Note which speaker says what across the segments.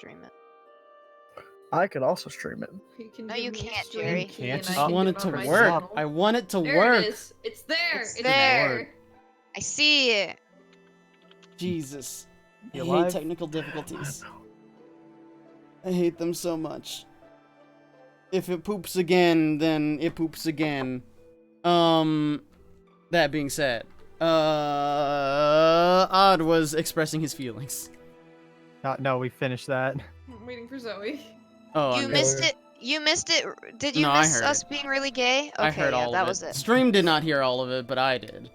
Speaker 1: stream it.
Speaker 2: I could also stream it.
Speaker 1: No, you can't, Jerry.
Speaker 3: You can't.
Speaker 4: I
Speaker 3: I want it to
Speaker 4: my
Speaker 3: work.
Speaker 4: channel.
Speaker 3: I want it to
Speaker 4: There
Speaker 3: work.
Speaker 4: it is. It's there.
Speaker 1: It's
Speaker 4: It's
Speaker 1: there.
Speaker 4: there.
Speaker 1: I see it.
Speaker 3: Jesus.
Speaker 2: You
Speaker 3: I hate
Speaker 2: alive?
Speaker 3: technical difficulties. I hate them so much. If it poops again, then it poops again. That being said, Odd was expressing his feelings.
Speaker 5: No, we finished that.
Speaker 4: I'm waiting for Zoe.
Speaker 3: Oh,
Speaker 1: You
Speaker 3: I'm-
Speaker 1: missed it. You missed it. Did you
Speaker 3: No, I
Speaker 1: miss
Speaker 3: heard
Speaker 1: us
Speaker 3: it.
Speaker 1: being really gay? Okay,
Speaker 3: I heard
Speaker 1: yeah,
Speaker 3: all
Speaker 1: that
Speaker 3: of
Speaker 1: was
Speaker 3: it.
Speaker 1: it.
Speaker 3: Stream did not hear all of it, but I did.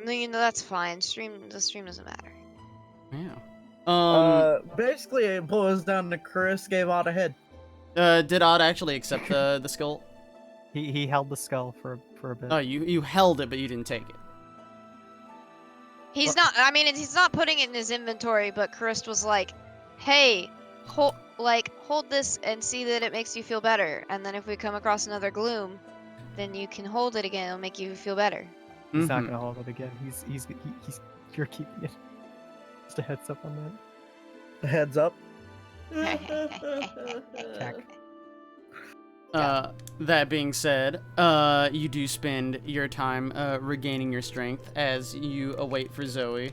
Speaker 1: No, that's fine. The stream doesn't matter.
Speaker 3: Yeah.
Speaker 2: Basically, it boils down to Chris gave Odd a head.
Speaker 3: Did Odd actually accept the skull?
Speaker 5: He held the skull for a bit.
Speaker 3: Oh, you held it, but you didn't take it.
Speaker 1: He's not. I mean, he's not putting it in his inventory. But Chris was like, "Hey, hold this and see that it makes you feel better. And then if we come across another gloom, then you can hold it again. It'll make you feel better."
Speaker 5: He's not
Speaker 3: Mhm.
Speaker 5: gonna hold it again. You're keeping it. Just a heads up on that.
Speaker 2: Heads up.
Speaker 5: Check.
Speaker 3: That being said, you do spend your time regaining your strength as you await for Zoe.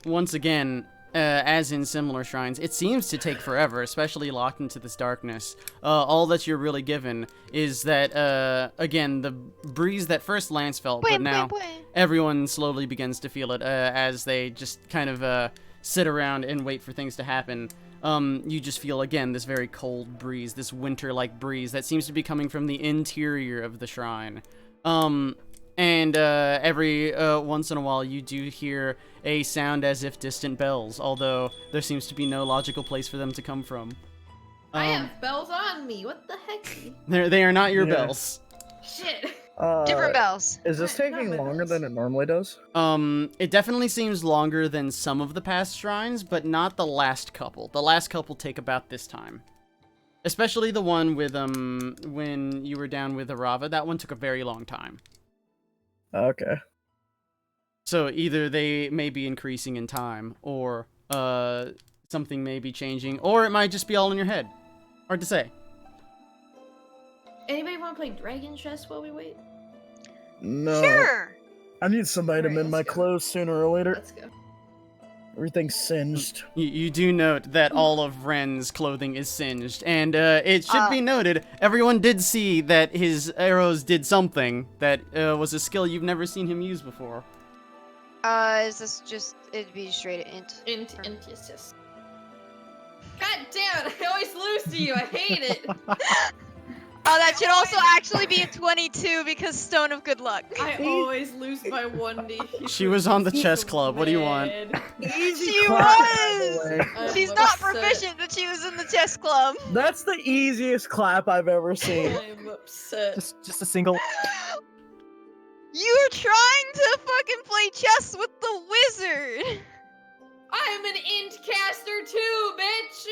Speaker 3: Once again, as in similar shrines, it seems to take forever, especially locked into this darkness. All that you're really given is that, again, the breeze that first Lance felt, but now everyone slowly begins to feel it as they just kind of sit around and wait for things to happen. You just feel, again, this very cold breeze, this winter-like breeze that seems to be coming from the interior of the shrine. And every once in a while you do hear a sound as if distant bells, although there seems to be no logical place for them to come from.
Speaker 4: I have bells on me. What the heck?
Speaker 3: They are not your
Speaker 2: Yeah.
Speaker 3: bells.
Speaker 4: Shit.
Speaker 1: Different bells.
Speaker 2: Is this
Speaker 4: Not
Speaker 2: taking
Speaker 4: my
Speaker 2: longer
Speaker 4: bells.
Speaker 2: than it normally does?
Speaker 3: It definitely seems longer than some of the past shrines, but not the last couple. The last couple take about this time. Especially the one with, when you were down with Arava, that one took a very long time.
Speaker 2: Okay.
Speaker 3: So either they may be increasing in time, or something may be changing, or it might just be all in your head. Hard to say.
Speaker 4: Anybody want to play Dragon Chess while we wait?
Speaker 2: No.
Speaker 1: Sure.
Speaker 2: I need somebody to
Speaker 4: Alright,
Speaker 2: mend my
Speaker 4: let's go.
Speaker 2: clothes sooner or later.
Speaker 4: Let's go.
Speaker 2: Everything's singed.
Speaker 3: You do note that all of Ren's clothing is singed, and it should be noted, everyone did see that his arrows did something that was a skill you've never seen him use before.
Speaker 1: Is this just? It'd be straight int.
Speaker 4: Int, yes. God damn it! I always lose to you. I hate it.
Speaker 1: Oh, that should also actually be a 22 because Stone of Good Luck.
Speaker 4: I always lose by 1D.
Speaker 3: She was on the chess club. What do you want?
Speaker 2: Easy
Speaker 1: She
Speaker 2: clap, by
Speaker 1: was!
Speaker 2: the way.
Speaker 4: I'm
Speaker 1: She's not
Speaker 4: upset.
Speaker 1: proficient, but she was in the chess club.
Speaker 2: That's the easiest clap I've ever seen.
Speaker 4: I'm upset.
Speaker 5: Just a single.
Speaker 1: You're trying to fucking play chess with the wizard!
Speaker 4: I'm an int caster too, bitch!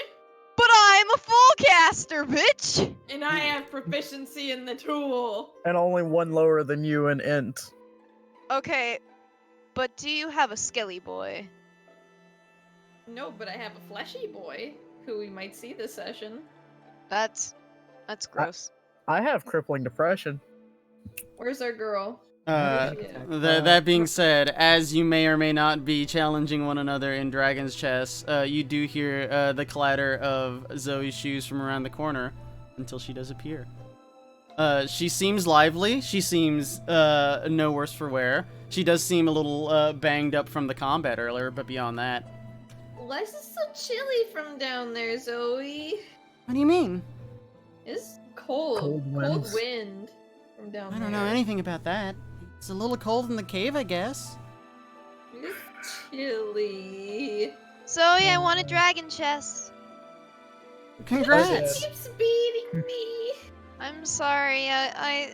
Speaker 1: But I'm a full caster, bitch!
Speaker 4: And I have proficiency in the tool.
Speaker 2: And only one lower than you in int.
Speaker 1: Okay, but do you have a skelly boy?
Speaker 4: No, but I have a fleshy boy who we might see this session.
Speaker 1: That's gross.
Speaker 2: I have crippling depression.
Speaker 4: Where's our girl?
Speaker 3: That being said, as you may or may not be challenging one another in Dragon's Chess, you do hear the clatter of Zoe's shoes from around the corner until she does appear. She seems lively. She seems no worse for wear. She does seem a little banged up from the combat earlier, but beyond that.
Speaker 4: Why is it so chilly from down there, Zoe?
Speaker 3: What do you mean?
Speaker 4: It's cold.
Speaker 2: Cold
Speaker 4: Cold
Speaker 2: winds.
Speaker 4: wind from down there.
Speaker 3: I don't know anything about that. It's a little cold in the cave, I guess.
Speaker 4: It's chilly.
Speaker 1: Zoe, I want a dragon chest.
Speaker 3: Congrats!
Speaker 4: It keeps beating me.
Speaker 1: I'm sorry, I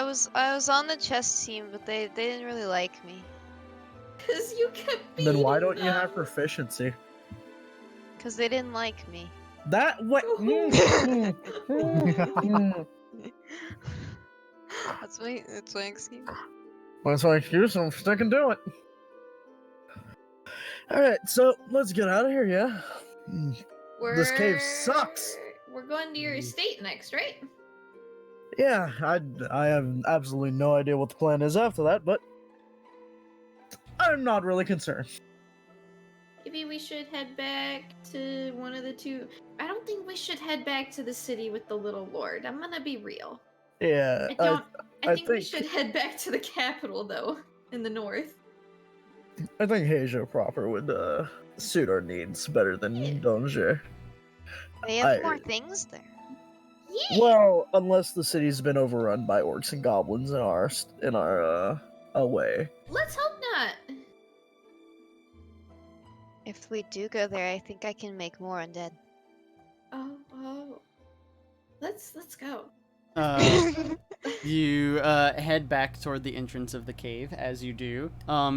Speaker 1: was on the chess team, but they didn't really like me.
Speaker 4: Cause you kept beating
Speaker 2: Then why don't you
Speaker 4: them.
Speaker 2: have proficiency?
Speaker 1: Cause they didn't like me.
Speaker 2: That what?
Speaker 1: That's my excuse.
Speaker 2: That's my excuse. I'm sticking to it. All right, so let's get out of here. Yeah. This cave sucks.
Speaker 4: We're going to your estate next, right?
Speaker 2: Yeah, I have absolutely no idea what the plan is after that, but I'm not really concerned.
Speaker 4: Maybe we should head back to one of the two. I don't think we should head back to the city with the little lord. I'm gonna be real.
Speaker 2: Yeah,
Speaker 4: I think we
Speaker 2: think-
Speaker 4: should head back to the capital, though, in the north.
Speaker 2: I think Heijo proper would suit our needs better than
Speaker 4: Yeah.
Speaker 2: Donge.
Speaker 1: They have
Speaker 2: I-
Speaker 1: more things there.
Speaker 4: Yeah.
Speaker 2: Well, unless the city's been overrun by orcs and goblins in our way.
Speaker 4: Let's hope not.
Speaker 1: If we do go there, I think I can make more undead.
Speaker 4: Oh. Let's go.
Speaker 3: You head back toward the entrance of the cave. As you do,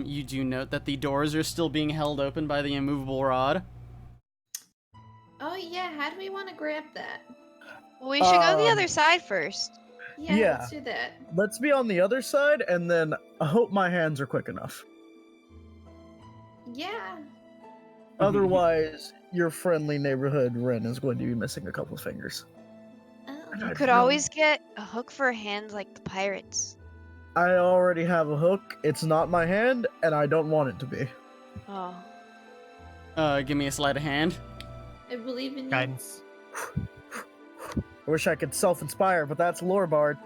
Speaker 3: you do note that the doors are still being held open by the immovable rod.
Speaker 4: Oh yeah, how do we want to grab that?
Speaker 1: Well, we should go the
Speaker 2: Um,
Speaker 1: other side first.
Speaker 4: Yeah, let's do that.
Speaker 2: Let's be on the other side, and then I hope my hands are quick enough.
Speaker 4: Yeah.
Speaker 2: Otherwise, your friendly neighborhood Ren is going to be missing a couple of fingers.
Speaker 4: Oh.
Speaker 2: And
Speaker 1: You
Speaker 2: I
Speaker 1: could
Speaker 2: really-
Speaker 1: always get a hook for a hand like the pirates.
Speaker 2: I already have a hook. It's not my hand, and I don't want it to be.
Speaker 1: Oh.
Speaker 3: Give me a sleight of hand.
Speaker 4: I believe in you.
Speaker 5: Guidance.
Speaker 2: I wish I could self-inspire, but that's lore bard.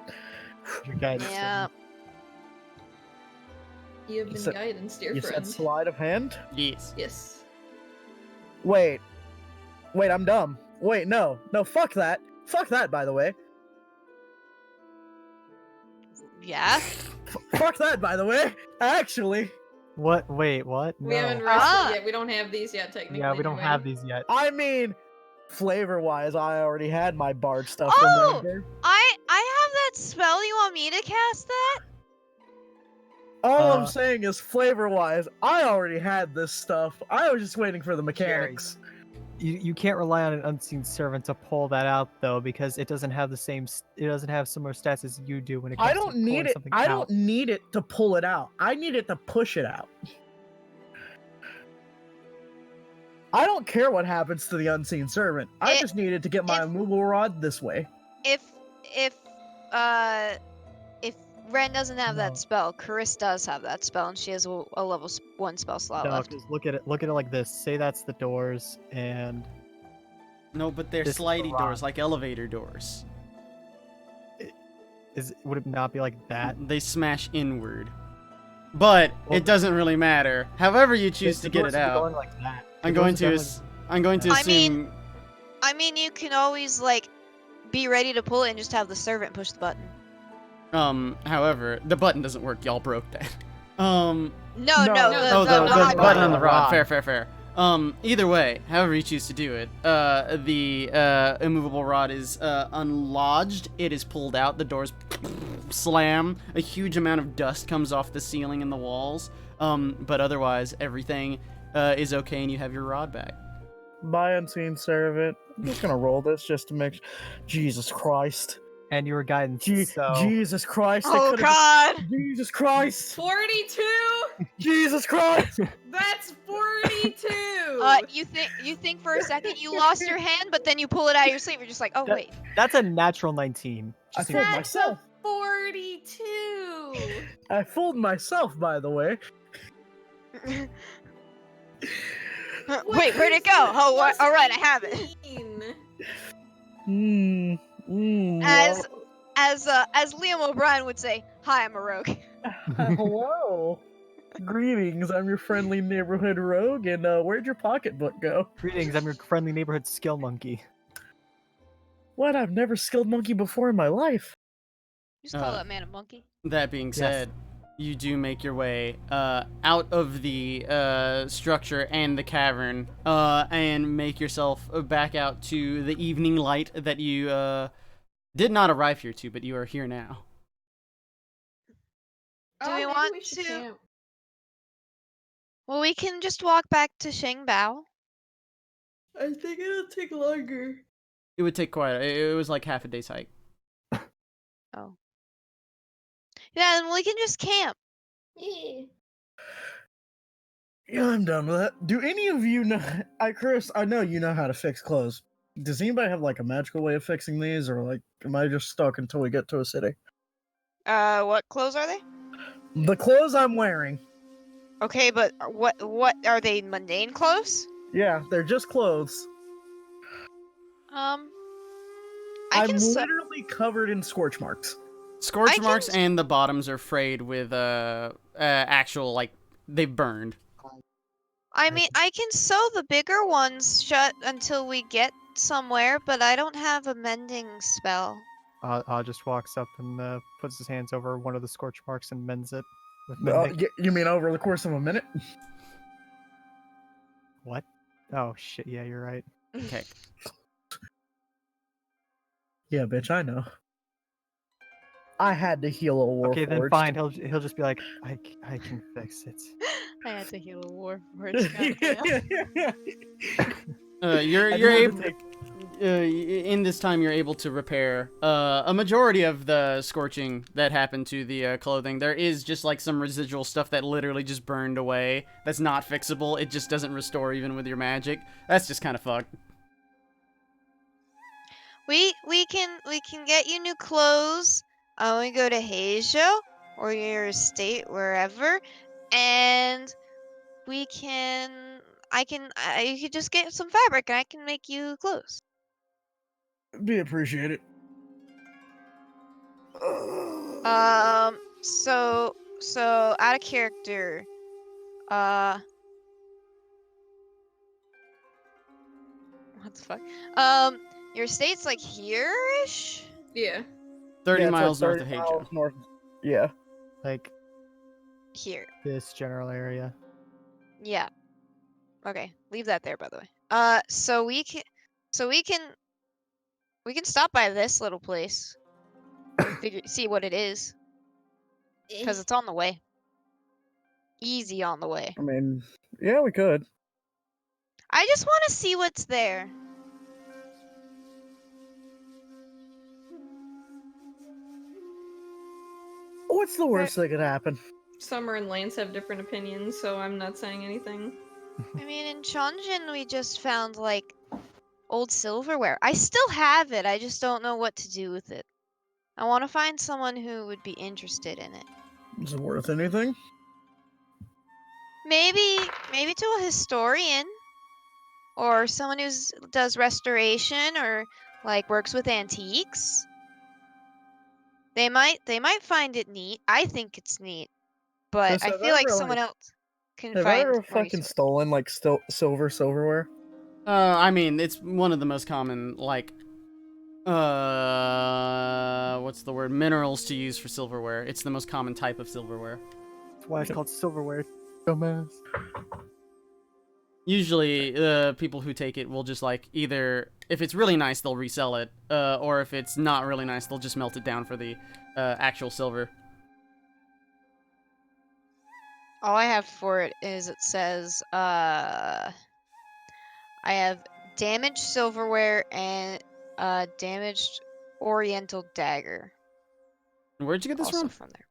Speaker 5: Your guidance.
Speaker 1: Yeah.
Speaker 4: You have
Speaker 2: You
Speaker 4: been
Speaker 2: said-
Speaker 4: guidance, dear
Speaker 2: You
Speaker 4: friend.
Speaker 2: said sleight of hand?
Speaker 3: Yes.
Speaker 4: Yes.
Speaker 2: Wait, I'm dumb. Wait, no, fuck that. Fuck that, by the way.
Speaker 1: Yeah.
Speaker 2: Fuck that, by the way. Actually,
Speaker 5: What? Wait, what?
Speaker 4: We haven't
Speaker 5: No.
Speaker 4: rested
Speaker 1: Ah.
Speaker 4: yet. We don't have these yet, technically.
Speaker 5: Yeah, we don't
Speaker 4: anyway.
Speaker 5: have these yet.
Speaker 2: I mean, flavor-wise, I already had my bard stuff.
Speaker 1: Oh!
Speaker 2: Remember?
Speaker 1: I have that spell. You want me to cast that?
Speaker 2: All I'm
Speaker 5: Uh,
Speaker 2: saying is, flavor-wise, I already had this stuff. I was just waiting for the mechanics.
Speaker 5: You can't rely on an unseen servant to pull that out though, because it doesn't have the same. It doesn't have similar stats as you do when it comes
Speaker 2: I
Speaker 5: to
Speaker 2: don't need
Speaker 5: pulling
Speaker 2: it.
Speaker 5: something
Speaker 2: I
Speaker 5: out.
Speaker 2: don't need it to pull it out. I need it to push it out. I don't care what happens to the unseen servant. I
Speaker 1: It-
Speaker 2: just needed to get my
Speaker 1: if-
Speaker 2: immovable rod this way.
Speaker 1: If Ren doesn't have
Speaker 5: No.
Speaker 1: that spell, Chris does have that spell, and she has a level 1 spell slot
Speaker 5: No,
Speaker 1: left.
Speaker 5: just look at it. Look at it like this. Say that's the doors, and
Speaker 3: No, but they're
Speaker 5: This is the
Speaker 3: slidey
Speaker 5: rod.
Speaker 3: doors, like elevator doors.
Speaker 5: would it not be like that?
Speaker 3: They smash inward. But
Speaker 5: Well-
Speaker 3: it doesn't really matter. However you choose
Speaker 5: The
Speaker 3: to get
Speaker 5: doors
Speaker 3: it
Speaker 5: would be
Speaker 3: out.
Speaker 5: Going like that. The
Speaker 3: I'm
Speaker 5: doors
Speaker 3: going
Speaker 5: are
Speaker 3: to
Speaker 5: definitely-
Speaker 3: I'm going to
Speaker 1: I mean-
Speaker 3: assume
Speaker 1: I mean, you can always like be ready to pull it and just have the servant push the button.
Speaker 3: however, the button doesn't work. Y'all broke that.
Speaker 1: No,
Speaker 2: No.
Speaker 1: no,
Speaker 2: No,
Speaker 3: The
Speaker 1: rod
Speaker 3: button on the rod.
Speaker 5: rod.
Speaker 3: Fair. Either way, however you choose to do it, the immovable rod is unlodged. It is pulled out. The doors slam. A huge amount of dust comes off the ceiling and the walls. But otherwise, everything is okay, and you have your rod back.
Speaker 2: My unseen servant. I'm just gonna roll this just to make. Jesus Christ.
Speaker 5: And your guidance. so
Speaker 2: Jesus Christ. I
Speaker 1: Oh
Speaker 2: could've-
Speaker 1: God!
Speaker 2: Jesus Christ.
Speaker 4: 42.
Speaker 2: Jesus Christ.
Speaker 4: That's 42.
Speaker 1: You think for a second you lost your hand, but then you pull it out of your sleeve. You're just like, oh
Speaker 5: That-
Speaker 1: wait.
Speaker 5: that's a natural 19.
Speaker 2: I
Speaker 5: Just so
Speaker 2: fooled
Speaker 5: you know.
Speaker 4: That's
Speaker 2: myself.
Speaker 4: 42.
Speaker 2: I fooled myself, by the way.
Speaker 1: Wait, where'd it go? Oh, all right, I have it.
Speaker 4: 18.
Speaker 1: As as Liam O'Brien would say, "Hi, I'm a rogue."
Speaker 2: Hello. Greetings, I'm your friendly neighborhood rogue, and where'd your pocketbook go?
Speaker 5: Greetings, I'm your friendly neighborhood skill monkey.
Speaker 2: What? I've never skilled monkey before in my life.
Speaker 1: Just call
Speaker 3: Uh,
Speaker 1: that man a monkey.
Speaker 3: That being
Speaker 5: Yes.
Speaker 3: said, you do make your way out of the structure and the cavern, and make yourself back out to the evening light that you did not arrive here to, but you are here now.
Speaker 1: Do we
Speaker 4: maybe
Speaker 1: want
Speaker 4: should
Speaker 1: to-
Speaker 4: camp.
Speaker 1: Well, we can just walk back to Shangbao.
Speaker 4: I think it'll take longer.
Speaker 3: It would take quite. It was like half a day's hike.
Speaker 1: Oh. Yeah, then we can just camp.
Speaker 4: Yeah.
Speaker 2: Yeah, I'm done with that. Do any of you know? Chris, I know you know how to fix clothes. Does anybody have like a magical way of fixing these, or like, am I just stuck until we get to a city?
Speaker 1: What clothes are they?
Speaker 2: The clothes I'm wearing.
Speaker 1: Okay, but what are they mundane clothes?
Speaker 2: Yeah, they're just clothes.
Speaker 1: I
Speaker 2: I'm
Speaker 1: can sew.
Speaker 2: literally covered in scorch marks.
Speaker 3: Scorch
Speaker 1: I can
Speaker 3: marks
Speaker 1: s-
Speaker 3: and the bottoms are frayed with actual like they've burned.
Speaker 1: I mean, I can sew the bigger ones shut until we get somewhere, but I don't have a mending spell.
Speaker 5: Just walks up and puts his hands over one of the scorch marks and mends it with mending.
Speaker 2: You mean over the course of a minute?
Speaker 5: What? Oh shit! Yeah, you're right.
Speaker 3: Okay.
Speaker 2: Yeah, bitch, I know. I had to heal a war.
Speaker 5: Okay, then fine. He'll just be like, I can fix it.
Speaker 1: I had to heal a war for
Speaker 3: You're
Speaker 2: I
Speaker 3: you're
Speaker 2: wanted
Speaker 3: able
Speaker 2: to make-
Speaker 3: in this time you're able to repair a majority of the scorching that happened to the clothing. There is just like some residual stuff that literally just burned away. That's not fixable. It just doesn't restore even with your magic. That's just kind of fucked.
Speaker 1: We can get you new clothes. We go to Heijo or your estate, wherever, and we can. You could just get some fabric, and I can make you clothes.
Speaker 2: Be appreciated.
Speaker 1: So out of character. What the fuck? Your estate's like here-ish?
Speaker 4: Yeah.
Speaker 3: 30
Speaker 2: Yeah, it's like
Speaker 3: miles north
Speaker 2: 30
Speaker 3: of
Speaker 2: miles
Speaker 3: Heijo.
Speaker 2: north. Yeah.
Speaker 5: Like
Speaker 1: Here.
Speaker 5: this general area.
Speaker 1: Yeah. Okay, leave that there, by the way. So we can stop by this little place and see what it is, because it's on the way. Easy on the way.
Speaker 2: I mean, yeah, we could.
Speaker 1: I just want to see what's there.
Speaker 2: What's the worst that could happen?
Speaker 4: Summer and Lance have different opinions, so I'm not saying anything.
Speaker 1: I mean, in Chonjin, we just found, like, old silverware. I still have it, I just don't know what to do with it. I want to find someone who would be interested in it.
Speaker 2: Is it worth anything?
Speaker 1: Maybe to a historian, or someone who does restoration, or like works with antiques. They might find it neat. I think it's neat, but
Speaker 2: Chris,
Speaker 1: I
Speaker 2: have
Speaker 1: feel
Speaker 2: I
Speaker 1: like
Speaker 2: ever,
Speaker 1: someone else can
Speaker 2: Have I
Speaker 1: find
Speaker 2: ever
Speaker 1: more
Speaker 2: fucking
Speaker 1: useful.
Speaker 2: stolen like silverware?
Speaker 3: I mean, it's one of the most common, like, what's the word? Minerals to use for silverware. It's the most common type of silverware.
Speaker 5: That's why it's called silverware. Dumbass.
Speaker 3: Usually, the people who take it will just, like, either, if it's really nice, they'll resell it, or if it's not really nice, they'll just melt it down for the actual silver.
Speaker 1: All I have for it is it says I have damaged silverware and damaged oriental dagger.
Speaker 3: Where'd you get this
Speaker 1: Also
Speaker 3: from?
Speaker 1: there.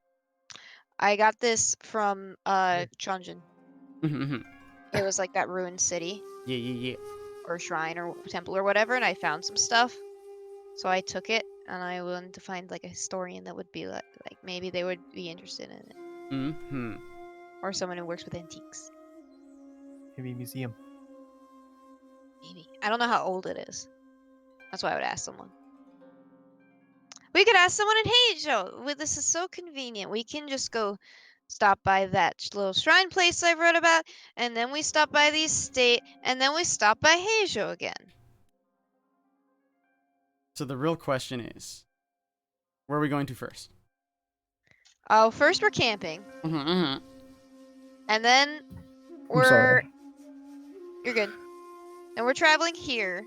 Speaker 1: I got this from Chonjin. It was like that ruined city
Speaker 3: Yeah.
Speaker 1: or shrine or temple or whatever, and I found some stuff. So I took it, and I wanted to find like a historian that would be like maybe they would be interested in it, or someone who works with antiques.
Speaker 5: Maybe museum.
Speaker 1: Maybe. I don't know how old it is. That's why I would ask someone. We could ask someone in Heijo. This is so convenient. We can just go stop by that little shrine place I wrote about, and then we stop by the estate, and then we stop by Heijo again.
Speaker 3: So the real question is, where are we going to first?
Speaker 1: Oh, first we're camping, and then
Speaker 2: I'm sorry.
Speaker 1: You're good. And we're traveling here,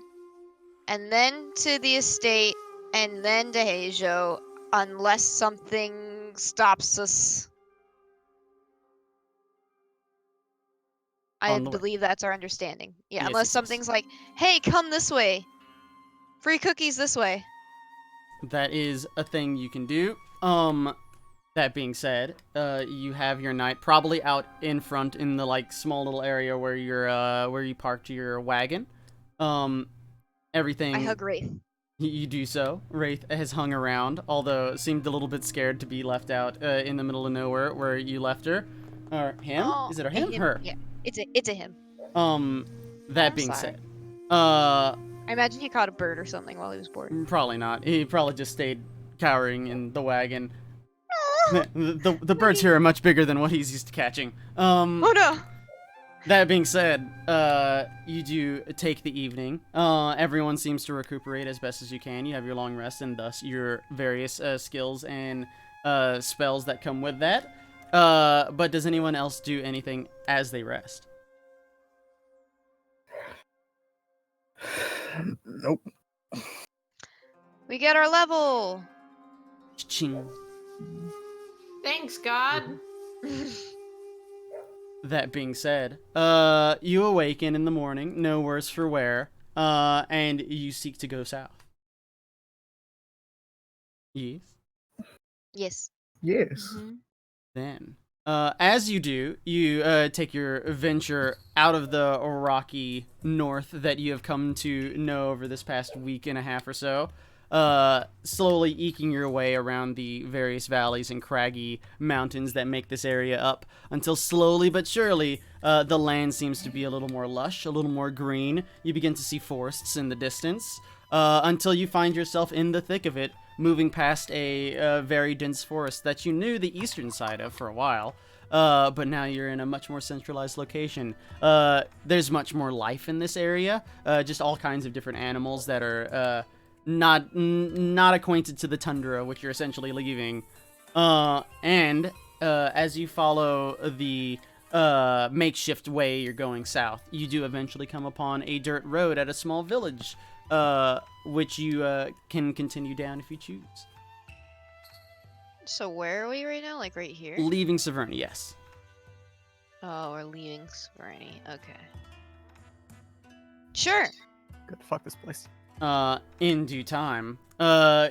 Speaker 1: and then to the estate, and then to Heijo, unless something stops us. I
Speaker 3: On the way.
Speaker 1: believe that's our understanding. Yeah,
Speaker 3: Yes,
Speaker 1: unless
Speaker 3: yes, yes.
Speaker 1: something's like, hey, come this way. Free cookies this way.
Speaker 3: That is a thing you can do. That being said, you have your knight probably out in front in the like small little area where you parked your wagon. Everything.
Speaker 1: I hug Wraith.
Speaker 3: You do so. Wraith has hung around, although seemed a little bit scared to be left out in the middle of nowhere where you left her. Or him?
Speaker 1: Oh,
Speaker 3: Is it a him? Her.
Speaker 1: Yeah, it's a him.
Speaker 3: That
Speaker 1: I'm
Speaker 3: being
Speaker 1: sorry.
Speaker 3: said,
Speaker 1: I imagine he caught a bird or something while he was bored.
Speaker 3: probably not. He probably just stayed cowering in the wagon. The birds here are much bigger than what he's used to catching.
Speaker 1: Oh no!
Speaker 3: That being said, you do take the evening. Everyone seems to recuperate as best as you can. You have your long rest and thus your various skills and spells that come with that. But does anyone else do anything as they rest?
Speaker 2: Nope.
Speaker 1: We get our level.
Speaker 3: Ching.
Speaker 4: Thanks, God.
Speaker 3: That being said, you awaken in the morning, no worse for wear, and you seek to go south. Yes.
Speaker 1: Yes.
Speaker 2: Yes.
Speaker 1: Mm-hmm.
Speaker 3: Then, as you do, you take your venture out of the rocky north that you have come to know over this past week and a half or so, slowly eking your way around the various valleys and craggy mountains that make this area up, until slowly but surely, the land seems to be a little more lush, a little more green. You begin to see forests in the distance, until you find yourself in the thick of it, moving past a very dense forest that you knew the eastern side of for a while, but now you're in a much more centralized location. There's much more life in this area, just all kinds of different animals that are not acquainted to the tundra, which you're essentially leaving. And as you follow the makeshift way you're going south, you do eventually come upon a dirt road at a small village, which you can continue down if you choose.
Speaker 1: So where are we right now? Like right here?
Speaker 3: Leaving Severny, yes.
Speaker 1: Oh, we're leaving Severny. Okay. Sure.
Speaker 5: Good. Fuck this place.
Speaker 3: In due time,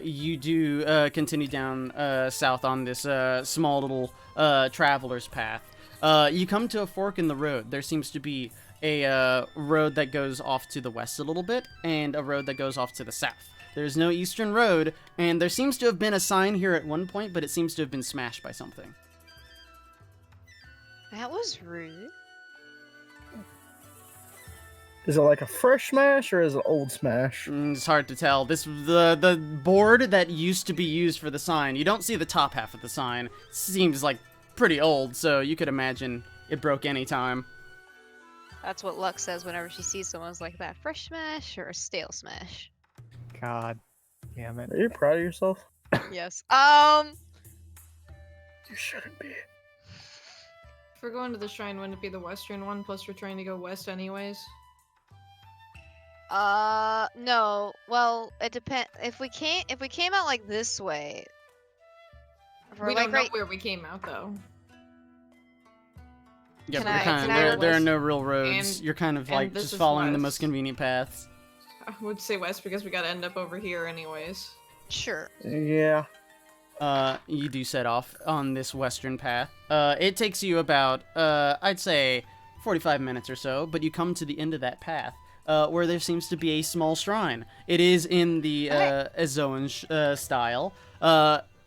Speaker 3: you do continue down south on this small little traveler's path. You come to a fork in the road. There seems to be a road that goes off to the west a little bit, and a road that goes off to the south. There's no eastern road, and there seems to have been a sign here at one point, but it seems to have been smashed by something.
Speaker 1: That was rude.
Speaker 2: Is it like a fresh smash or is it old smash?
Speaker 3: It's hard to tell. This the board that used to be used for the sign. You don't see the top half of the sign. It seems like pretty old, so you could imagine it broke any time.
Speaker 1: That's what Lux says whenever she sees someone's like that. Fresh smash or a stale smash?
Speaker 5: God damn it.
Speaker 2: Are you proud of yourself?
Speaker 1: Yes.
Speaker 2: You shouldn't be.
Speaker 4: If we're going to the shrine, wouldn't it be the western one? Plus, we're trying to go west anyways.
Speaker 1: No. Well, it depends. If we came out like this way. If we're
Speaker 4: We
Speaker 1: like
Speaker 4: don't know
Speaker 1: right.
Speaker 4: where we came out though.
Speaker 3: Yeah,
Speaker 1: Can
Speaker 3: but
Speaker 1: I- can I
Speaker 3: there are
Speaker 4: west?
Speaker 3: no real roads.
Speaker 4: And-
Speaker 3: You're kind of
Speaker 4: and
Speaker 3: like
Speaker 4: this
Speaker 3: just
Speaker 4: is
Speaker 3: following the
Speaker 4: west.
Speaker 3: most convenient paths.
Speaker 4: I would say west because we gotta end up over here anyways.
Speaker 1: Sure.
Speaker 2: Yeah.
Speaker 3: You do set off on this western path. It takes you about, I'd say, 45 minutes or so, but you come to the end of that path, where there seems to be a small shrine. It is in the Azoan style.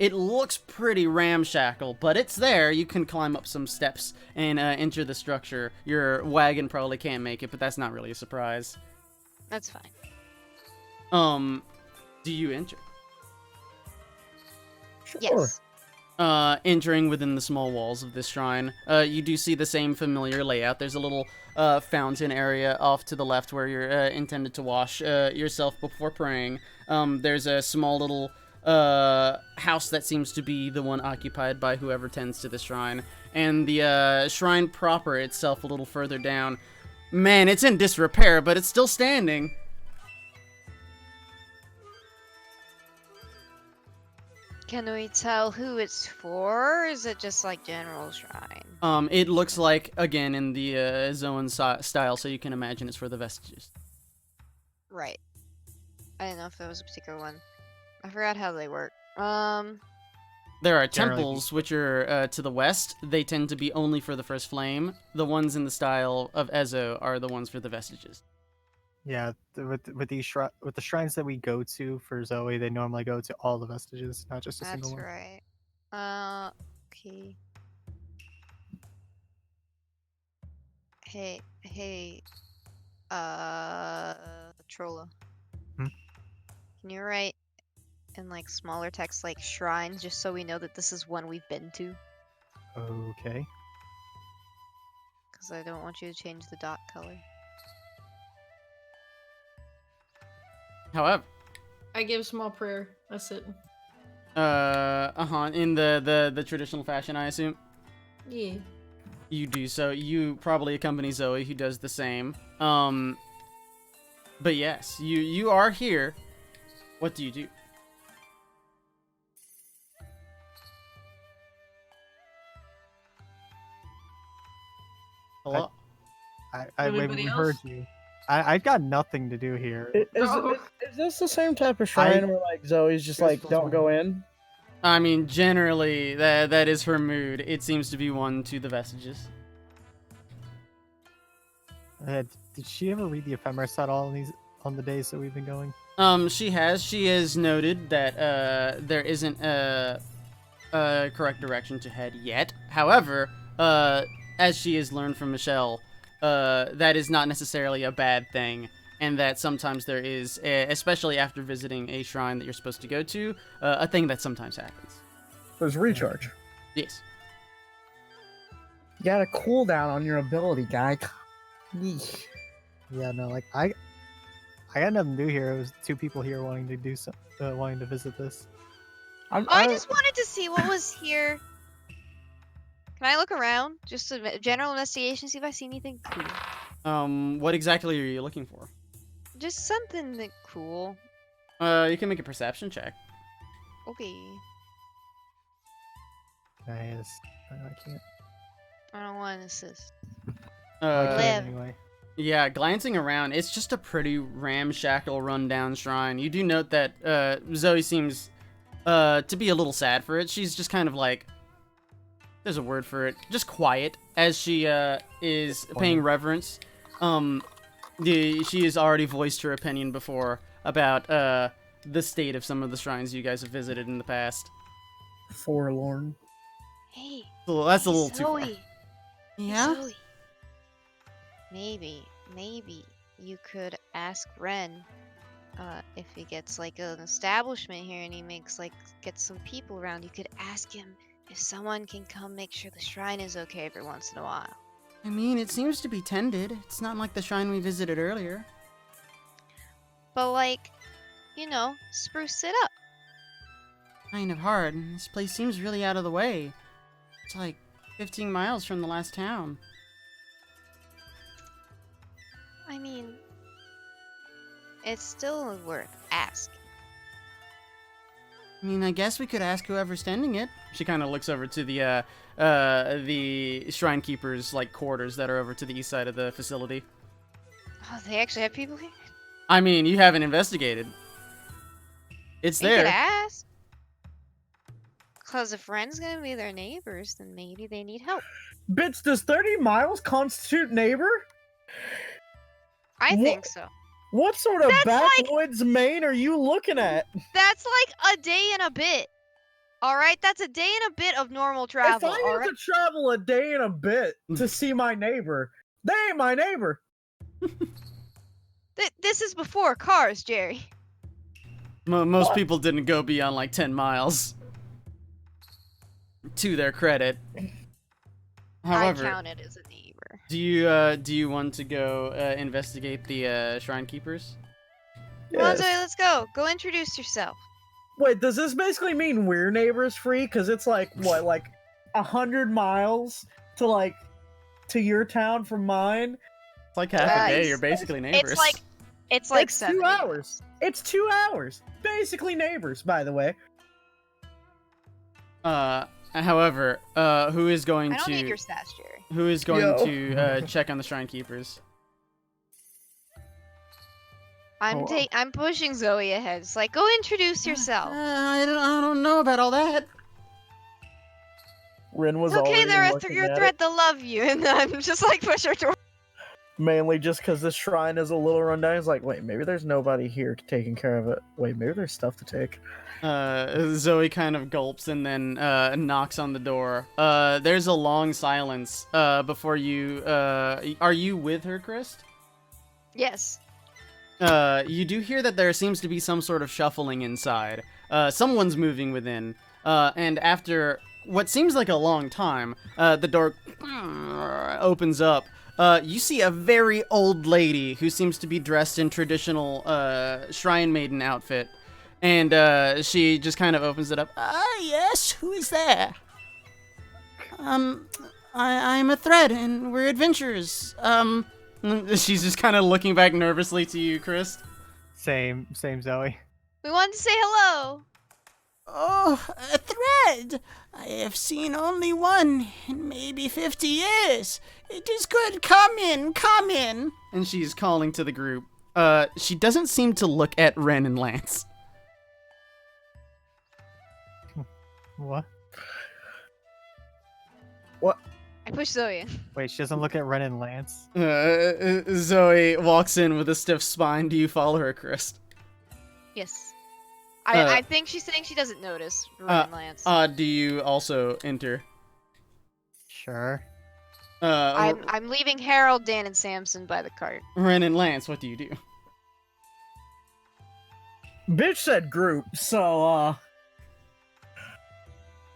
Speaker 3: It looks pretty ramshackle, but it's there. You can climb up some steps and enter the structure. Your wagon probably can't make it, but that's not really a surprise.
Speaker 1: That's fine.
Speaker 3: Do you enter?
Speaker 2: Sure.
Speaker 1: Yes.
Speaker 3: Entering within the small walls of this shrine, you do see the same familiar layout. There's a little fountain area off to the left where you're intended to wash yourself before praying. There's a small little house that seems to be the one occupied by whoever tends to the shrine. And the shrine proper itself a little further down. Man, it's in disrepair, but it's still standing.
Speaker 1: Can we tell who it's for? Or is it just like general shrine?
Speaker 3: It looks like, again, in the Zoan style, so you can imagine it's for the vestiges.
Speaker 1: Right. I didn't know if there was a particular one. I forgot how they work.
Speaker 3: There are
Speaker 5: Generally
Speaker 3: temples which are to the west. They tend to be only for the first flame. The ones in the style of Ezo are the ones for the vestiges.
Speaker 5: Yeah, with the shrines that we go to for Zoe, they normally go to all the vestiges, not just a single
Speaker 1: That's
Speaker 5: one.
Speaker 1: right. Okay. Hey, Trolla.
Speaker 5: Hmm?
Speaker 1: Can you write in like smaller text like shrines just so we know that this is one we've been to?
Speaker 5: Okay.
Speaker 1: Because I don't want you to change the dot color.
Speaker 3: However,
Speaker 4: I give small prayer. That's it.
Speaker 3: in the traditional fashion, I assume.
Speaker 4: Yeah.
Speaker 3: You do so. You probably accompany Zoe, who does the same. But yes, you are here. What do you do? Hello?
Speaker 4: Anybody
Speaker 5: We
Speaker 4: else?
Speaker 5: heard you. I've got nothing to do here.
Speaker 2: Is this the same type of
Speaker 5: I-
Speaker 2: shrine where like Zoe's just like
Speaker 5: Crystal's
Speaker 2: don't
Speaker 5: one.
Speaker 2: go in?
Speaker 3: I mean, generally, that is her mood. It seems to be one to the vestiges.
Speaker 5: Did she ever read the ephemeris at all on the days that we've been going?
Speaker 3: She has noted that there isn't a correct direction to head yet. However, as she has learned from Michelle, that is not necessarily a bad thing, and that sometimes there is, especially after visiting a shrine that you're supposed to go to, a thing that sometimes happens.
Speaker 2: There's recharge.
Speaker 3: Yes.
Speaker 2: You got a cooldown on your ability, guy. Yeesh.
Speaker 5: Yeah, no, like I got nothing to do here. It was two people here wanting to visit this.
Speaker 1: I just wanted to see what was here. Can I look around? Just a general investigation, see if I see anything cool.
Speaker 3: What exactly are you looking for?
Speaker 1: Just something that cool.
Speaker 3: You can make a perception check.
Speaker 1: Okay.
Speaker 5: I can't.
Speaker 1: I don't want to assist.
Speaker 5: I
Speaker 3: Uh,
Speaker 5: can't
Speaker 1: Live.
Speaker 5: anyway.
Speaker 3: Yeah, glancing around, it's just a pretty ramshackle, rundown shrine. You do note that Zoe seems to be a little sad for it. She's just kind of like, there's a word for it, just quiet as she is paying reverence. She has already voiced her opinion before about the state of some of the shrines you guys have visited in the past.
Speaker 2: Forlorn.
Speaker 1: Hey.
Speaker 3: So that's a
Speaker 1: hey,
Speaker 3: little too far.
Speaker 1: Zoe. Hey,
Speaker 3: Yeah?
Speaker 1: Zoe. Maybe you could ask Ren if he gets like an establishment here and he gets some people around. You could ask him if someone can come make sure the shrine is okay every once in a while.
Speaker 3: I mean, it seems to be tended. It's not like the shrine we visited earlier.
Speaker 1: But like, spruce it up.
Speaker 3: Kind of hard. This place seems really out of the way. It's like 15 miles from the last town.
Speaker 1: I mean, it's still worth asking.
Speaker 3: I mean, I guess we could ask whoever's tending it. She kind of looks over to the shrine keeper's like quarters that are over to the east side of the facility.
Speaker 1: Oh, they actually have people here?
Speaker 3: I mean, you haven't investigated. It's
Speaker 1: They could
Speaker 3: there.
Speaker 1: ask. Cause if Ren's gonna be their neighbors, then maybe they need help.
Speaker 2: Bitch, does 30 miles constitute neighbor?
Speaker 1: I
Speaker 2: Wha-
Speaker 1: think so.
Speaker 2: What sort of
Speaker 1: That's like-
Speaker 2: backwoods Maine are you looking at?
Speaker 1: That's like a day and a bit. Alright? That's a day and a bit of normal travel,
Speaker 2: If I have
Speaker 1: alright?
Speaker 2: to travel a day and a bit to see my neighbor, they ain't my neighbor.
Speaker 1: This is before cars, Jerry.
Speaker 3: Most
Speaker 2: What?
Speaker 3: people didn't go beyond like 10 miles. To their credit. However,
Speaker 1: I count it as a neighbor.
Speaker 3: do you want to go investigate the shrine keepers?
Speaker 1: Come on,
Speaker 2: Yes.
Speaker 1: Zoe, let's go. Go introduce yourself.
Speaker 2: Wait, does this basically mean we're neighbors free? Because it's like, what, like 100 miles to your town from mine?
Speaker 3: It's like half a day.
Speaker 1: Nice.
Speaker 3: You're basically neighbors.
Speaker 1: It's like
Speaker 2: It's
Speaker 1: 7
Speaker 2: 2 hours. It's 2 hours. Basically neighbors, by the way.
Speaker 3: However, who is going
Speaker 1: I don't
Speaker 3: to
Speaker 1: need your stats, Jerry.
Speaker 3: who is going
Speaker 2: Yo.
Speaker 3: to check on the shrine keepers?
Speaker 1: I'm pushing Zoe ahead. It's like, go introduce yourself.
Speaker 3: I don't know about all that.
Speaker 2: Ren was
Speaker 1: Okay,
Speaker 2: already
Speaker 1: they're
Speaker 2: looking
Speaker 1: your
Speaker 2: at
Speaker 1: threat.
Speaker 2: it,
Speaker 1: They'll love you, and then just like push her door.
Speaker 2: mainly just because this shrine is a little rundown. He's like, wait, maybe there's nobody here taking care of it. Wait, maybe there's stuff to take.
Speaker 3: Zoe kind of gulps and then knocks on the door. There's a long silence before you. Are you with her, Christ?
Speaker 1: Yes.
Speaker 3: You do hear that there seems to be some sort of shuffling inside. Someone's moving within. And after what seems like a long time, the door opens up. You see a very old lady who seems to be dressed in traditional shrine maiden outfit. And she just kind of opens it up. Ah, yes, who is there? I'm a thread, and we're adventurers. She's just kind of looking back nervously to you, Chris.
Speaker 5: Same, Zoe.
Speaker 1: We wanted to say hello.
Speaker 3: Oh, a thread! I have seen only one in maybe 50 years. It is good. Come in, come in. And she's calling to the group. She doesn't seem to look at Ren and Lance.
Speaker 5: What?
Speaker 1: I push Zoe.
Speaker 5: Wait, she doesn't look at Ren and Lance.
Speaker 3: Zoe walks in with a stiff spine. Do you follow her, Chris?
Speaker 1: Yes. I think she's saying she doesn't notice Ren and Lance.
Speaker 3: Do you also enter?
Speaker 5: Sure.
Speaker 1: I'm leaving Harold, Dan, and Samson by the cart.
Speaker 3: Ren and Lance, what do you do?
Speaker 2: Bitch said group, so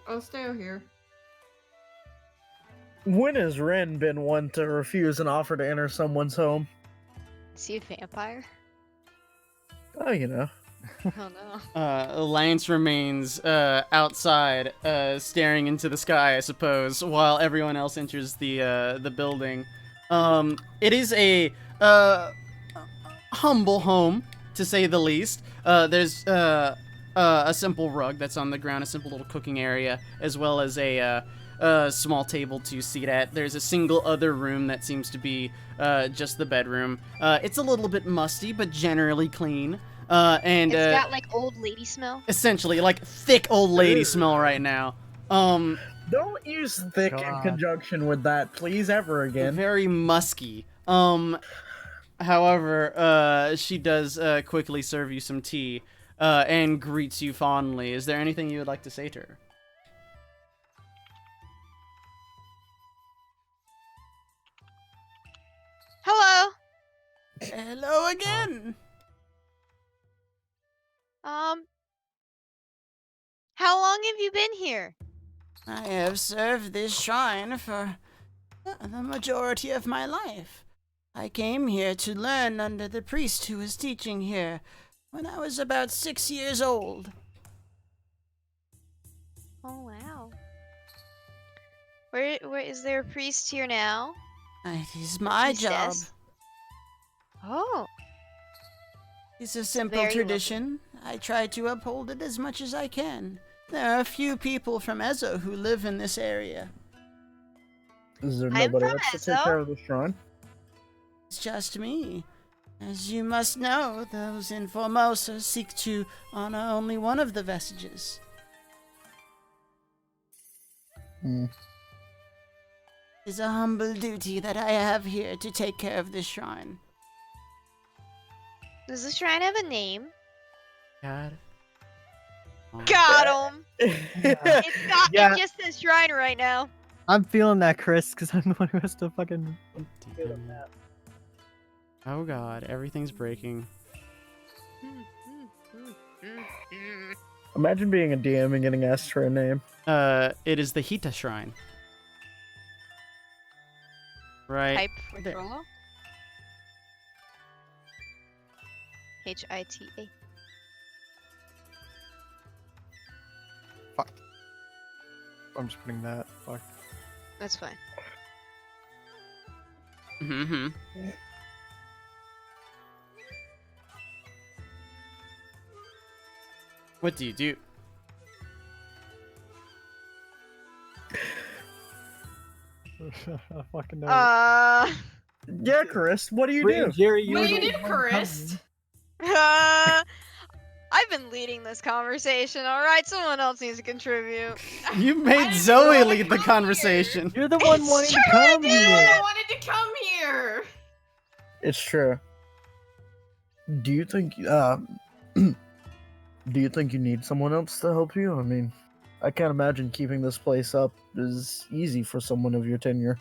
Speaker 4: I'll stay out here.
Speaker 2: when has Ren been one to refuse an offer to enter someone's home?
Speaker 1: Is he a vampire?
Speaker 2: Oh, you know.
Speaker 1: Oh no.
Speaker 3: Lance remains outside, staring into the sky, I suppose, while everyone else enters the building. It is a humble home, to say the least. There's a simple rug that's on the ground, a simple little cooking area, as well as a small table to seat at. There's a single other room that seems to be just the bedroom. It's a little bit musty, but generally clean. And
Speaker 1: It's got like old lady smell.
Speaker 3: essentially, like thick old lady
Speaker 2: Ew.
Speaker 3: smell right now.
Speaker 2: Don't use thick in
Speaker 5: God.
Speaker 2: conjunction with that, please, ever again.
Speaker 3: Very musky. However, she does quickly serve you some tea and greets you fondly. Is there anything you would like to say to her?
Speaker 1: Hello.
Speaker 3: Hello again.
Speaker 1: How long have you been here?
Speaker 3: I have served this shrine for the majority of my life. I came here to learn under the priest who was teaching here when I was about 6 years old.
Speaker 1: Oh wow. Where is there a priest here now?
Speaker 3: It is my job.
Speaker 1: Priestess? Oh.
Speaker 3: It's a simple
Speaker 1: Very
Speaker 3: tradition. I try to uphold it as much as I can. There are a few people from Ezo who live in this area.
Speaker 2: Is there
Speaker 1: I'm
Speaker 2: nobody
Speaker 1: from
Speaker 2: else to take
Speaker 1: Esso.
Speaker 2: care of the shrine?
Speaker 3: It's just me. As you must know, those in Formosa seek to honor only one of the vestiges.
Speaker 2: Hmm.
Speaker 3: It is a humble duty that I have here to take care of this shrine.
Speaker 1: Does the shrine have a name?
Speaker 3: God.
Speaker 1: Got him.
Speaker 5: Yeah.
Speaker 1: It just says shrine right now.
Speaker 5: I'm feeling that, Chris, because I'm the one who has to fucking.
Speaker 3: Oh god, everything's breaking.
Speaker 2: Imagine being a DM and getting asked for a name.
Speaker 3: It is the Hita Shrine. Right.
Speaker 1: Type for
Speaker 3: there.
Speaker 1: Volo. Hita.
Speaker 5: I'm just putting that. Fuck.
Speaker 1: That's fine.
Speaker 3: Mm-hmm. What do you do?
Speaker 5: I fucking know.
Speaker 2: Yeah, Chris, what do you
Speaker 5: Bring
Speaker 2: do?
Speaker 5: Jerry,
Speaker 4: What do
Speaker 5: were
Speaker 4: you
Speaker 5: the
Speaker 4: do,
Speaker 5: one
Speaker 4: Chris?
Speaker 5: coming.
Speaker 1: I've been leading this conversation, alright? Someone else needs to contribute.
Speaker 3: You
Speaker 4: I
Speaker 3: made
Speaker 4: didn't
Speaker 3: Zoe
Speaker 4: wanna
Speaker 3: lead the
Speaker 4: come
Speaker 3: conversation.
Speaker 5: You're the one
Speaker 1: It's
Speaker 5: wanting to
Speaker 1: true, I
Speaker 5: come
Speaker 1: did.
Speaker 5: here.
Speaker 4: I wanted to come here.
Speaker 2: It's true. Do you think do you think you need someone else to help you? I mean, I can't imagine keeping this place up is easy for someone of your tenure.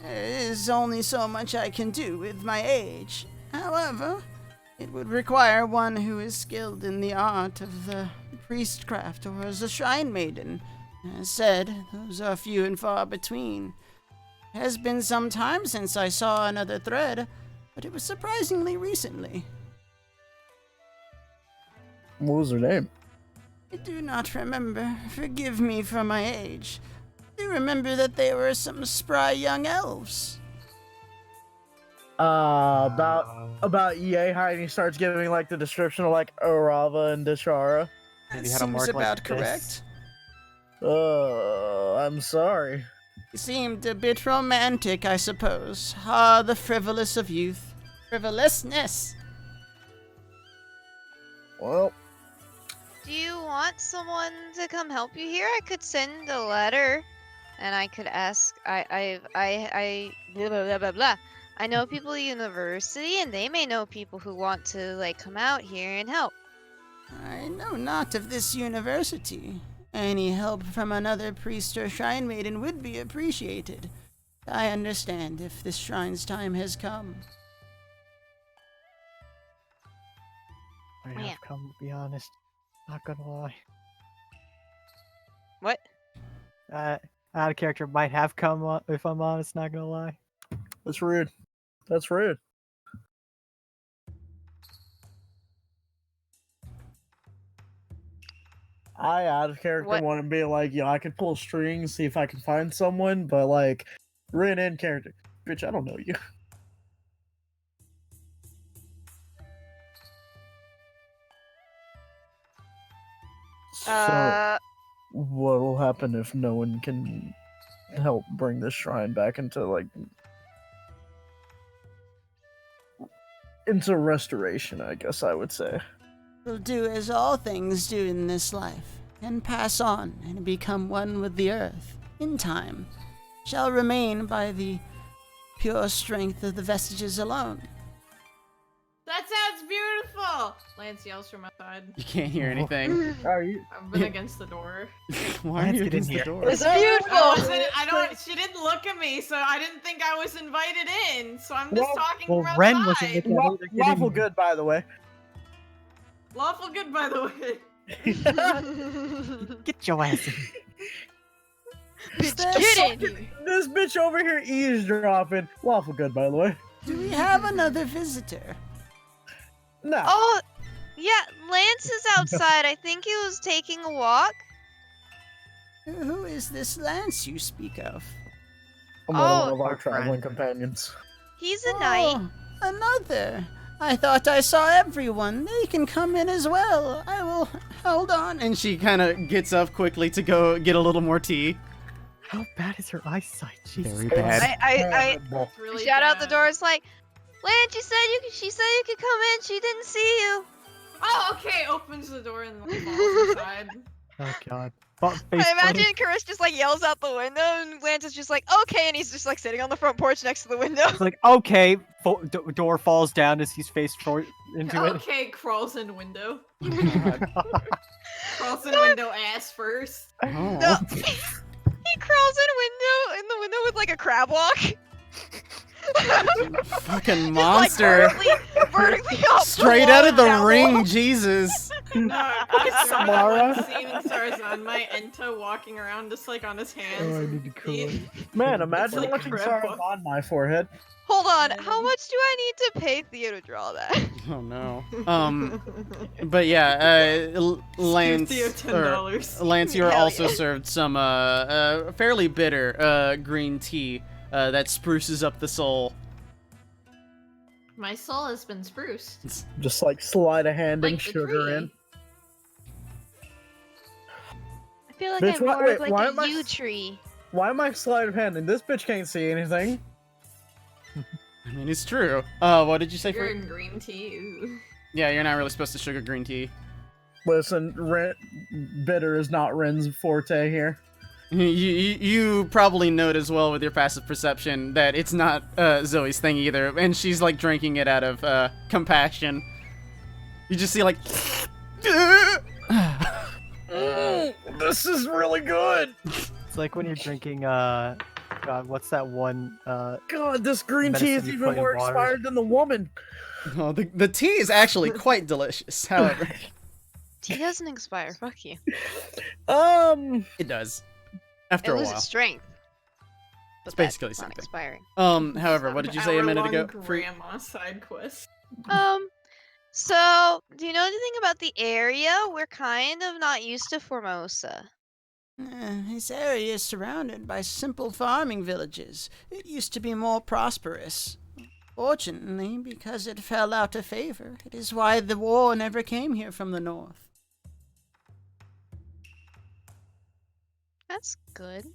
Speaker 3: There is only so much I can do with my age. However, it would require one who is skilled in the art of the priestcraft or as a shrine maiden. As said, those are few and far between. It has been some time since I saw another thread, but it was surprisingly recently.
Speaker 2: What was her name?
Speaker 3: I do not remember. Forgive me for my age. I do remember that they were some spry young elves.
Speaker 2: About Yeha, and he starts giving like the description of like Arava and Deshara.
Speaker 5: Maybe
Speaker 3: That
Speaker 5: had a
Speaker 3: seems
Speaker 5: mark like
Speaker 3: about
Speaker 5: this.
Speaker 3: correct.
Speaker 2: I'm sorry.
Speaker 3: He seemed a bit romantic, I suppose. Ah, the frivolous of youth. Frivolousness.
Speaker 2: Well,
Speaker 1: Do you want someone to come help you here? I could send a letter, and I could ask. Blah blah blah blah blah. I know people at university, and they may know people who want to like come out here and help.
Speaker 3: I know not of this university. Any help from another priest or shrine maiden would be appreciated. I understand if this shrine's time has come.
Speaker 5: I
Speaker 1: Yeah.
Speaker 5: have come, to be honest. Not gonna lie.
Speaker 1: What?
Speaker 5: Out of character might have come, if I'm honest, not gonna lie.
Speaker 2: that's rude. That's rude. I, out of character,
Speaker 1: What?
Speaker 2: want to be like, I could pull strings, see if I can find someone, but like, written in character. Bitch, I don't know you. So, what will happen if no one can help bring this shrine back into like into restoration? I guess I would say.
Speaker 3: Will do as all things do in this life, and pass on and become one with the earth, in time, shall remain by the pure strength of the vestiges alone.
Speaker 4: That sounds beautiful. Lance yells from outside.
Speaker 3: You can't hear anything.
Speaker 2: Are you?
Speaker 4: I've been against the door.
Speaker 3: Why are
Speaker 5: Let's
Speaker 3: you
Speaker 5: get in
Speaker 3: against the
Speaker 5: here.
Speaker 3: door?
Speaker 1: It's
Speaker 4: I
Speaker 1: beautiful.
Speaker 4: wasn't. I don't. She didn't look at me, so I didn't think I was invited in. So I'm just
Speaker 2: Well-
Speaker 4: talking
Speaker 5: Well,
Speaker 4: from
Speaker 5: Ren
Speaker 4: outside.
Speaker 5: wasn't looking at either.
Speaker 2: Lawful good, by the way.
Speaker 4: Lawful good, by the way.
Speaker 5: Get your ass in.
Speaker 1: Bitch,
Speaker 3: there
Speaker 1: get in.
Speaker 2: This bitch over here eavesdropping. Lawful good, by the way.
Speaker 3: Do we have another visitor?
Speaker 2: No.
Speaker 1: Oh, yeah. Lance is outside. I think he was taking a walk.
Speaker 3: Who is this Lance you speak of?
Speaker 2: I'm
Speaker 1: Oh.
Speaker 2: one of our
Speaker 5: Our friend.
Speaker 2: traveling companions.
Speaker 1: He's a knight.
Speaker 3: Oh, another. I thought I saw everyone. They can come in as well. I will hold on. And she kind of gets up quickly to go get a little more tea.
Speaker 5: How bad is her eyesight? Jesus
Speaker 2: Very
Speaker 5: Christ.
Speaker 2: bad.
Speaker 1: I
Speaker 4: It's really
Speaker 1: shout out the
Speaker 4: bad.
Speaker 1: door. It's like, Lance, she said you could come in. She didn't see you.
Speaker 4: Oh, okay. Opens the door and falls inside.
Speaker 5: Oh god. Face
Speaker 1: I imagine
Speaker 5: planted.
Speaker 1: Chris just like yells out the window, and Lance is just like, okay, and he's just like sitting on the front porch next to the window.
Speaker 5: It's like, okay, door falls down as he's face into it.
Speaker 4: Okay, crawls in window.
Speaker 3: God.
Speaker 4: Crawls in window ass first.
Speaker 3: Oh.
Speaker 1: No. He crawls in the window with like a crab walk.
Speaker 3: Fucking
Speaker 1: Just,
Speaker 3: monster.
Speaker 1: Like, vertically off
Speaker 3: Straight
Speaker 1: the
Speaker 3: out of the
Speaker 1: wall, down
Speaker 3: ring,
Speaker 1: wall.
Speaker 3: Jesus.
Speaker 4: No,
Speaker 2: Samara.
Speaker 4: Seeing Sarazan, my Enta walking around just like on his hands.
Speaker 5: Oh, I need to cry.
Speaker 2: Man, imagine
Speaker 4: like
Speaker 2: watching
Speaker 4: crab
Speaker 2: Sarah
Speaker 4: walk.
Speaker 2: on my forehead.
Speaker 1: Hold on, how much do I need to pay Theo to draw that?
Speaker 3: Oh no. But yeah, Lance.
Speaker 4: Theo
Speaker 3: or-
Speaker 4: $10.
Speaker 3: Lance, you are
Speaker 1: Hell
Speaker 3: also
Speaker 1: yeah.
Speaker 3: served some fairly bitter green tea that spruces up the soul.
Speaker 4: My soul has been spruced.
Speaker 2: Just like slide a hand and
Speaker 4: Like the
Speaker 2: sugar
Speaker 4: tree.
Speaker 2: in.
Speaker 1: I feel like
Speaker 2: Bitch,
Speaker 1: I'm
Speaker 2: why-
Speaker 1: more
Speaker 2: wait,
Speaker 1: of like
Speaker 2: why
Speaker 1: a
Speaker 2: am I
Speaker 1: yew
Speaker 2: s-
Speaker 1: tree.
Speaker 2: Why am I slide of hand and this bitch can't see anything?
Speaker 3: I mean, it's true. What did you say
Speaker 4: You're
Speaker 3: for?
Speaker 4: in green tea. Ooh.
Speaker 3: Yeah, you're not really supposed to sugar green tea.
Speaker 2: Listen, bitter is not Ren's forte here.
Speaker 3: You probably note as well with your passive perception that it's not Zoe's thing either, and she's like drinking it out of compassion. You just see like,
Speaker 2: This is really good.
Speaker 5: It's like when you're drinking, God, what's that one?
Speaker 2: God, this green tea is
Speaker 5: Medicine you
Speaker 2: even
Speaker 5: put in
Speaker 2: more
Speaker 5: water.
Speaker 2: expired than the woman.
Speaker 3: oh, the tea is actually quite delicious. However,
Speaker 1: Tea doesn't expire. Fuck you.
Speaker 3: it does after
Speaker 1: It
Speaker 3: a
Speaker 1: loses
Speaker 3: while.
Speaker 1: strength.
Speaker 3: It's
Speaker 1: But
Speaker 3: basically
Speaker 1: that's
Speaker 3: the same
Speaker 1: not
Speaker 3: thing.
Speaker 1: expiring.
Speaker 3: However, what did you say a minute ago?
Speaker 4: Hour-long
Speaker 3: Free-
Speaker 4: grandma side quest.
Speaker 1: So, do you know anything about the area? We're kind of not used to Formosa.
Speaker 6: This area is surrounded by simple farming villages. It used to be more prosperous. Fortunately, because it fell out of favor, it is why the war never came here from the north.
Speaker 1: That's good.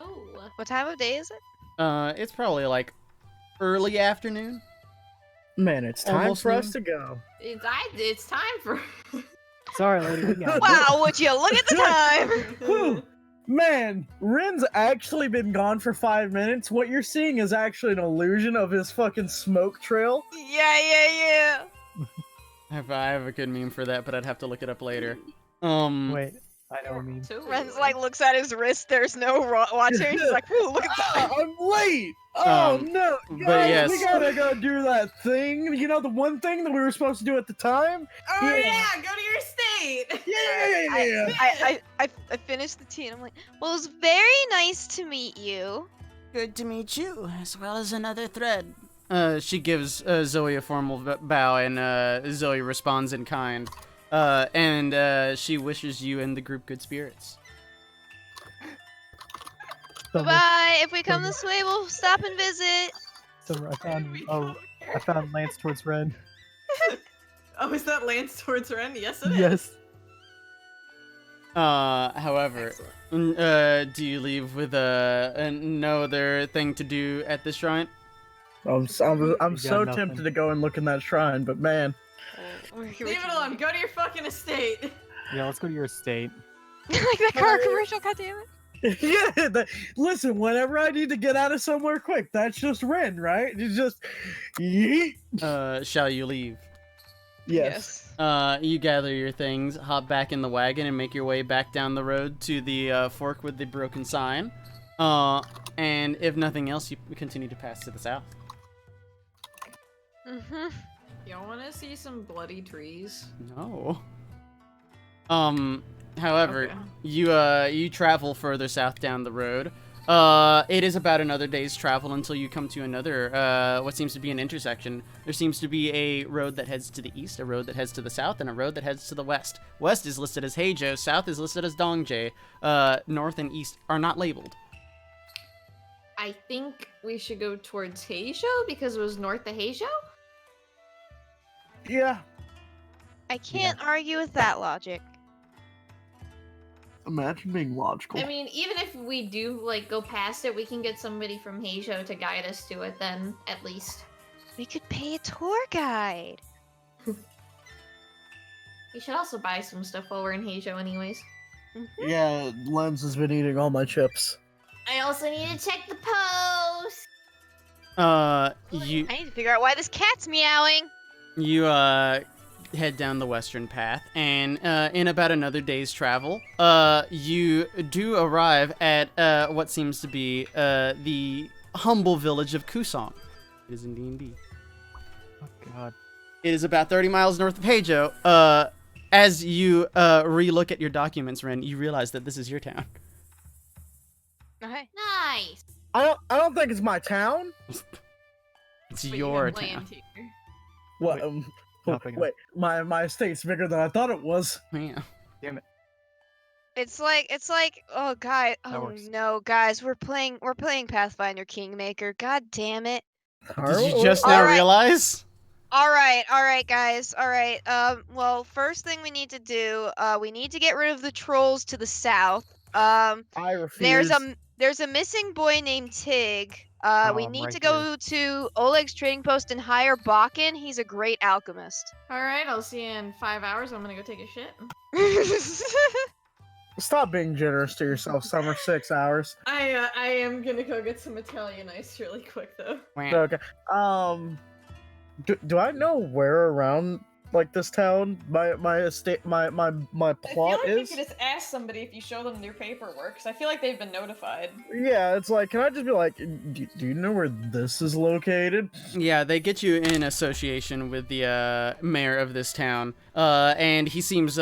Speaker 4: Oh,
Speaker 1: What time of day is it?
Speaker 3: It's probably like early afternoon.
Speaker 2: Man, it's time
Speaker 3: Almost
Speaker 2: for us
Speaker 3: noon.
Speaker 2: to go.
Speaker 4: it's time for.
Speaker 5: Sorry, lady. We got it.
Speaker 1: Wow, would you look at the time?
Speaker 2: Whew. Man, Ren's actually been gone for 5 minutes. What you're seeing is actually an illusion of his fucking smoke trail.
Speaker 1: Yeah.
Speaker 3: I have a good meme for that, but I'd have to look it up later.
Speaker 5: Wait, I know what I mean.
Speaker 1: Ren's like looks at his wrist. There's no watching. He's like, "Ooh, look at that."
Speaker 2: I'm late. Oh no,
Speaker 3: but
Speaker 2: guys,
Speaker 3: yes.
Speaker 2: we gotta go do that thing. You know, the one thing that we were supposed to do at the time.
Speaker 4: Oh
Speaker 2: Yeah.
Speaker 4: yeah, go to your state.
Speaker 2: Yeah.
Speaker 1: I finished the tea and I'm like, "Well, it was very nice to meet you."
Speaker 6: Good to meet you, as well as another thread.
Speaker 3: She gives Zoe a formal bow, and Zoe responds in kind. And she wishes you and the group good spirits.
Speaker 1: Bye. If we come this way, we'll stop and visit.
Speaker 5: So I found Lance towards Ren.
Speaker 4: Oh, is that Lance towards Ren? Yes, it is.
Speaker 5: Yes.
Speaker 3: However,
Speaker 4: Excellent.
Speaker 3: do you leave with no other thing to do at the shrine?
Speaker 2: I'm
Speaker 5: got
Speaker 2: so
Speaker 5: nothing.
Speaker 2: tempted to go and look in that shrine, but man,
Speaker 4: Leave it alone. Go to your fucking estate.
Speaker 5: Yeah, let's go to your estate.
Speaker 1: like that car commercial. God damn it.
Speaker 2: yeah. Listen, whenever I need to get out of somewhere quick, that's just Ren, right? It's just, yeet.
Speaker 3: Shall you leave?
Speaker 2: Yes.
Speaker 3: You gather your things, hop back in the wagon, and make your way back down the road to the fork with the broken sign. And if nothing else, you continue to pass to the south.
Speaker 1: Mhm.
Speaker 4: Y'all want to see some bloody trees?
Speaker 3: No. However,
Speaker 4: Okay.
Speaker 3: you travel further south down the road. It is about another day's travel until you come to another, what seems to be an intersection. There seems to be a road that heads to the east, a road that heads to the south, and a road that heads to the west. West is listed as Heijo, south is listed as Dongjae, north and east are not labeled.
Speaker 4: I think we should go towards Heijo because it was north of Heijo.
Speaker 2: Yeah.
Speaker 1: I can't argue with that logic.
Speaker 2: Imagine being logical.
Speaker 4: I mean, even if we do like go past it, we can get somebody from Heijo to guide us to it. Then at least
Speaker 1: We could pay a tour guide.
Speaker 4: we should also buy some stuff while we're in Heijo, anyways.
Speaker 2: Yeah, Lens has been eating all my chips.
Speaker 4: I also need to check the post.
Speaker 3: You
Speaker 1: I need to figure out why this cat's meowing.
Speaker 3: You head down the western path, and in about another day's travel, you do arrive at what seems to be the humble village of Kusong. It is in D&D.
Speaker 5: Oh God.
Speaker 3: It is about 30 miles north of Heijo. As you re-look at your documents, Ren, you realize that this is your town.
Speaker 1: Okay.
Speaker 4: Nice.
Speaker 2: I don't think it's my town.
Speaker 3: It's
Speaker 4: But you
Speaker 3: your
Speaker 4: have
Speaker 3: town.
Speaker 4: land here.
Speaker 2: What?
Speaker 5: Wait, not big enough.
Speaker 2: Wait, my estate's bigger than I thought it was.
Speaker 3: Yeah.
Speaker 1: It's like, oh god,
Speaker 5: That
Speaker 1: oh
Speaker 5: works.
Speaker 1: no, guys, we're playing Pathfinder Kingmaker. God damn it.
Speaker 3: Did you just now
Speaker 1: Alright.
Speaker 3: realize?
Speaker 1: All right, guys. All right. Well, first thing we need to do, we need to get rid of the trolls to the south.
Speaker 2: I refuse.
Speaker 1: There's a missing boy named Tig. We need
Speaker 5: right
Speaker 1: to go to Oleg's trading post and hire Bakken. He's a great alchemist.
Speaker 4: All right, I'll see you in 5 hours. I'm gonna go take a shit.
Speaker 2: Stop being generous to yourself, Summer. 6 hours.
Speaker 4: I am gonna go get some Italian ice really quick though.
Speaker 2: Okay. Do I know where around like this town my estate my plot
Speaker 7: I feel like
Speaker 2: is?
Speaker 7: you could just ask somebody if you show them their paperwork, because I feel like they've been notified.
Speaker 2: Yeah, it's like, can I just be like, do you know where this is located?
Speaker 3: Yeah, they get you in association with the mayor of this town, and he seems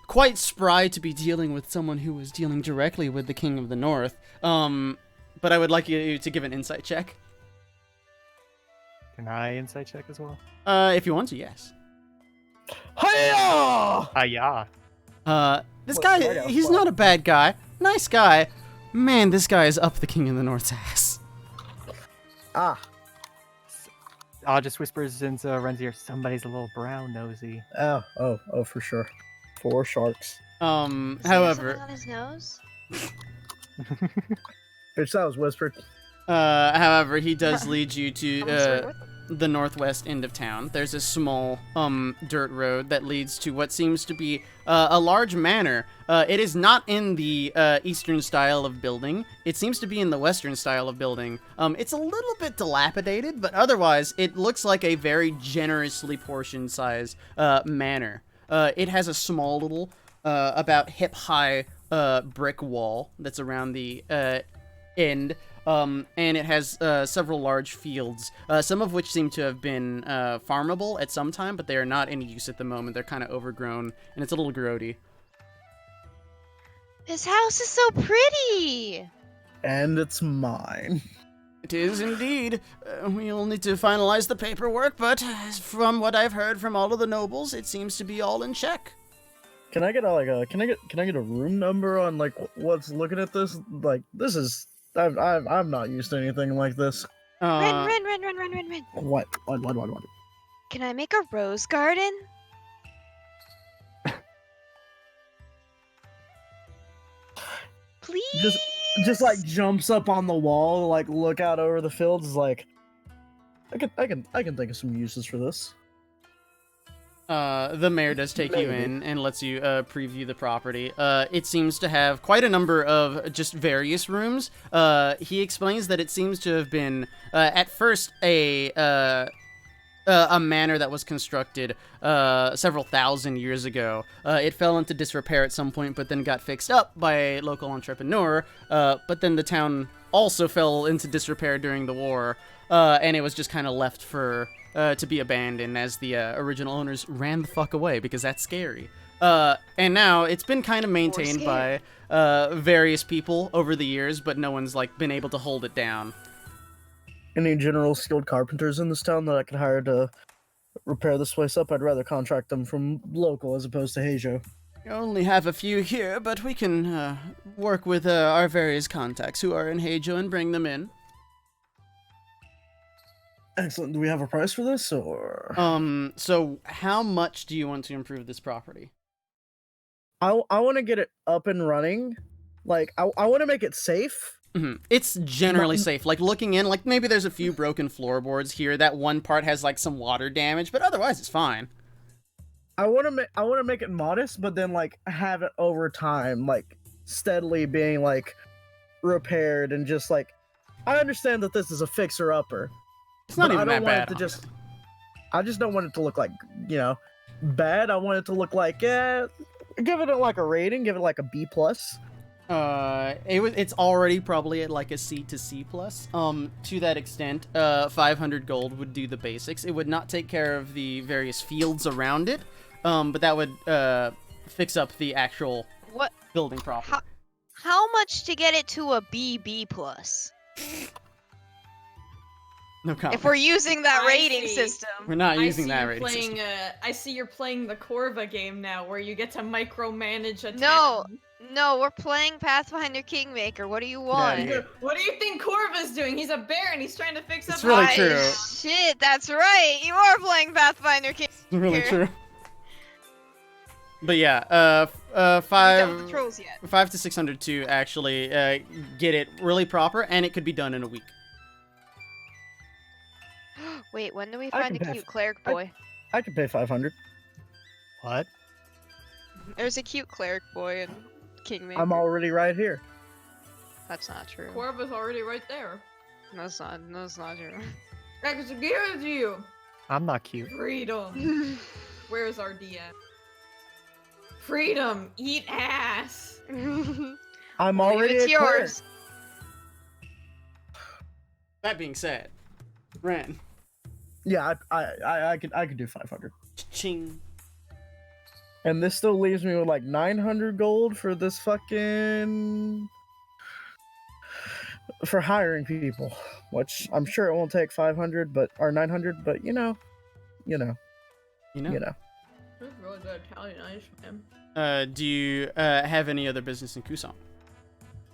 Speaker 3: quite spry to be dealing with someone who was dealing directly with the King of the North. But I would like you to give an insight check.
Speaker 5: Can I insight check as well?
Speaker 3: If you want to, yes.
Speaker 2: Hiya!
Speaker 5: Yeah.
Speaker 3: This
Speaker 2: Look,
Speaker 3: guy,
Speaker 2: I got a
Speaker 3: he's
Speaker 2: plus.
Speaker 3: not a bad guy. Nice guy. Man, this guy is up the King of the North's ass.
Speaker 2: Ah,
Speaker 5: I'll just whispers into Ren's ear, somebody's a little brown nosy.
Speaker 2: oh, for sure. 4 sharks.
Speaker 1: Does he have
Speaker 3: However,
Speaker 1: something on his nose?
Speaker 2: Bitch, that was whispered.
Speaker 3: however, he does lead you to
Speaker 1: I'm sorry, what
Speaker 3: the northwest end of town. There's a small dirt road that leads to what seems to be a large manor. It is not in the eastern style of building. It seems to be in the western style of building. It's a little bit dilapidated, but otherwise it looks like a very generously portioned size manor. It has a small little about hip-high brick wall that's around the end. And it has several large fields, some of which seem to have been farmable at some time, but they are not in use at the moment. They're kind of overgrown, and it's a little grody.
Speaker 1: This house is so pretty.
Speaker 2: And it's mine.
Speaker 3: It is indeed. We'll need to finalize the paperwork, but from what I've heard from all of the nobles, it seems to be all in check.
Speaker 2: Can I get can I get a room number on like what's looking at this? Like this is I'm not used to anything like this.
Speaker 1: Ren.
Speaker 2: What?
Speaker 1: Can I make a rose garden? Please.
Speaker 2: Just like jumps up on the wall, like look out over the fields. Is like, I can think of some uses for this.
Speaker 3: The mayor does take you
Speaker 2: Maybe.
Speaker 3: in and lets you preview the property. It seems to have quite a number of just various rooms. He explains that it seems to have been at first a manor that was constructed several thousand years ago. It fell into disrepair at some point, but then got fixed up by a local entrepreneur. But then the town also fell into disrepair during the war, and it was just kind of left for to be abandoned as the original owners ran the fuck away, because that's scary. And now it's been kind of maintained by various people over the years, but no one's like been able to hold it down.
Speaker 2: Any general skilled carpenters in this town that I could hire to repair this place up? I'd rather contract them from local as opposed to Heijo.
Speaker 3: We only have a few here, but we can work with our various contacts who are in Heijo and bring them in.
Speaker 2: Excellent. Do we have a price for this, or?
Speaker 3: So how much do you want to improve this property?
Speaker 2: I want to get it up and running. Like, I want to make it safe.
Speaker 3: Mm-hmm. It's generally safe. Like, looking in, like, maybe there's a few broken floorboards here. That one part has, like, some water damage, but otherwise it's fine.
Speaker 2: I want to make it modest, but then, like, have it over time, like, steadily being, like, repaired and just, like, I understand that this is a fixer-upper.
Speaker 3: It's not
Speaker 2: but
Speaker 3: even
Speaker 2: I don't
Speaker 3: that
Speaker 2: want
Speaker 3: bad.
Speaker 2: it to just. I just don't want it to look like, you know, bad. I want it to look like, give it like a rating, give it like a B+.
Speaker 3: It's already probably at like a C to C plus. To that extent, 500 gold would do the basics. It would not take care of the various fields around it, but that would fix up the actual
Speaker 1: What?
Speaker 3: building proper.
Speaker 1: How much to get it to a B+?
Speaker 3: No comment.
Speaker 1: If we're using that
Speaker 7: I
Speaker 1: rating
Speaker 7: see.
Speaker 1: system.
Speaker 3: We're not
Speaker 7: I
Speaker 3: using
Speaker 7: see
Speaker 3: that
Speaker 7: you
Speaker 3: rating
Speaker 7: playing,
Speaker 3: system.
Speaker 7: I see you're playing the Corva game now, where you get to micromanage a
Speaker 1: No.
Speaker 7: town.
Speaker 1: No, we're playing Pathfinder Kingmaker. What do you want?
Speaker 3: Yeah.
Speaker 7: What do you think Corva's doing? He's a bear and he's trying to fix up.
Speaker 3: It's really
Speaker 7: his-
Speaker 3: true.
Speaker 1: Shit, that's right. You are playing Pathfinder Kingmaker.
Speaker 3: Really true. But yeah,
Speaker 1: Done with the
Speaker 3: 5
Speaker 1: trolls yet?
Speaker 3: 5 to 600 to actually get it really proper, and it could be done in a week.
Speaker 1: Wait, when do we
Speaker 2: I
Speaker 1: find a
Speaker 2: can pay
Speaker 1: cute
Speaker 2: f-
Speaker 1: cleric
Speaker 2: I-
Speaker 1: boy?
Speaker 2: I could pay 500.
Speaker 5: What?
Speaker 1: There's a cute cleric boy in Kingmaker.
Speaker 2: I'm already right here.
Speaker 1: That's not true.
Speaker 7: Corva's already right there.
Speaker 1: That's not true.
Speaker 7: Excuse you.
Speaker 5: I'm not cute.
Speaker 7: Freedom. Where's our DM? Freedom. Eat ass.
Speaker 2: I'm
Speaker 1: Leave
Speaker 2: already
Speaker 1: it to
Speaker 2: a cleric.
Speaker 1: yours.
Speaker 3: That being said, Ren,
Speaker 2: Yeah, I could do 500.
Speaker 3: ching.
Speaker 2: And this still leaves me with like 900 gold for this fucking for hiring people, which I'm sure it won't take 500, but or 900, but you know.
Speaker 3: You know.
Speaker 7: This is really good Italian ice, man.
Speaker 3: Do you have any other business in Kusan?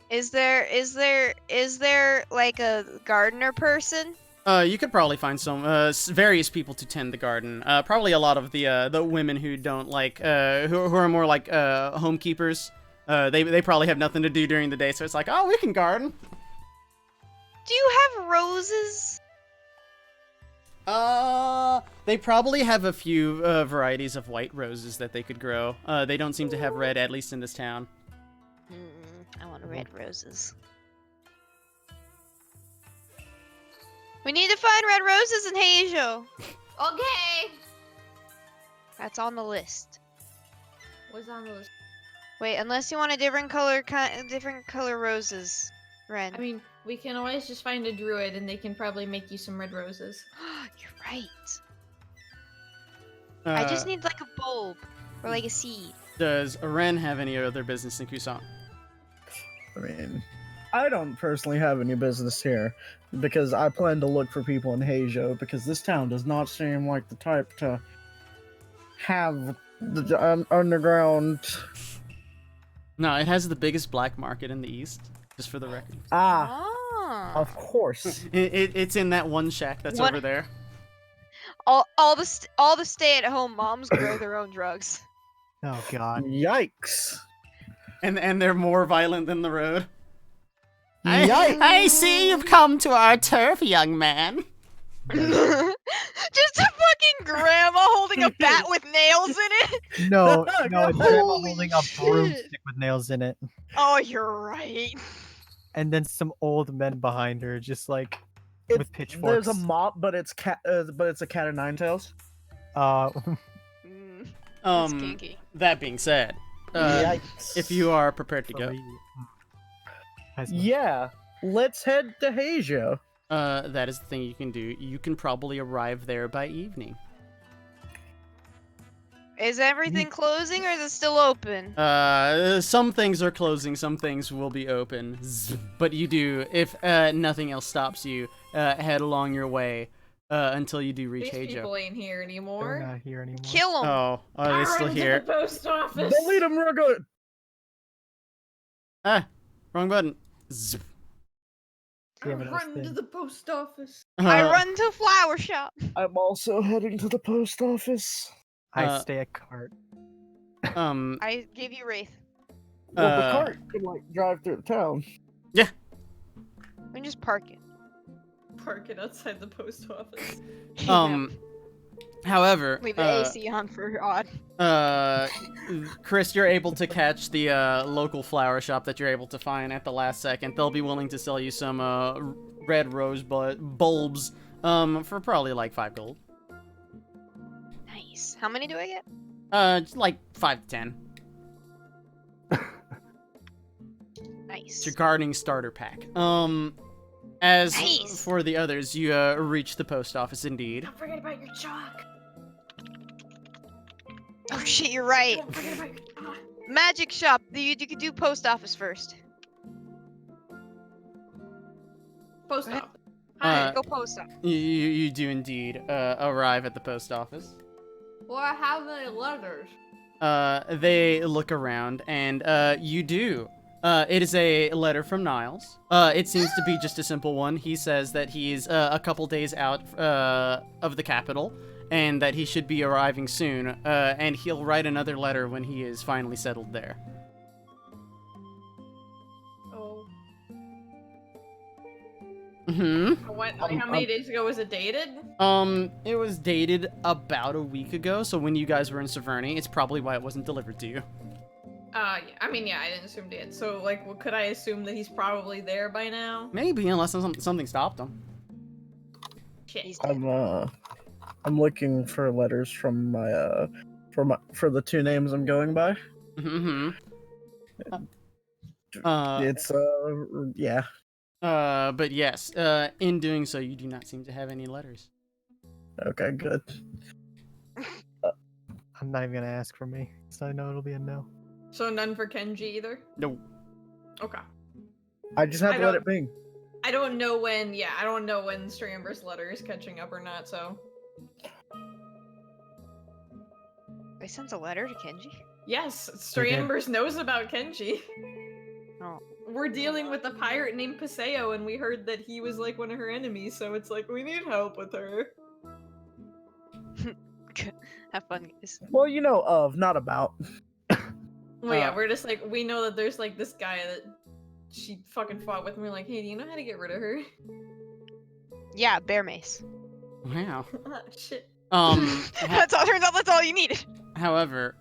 Speaker 1: Is there like a gardener person?
Speaker 3: You could probably find some various people to tend the garden. Probably a lot of the women who don't like who are more like homekeepers. They probably have nothing to do during the day, so it's like, oh, we can garden.
Speaker 1: Do you have roses?
Speaker 3: They probably have a few varieties of white roses that they could grow. They don't seem to have red, at least in this town.
Speaker 1: I want red roses. We need to find red roses in Hajo.
Speaker 7: Okay.
Speaker 1: That's on the list.
Speaker 7: What's on the list?
Speaker 1: Wait, unless you want a different color roses, Ren.
Speaker 7: I mean, we can always just find a druid and they can probably make you some red roses.
Speaker 1: You're right. I just
Speaker 3: Uh,
Speaker 1: need like a bulb or like a seed.
Speaker 3: Does Ren have any other business in Kusan?
Speaker 2: I mean, I don't personally have any business here because I plan to look for people in Hajo because this town does not seem like the type to have the underground.
Speaker 3: No, it has the biggest black market in the east, just for the record.
Speaker 2: Ah,
Speaker 1: Ah.
Speaker 2: of course.
Speaker 3: It's in that one shack that's
Speaker 1: What-
Speaker 3: over there.
Speaker 1: All the stay-at-home moms grow their own drugs.
Speaker 5: Oh god.
Speaker 2: Yikes.
Speaker 3: And they're more violent than the road.
Speaker 2: Yikes.
Speaker 6: I see you've come to our turf, young man.
Speaker 1: Just a fucking grandma holding a bat with nails in it.
Speaker 5: No, no, it's grandma
Speaker 1: Holy
Speaker 5: holding a
Speaker 1: shit.
Speaker 5: broomstick with nails in it.
Speaker 1: Oh, you're right.
Speaker 5: And then some old men behind her, just like
Speaker 2: It-
Speaker 5: with pitchforks.
Speaker 2: There's a mop, but it's a cat of nine tails.
Speaker 5: Uh,
Speaker 1: That's kinky.
Speaker 3: That being said,
Speaker 2: Yikes.
Speaker 3: if you are prepared to
Speaker 5: for
Speaker 3: go,
Speaker 5: me. I suppose.
Speaker 2: Yeah, let's head to Hajo.
Speaker 3: that is the thing you can do. You can probably arrive there by evening.
Speaker 1: Is everything closing or is it still open?
Speaker 3: Some things are closing, some things will be open. But you do, if nothing else stops you, head along your way until you do reach
Speaker 7: These people
Speaker 3: Hajo.
Speaker 7: ain't here
Speaker 5: They're
Speaker 7: anymore.
Speaker 5: not here anymore.
Speaker 1: Kill them.
Speaker 3: Oh, are they still
Speaker 7: Run to
Speaker 3: here?
Speaker 7: the post office.
Speaker 2: Delete him real good.
Speaker 3: Ah, wrong button. Zip.
Speaker 5: Damn it, I was
Speaker 7: Run to
Speaker 5: thin.
Speaker 7: the post office.
Speaker 1: I run to a flower shop.
Speaker 2: I'm also heading to the post office.
Speaker 5: I stay at cart.
Speaker 1: I give you Wraith.
Speaker 2: Well, the cart can like drive through the town.
Speaker 1: We can just park it.
Speaker 7: Park it outside the post office.
Speaker 3: However,
Speaker 1: Leave the AC on for odd.
Speaker 3: Chris, you're able to catch the local flower shop that you're able to find at the last second. They'll be willing to sell you some red rose bulbs for probably like 5 gold.
Speaker 1: Nice. How many do I get?
Speaker 3: Just like 5 to 10.
Speaker 1: Nice.
Speaker 3: It's your gardening starter pack. As
Speaker 1: Nice.
Speaker 3: for the others, you reach the post office indeed.
Speaker 7: Don't forget about your chalk.
Speaker 1: Oh shit, you're right.
Speaker 7: Don't forget about your chalk.
Speaker 1: Magic shop. You could do post office first.
Speaker 7: Post
Speaker 1: Go ahead.
Speaker 7: office.
Speaker 3: Uh,
Speaker 1: Go post office.
Speaker 3: You do indeed arrive at the post office.
Speaker 7: Well, I have any letters.
Speaker 3: They look around, and you do. It is a letter from Niles. It seems to be just a simple one. He says that he's a couple days out of the capital, and that he should be arriving soon, and he'll write another letter when he is finally settled there.
Speaker 7: Oh. How many days ago was it dated?
Speaker 3: It was dated about a week ago, so when you guys were in Severny, it's probably why it wasn't delivered to you.
Speaker 7: Yeah. I mean, yeah, I didn't assume date. So, like, could I assume that he's probably there by now?
Speaker 3: Maybe, unless something stopped him.
Speaker 7: Shit.
Speaker 1: He's dead.
Speaker 2: I'm looking for letters from for the two names I'm going by. It's yeah.
Speaker 3: But yes, in doing so, you do not seem to have any letters.
Speaker 2: Okay, good.
Speaker 5: I'm not even gonna ask for me, so I know it'll be a no.
Speaker 7: So none for Kenji either?
Speaker 3: No.
Speaker 7: Okay.
Speaker 2: I just have to let it be.
Speaker 7: I don't know when, I don't know when Stramber's letter is catching up or not, so.
Speaker 1: They sent a letter to Kenji?
Speaker 7: Yes, Stramber's knows about Kenji.
Speaker 1: Oh.
Speaker 7: We're dealing with a pirate named Paseo, and we heard that he was like one of her enemies, so it's like, we need help with her.
Speaker 1: Have fun, guys.
Speaker 2: Well, you know of, not about.
Speaker 7: Well, yeah, we're just like, we know that there's like this guy that she fucking fought with, and we're like, hey, do you know how to get rid of her?
Speaker 1: Yeah, bear mace.
Speaker 3: Wow.
Speaker 7: Shit.
Speaker 1: Turns out that's all you needed.
Speaker 3: However,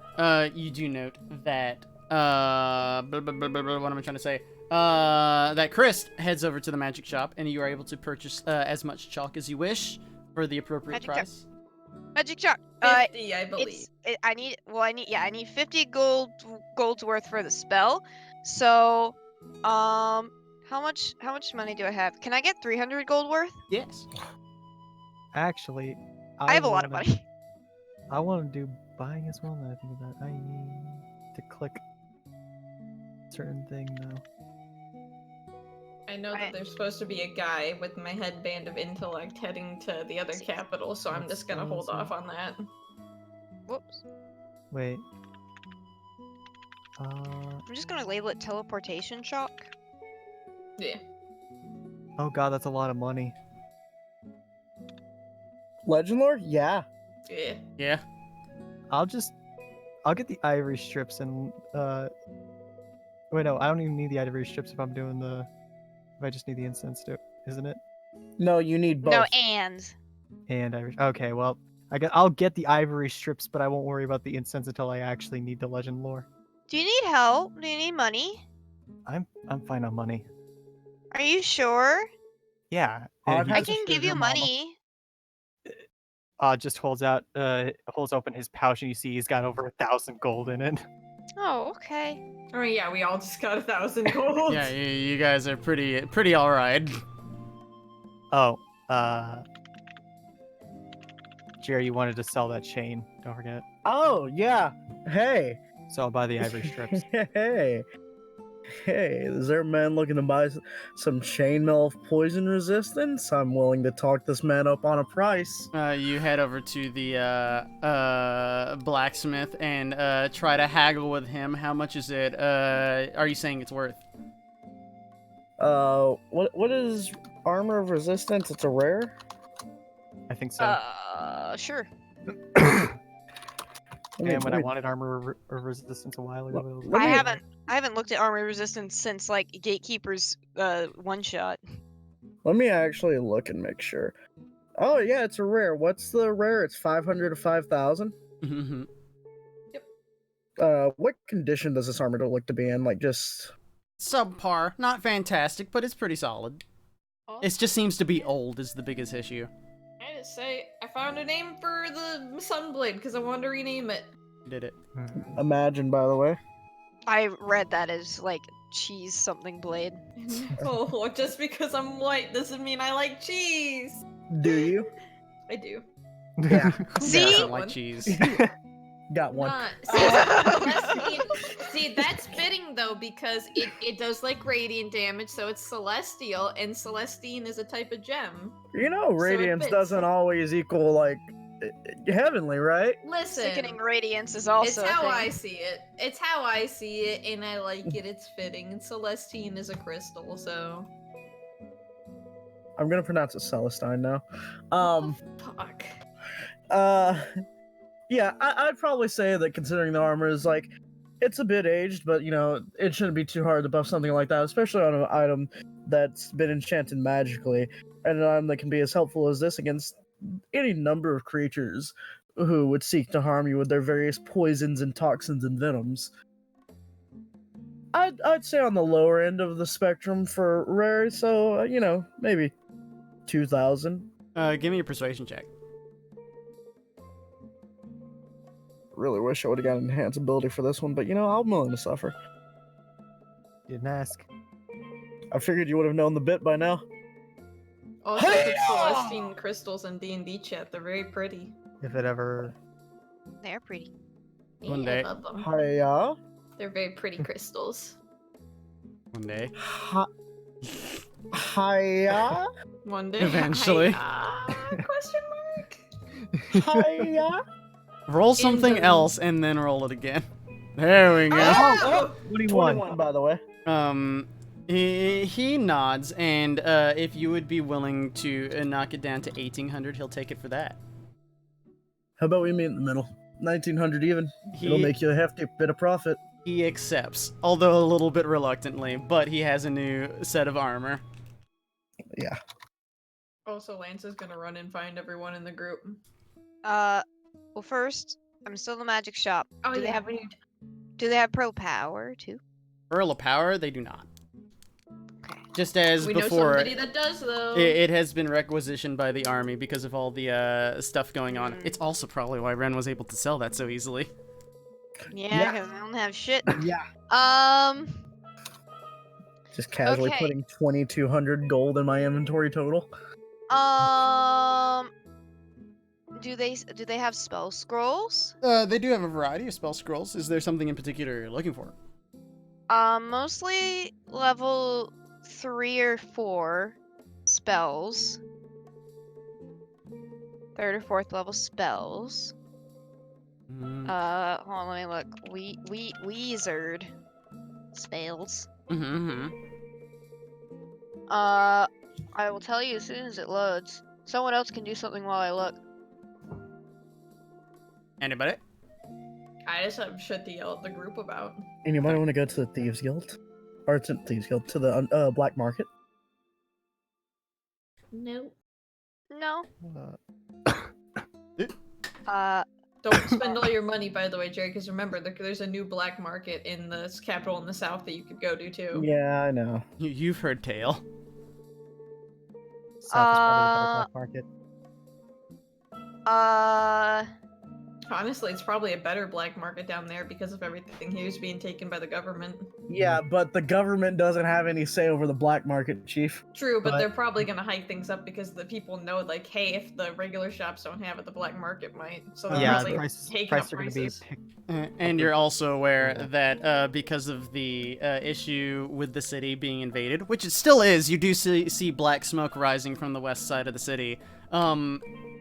Speaker 3: you do note that what am I trying to say? That Chris heads over to the magic shop, and you are able to purchase as much chalk as you wish for the appropriate
Speaker 1: Magic
Speaker 3: price.
Speaker 1: Magic chalk.
Speaker 7: 50, I believe.
Speaker 1: I need 50 gold's worth for the spell. So, how much money do I have? Can I get 300 gold worth?
Speaker 3: Yes.
Speaker 5: Actually,
Speaker 1: I have a lot of money.
Speaker 5: I want to do buying as well. Now I think about it. I need to click certain thing though.
Speaker 7: I know that there's supposed to be a guy with my headband of intellect heading to the other capital, so I'm just gonna hold off on that.
Speaker 1: Whoops.
Speaker 5: Wait.
Speaker 1: I'm just gonna label it teleportation chalk.
Speaker 7: Yeah.
Speaker 5: Oh god, that's a lot of money.
Speaker 2: Legend lore? Yeah.
Speaker 7: Yeah.
Speaker 3: Yeah.
Speaker 5: I'll get the ivory strips and wait, no, I don't even need the ivory strips if I'm doing the. If I just need the incense, isn't it?
Speaker 2: No, you need both.
Speaker 1: No, and.
Speaker 5: And ivory. Okay, well, I'll get the ivory strips, but I won't worry about the incense until I actually need the legend lore.
Speaker 1: Do you need help? Do you need money?
Speaker 5: I'm fine on money.
Speaker 1: Are you sure?
Speaker 5: Yeah.
Speaker 2: I'd
Speaker 5: he
Speaker 1: I
Speaker 2: have
Speaker 5: just,
Speaker 2: to
Speaker 1: can give
Speaker 2: sugar
Speaker 1: you
Speaker 2: mama.
Speaker 1: money.
Speaker 5: just holds open his pouch, and you see he's got over 1,000 gold in it.
Speaker 1: Oh, okay.
Speaker 7: I mean, yeah, we all just got 1,000 gold.
Speaker 3: Yeah, you guys are pretty all right.
Speaker 5: Oh, Jerry, you wanted to sell that chain. Don't forget.
Speaker 2: Oh, yeah. Hey.
Speaker 5: So I'll buy the ivory strips.
Speaker 2: Hey. Hey, is there a man looking to buy some chainmail of poison resistance? I'm willing to talk this man up on a price.
Speaker 3: You head over to the blacksmith and try to haggle with him. How much is it? Are you saying it's worth?
Speaker 2: What is armor of resistance? It's a rare?
Speaker 5: I think so.
Speaker 1: Sure.
Speaker 5: And when I wanted armor resistance a while ago, it was
Speaker 1: I haven't looked at armor resistance since like Gatekeeper's one shot.
Speaker 2: Let me actually look and make sure. Oh yeah, it's a rare. What's the rare? It's 500 to 5,000.
Speaker 3: Mm-hmm.
Speaker 2: What condition does this armor look to be in? Like just
Speaker 3: Subpar, not fantastic, but it's pretty solid. It just seems to be old is the biggest issue.
Speaker 7: I just say, I found a name for the Sunblade because I wanted to rename it.
Speaker 3: Did it?
Speaker 2: imagine, by the way.
Speaker 1: I read that as like cheese something blade.
Speaker 7: Oh, just because I'm white doesn't mean I like cheese.
Speaker 2: Do you?
Speaker 7: I do.
Speaker 2: Yeah.
Speaker 1: See?
Speaker 3: I don't like cheese.
Speaker 2: Got one.
Speaker 7: See, that's fitting though because it does like radiant damage, so it's celestial, and celestine is a type of gem.
Speaker 2: You know,
Speaker 7: So it
Speaker 2: radiance
Speaker 7: fits.
Speaker 2: doesn't always equal like heavenly, right?
Speaker 7: Listen,
Speaker 1: Sickening radiance is also
Speaker 7: it's how
Speaker 1: a thing.
Speaker 7: I see it. It's how I see it, and I like it. It's fitting. And celestine is a crystal, so.
Speaker 2: I'm gonna pronounce it Celestine now.
Speaker 7: Fuck.
Speaker 2: Yeah, I'd probably say that considering the armor is like it's a bit aged, but you know, it shouldn't be too hard to buff something like that, especially on an item that's been enchanted magically, and an item that can be as helpful as this against any number of creatures who would seek to harm you with their various poisons and toxins and venoms. I'd say on the lower end of the spectrum for rare, so you know, maybe 2,000.
Speaker 3: Give me a persuasion check.
Speaker 2: Really wish I would have got enhanced ability for this one, but you know, I'm willing to suffer.
Speaker 5: Didn't ask.
Speaker 2: I figured you would have known the bit by now.
Speaker 7: Also, the Celestine crystals in D&D chat, they're very pretty.
Speaker 5: If it ever.
Speaker 1: They're pretty.
Speaker 3: One
Speaker 7: Yeah,
Speaker 3: day.
Speaker 7: I love them.
Speaker 2: Hiya.
Speaker 7: They're very pretty crystals.
Speaker 3: One day.
Speaker 2: Hiya.
Speaker 7: One day.
Speaker 3: Eventually.
Speaker 7: Question mark?
Speaker 2: Hiya.
Speaker 3: Roll something
Speaker 7: the-
Speaker 3: else and then roll it again. There we go.
Speaker 7: Oh!
Speaker 2: 21, by the way.
Speaker 3: He nods, and if you would be willing to knock it down to 1,800, he'll take it for that.
Speaker 2: How about we meet in the middle? 1,900 even. It'll
Speaker 3: He-
Speaker 2: make you a hefty bit of profit.
Speaker 3: He accepts, although a little bit reluctantly, but he has a new set of armor.
Speaker 2: Yeah.
Speaker 7: Also, Lance is gonna run and find everyone in the group.
Speaker 1: Well, first, I'm still in the magic shop.
Speaker 7: Oh,
Speaker 1: Do they have pro power too?
Speaker 3: Earl of Power, they do not. Just as
Speaker 7: We know
Speaker 3: before,
Speaker 7: somebody that does, though.
Speaker 3: it has been requisitioned by the army because of all the stuff going on. It's also probably why Ren was able to sell that so easily.
Speaker 1: Yeah, because I don't have shit.
Speaker 2: Yeah. Just casually
Speaker 1: Okay.
Speaker 2: putting 2,200 gold in my inventory total.
Speaker 1: Do they have spell scrolls?
Speaker 3: They do have a variety of spell scrolls. Is there something in particular you're looking for?
Speaker 1: Mostly level 3 or 4 spells. 3rd or 4th level spells. Hold on, let me look. Wizard spells.
Speaker 3: Mm-hmm.
Speaker 1: I will tell you as soon as it loads. Someone else can do something while I look.
Speaker 3: Anybody?
Speaker 7: I just have shit to yell at the group about.
Speaker 2: Anybody want to go to the Thieves Guild? Or to Thieves Guild, to the black market?
Speaker 7: No.
Speaker 1: No.
Speaker 5: Uh,
Speaker 7: Don't spend all your money, by the way, Jerry, because remember, there's a new black market in the capital in the south that you could go to, too.
Speaker 2: Yeah, I know.
Speaker 3: You've heard tale.
Speaker 5: South is probably the better black market.
Speaker 7: Honestly, it's probably a better black market down there because of everything here's being taken by the government.
Speaker 2: Yeah, but the government doesn't have any say over the black market, Chief.
Speaker 7: True, but
Speaker 5: But-
Speaker 7: they're probably gonna hike things up because the people know, like, hey, if the regular shops don't have it, the black market might. So they're
Speaker 5: Yeah,
Speaker 7: probably
Speaker 5: the prices
Speaker 7: taking up
Speaker 5: are going to be
Speaker 7: prices.
Speaker 3: And you're also aware that because of the issue with the city being invaded, which it still is, you do see black smoke rising from the west side of the city.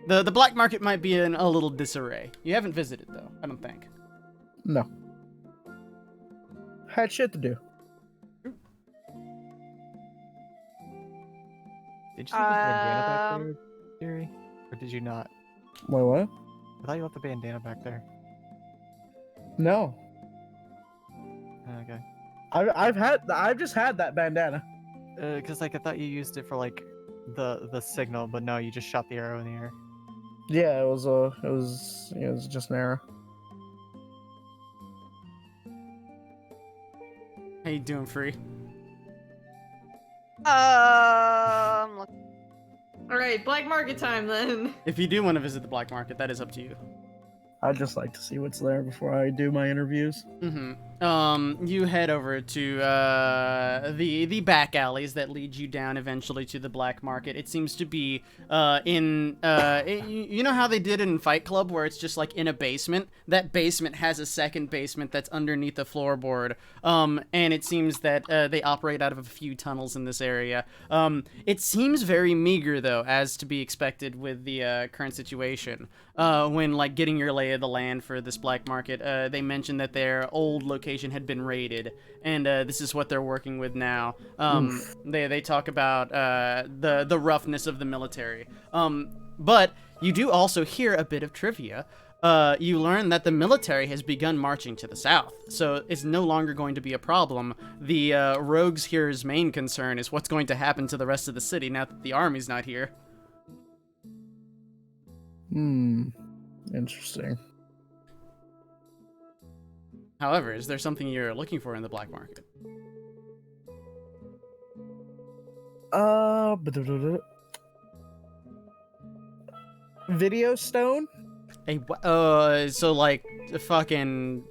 Speaker 3: The black market might be in a little disarray. You haven't visited, though, I don't think.
Speaker 2: No. Had shit to do.
Speaker 5: Did you leave the bandana back there, Jerry? Or did you not?
Speaker 2: Wait, what?
Speaker 5: I thought you left the bandana back there.
Speaker 2: No.
Speaker 5: Okay.
Speaker 2: I've just had that bandana.
Speaker 5: Because like I thought you used it for like the signal, but no, you just shot the arrow in the air.
Speaker 2: Yeah, it was just an arrow.
Speaker 3: How you doing, Free?
Speaker 1: Look.
Speaker 7: Alright, black market time then.
Speaker 3: If you do want to visit the black market, that is up to you.
Speaker 2: I'd just like to see what's there before I do my interviews.
Speaker 3: You head over to the back alleys that lead you down eventually to the black market. It seems to be you know how they did it in Fight Club, where it's just like in a basement. That basement has a second basement that's underneath the floorboard. And it seems that they operate out of a few tunnels in this area. It seems very meager though, as to be expected with the current situation. When like getting your lay of the land for this black market, they mentioned that their old location had been raided, and this is what they're working with now. They talk about the roughness of the military. But you do also hear a bit of trivia. You learn that the military has begun marching to the south, so it's no longer going to be a problem. The rogues here's main concern is what's going to happen to the rest of the city now that the army's not here.
Speaker 2: Interesting.
Speaker 3: However, is there something you're looking for in the black market?
Speaker 2: Video stone?
Speaker 3: So like the fucking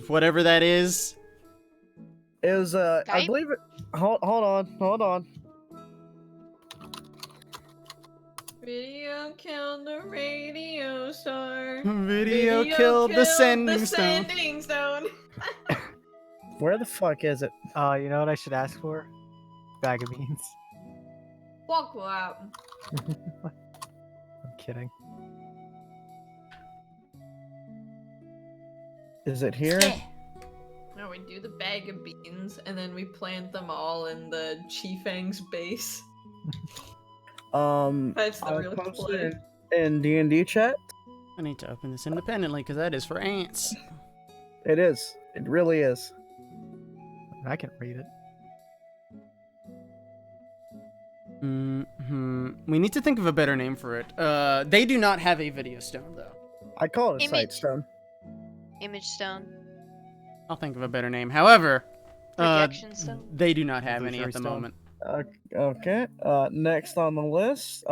Speaker 3: whatever that is.
Speaker 2: It was I
Speaker 1: Type?
Speaker 2: believe it. Hold on.
Speaker 7: Video killed the radio star.
Speaker 3: Video killed the sending stone.
Speaker 7: Sending stone.
Speaker 2: Where the fuck is it?
Speaker 5: You know what I should ask for? Bag of beans.
Speaker 7: Walk out.
Speaker 5: I'm kidding.
Speaker 2: Is it here?
Speaker 7: No, we do the bag of beans and then we plant them all in the Chiefang's base. That's the
Speaker 2: I'll
Speaker 7: real
Speaker 2: post
Speaker 7: play.
Speaker 2: it in D&D chat.
Speaker 3: I need to open this independently because that is for ants.
Speaker 2: It is. It really is.
Speaker 5: I can read it.
Speaker 3: We need to think of a better name for it. They do not have a video stone though.
Speaker 2: I call it a sight
Speaker 1: Image.
Speaker 2: stone.
Speaker 1: Image stone.
Speaker 3: I'll think of a better name. However,
Speaker 1: Projection stone.
Speaker 3: they do not have any
Speaker 5: Illusionary
Speaker 3: at the
Speaker 5: stone.
Speaker 3: moment.
Speaker 2: Okay. Next on the list,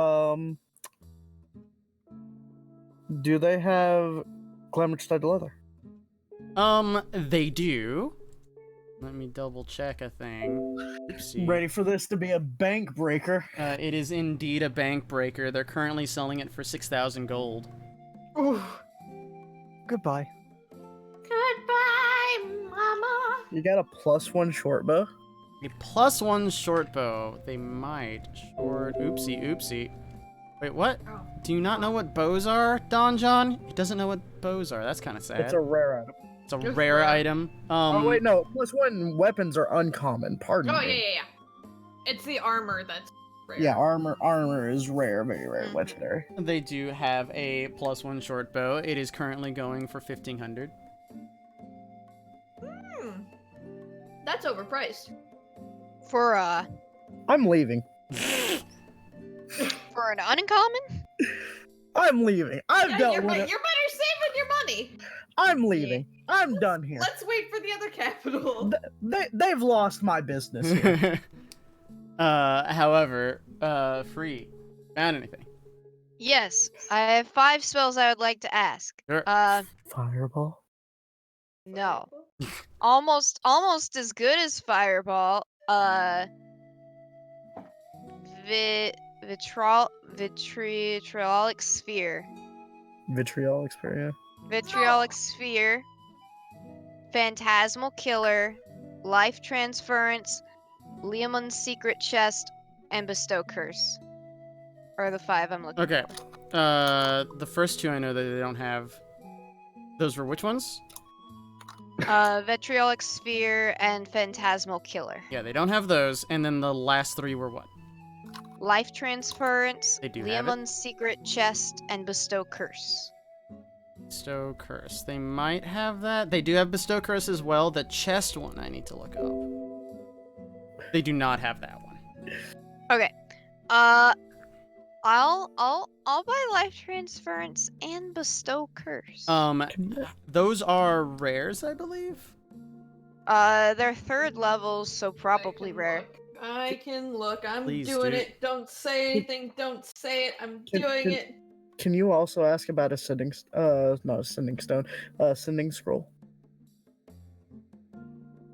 Speaker 2: do they have glamour studded leather?
Speaker 3: They do. Let me double check a thing. Oopsie.
Speaker 2: Ready for this to be a bank breaker?
Speaker 3: It is indeed a bank breaker. They're currently selling it for 6,000 gold.
Speaker 7: Ooh.
Speaker 5: Goodbye.
Speaker 7: Goodbye, mama.
Speaker 2: You got a +1 short bow?
Speaker 3: A +1 short bow. They might. Oopsie. Wait, what?
Speaker 7: Oh.
Speaker 3: Do you not know what bows are, Don John? He doesn't know what bows are. That's kind of sad.
Speaker 2: It's a rare item.
Speaker 3: It's a
Speaker 7: Just
Speaker 3: rare
Speaker 7: rare.
Speaker 3: item.
Speaker 2: Oh wait, no. +1 weapons are uncommon. Pardon
Speaker 7: Oh,
Speaker 2: me.
Speaker 7: yeah. It's the armor that's rare.
Speaker 2: Yeah, armor is rare, very rare,
Speaker 1: Mhm.
Speaker 2: legendary.
Speaker 3: They do have a +1 short bow. It is currently going for 1,500.
Speaker 7: That's overpriced.
Speaker 1: For
Speaker 2: I'm leaving.
Speaker 1: for an uncommon?
Speaker 2: I'm leaving. I've
Speaker 7: Yeah,
Speaker 2: dealt
Speaker 7: you're,
Speaker 2: with
Speaker 7: you're
Speaker 2: it.
Speaker 7: better saving your money.
Speaker 2: I'm leaving. I'm done here.
Speaker 7: Let's wait for the other capital.
Speaker 2: They've lost my business here.
Speaker 3: However, Free, found anything?
Speaker 1: Yes. I have 5 spells I would like to ask.
Speaker 3: Sure.
Speaker 2: Fireball.
Speaker 1: No. Almost as good as Fireball. Vitriolic Sphere.
Speaker 2: Vitriol experience.
Speaker 1: Vitriolic Sphere. Phantasmal Killer. Life Transference. Liamon's Secret Chest. And Bestow Curse. Are the 5 I'm looking
Speaker 3: Okay.
Speaker 1: for.
Speaker 3: The first 2 I know that they don't have. Those were which ones?
Speaker 1: Vitriolic Sphere and Phantasmal Killer.
Speaker 3: Yeah, they don't have those. And then the last 3 were what?
Speaker 1: Life Transference,
Speaker 3: They do have it.
Speaker 1: Liamon's Secret Chest, and Bestow Curse.
Speaker 3: Bestow Curse. They might have that. They do have Bestow Curse as well. The chest one I need to look up. They do not have that one.
Speaker 1: Okay. I'll buy Life Transference and Bestow Curse.
Speaker 3: Those are rares, I believe.
Speaker 1: They're 3rd levels, so probably rare.
Speaker 7: I can look. I'm
Speaker 3: Please
Speaker 7: doing
Speaker 3: do.
Speaker 7: it. Don't say anything. Don't say it. I'm doing
Speaker 2: can-
Speaker 7: it.
Speaker 2: Can you also ask about a sending not a sending stone, sending scroll?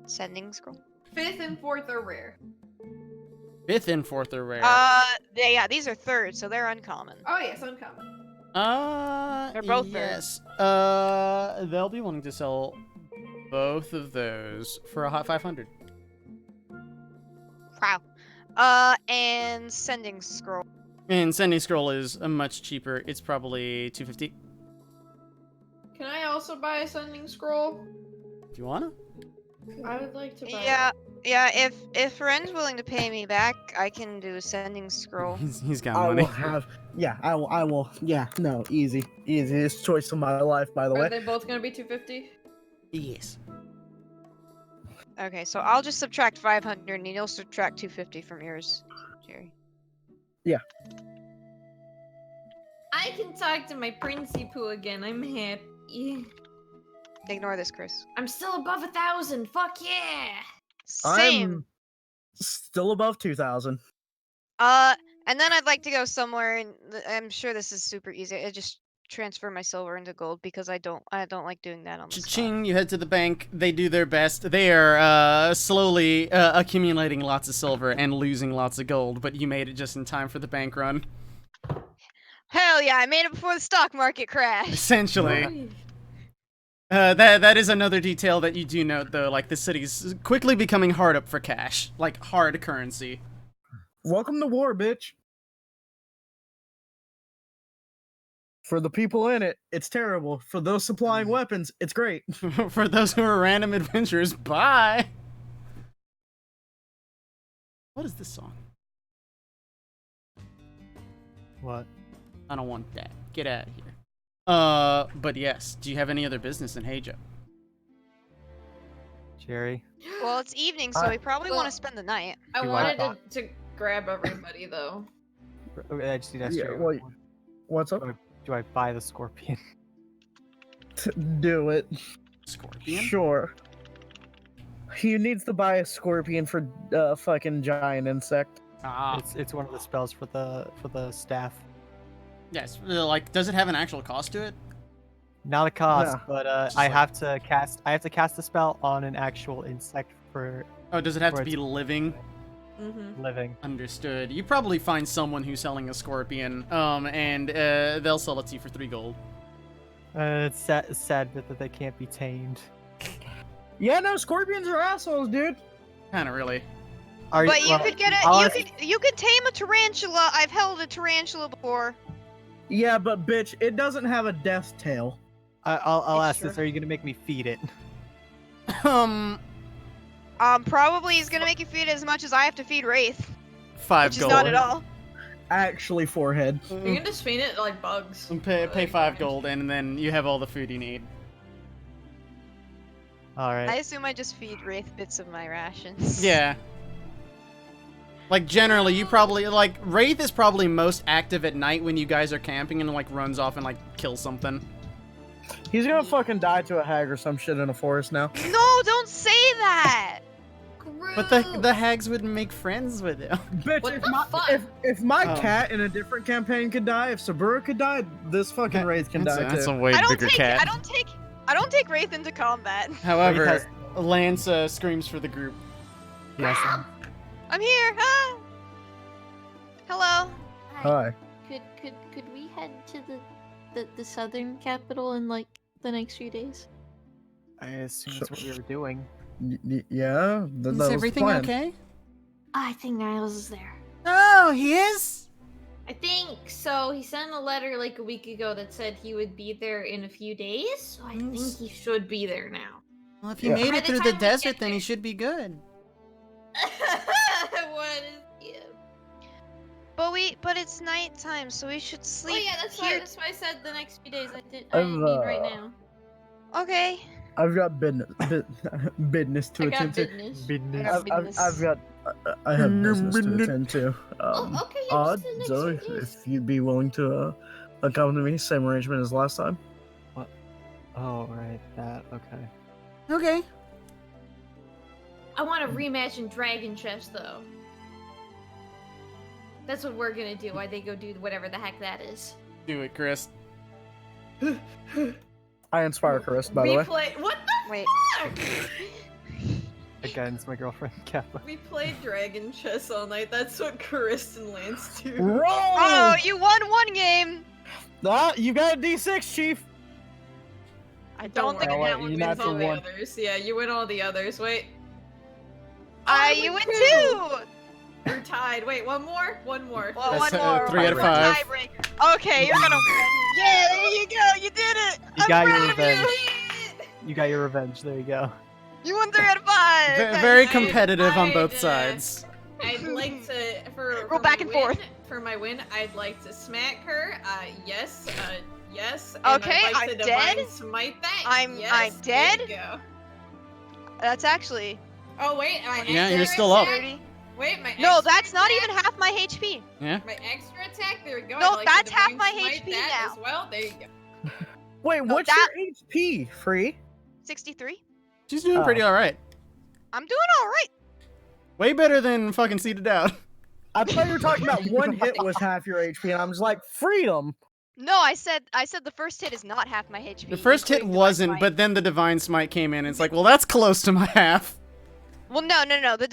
Speaker 1: Sending Scroll.
Speaker 7: 5th and 4th are rare.
Speaker 3: 5th and 4th are rare.
Speaker 1: Yeah, these are 3rd, so they're uncommon.
Speaker 7: Oh yes, uncommon.
Speaker 1: They're both
Speaker 3: yes. They'll be wanting to sell both of those for a hot 500.
Speaker 1: Wow. And Sending Scroll.
Speaker 3: And Sending Scroll is much cheaper. It's probably 250.
Speaker 7: Can I also buy a sending scroll?
Speaker 3: Do you wanna?
Speaker 7: I would like to buy.
Speaker 1: Yeah. If Ren's willing to pay me back, I can do a Sending Scroll.
Speaker 3: He's got
Speaker 2: I
Speaker 3: money.
Speaker 2: will have Yeah, I will. Yeah, no, easy. Easiest choice of my life, by the
Speaker 7: Are
Speaker 2: way.
Speaker 7: they both gonna be 250?
Speaker 3: Yes.
Speaker 1: Okay, so I'll just subtract 500 and you'll subtract 250 from yours, Jerry.
Speaker 7: I can talk to my Princey Poo again. I'm happy.
Speaker 1: Ignore this, Chris.
Speaker 7: I'm still above 1,000. Fuck yeah!
Speaker 1: Same.
Speaker 2: I'm still above 2,000.
Speaker 1: And then I'd like to go somewhere, and I'm sure this is super easy. I just transfer my silver into gold because I don't like doing that on the spot.
Speaker 3: Cha-ching, you head to the bank. They do their best. They are slowly accumulating lots of silver and losing lots of gold, but you made it just in time for the bank run.
Speaker 1: Hell yeah, I made it before the stock market crashed.
Speaker 3: Essentially. That is another detail that you do note, though. Like, the city's quickly becoming hard up for cash. Like, hard currency.
Speaker 2: Welcome to war, bitch. For the people in it, it's terrible. For those supplying weapons, it's great.
Speaker 3: For those who are random adventurers, bye! What is this song?
Speaker 5: What?
Speaker 3: I don't want that. Get out of here. But yes, do you have any other business in Heijo?
Speaker 5: Jerry?
Speaker 1: Well, it's evening, so we probably
Speaker 7: well,
Speaker 1: want to spend the night.
Speaker 7: I
Speaker 5: Do I
Speaker 7: wanted
Speaker 5: thought-
Speaker 7: to grab everybody though.
Speaker 5: Okay, I just need to ask
Speaker 2: Yeah,
Speaker 5: Jerry.
Speaker 2: well, what's up?
Speaker 5: Do I buy the scorpion?
Speaker 2: Do it.
Speaker 3: Scorpion?
Speaker 2: Sure. He needs to buy a scorpion for fucking giant insect.
Speaker 3: Ah,
Speaker 5: It's one of the spells for the staff.
Speaker 3: yes. Like, does it have an actual cost to it?
Speaker 5: Not a cost,
Speaker 2: Yeah.
Speaker 5: but
Speaker 3: Just
Speaker 5: I
Speaker 3: like-
Speaker 5: have to cast a spell on an actual insect for
Speaker 3: Oh, does it have
Speaker 5: Or
Speaker 3: to be
Speaker 5: it's-
Speaker 3: living?
Speaker 7: Mm-hmm.
Speaker 5: living.
Speaker 3: Understood. You probably find someone who's selling a scorpion, and they'll sell it to you for 3 gold.
Speaker 5: It's sad that they can't be tamed.
Speaker 2: Yeah, no, scorpions are assholes, dude.
Speaker 3: Kinda really.
Speaker 1: But you could get
Speaker 5: I'll
Speaker 1: it.
Speaker 5: ask-
Speaker 1: You could tame a tarantula. I've held a tarantula before.
Speaker 2: Yeah, but bitch, it doesn't have a death tail.
Speaker 5: I'll
Speaker 1: It's
Speaker 5: ask this.
Speaker 1: true.
Speaker 5: Are you gonna make me feed it?
Speaker 1: Probably he's gonna make you feed it as much as I have to feed Wraith,
Speaker 3: 5
Speaker 1: which is
Speaker 3: gold.
Speaker 1: not at all.
Speaker 2: Actually, forehead.
Speaker 7: You can just feed it like bugs.
Speaker 3: Pay 5 gold, and then you have all the food you need.
Speaker 5: All right.
Speaker 1: I assume I just feed Wraith bits of my rations.
Speaker 3: Yeah. Like, generally, you probably, like, Wraith is probably most active at night when you guys are camping and, like, runs off and, like, kills something.
Speaker 2: He's gonna fucking die to a hag or some shit in a forest now.
Speaker 1: No, don't say that.
Speaker 3: But the hags would make friends with you.
Speaker 2: Bitch,
Speaker 7: What
Speaker 2: if
Speaker 7: the
Speaker 2: my,
Speaker 7: fuck?
Speaker 2: if my
Speaker 3: Oh.
Speaker 2: cat in a different campaign could die, if Sabura could die, this fucking Wraith can die
Speaker 3: That's
Speaker 2: too.
Speaker 3: a way
Speaker 1: I don't
Speaker 3: bigger
Speaker 1: take.
Speaker 3: cat.
Speaker 1: I don't take Wraith into combat.
Speaker 3: However,
Speaker 5: Wraith has-
Speaker 3: Lance screams for the group.
Speaker 5: Yes.
Speaker 1: I'm here. Ah. Hello.
Speaker 2: Hi.
Speaker 8: Could we head to the southern capital in like the next few days?
Speaker 5: I assume that's what we were doing.
Speaker 2: Yeah, that
Speaker 3: Is
Speaker 2: was the
Speaker 3: everything
Speaker 2: plan.
Speaker 3: okay?
Speaker 8: I think Niles is there.
Speaker 6: Oh, he is?
Speaker 7: I think so. He sent a letter like a week ago that said he would be there in a few days. So I think he should be there now.
Speaker 6: Well, if he
Speaker 2: Yeah.
Speaker 6: made
Speaker 7: By
Speaker 6: it
Speaker 7: the
Speaker 6: through
Speaker 7: time
Speaker 6: the
Speaker 7: we
Speaker 6: desert,
Speaker 7: get
Speaker 6: then he
Speaker 7: there.
Speaker 6: should be good.
Speaker 7: What is you?
Speaker 1: But it's nighttime, so we should sleep.
Speaker 7: Oh yeah, that's
Speaker 1: here.
Speaker 7: why I said the next few days. I didn't
Speaker 2: I've,
Speaker 7: mean right now.
Speaker 1: Okay.
Speaker 2: I've got business to
Speaker 7: I got
Speaker 2: attend to.
Speaker 7: business.
Speaker 5: Business.
Speaker 2: I have business to attend to.
Speaker 7: Oh, okay, yeah, just the next
Speaker 2: Zoe,
Speaker 7: few days.
Speaker 2: if you'd be willing to accompany me, same arrangement as last time.
Speaker 5: Oh right, that okay.
Speaker 6: Okay.
Speaker 7: I want a rematch in Dragon Chess though. That's what we're gonna do. Why they go do whatever the heck that is.
Speaker 3: Do it, Chris.
Speaker 2: I inspire Chris, by the way.
Speaker 7: Replay. What the
Speaker 1: Wait.
Speaker 7: fuck?
Speaker 5: Again, it's my girlfriend Kappa.
Speaker 7: We played Dragon Chess all night. That's what Chris and Lance do.
Speaker 2: Roll!
Speaker 1: Oh, you won one game.
Speaker 2: Ah, you got a D6, Chief.
Speaker 1: I don't think
Speaker 2: worry.
Speaker 1: I
Speaker 2: Oh,
Speaker 1: got
Speaker 2: wait,
Speaker 1: one.
Speaker 2: you
Speaker 7: wins
Speaker 2: natural
Speaker 7: all the
Speaker 2: one.
Speaker 7: others. Yeah, you win all the others. Wait.
Speaker 1: You win two.
Speaker 7: We're tied. Wait, one more? One more.
Speaker 1: Well,
Speaker 3: That's,
Speaker 1: one more.
Speaker 3: 3 out of
Speaker 1: one
Speaker 3: 5.
Speaker 1: tiebreaker. Okay, you're gonna win. Yeah, there you go. You did it.
Speaker 5: You
Speaker 1: I'm
Speaker 5: got your
Speaker 1: proud of you.
Speaker 5: revenge. You got your revenge. There you go.
Speaker 1: You won 3 out of 5.
Speaker 3: Very
Speaker 7: I-
Speaker 3: competitive on
Speaker 7: I'd,
Speaker 3: both sides.
Speaker 7: I'd like to for
Speaker 1: Go
Speaker 7: for
Speaker 1: back
Speaker 7: my
Speaker 1: and forth.
Speaker 7: win, for my win, I'd like to smack her. Yes. Yes. And
Speaker 1: Okay,
Speaker 7: I'd like
Speaker 1: I'm
Speaker 7: to
Speaker 1: dead.
Speaker 7: divine smite that.
Speaker 1: I'm
Speaker 7: yes,
Speaker 1: dead.
Speaker 7: There you go.
Speaker 1: That's actually
Speaker 7: Oh wait, my
Speaker 3: Yeah,
Speaker 7: extra
Speaker 3: you're still up.
Speaker 7: attack?
Speaker 1: 30.
Speaker 7: Wait, my
Speaker 1: No,
Speaker 7: extra
Speaker 1: that's not
Speaker 7: attack?
Speaker 1: even half my HP.
Speaker 3: Yeah.
Speaker 7: My extra attack. There we go.
Speaker 1: No,
Speaker 7: I'd like
Speaker 1: that's
Speaker 7: to
Speaker 1: half
Speaker 7: divine
Speaker 1: my
Speaker 7: smite
Speaker 1: HP
Speaker 7: that
Speaker 1: now.
Speaker 7: as well. There you go.
Speaker 2: Wait,
Speaker 1: No,
Speaker 2: what's
Speaker 1: that-
Speaker 2: your HP, Free?
Speaker 1: 63.
Speaker 3: She's doing
Speaker 2: Oh.
Speaker 3: pretty all right.
Speaker 1: I'm doing all right.
Speaker 3: Way better than fucking seated out.
Speaker 2: I thought you were talking about one hit was half your HP, and I was like, freedom.
Speaker 1: No, I said the first hit is not half my HP.
Speaker 3: The first hit
Speaker 1: including Divine
Speaker 3: wasn't,
Speaker 1: Smite.
Speaker 3: but then the divine smite came in. And it's like, well, that's close to my half.
Speaker 1: Well, no. The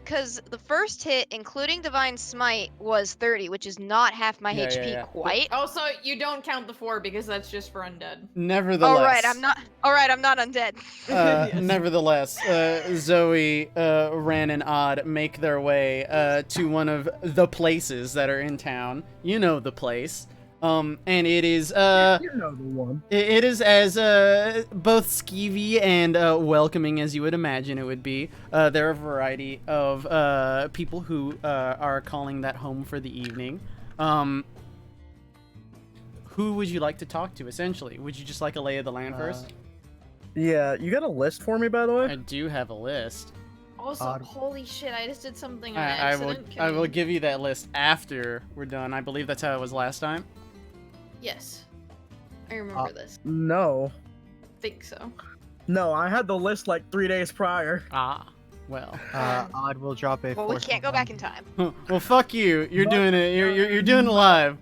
Speaker 1: cause the first hit, including Divine Smite, was 30, which is not half my
Speaker 3: Yeah,
Speaker 1: HP
Speaker 3: yeah.
Speaker 1: quite.
Speaker 7: Also, you don't count the 4 because that's just for undead.
Speaker 3: Nevertheless.
Speaker 1: All right, I'm not undead.
Speaker 3: Nevertheless, Zoe, Ran, and Odd make their way to one of the places that are in town. You know the place. And it is
Speaker 2: You know the one.
Speaker 3: it is as both skeevy and welcoming as you would imagine it would be. There are a variety of people who are calling that home for the evening. Who would you like to talk to, essentially? Would you just like a lay of the land first?
Speaker 2: Yeah, you got a list for me, by the way?
Speaker 3: I do have a list.
Speaker 7: Also,
Speaker 5: Odd.
Speaker 7: holy shit, I just did something on
Speaker 3: I will
Speaker 7: accident.
Speaker 3: I will give you that list after we're done. I believe that's how it was last time.
Speaker 7: Yes. I remember this.
Speaker 2: No.
Speaker 7: Think so.
Speaker 2: No, I had the list like 3 days prior.
Speaker 3: Ah, well.
Speaker 5: Odd will drop a.
Speaker 1: Well, we
Speaker 5: force
Speaker 1: can't go
Speaker 5: of
Speaker 1: back
Speaker 5: one.
Speaker 1: in time.
Speaker 3: Well, fuck you. You're doing it. You're doing it live.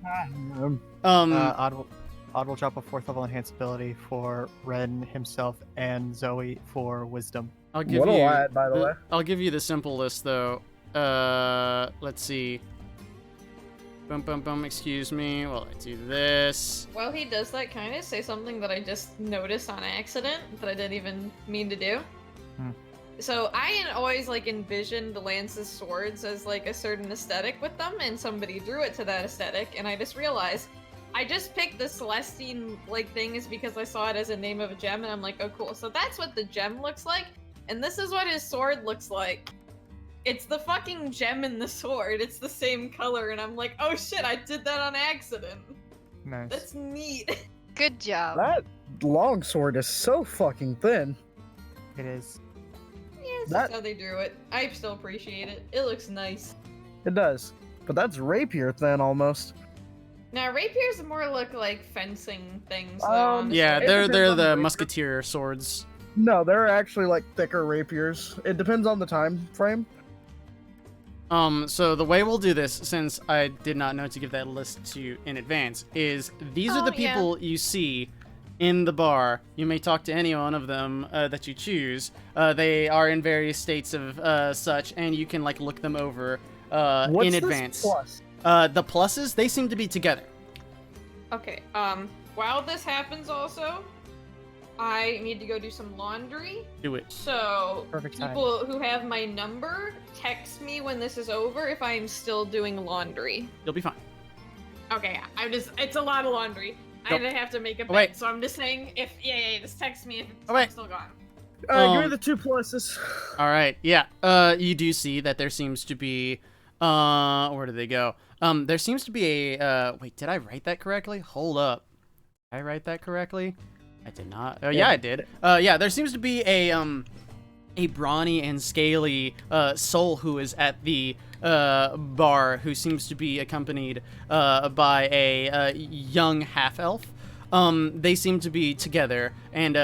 Speaker 5: Odd will drop a 4th level enhanced ability for Ren himself and Zoe for wisdom.
Speaker 3: I'll give
Speaker 2: What a
Speaker 3: you.
Speaker 2: lad, by the way.
Speaker 3: I'll give you the simple list though. Let's see. Excuse me. While I do this.
Speaker 7: While he does that, can I just say something that I just noticed on accident that I didn't even mean to do? So I had always like envisioned the lances swords as like a certain aesthetic with them, and somebody drew it to that aesthetic, and I just realized I just picked the Celestine like thing is because I saw it as a name of a gem, and I'm like, oh cool. So that's what the gem looks like, and this is what his sword looks like. It's the fucking gem in the sword. It's the same color, and I'm like, oh shit, I did that on accident.
Speaker 5: Nice.
Speaker 7: That's neat.
Speaker 1: Good job.
Speaker 2: That longsword is so fucking thin.
Speaker 5: It is.
Speaker 7: Yeah, it's
Speaker 2: That-
Speaker 7: just how they drew it. I still appreciate it. It looks nice.
Speaker 2: It does. But that's rapier thin almost.
Speaker 7: Now rapiers more look like fencing things. Though, honestly.
Speaker 3: Yeah,
Speaker 2: It
Speaker 3: they're
Speaker 2: depends on
Speaker 3: the
Speaker 2: the
Speaker 3: musketeer swords.
Speaker 2: No, they're actually like thicker rapiers. It depends on the time frame.
Speaker 3: So the way we'll do this, since I did not know to give that list to you in advance, is these are
Speaker 7: Oh,
Speaker 3: the people you see in the bar. You may talk to any one of them that you choose. They are in various states of such, and you can like look them over
Speaker 2: What's
Speaker 3: in
Speaker 2: this
Speaker 3: advance.
Speaker 2: plus?
Speaker 3: The pluses, they seem to be together.
Speaker 7: Okay. While this happens, also, I need to go do some laundry.
Speaker 3: Do it.
Speaker 7: So
Speaker 5: Perfect time.
Speaker 7: people who have my number text me when this is over if I'm still doing laundry.
Speaker 3: You'll be fine.
Speaker 7: Okay, it's a lot of laundry.
Speaker 3: Nope.
Speaker 7: I have to make a bet,
Speaker 3: wait.
Speaker 7: so I'm just saying if just text me if it's
Speaker 3: Oh, wait.
Speaker 7: still gone.
Speaker 2: Give me the 2 pluses.
Speaker 3: All right. Yeah. You do see that there seems to be. Where did they go? There seems to be a. Wait, did I write that correctly? Hold up. Did I write that correctly? I did not. Oh, yeah, I did. Yeah, there seems to be a brawny and scaly soul who is at the bar, who seems to be accompanied by a young half-elf. They seem to be together, and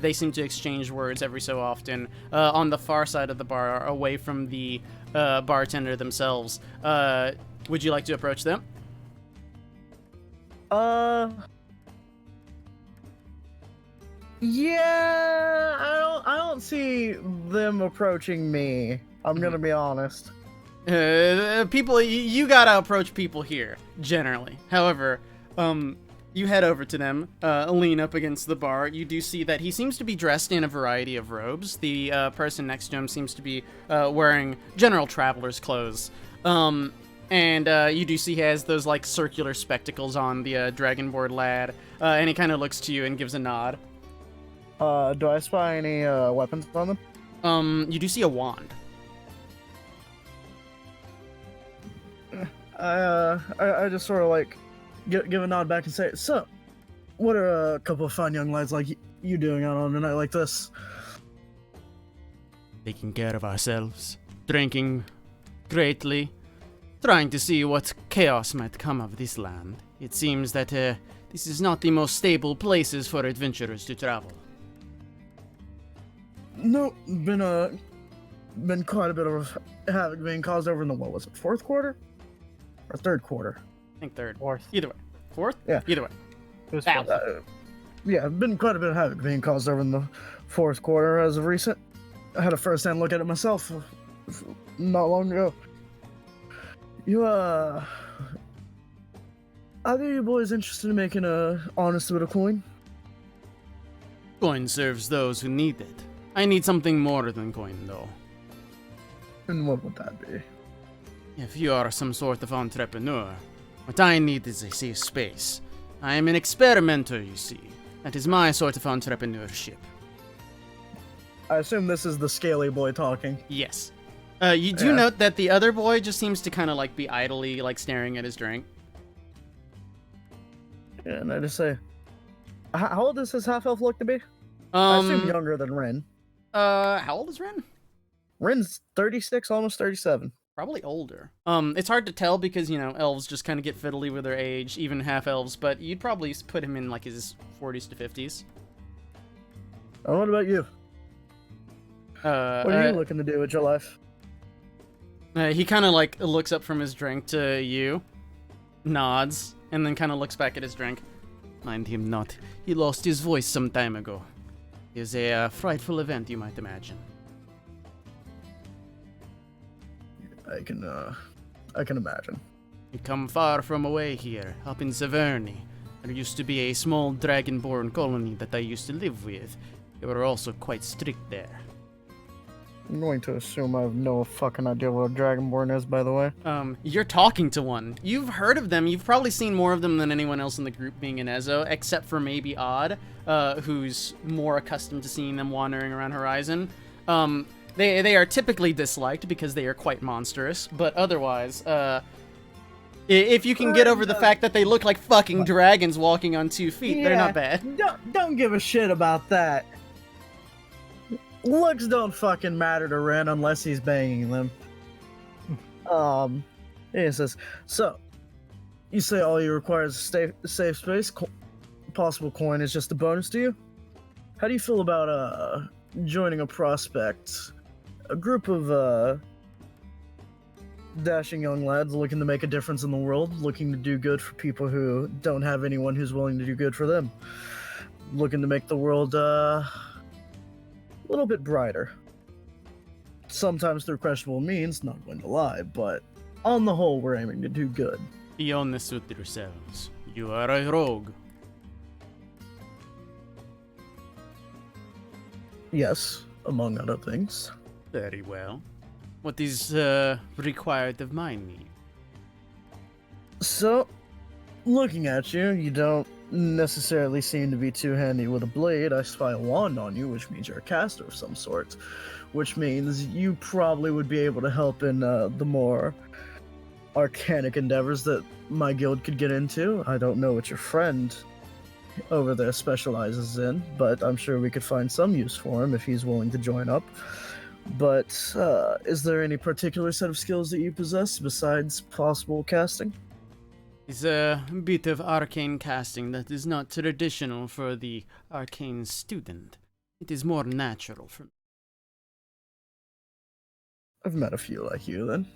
Speaker 3: they seem to exchange words every so often on the far side of the bar, away from the bartender themselves. Would you like to approach them?
Speaker 2: Yeah, I don't see them approaching me. I'm gonna be honest.
Speaker 3: People, you gotta approach people here, generally. However, you head over to them, lean up against the bar. You do see that he seems to be dressed in a variety of robes. The person next to him seems to be wearing general traveler's clothes. And you do see he has those like circular spectacles on, the dragonboard lad, and he kind of looks to you and gives a nod.
Speaker 2: Do I spy any weapons on them?
Speaker 3: You do see a wand.
Speaker 2: I just sort of like give a nod back and say, so, what are a couple of fine young lads like you doing out on a night like this?
Speaker 3: Taking care of ourselves, drinking greatly, trying to see what chaos might come of this land. It seems that this is not the most stable places for adventurers to travel.
Speaker 2: No, been quite a bit of havoc being caused over in the, what was it, fourth quarter? Or third quarter?
Speaker 3: I think third.
Speaker 5: Fourth.
Speaker 3: Either way. Fourth?
Speaker 2: Yeah.
Speaker 3: Either way.
Speaker 5: It was
Speaker 3: Ow.
Speaker 5: fourth.
Speaker 2: Yeah, been quite a bit of havoc being caused over in the fourth quarter as of recent. I had a first-hand look at it myself not long ago. You, either of you boys interested in making a honest bit of coin?
Speaker 3: Coin serves those who need it. I need something more than coin, though.
Speaker 2: And what would that be?
Speaker 3: If you are some sort of entrepreneur, what I need is a safe space. I am an experimenter, you see. That is my sort of entrepreneurship.
Speaker 2: I assume this is the scaly boy talking.
Speaker 3: Yes. You do
Speaker 2: Yeah.
Speaker 3: note that the other boy just seems to kind of like be idly like staring at his drink.
Speaker 2: Yeah, and I just say, how old does this half-elf look to be? I assume
Speaker 3: Um,
Speaker 2: younger than Ren.
Speaker 3: how old is Ren?
Speaker 2: Ren's 36, almost 37.
Speaker 3: Probably older. It's hard to tell because, you know, elves just kind of get fiddly with their age, even half-elves, but you'd probably put him in, like, his 40s to 50s.
Speaker 2: And what about you? What are you looking to do with your life?
Speaker 3: He kind of, like, looks up from his drink to you, nods, and then kind of looks back at his drink. Mind him not. He lost his voice some time ago. It was a frightful event, you might imagine.
Speaker 2: I can imagine.
Speaker 3: You come far from away here, up in Severny. There used to be a small dragonborn colony that I used to live with. They were also quite strict there.
Speaker 2: I'm going to assume I have no fucking idea what a Dragonborn is, by the way.
Speaker 3: You're talking to one. You've heard of them. You've probably seen more of them than anyone else in the group being in Ezo, except for maybe Odd, who's more accustomed to seeing them wandering around Horizon. They are typically disliked because they are quite monstrous, but otherwise, if you can get over the fact that they look like fucking dragons walking on 2 feet, they're not bad.
Speaker 2: Don't give a shit about that. Looks don't fucking matter to Ren unless he's banging them. He says, so, you say all you require is a safe space? Possible coin is just a bonus to you? How do you feel about, joining a prospect? A group of, dashing young lads looking to make a difference in the world, looking to do good for people who don't have anyone who's willing to do good for them. Looking to make the world, a little bit brighter. Sometimes through questionable means, not going to lie, but on the whole, we're aiming to do good.
Speaker 3: Be honest with yourselves. You are a rogue.
Speaker 2: Yes, among other things.
Speaker 3: Very well. What is required of my need?
Speaker 2: So, looking at you, you don't necessarily seem to be too handy with a blade. I spy a wand on you, which means you're a caster of some sort, which means you probably would be able to help in the more arcanic endeavors that my guild could get into. I don't know what your friend over there specializes in, but I'm sure we could find some use for him if he's willing to join up. But is there any particular set of skills that you possess besides possible casting?
Speaker 3: It's a bit of arcane casting that is not traditional for the arcane student. It is more natural for me.
Speaker 2: I've met a few like you, then.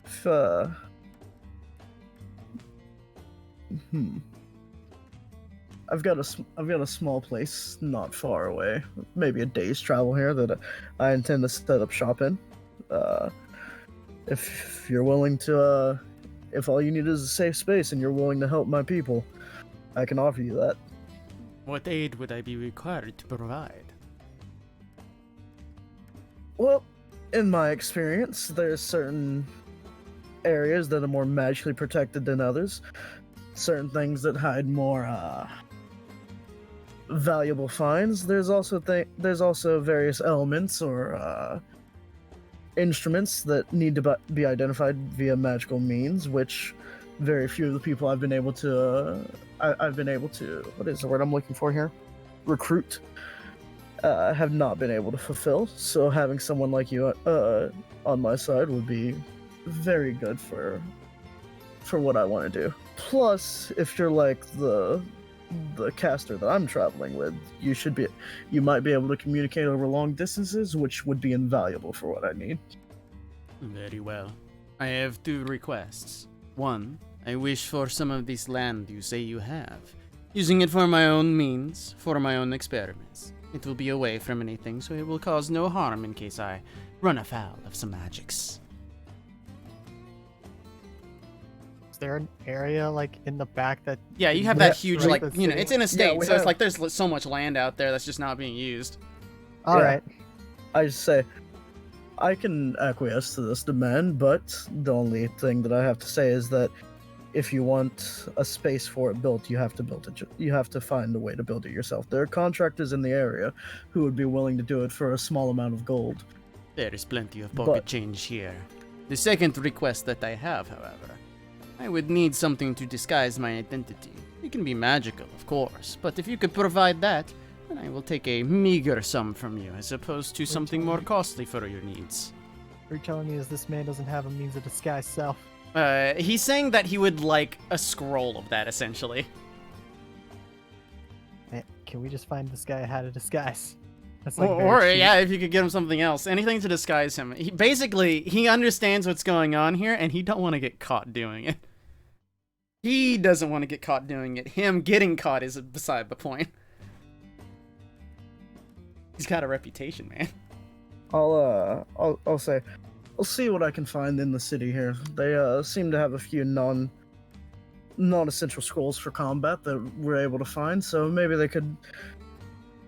Speaker 2: If, I've got a small place not far away, maybe a day's travel here that I intend to set up shop in. If you're willing to, if all you need is a safe space and you're willing to help my people, I can offer you that.
Speaker 3: What aid would I be required to provide?
Speaker 2: Well, in my experience, there's certain areas that are more magically protected than others. Certain things that hide more valuable finds. There's also various elements or instruments that need to be identified via magical means, which very few of the people I've been able to what is the word I'm looking for here? Recruit. Have not been able to fulfill. So having someone like you on my side would be very good for what I want to do. Plus, if you're like the caster that I'm traveling with, you might be able to communicate over long distances, which would be invaluable for what I need.
Speaker 3: Very well. I have 2 requests. 1, I wish for some of this land you say you have, using it for my own means, for my own experiments. It will be away from anything, so it will cause no harm in case I run afoul of some magics.
Speaker 5: Is there an area like in the back that?
Speaker 3: Yeah, you have that huge,
Speaker 5: right,
Speaker 3: like,
Speaker 5: the
Speaker 3: you know,
Speaker 5: city?
Speaker 3: it's in a state,
Speaker 2: we
Speaker 3: so it's
Speaker 2: have-
Speaker 3: like there's so much land out there that's just not being used.
Speaker 5: All
Speaker 2: Yeah.
Speaker 5: right.
Speaker 2: I just say, I can acquiesce to this demand, but the only thing that I have to say is that if you want a space for it built, you have to build it. You have to find a way to build it yourself. There are contractors in the area who would be willing to do it for a small amount of gold.
Speaker 3: There is plenty of pocket
Speaker 2: But-
Speaker 3: change here. The second request that I have, however, I would need something to disguise my identity. It can be magical, of course, but if you could provide that, then I will take a meager sum from you, as opposed to something more costly for your needs.
Speaker 5: What you're telling me is this man doesn't have a means of disguise self.
Speaker 3: He's saying that he would like a scroll of that, essentially.
Speaker 5: Man, can we just find this guy how to disguise? That's
Speaker 3: Or
Speaker 5: very cheap.
Speaker 3: yeah, if you could get him something else, anything to disguise him. He understands what's going on here, and he don't want to get caught doing it. He doesn't want to get caught doing it. Him getting caught is beside the point. He's got a reputation, man.
Speaker 2: I'll say, I'll see what I can find in the city here. They seem to have a few non-essential scrolls for combat that we're able to find, so maybe they could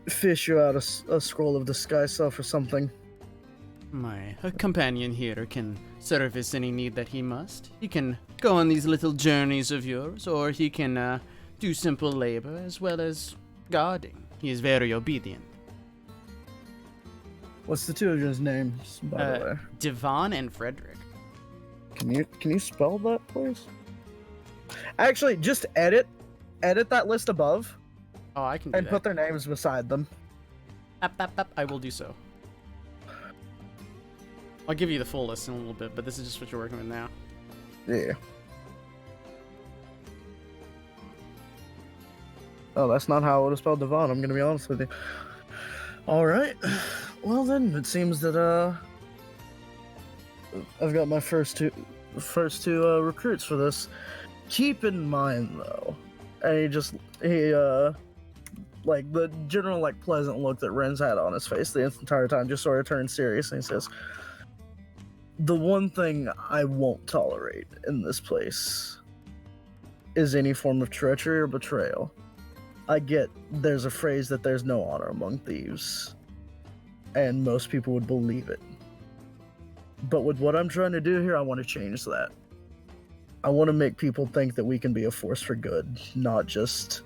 Speaker 2: fish you out a scroll of disguise self or something.
Speaker 3: My companion here can service any need that he must. He can go on these little journeys of yours, or he can do simple labor as well as guarding. He is very obedient.
Speaker 2: What's the two of your names, by the way?
Speaker 3: Devon and Frederick.
Speaker 2: Can you spell that, please? Actually, just edit that list above
Speaker 3: Oh, I can do
Speaker 2: and
Speaker 3: that.
Speaker 2: put their names beside them.
Speaker 3: I will do so. I'll give you the full list in a little bit, but this is just what you're working with now.
Speaker 2: Yeah. Oh, that's not how I would have spelled Devon, I'm gonna be honest with you. Alright. Well then, it seems that I've got my first two recruits for this. Keep in mind though, and he like the general like pleasant look that Ren's had on his face the entire time just sort of turned serious, and he says, the one thing I won't tolerate in this place is any form of treachery or betrayal. I get there's a phrase that there's no honor among thieves, and most people would believe it. But with what I'm trying to do here, I want to change that. I want to make people think that we can be a force for good, not just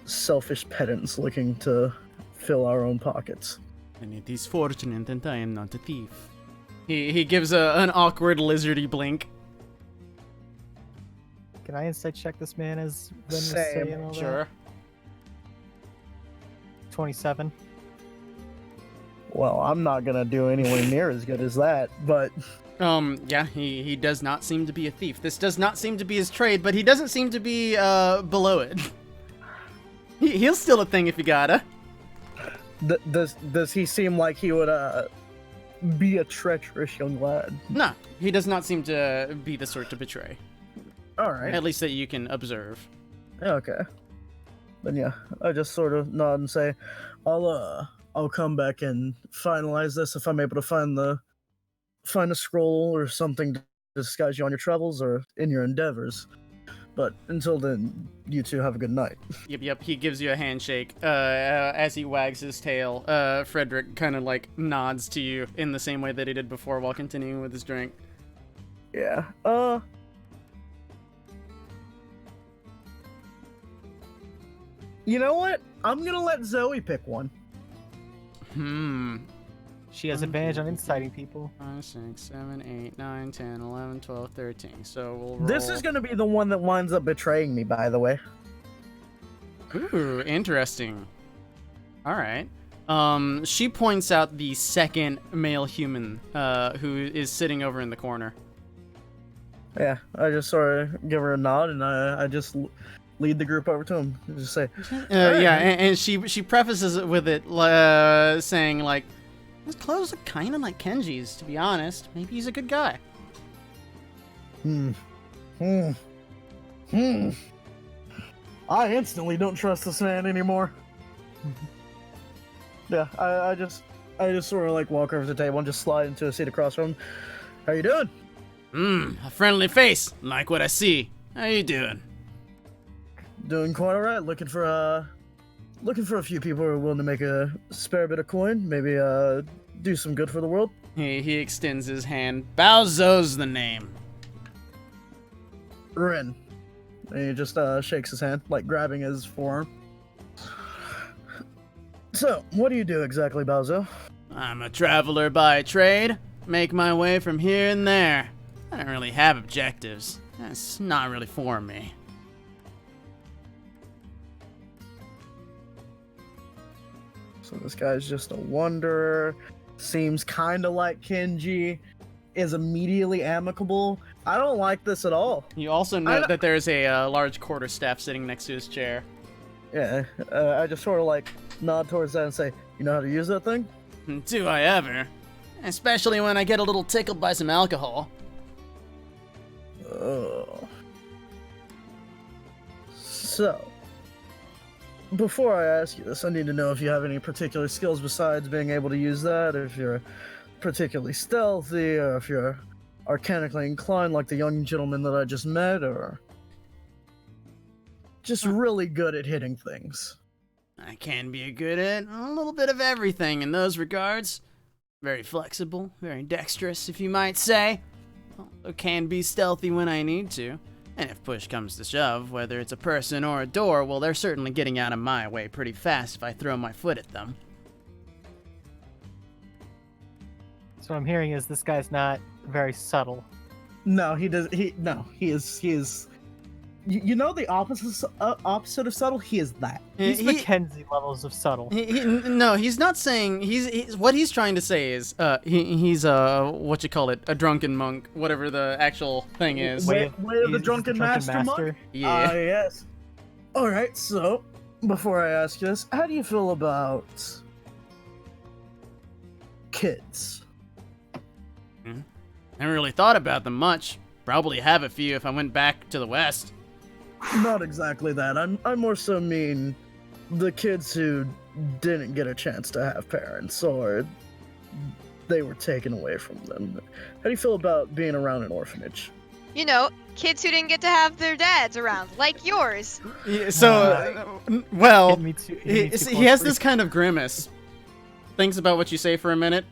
Speaker 2: selfish pedants looking to fill our own pockets.
Speaker 3: And it is fortunate that I am not a thief. He gives an awkward lizardy blink.
Speaker 5: Can I insight check this man as Ren was
Speaker 2: Same.
Speaker 5: saying all that?
Speaker 3: Sure.
Speaker 5: 27.
Speaker 2: Well, I'm not gonna do anywhere near as good as that, but
Speaker 3: Yeah, he does not seem to be a thief. This does not seem to be his trade, but he doesn't seem to be below it. He'll steal a thing if you gotta.
Speaker 2: does he seem like he would be a treacherous young lad?
Speaker 3: No, he does not seem to be the sort to betray.
Speaker 2: All right.
Speaker 3: At least that you can observe.
Speaker 2: Okay. Then yeah, I just sort of nod and say, I'll come back and finalize this if I'm able to find a scroll or something to disguise you on your travels or in your endeavors. But until then, you two have a good night.
Speaker 3: Yep, he gives you a handshake. As he wags his tail, Frederick kind of like nods to you in the same way that he did before while continuing with his drink.
Speaker 2: Yeah. You know what? I'm gonna let Zoe pick one.
Speaker 5: She has advantage on inciting people.
Speaker 3: 5, 6, 7, 8, 9, 10, 11, 12, 13. So we'll roll.
Speaker 2: This is gonna be the one that winds up betraying me, by the way.
Speaker 3: Ooh, interesting. All right. She points out the second male human, who is sitting over in the corner.
Speaker 2: Yeah, I just sort of give her a nod, and I just lead the group over to him. Just say,
Speaker 3: Yeah, and she prefaces it with it, saying like, his clothes look kind of like Kenji's, to be honest. Maybe he's a good guy.
Speaker 2: I instantly don't trust this man anymore. Yeah, I just sort of like walk over to the table and just slide into a seat across from him. How you doing?
Speaker 3: A friendly face. Like what I see. How you doing?
Speaker 2: Doing quite alright. Looking for a few people who are willing to make a spare bit of coin. Maybe do some good for the world.
Speaker 3: He extends his hand. Baozo's the name.
Speaker 2: Rin. And he just shakes his hand, like grabbing his forearm. So, what do you do exactly, Baozo?
Speaker 3: I'm a traveler by trade. Make my way from here and there. I don't really have objectives. That's not really for me.
Speaker 2: So this guy's just a wanderer. Seems kind of like Kenji. Is immediately amicable. I don't like this at all.
Speaker 3: You also note that there's a large quarterstaff sitting next to his chair.
Speaker 2: Yeah, I just sort of like nod towards that and say, you know how to use that thing?
Speaker 3: Do I ever? Especially when I get a little tickled by some alcohol.
Speaker 2: So, before I ask you this, I need to know if you have any particular skills besides being able to use that, if you're particularly stealthy, or if you're arcanically inclined like the young gentleman that I just met, or just really good at hitting things.
Speaker 3: I can be good at a little bit of everything in those regards. Very flexible, very dexterous, if you might say. Also can be stealthy when I need to. And if push comes to shove, whether it's a person or a door, well, they're certainly getting out of my way pretty fast if I throw my foot at them.
Speaker 5: So what I'm hearing is this guy's not very subtle.
Speaker 2: No, he does. He is. You know the opposite of subtle. He is that.
Speaker 5: He's Mackenzie levels of subtle.
Speaker 3: No, he's not saying. He's what he's trying to say is he's what you call it, a drunken monk, whatever the actual thing is.
Speaker 2: Way of the drunken master monk?
Speaker 3: Yeah.
Speaker 2: Yes. All right. So before I ask you this, how do you feel about kids?
Speaker 3: Never really thought about them much. Probably have a few if I went back to the west.
Speaker 2: Not exactly that. I more so mean the kids who didn't get a chance to have parents or they were taken away from them. How do you feel about being around an orphanage?
Speaker 1: You know, kids who didn't get to have their dads around, like yours.
Speaker 3: Yeah, so, well,
Speaker 5: Me too,
Speaker 3: he has this kind of grimace. Thinks about what you say for a minute.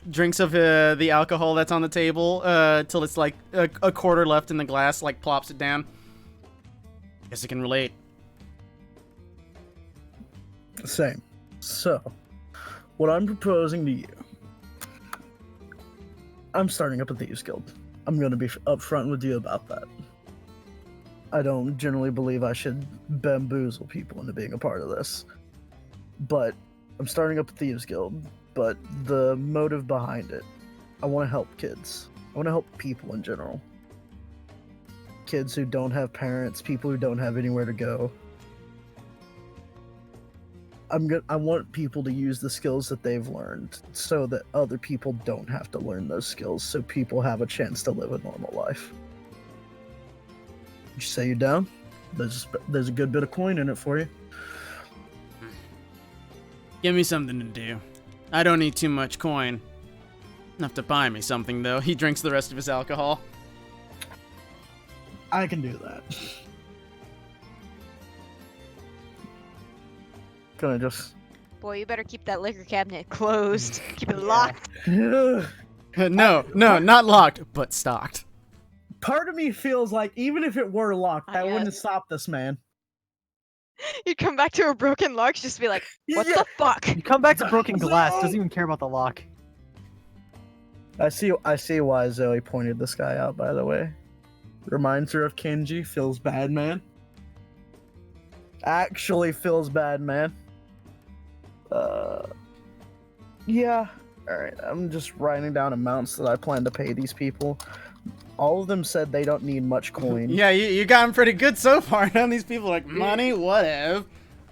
Speaker 3: Drinks of the alcohol that's on the table till it's like a quarter left in the glass, like plops it down. Guess I can relate.
Speaker 2: Same. So, what I'm proposing to you, I'm starting up a Thieves Guild. I'm going to be upfront with you about that. I don't generally believe I should bamboozle people into being a part of this. But I'm starting up a Thieves Guild, but the motive behind it, I want to help kids. I want to help people in general. Kids who don't have parents, people who don't have anywhere to go. I want people to use the skills that they've learned so that other people don't have to learn those skills, so people have a chance to live a normal life. Would you say you down? There's a good bit of coin in it for you.
Speaker 3: Give me something to do. I don't need too much coin. Enough to buy me something, though. He drinks the rest of his alcohol.
Speaker 2: I can do that. Gonna just...
Speaker 1: Boy, you better keep that liquor cabinet closed. Keep it locked.
Speaker 3: No, not locked, but stocked.
Speaker 2: Part of me feels like even if it were locked, that wouldn't stop this man.
Speaker 1: You come back to a broken lock, just be like, what the fuck?
Speaker 5: You come back to broken glass, doesn't even care about the lock.
Speaker 2: I see why Zoe pointed this guy out, by the way. Reminds her of Kenji, feels bad, man. Actually feels bad, man. Yeah. Alright, I'm just writing down amounts that I plan to pay these people. All of them said they don't need much coin.
Speaker 3: Yeah, you got him pretty good so far. None of these people are like, money, whatever.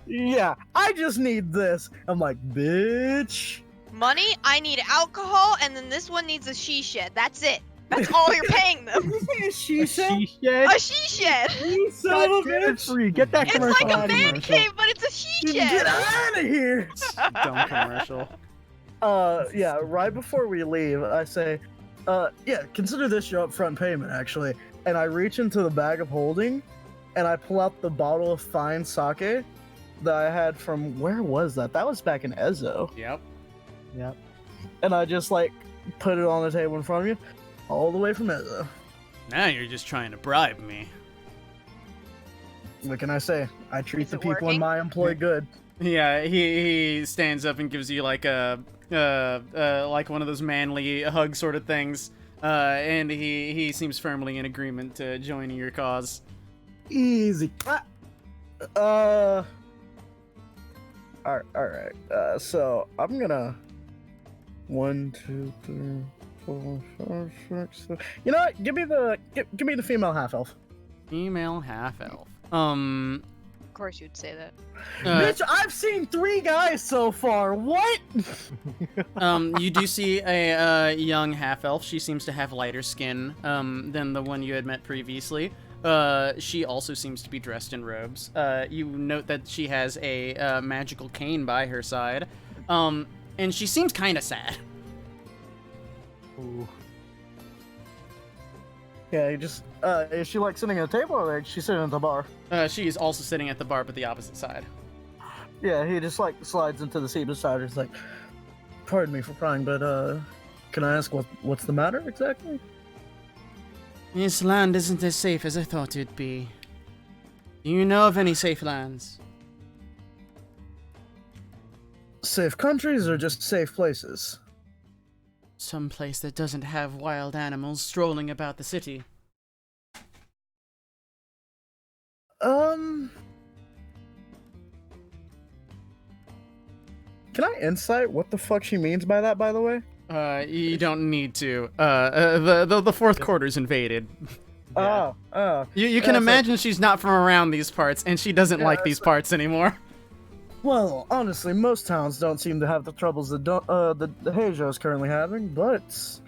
Speaker 2: Yeah, I just need this. I'm like, bitch.
Speaker 1: Money, I need alcohol, and then this one needs a she shed. That's it. That's all you're paying them.
Speaker 2: She said,
Speaker 1: A she shed.
Speaker 2: you son of a bitch.
Speaker 5: Free. Get that
Speaker 1: It's
Speaker 5: commercial
Speaker 1: like a
Speaker 5: out of here.
Speaker 1: man cave, but it's a she
Speaker 2: Get
Speaker 1: shed.
Speaker 2: out of here.
Speaker 3: Dumb commercial.
Speaker 2: Yeah, right before we leave, I say, yeah, consider this your upfront payment, actually. And I reach into the bag of holding, and I pull out the bottle of fine sake that I had from, where was that? That was back in Ezo.
Speaker 3: Yep.
Speaker 5: Yep.
Speaker 2: And I just, like, put it on the table in front of you, all the way from Ezo.
Speaker 3: Now you're just trying to bribe me.
Speaker 2: What can I say? I treat
Speaker 1: Is
Speaker 2: the
Speaker 1: it
Speaker 2: people in
Speaker 1: working?
Speaker 2: my employ good.
Speaker 3: Yeah, he stands up and gives you like a like one of those manly hug sort of things, and he seems firmly in agreement to joining your cause.
Speaker 2: Easy. All right. So I'm gonna 1, 2, 3, 4, 5, 6, 7. You know what? Give me the female half elf.
Speaker 3: Female half elf.
Speaker 1: Of course you'd say that.
Speaker 2: Bitch, I've seen 3 guys so far. What?
Speaker 3: You do see a young half elf. She seems to have lighter skin than the one you had met previously. She also seems to be dressed in robes. You note that she has a magical cane by her side, and she seems kind of sad.
Speaker 5: Ooh.
Speaker 2: Yeah, you just is she like sitting at a table or is she sitting at the bar?
Speaker 3: She is also sitting at the bar, but the opposite side.
Speaker 2: Yeah, he just like slides into the seat beside her. He's like, pardon me for prying, but can I ask what's the matter exactly?
Speaker 6: This land isn't as safe as I thought it'd be. Do you know of any safe lands?
Speaker 2: Safe countries or just safe places?
Speaker 6: Some place that doesn't have wild animals strolling about the city.
Speaker 2: Can I insight what the fuck she means by that, by the way?
Speaker 3: You don't need to. The fourth quarter's invaded.
Speaker 2: Oh.
Speaker 3: You can
Speaker 2: Yeah, so-
Speaker 3: imagine she's not from around these parts, and she doesn't
Speaker 2: Yeah,
Speaker 3: like these parts anymore.
Speaker 2: Well, honestly, most towns don't seem to have the troubles that the Heijo is currently having, but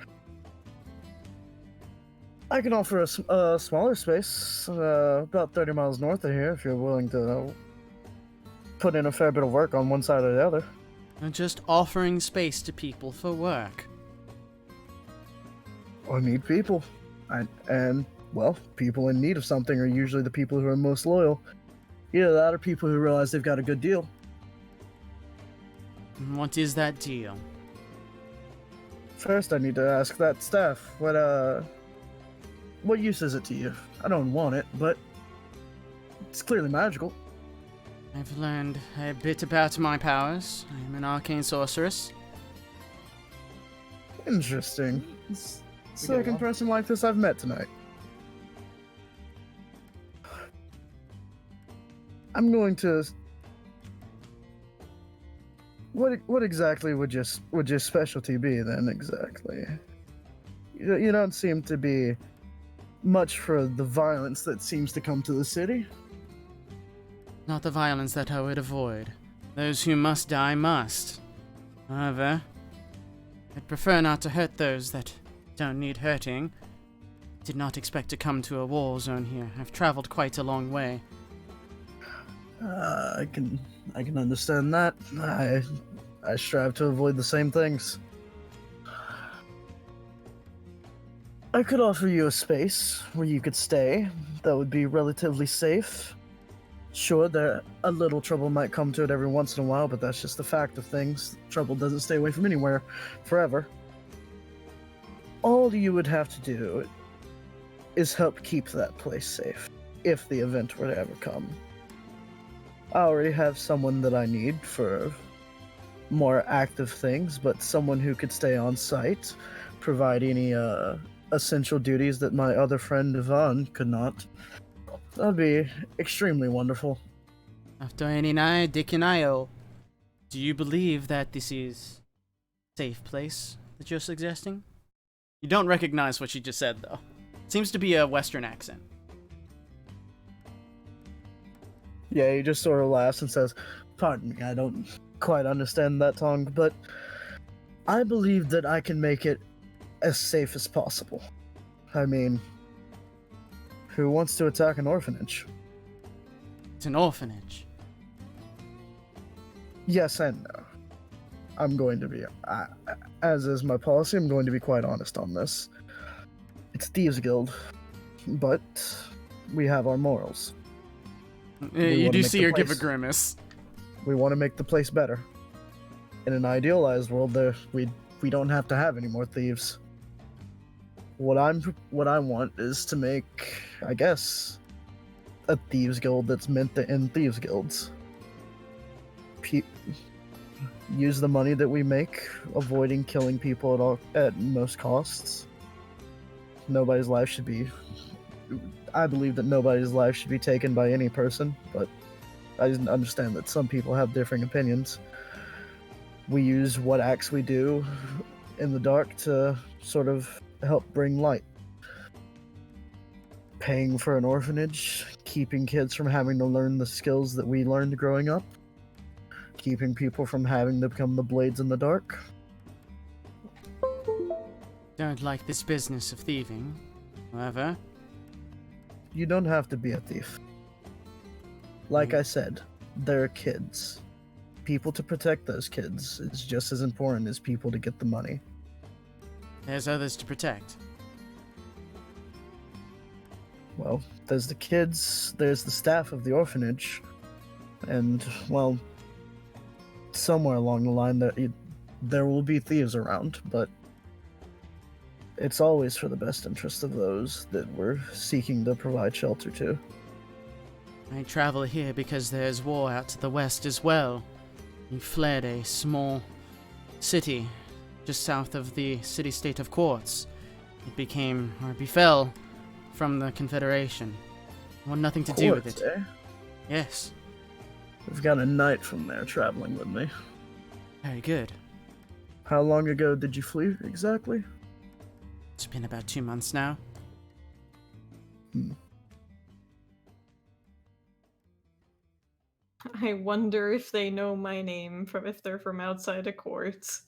Speaker 2: I can offer a smaller space, about 30 miles north of here, if you're willing to put in a fair bit of work on one side or the other.
Speaker 6: And just offering space to people for work.
Speaker 2: I need people. And, well, people in need of something are usually the people who are most loyal. Either that or people who realize they've got a good deal.
Speaker 6: And what is that deal?
Speaker 2: First, I need to ask that staff, what use is it to you? I don't want it, but it's clearly magical.
Speaker 6: I've learned a bit about my powers. I am an arcane sorceress.
Speaker 2: Interesting. Second person like this I've met tonight. I'm going to. What exactly would your specialty be then? Exactly. You don't seem to be much for the violence that seems to come to the city.
Speaker 6: Not the violence that I would avoid. Those who must die must. However, I'd prefer not to hurt those that don't need hurting. Did not expect to come to a war zone here. I've traveled quite a long way.
Speaker 2: I can understand that. I strive to avoid the same things. I could offer you a space where you could stay that would be relatively safe. Sure, a little trouble might come to it every once in a while, but that's just the fact of things. Trouble doesn't stay away from anywhere forever. All you would have to do is help keep that place safe, if the event were to ever come. I already have someone that I need for more active things, but someone who could stay on site, provide any essential duties that my other friend Yvonne could not, that'd be extremely wonderful.
Speaker 3: After any night, Dick and I, do you believe that this is a safe place that you're suggesting? You don't recognize what she just said, though. Seems to be a Western accent.
Speaker 2: Yeah, he just sort of laughs and says, "Pardon me, I don't quite understand that tongue, but I believe that I can make it as safe as possible. I mean, who wants to attack an orphanage?"
Speaker 3: It's an orphanage.
Speaker 2: Yes and no. I'm going to be, as is my policy, I'm going to be quite honest on this. It's Thieves Guild, but we have our morals.
Speaker 3: You do
Speaker 2: make
Speaker 3: see
Speaker 2: the
Speaker 3: her give a
Speaker 2: place-
Speaker 3: grimace.
Speaker 2: We want to make the place better. In an idealized world, we don't have to have any more thieves. What I want is to make, I guess, a Thieves Guild that's meant to end Thieves Guilds. Use the money that we make, avoiding killing people at most costs. Nobody's life should be. I believe that nobody's life should be taken by any person, but I didn't understand that some people have differing opinions. We use what acts we do in the dark to sort of help bring light. Paying for an orphanage, keeping kids from having to learn the skills that we learned growing up, keeping people from having to become the blades in the dark.
Speaker 3: Don't like this business of thieving. However,
Speaker 2: You don't have to be a thief. Like I said, they're kids. People to protect those kids is just as important as people to get the money.
Speaker 3: there's others to protect.
Speaker 2: Well, there's the kids, there's the staff of the orphanage, and, well, somewhere along the line there will be thieves around, but it's always for the best interest of those that we're seeking to provide shelter to.
Speaker 3: I travel here because there's war out to the west as well. We fled a small city just south of the city-state of Quartz. It befell from the Confederation. I want nothing to do with
Speaker 2: Quartz,
Speaker 3: it.
Speaker 2: eh?
Speaker 3: Yes,
Speaker 2: We've got a knight from there traveling with me.
Speaker 3: very good.
Speaker 2: How long ago did you flee exactly?
Speaker 3: It's been about 2 months now.
Speaker 7: I wonder if they know my name from if they're from outside of Quartz.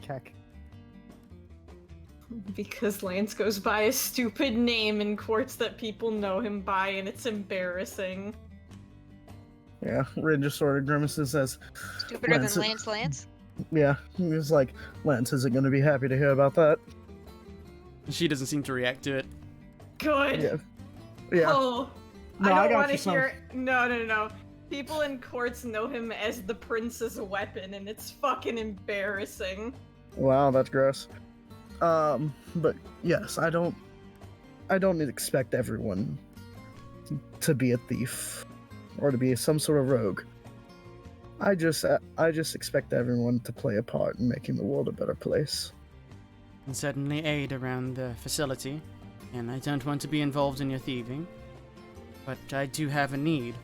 Speaker 5: Keck.
Speaker 7: Because Lance goes by a stupid name in Quartz that people know him by, and it's embarrassing.
Speaker 2: Yeah, Rin just sort of grimaces and says,
Speaker 1: Stupider
Speaker 2: Lance-
Speaker 1: than Lance.
Speaker 2: yeah, he's like, Lance isn't going to be happy to hear about that.
Speaker 3: She doesn't seem to react to it.
Speaker 7: Good.
Speaker 2: Yeah. Yeah.
Speaker 7: Oh,
Speaker 2: No,
Speaker 7: I
Speaker 2: I
Speaker 7: don't
Speaker 2: got
Speaker 7: want
Speaker 2: you,
Speaker 7: to
Speaker 2: son.
Speaker 7: hear. No. People in Quartz know him as the prince's weapon, and it's fucking embarrassing.
Speaker 2: Wow, that's gross. But yes, I don't expect everyone to be a thief or to be some sort of rogue. I just expect everyone to play a part in making the world a better place.
Speaker 3: And certainly aid around the facility. And I don't want to be involved in your thieving. But I do have a need.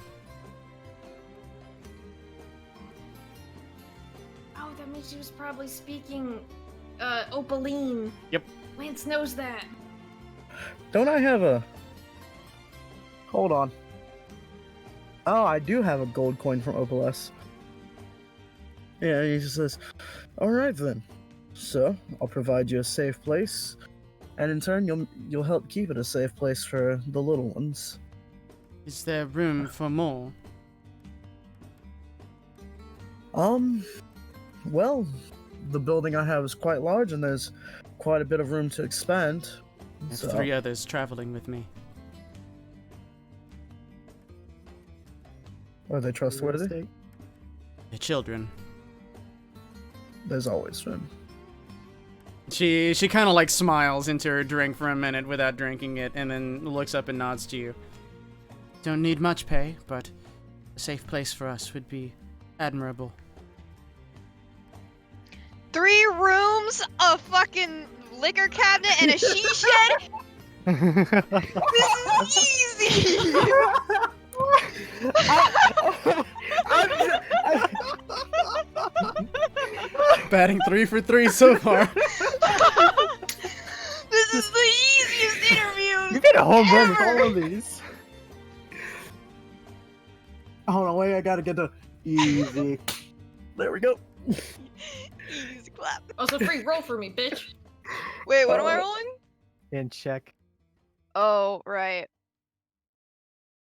Speaker 4: Oh, that means she was probably speaking Opaline.
Speaker 3: Yep.
Speaker 4: Lance knows that.
Speaker 2: Don't I have a... Hold on. Oh, I do have a gold coin from Opaless. Yeah, he just says, "Alright then. So, I'll provide you a safe place, and in turn you'll help keep it a safe place for the little ones."
Speaker 3: Is there room for more?
Speaker 2: Well, the building I have is quite large, and there's quite a bit of room to expand.
Speaker 3: I have
Speaker 2: So,
Speaker 3: 3 others traveling with me.
Speaker 2: are they trustworthy?
Speaker 3: The children.
Speaker 2: There's always room.
Speaker 3: She kind of like smiles into her drink for a minute without drinking it, and then looks up and nods to you. Don't need much pay, but a safe place for us would be admirable.
Speaker 1: 3 rooms, a fucking liquor cabinet and a she shed. This is easy.
Speaker 3: Batting 3 for 3 so far.
Speaker 1: This is the easiest interview.
Speaker 5: You get a home run with all of these.
Speaker 2: Hold on, wait, I gotta get the easy. There we go.
Speaker 1: Easy clap.
Speaker 7: Also, free roll for me, bitch.
Speaker 1: Wait, what am I rolling?
Speaker 5: And check.
Speaker 1: Oh, right.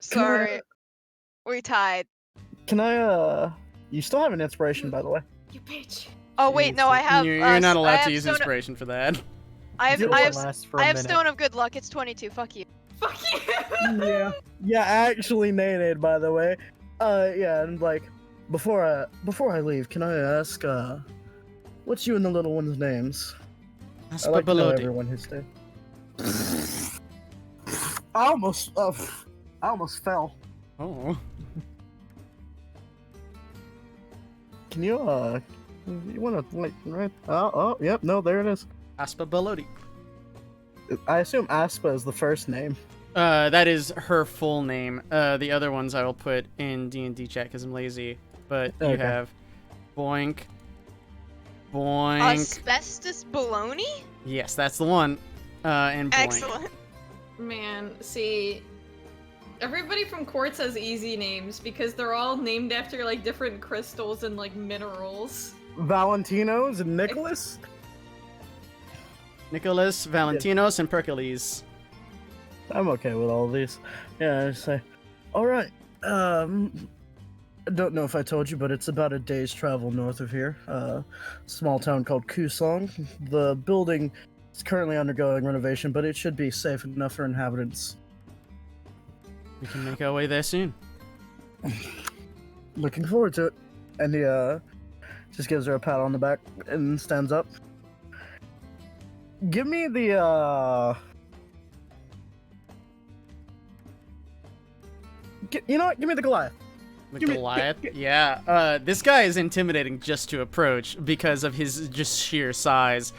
Speaker 1: Sorry. We tied.
Speaker 2: Can I, you still have an inspiration, by the way.
Speaker 7: You bitch.
Speaker 1: Oh wait, no, I have.
Speaker 3: You're not
Speaker 1: I
Speaker 3: allowed
Speaker 1: have
Speaker 3: to use
Speaker 1: stone
Speaker 3: inspiration for that.
Speaker 1: I have.
Speaker 5: Zero
Speaker 1: I have.
Speaker 5: lasts for a
Speaker 1: I have
Speaker 5: minute.
Speaker 1: stone of good luck. It's 22. Fuck you.
Speaker 7: Fuck you.
Speaker 2: Yeah. Yeah, actually Nene, by the way. Yeah, and like, before I leave, can I ask, what's you and the little one's names? I like to know everyone who's there. I almost fell.
Speaker 3: Oh.
Speaker 2: Can you wanna, like, right? Oh, yep, no, there it is.
Speaker 3: Aspa Balodi.
Speaker 2: I assume Aspa is the first name.
Speaker 3: That is her full name. The other ones I will put in D&D chat because I'm lazy. But you
Speaker 2: Okay.
Speaker 3: have Boink. Boink.
Speaker 1: Asbestos baloney?
Speaker 3: Yes, that's the one. And Boink.
Speaker 1: Excellent.
Speaker 7: Man, see, everybody from Quartz has easy names because they're all named after like different crystals and like minerals.
Speaker 2: Valentinos and Nicholas?
Speaker 3: Nicholas, Valentinos, and Pericles.
Speaker 2: I'm okay with all of these. Yeah, I just say, alright, I don't know if I told you, but it's about a day's travel north of here. Small town called Kusong. The building is currently undergoing renovation, but it should be safe enough for inhabitants.
Speaker 3: We can make our way there soon.
Speaker 2: Looking forward to it. And he, just gives her a pat on the back and stands up. Give me the, you know what? Give me the Goliath.
Speaker 3: The
Speaker 2: Give me-
Speaker 3: Goliath? Yeah. This guy is intimidating just to approach because of his just sheer size.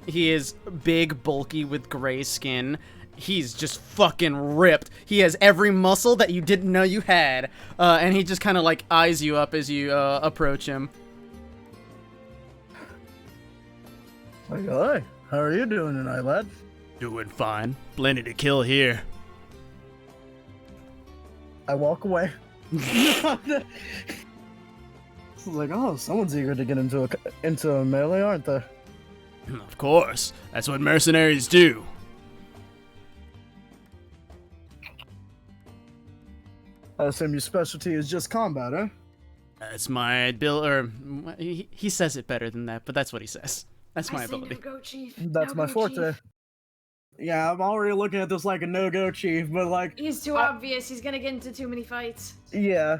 Speaker 3: He is big, bulky, with gray skin. He's just fucking ripped. He has every muscle that you didn't know you had. And he just kind of like eyes you up as you approach him.
Speaker 2: Like, hi, how are you doing tonight, lad?
Speaker 3: Doing fine. Plenty to kill here.
Speaker 2: I walk away. It's like, oh, someone's eager to get into a melee, aren't they?
Speaker 3: Of course. That's what mercenaries do.
Speaker 2: I assume your specialty is just combat, eh?
Speaker 3: That's my ability. Or he says it better than that, but that's what he says. That's my
Speaker 7: I say
Speaker 3: ability.
Speaker 7: no go, chief.
Speaker 2: That's my
Speaker 7: No-go,
Speaker 2: forte.
Speaker 7: chief.
Speaker 2: Yeah, I'm already looking at this like a no-go chief, but like,
Speaker 7: He's too obvious. He's gonna get into too many fights.
Speaker 2: yeah.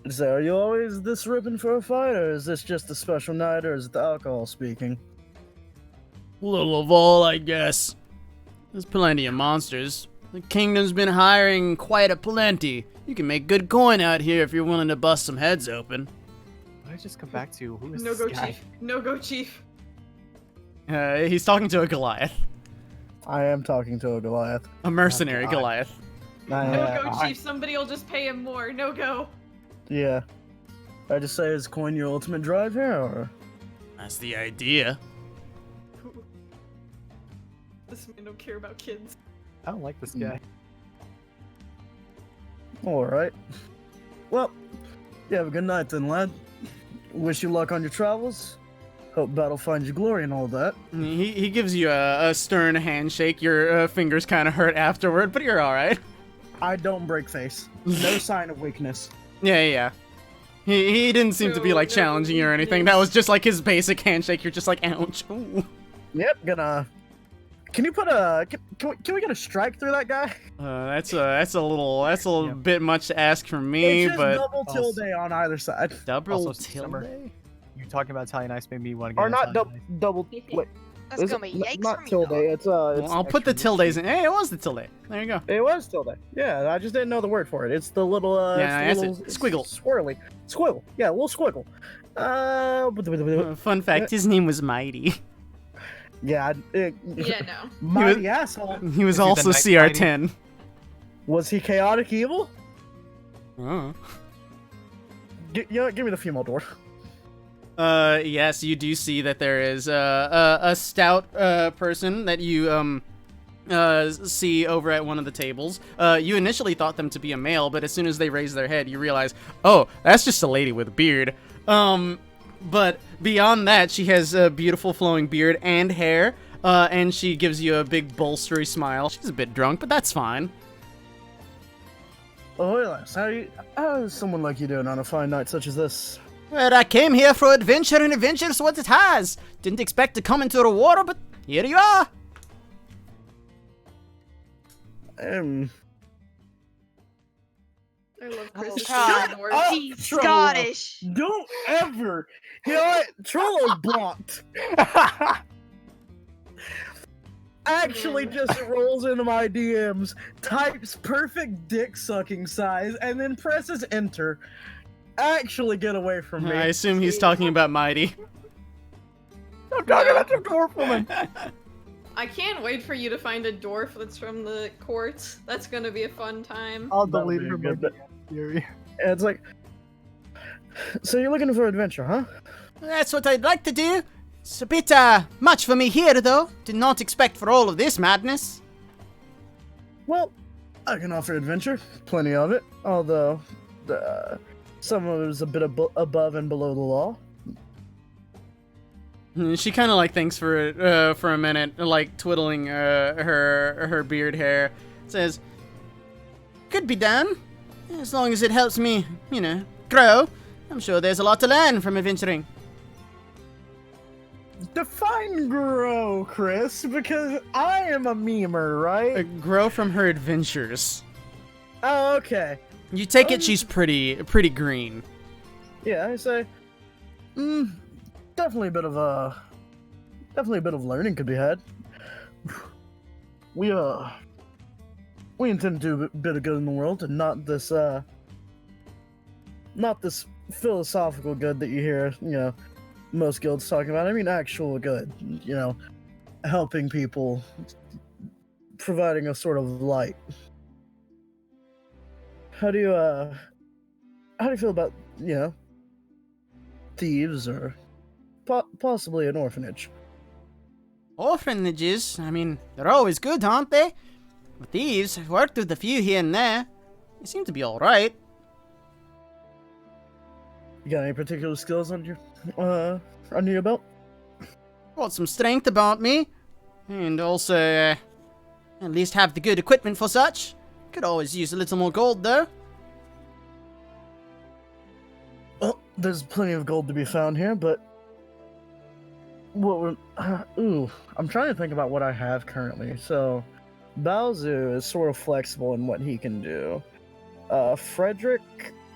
Speaker 2: So, are you always this ripping for a fight, or is this just a special night, or is it the alcohol speaking?
Speaker 3: Little of all, I guess. There's plenty of monsters. The kingdom's been hiring quite a plenty. You can make good coin out here if you're willing to bust some heads open.
Speaker 5: What did I just come back to? Who is
Speaker 7: No
Speaker 5: this
Speaker 7: go,
Speaker 5: guy?
Speaker 7: chief. No go, chief.
Speaker 3: He's talking to a Goliath.
Speaker 2: I am talking to a Goliath.
Speaker 3: A mercenary
Speaker 5: God.
Speaker 3: Goliath.
Speaker 7: No
Speaker 2: I,
Speaker 7: go, chief. Somebody will just pay him more. No go.
Speaker 2: yeah. I just say, is coin your ultimate drive here, or?
Speaker 3: That's the idea.
Speaker 7: This man don't care about kids.
Speaker 5: I don't like this guy.
Speaker 2: Alright. Well, you have a good night then, lad. Wish you luck on your travels. Hope battle finds you glory and all that.
Speaker 3: He gives you a stern handshake. Your fingers kind of hurt afterward, but you're all right.
Speaker 2: I don't break face. No sign of weakness.
Speaker 3: Yeah. He didn't seem to be like
Speaker 7: No
Speaker 3: challenging you or anything. That was just like his basic handshake. You're just like, ouch. Ooh.
Speaker 2: Yep, gonna... Can you put a... Can we get a strike through that guy?
Speaker 3: That's a little bit much to ask from me,
Speaker 2: It's just
Speaker 3: but
Speaker 2: double tilde on either side.
Speaker 3: double
Speaker 5: Also,
Speaker 3: tilde.
Speaker 5: Summer. You talking about Italian Ice made me want to get
Speaker 2: Or
Speaker 5: an
Speaker 2: not
Speaker 5: Italian Ice.
Speaker 2: double... Wait.
Speaker 1: That's
Speaker 2: Is
Speaker 1: gonna
Speaker 2: it?
Speaker 1: be yikes
Speaker 2: Not
Speaker 1: for me,
Speaker 2: tilde.
Speaker 1: dog.
Speaker 2: It's
Speaker 3: Well, I'll put the tildes in. Hey, it was the tilde. There you go.
Speaker 2: It was tilde. Yeah, I just didn't know the word for it. It's the little
Speaker 3: Yeah,
Speaker 2: it's
Speaker 3: that's
Speaker 2: the
Speaker 3: it. Squiggle.
Speaker 2: swirly squiggle. Yeah, a little squiggle.
Speaker 3: Fun fact: his name was Mighty.
Speaker 2: Yeah,
Speaker 7: Yeah, no.
Speaker 2: mighty asshole.
Speaker 3: He was
Speaker 5: Is he the
Speaker 3: also
Speaker 5: Night
Speaker 3: CR10.
Speaker 2: Was he chaotic evil?
Speaker 3: Oh.
Speaker 2: You know, give me the female dwarf.
Speaker 3: Yes, you do see that there is a stout person that you see over at one of the tables. You initially thought them to be a male, but as soon as they raise their head, you realize, oh, that's just a lady with a beard. But beyond that, she has a beautiful flowing beard and hair, and she gives you a big bolstery smile. She's a bit drunk, but that's fine.
Speaker 2: Oh, yes. How is someone like you doing on a fine night such as this?
Speaker 6: Well, I came here for adventure, and adventure's what it has. Didn't expect to come into the water, but here you are.
Speaker 2: Um,
Speaker 7: I love
Speaker 1: Oh,
Speaker 7: Chris.
Speaker 1: God.
Speaker 2: up,
Speaker 1: He's
Speaker 2: Trollo.
Speaker 1: Scottish.
Speaker 2: Don't ever. You know what? Trollo's blocked. Actually, just rolls into my DMs, types perfect dick sucking size, and then presses enter. Actually, get away from me.
Speaker 3: I assume he's talking about Mighty.
Speaker 2: I'm talking about the dwarf woman.
Speaker 7: I can't wait for you to find a dwarf that's from the courts. That's gonna be a fun time.
Speaker 5: I'll
Speaker 2: That'll
Speaker 5: delete
Speaker 2: be
Speaker 5: it from
Speaker 2: good,
Speaker 5: my
Speaker 2: but-
Speaker 5: theory.
Speaker 2: And it's like, so you're looking for adventure, huh?
Speaker 6: That's what I'd like to do. It's a bit, much for me here, though. Did not expect for all of this madness.
Speaker 2: Well, I can offer adventure, plenty of it. Although, some of it is a bit above and below the law.
Speaker 3: She kind of like thinks for a minute, like twiddling her beard hair. Says,
Speaker 6: Could be done. As long as it helps me, grow. I'm sure there's a lot to learn from adventuring.
Speaker 2: Define grow, Chris, because I am a memer, right?
Speaker 3: "Grow from her adventures."
Speaker 2: Oh, okay.
Speaker 3: You take it she's pretty green.
Speaker 2: Yeah, I say, definitely a bit of learning could be had. We intend to do a bit of good in the world, and not this philosophical good that you hear, most guilds talking about. I mean, actual good, helping people, providing a sort of light. How do you feel about, thieves or possibly an orphanage?
Speaker 6: Orphanages, I mean, they're always good, aren't they? With thieves, I've worked with a few here and there. They seem to be alright.
Speaker 2: You got any particular skills on your belt?
Speaker 6: Got some strength about me. And also, at least have the good equipment for such. Could always use a little more gold, though.
Speaker 2: Well, there's plenty of gold to be found here, but I'm trying to think about what I have currently. So, Baozu is sort of flexible in what he can do. Frederick,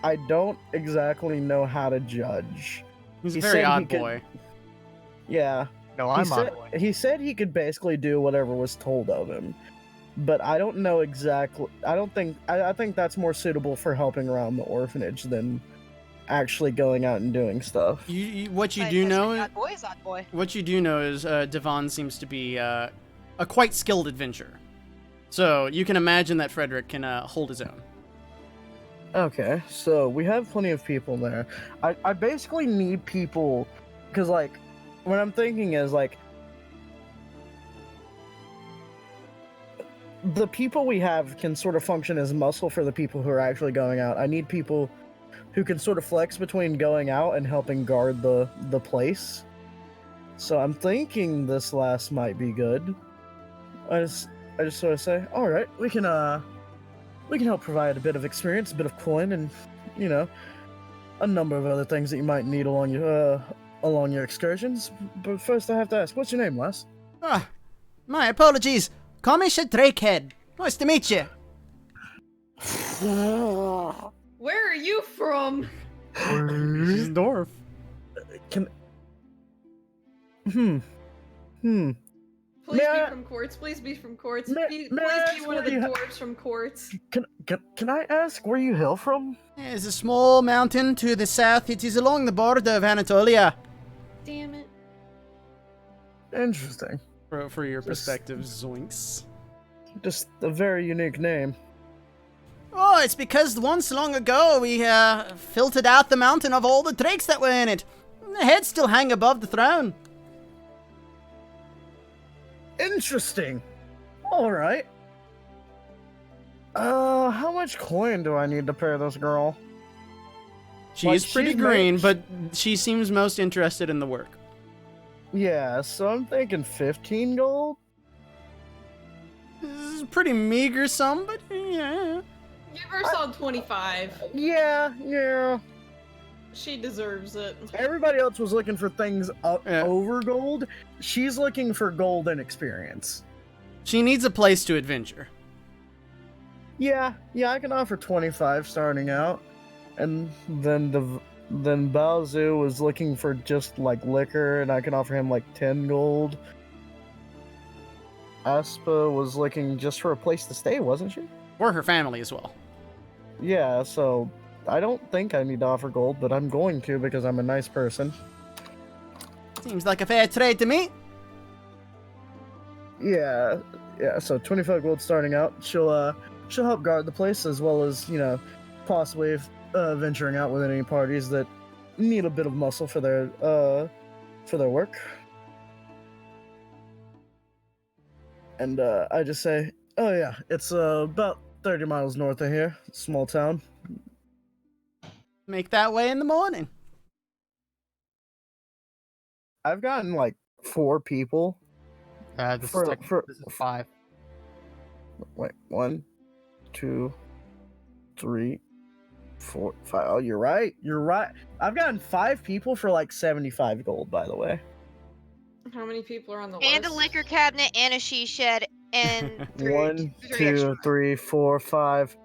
Speaker 2: I don't exactly know how to judge.
Speaker 3: He's a
Speaker 2: He
Speaker 3: very
Speaker 2: said he
Speaker 3: odd
Speaker 2: could-
Speaker 3: boy.
Speaker 2: Yeah,
Speaker 5: No, I'm on.
Speaker 2: he said he could basically do whatever was told of him, but I don't know exactly. I think that's more suitable for helping around the orphanage than actually going out and doing stuff.
Speaker 3: What you
Speaker 1: Like,
Speaker 3: do
Speaker 1: that's
Speaker 3: know,
Speaker 1: an odd boy is odd boy.
Speaker 3: what you do know is Devon seems to be a quite skilled adventurer. So you can imagine that Frederick can hold his own.
Speaker 2: Okay, so we have plenty of people there. I basically need people, because, like, what I'm thinking is, like, the people we have can sort of function as muscle for the people who are actually going out. I need people who can sort of flex between going out and helping guard the place. So I'm thinking this last might be good. I just sort of say, all right, we can help provide a bit of experience, a bit of coin, and a number of other things that you might need along your excursions. But first, I have to ask, what's your name, lass?
Speaker 6: Ah, my apologies. Call me Shadrakehead. Nice to meet you.
Speaker 7: Where are you from?
Speaker 3: She's a dwarf.
Speaker 2: Hmm.
Speaker 7: Please
Speaker 2: May
Speaker 7: be
Speaker 2: I-
Speaker 7: from Quartz. Please be from Quartz.
Speaker 2: May-
Speaker 7: Please
Speaker 2: may I
Speaker 7: be
Speaker 2: ask
Speaker 7: one of
Speaker 2: where
Speaker 7: the
Speaker 2: you ha-
Speaker 7: dwarves from Quartz.
Speaker 2: Can I ask where you hail from?
Speaker 6: There's a small mountain to the south. It is along the border of Anatolia.
Speaker 4: Damn it.
Speaker 2: Interesting.
Speaker 3: For your
Speaker 2: Just-
Speaker 3: perspective, zoinks.
Speaker 2: Just a very unique name.
Speaker 6: Oh, it's because once long ago we filtered out the mountain of all the drakes that were in it. The heads still hang above the throne.
Speaker 2: Interesting. All right. How much coin do I need to pay this girl?
Speaker 3: She's
Speaker 2: Like,
Speaker 3: pretty
Speaker 2: she's
Speaker 3: green,
Speaker 2: made-
Speaker 3: but she seems most interested in the work.
Speaker 2: Yeah, so I'm thinking 15 gold.
Speaker 3: This is pretty meager sum, but yeah.
Speaker 7: Give her a solid 25.
Speaker 2: Yeah.
Speaker 7: She deserves it.
Speaker 2: Everybody else was looking for things
Speaker 3: Yeah.
Speaker 2: over gold. She's looking for gold and experience.
Speaker 3: She needs a place to adventure.
Speaker 2: Yeah, I can offer 25 starting out. And then Baozu was looking for just like liquor, and I can offer him like 10 gold. Aspa was looking just for a place to stay, wasn't she?
Speaker 3: Or her family as well.
Speaker 2: Yeah, so I don't think I need to offer gold, but I'm going to because I'm a nice person.
Speaker 6: Seems like a fair trade to me.
Speaker 2: Yeah, so 25 gold starting out. She'll help guard the place as well as, possibly venturing out with any parties that need a bit of muscle for their work. And I just say, oh yeah, it's about 30 miles north of here, small town.
Speaker 6: Make that way in the morning.
Speaker 2: I've gotten like 4 people.
Speaker 5: This
Speaker 2: For- for-
Speaker 5: this is 5.
Speaker 2: Wait, 1, 2, 3, 4, 5. Oh, you're right. I've gotten 5 people for like 75 gold, by the way.
Speaker 7: How many people are on the
Speaker 1: And
Speaker 7: list?
Speaker 1: a liquor cabinet and a she shed and
Speaker 2: 1, 2, 3, 4, 5,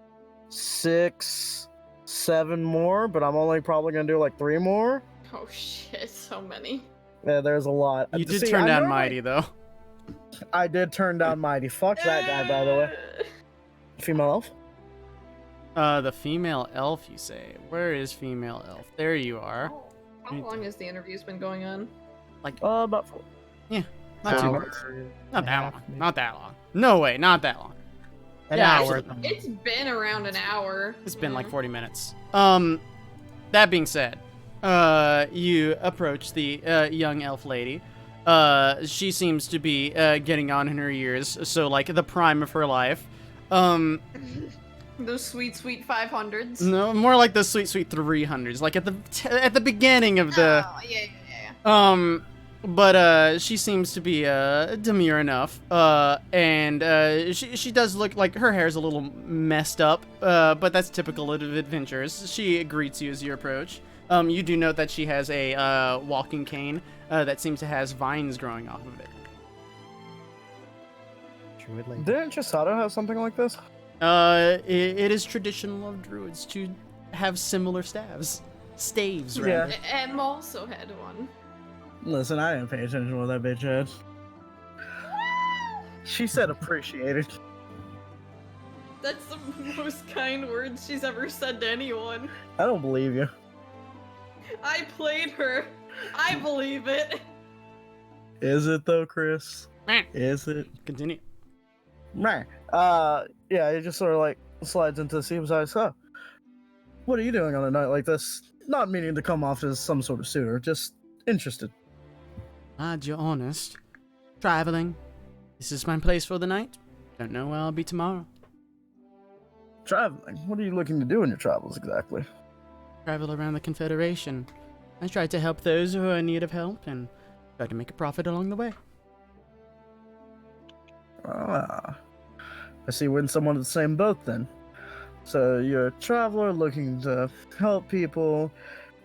Speaker 2: 6, 7 more, but I'm only probably gonna do like 3 more.
Speaker 7: Oh shit, so many.
Speaker 2: Yeah, there's a lot.
Speaker 3: You did
Speaker 2: See,
Speaker 3: turn
Speaker 2: I
Speaker 3: down
Speaker 2: normally-
Speaker 3: Mighty, though.
Speaker 2: I did turn down Mighty. Fuck that guy, by the way. Female elf?
Speaker 3: The female elf, you say? Where is female elf? There you are.
Speaker 7: How long has the interview's been going on?
Speaker 2: About 4.
Speaker 3: Not too
Speaker 5: Hour
Speaker 3: much.
Speaker 5: and
Speaker 3: Not
Speaker 5: a
Speaker 3: that
Speaker 5: half,
Speaker 3: long.
Speaker 5: maybe.
Speaker 3: Not that long. No way, not that long.
Speaker 5: An
Speaker 3: Yeah,
Speaker 5: hour.
Speaker 7: It's been around an hour.
Speaker 3: It's been like
Speaker 7: Yeah.
Speaker 3: 40 minutes. That being said, you approach the young elf lady. She seems to be getting on in her years, so like the prime of her life.
Speaker 7: Those sweet, sweet 500s.
Speaker 3: No, more like the sweet 300s, like at the beginning of the.
Speaker 1: Oh, yeah.
Speaker 3: But she seems to be demure enough. And she does look like her hair's a little messed up. But that's typical of adventurers. She greets you as you approach. You do note that she has a walking cane that seems to has vines growing off of it.
Speaker 5: Druid lady.
Speaker 2: Didn't Chisato have something like this?
Speaker 3: It is traditional of druids to have similar staves, rather.
Speaker 2: Yeah.
Speaker 7: Em also had one.
Speaker 2: Listen, I didn't pay attention to what that bitch had. She said appreciated.
Speaker 7: That's the most kind words she's ever said to anyone.
Speaker 2: I don't believe you.
Speaker 7: I played her. I believe it.
Speaker 2: Is it though, Chris?
Speaker 3: Meh.
Speaker 2: Is it?
Speaker 3: Continue.
Speaker 2: Meh. Yeah, it just sort of like slides into the seam's eyes. So, what are you doing on a night like this? Not meaning to come off as some sort of suitor, just interested.
Speaker 3: Glad you're honest. Traveling. This is my place for the night. Don't know where I'll be tomorrow.
Speaker 2: Traveling? What are you looking to do in your travels exactly?
Speaker 3: Travel around the Confederation. I try to help those who are in need of help and try to make a profit along the way.
Speaker 2: Ah. I see we're in somewhat of the same boat then. So you're a traveler looking to help people,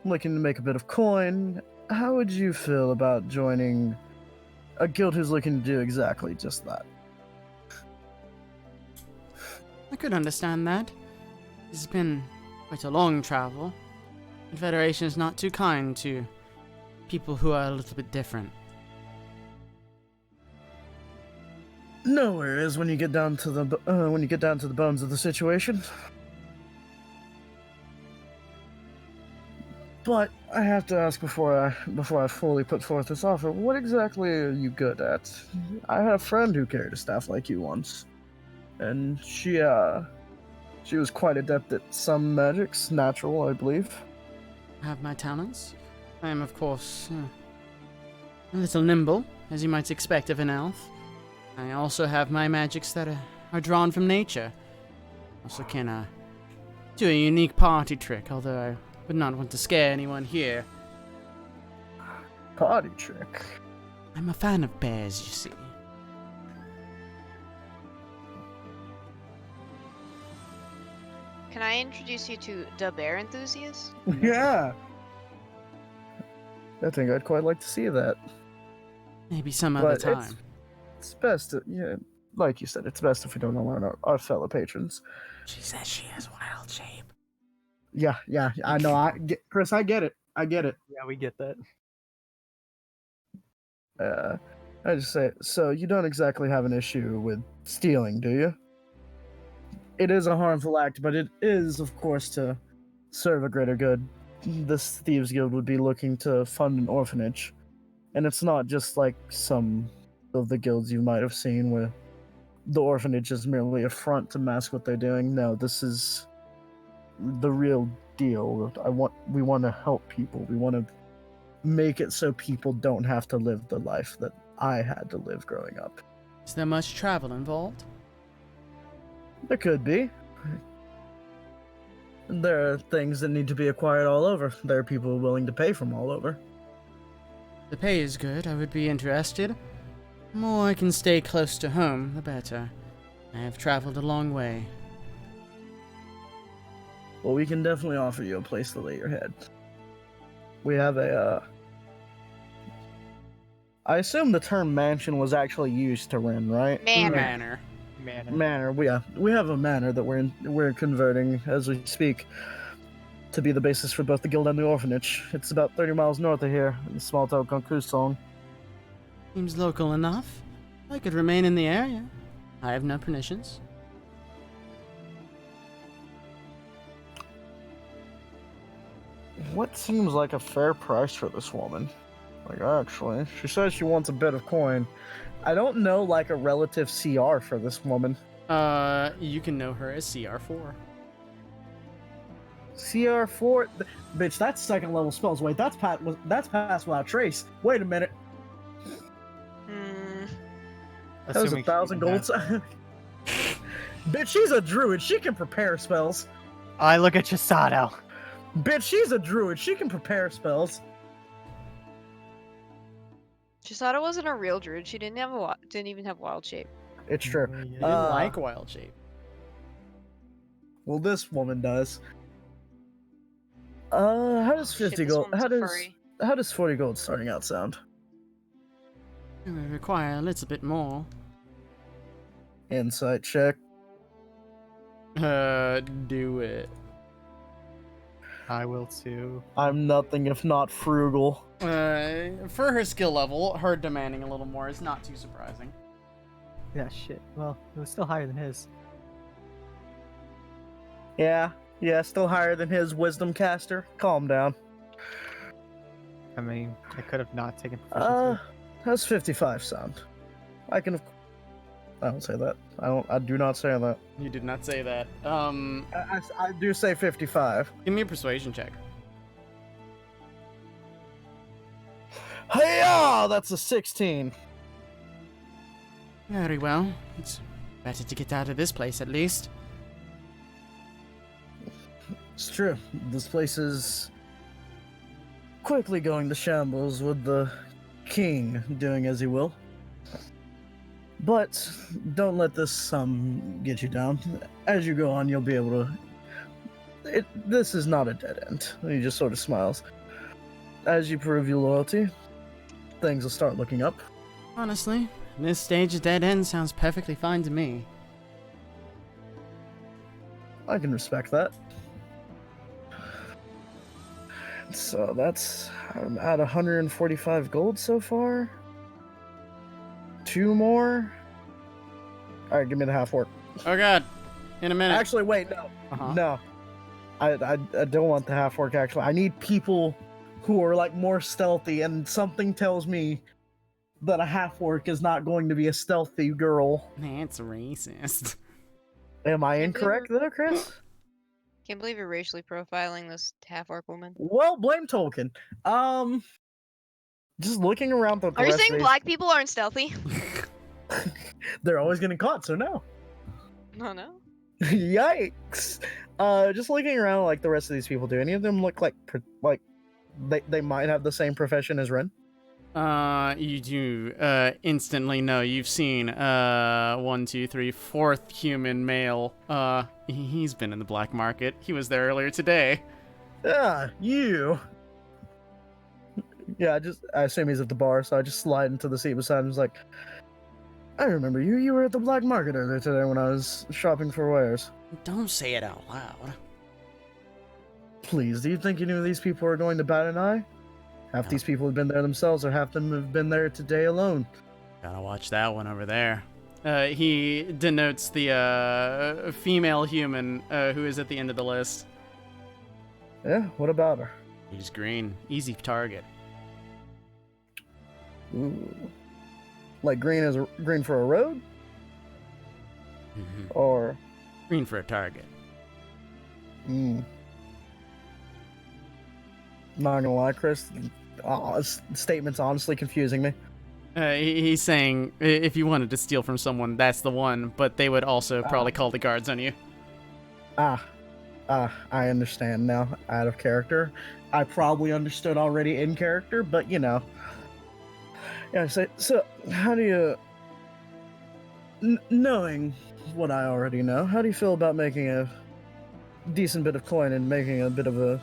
Speaker 2: looking to make a bit of coin. How would you feel about joining a guild who's looking to do exactly just that?
Speaker 3: I could understand that. It's been quite a long travel. Confederation is not too kind to people who are a little bit different.
Speaker 2: No worries when you get down to the bones of the situation. But I have to ask before I fully put forth this offer, what exactly are you good at? I had a friend who carried a staff like you once, and she was quite adept at some magics, natural, I believe.
Speaker 3: I have my talents. I am, of course, a little nimble, as you might expect of an elf. I also have my magics that are drawn from nature. Also can do a unique party trick, although I would not want to scare anyone here.
Speaker 2: Party trick.
Speaker 3: I'm a fan of bears, you see.
Speaker 1: Can I introduce you to the bear enthusiast?
Speaker 2: Yeah. I think I'd quite like to see that.
Speaker 3: Maybe some other
Speaker 2: But
Speaker 3: time.
Speaker 2: it's best to, like you said, it's best if we don't alarm our fellow patrons.
Speaker 3: She says she has wild shape.
Speaker 2: Yeah, I know. Chris, I get it.
Speaker 5: Yeah, we get that.
Speaker 2: I just say, so you don't exactly have an issue with stealing, do you? It is a harmful act, but it is, of course, to serve a greater good. This Thieves Guild would be looking to fund an orphanage. And it's not just like some of the guilds you might have seen where the orphanage is merely a front to mask what they're doing. No, this is the real deal. We want to help people. We want to make it so people don't have to live the life that I had to live growing up.
Speaker 3: Is there much travel involved?
Speaker 2: There could be. There are things that need to be acquired all over. There are people willing to pay from all over.
Speaker 3: The pay is good. I would be interested. The more I can stay close to home, the better. I have traveled a long way.
Speaker 2: Well, we can definitely offer you a place to lay your head. We have I assume the term mansion was actually used to Ren, right?
Speaker 1: Manor.
Speaker 3: Manor.
Speaker 2: We have a manor that we're converting as we speak to be the basis for both the guild and the orphanage. It's about 30 miles north of here, in a small town called Kusong.
Speaker 3: Seems local enough. I could remain in the area. I have no pernicious.
Speaker 2: What seems like a fair price for this woman? Like, actually, she says she wants a bit of coin. I don't know, like, a relative CR for this woman.
Speaker 3: You can know her as CR4.
Speaker 2: CR4? Bitch, that's second level spells. Wait, that's pass without trace. Wait a minute. That was 1,000 gold. Bitch, she's a druid. She can prepare spells.
Speaker 5: I look at Chisato.
Speaker 2: Bitch, she's a druid. She can prepare spells.
Speaker 1: Chisato wasn't a real druid. She didn't even have wild shape.
Speaker 2: It's true.
Speaker 3: I didn't like wild shape.
Speaker 2: Well, this woman does. How does 50
Speaker 1: Shit, this
Speaker 2: gold?
Speaker 1: woman's a furry.
Speaker 2: How does 40 gold starting out sound?
Speaker 3: It would require a little bit more.
Speaker 2: Insight check.
Speaker 3: Do it.
Speaker 5: I will too.
Speaker 2: I'm nothing if not frugal.
Speaker 3: For her skill level, her demanding a little more is not too surprising.
Speaker 5: Yeah, shit. Well, it was still higher than his.
Speaker 2: Yeah, still higher than his wisdom caster. Calm down.
Speaker 5: I mean, I could have not taken proficiency.
Speaker 2: How's 55 sound? I don't say that. I do not say that.
Speaker 3: You did not say that.
Speaker 2: I do say 55.
Speaker 3: Give me a persuasion check.
Speaker 2: Hey-ya! That's a 16.
Speaker 3: Very well. It's better to get out of this place at least.
Speaker 2: It's true. This place is quickly going to shambles with the king doing as he will. But don't let this get you down. As you go on, you'll be able to... This is not a dead end. He just sort of smiles. As you prove your loyalty, things will start looking up.
Speaker 3: Honestly, this stage of dead end sounds perfectly fine to me.
Speaker 2: I can respect that. So I'm at 145 gold so far. 2 more. All right, give me the half orc.
Speaker 3: Oh god. In a minute.
Speaker 2: Actually, wait, no,
Speaker 3: Uh-huh.
Speaker 2: no. I don't want the half orc. Actually, I need people who are like more stealthy, and something tells me that a half orc is not going to be a stealthy girl.
Speaker 3: That's racist.
Speaker 2: Am I
Speaker 1: Can't
Speaker 2: incorrect there, Chris?
Speaker 1: Can't believe you're racially profiling this half-orc woman.
Speaker 2: Well, blame Tolkien. Just looking around the
Speaker 1: Are you
Speaker 2: rest
Speaker 1: saying
Speaker 2: of these,
Speaker 1: black people aren't stealthy?
Speaker 2: they're always getting caught, so no.
Speaker 1: No, no.
Speaker 2: Yikes! Just looking around like the rest of these people, do any of them look like they might have the same profession as Ren?
Speaker 3: You do instantly know. You've seen 1, 2, 3, fourth human male. He's been in the black market. He was there earlier today.
Speaker 2: Yeah, you. Yeah, I assume he's at the bar, so I just slide into the seat beside him. He's like, I remember you. You were at the black market earlier today when I was shopping for wares.
Speaker 6: Don't say it out loud.
Speaker 2: Please, do you think any of these people are going to bat an eye? Half these people have been there themselves, or half them have been there today alone.
Speaker 3: Gotta watch that one over there. He denotes the female human who is at the end of the list.
Speaker 2: Yeah, what about her?
Speaker 3: He's green. Easy target.
Speaker 2: Ooh. Like green for a road?
Speaker 3: Mhm.
Speaker 2: Or...
Speaker 3: Green for a target.
Speaker 2: Not gonna lie, Chris. This statement's honestly confusing me.
Speaker 3: He's saying if you wanted to steal from someone, that's the one, but they would also probably call the guards on you.
Speaker 2: I understand now, out of character. I probably understood already in character, but you know. Yeah, so how do you... knowing what I already know, how do you feel about making a decent bit of coin and making a bit of a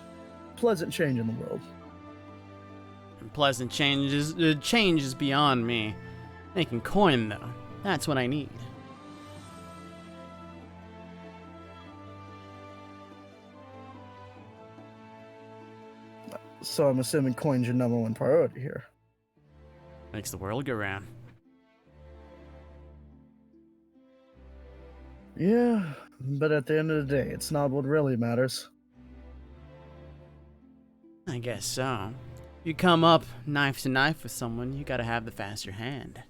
Speaker 2: pleasant change in the world?
Speaker 3: Pleasant changes change is beyond me. Making coin though, that's what I need.
Speaker 2: So I'm assuming coin's your number one priority here.
Speaker 3: Makes the world go round.
Speaker 2: Yeah, but at the end of the day, it's not what really matters.
Speaker 3: I guess so. You come up knife to knife with someone, you gotta have the faster hand.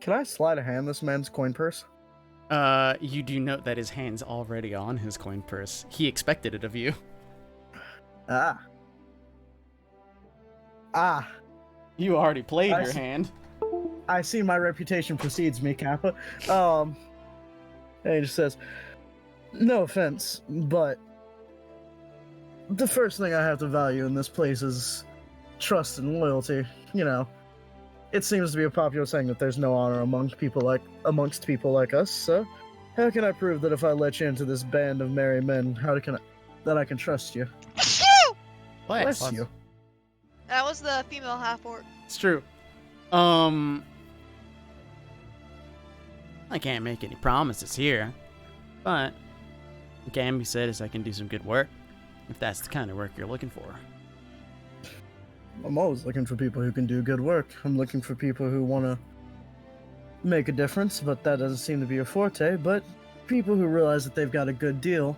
Speaker 2: Can I sleight of hand this man's coin purse?
Speaker 3: You do note that his hand's already on his coin purse. He expected it of you.
Speaker 2: Ah.
Speaker 3: You already played
Speaker 2: I
Speaker 3: your
Speaker 2: see.
Speaker 3: hand.
Speaker 2: I see my reputation precedes me, Kappa. And he just says, no offense, but the first thing I have to value in this place is trust and loyalty. You know, it seems to be a popular saying that there's no honor amongst people like us. So, how can I prove that if I let you into this band of merry men, that I can trust you? Bless you.
Speaker 1: That was the female half-orc.
Speaker 3: It's true. I can't make any promises here, but what can be said is I can do some good work, if that's the kind of work you're looking for.
Speaker 2: I'm always looking for people who can do good work. I'm looking for people who want to make a difference, but that doesn't seem to be your forte. But people who realize that they've got a good deal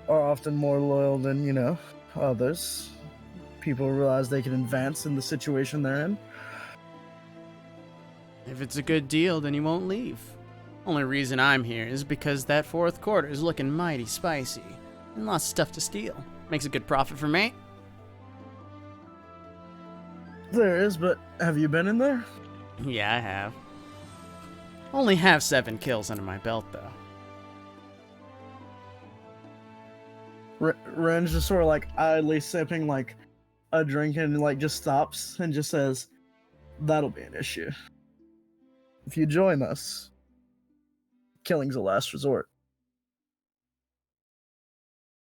Speaker 2: are often more loyal than, you know, others. People who realize they can advance in the situation they're in.
Speaker 3: If it's a good deal, then you won't leave. Only reason I'm here is because that fourth quarter is looking mighty spicy, and lots of stuff to steal. Makes a good profit for me.
Speaker 2: There is, but have you been in there?
Speaker 3: Yeah, I have. Only have 7 kills under my belt, though.
Speaker 2: Ren's just sort of like idly sipping like a drink and like just stops and just says, that'll be an issue. If you join us, killing's a last resort.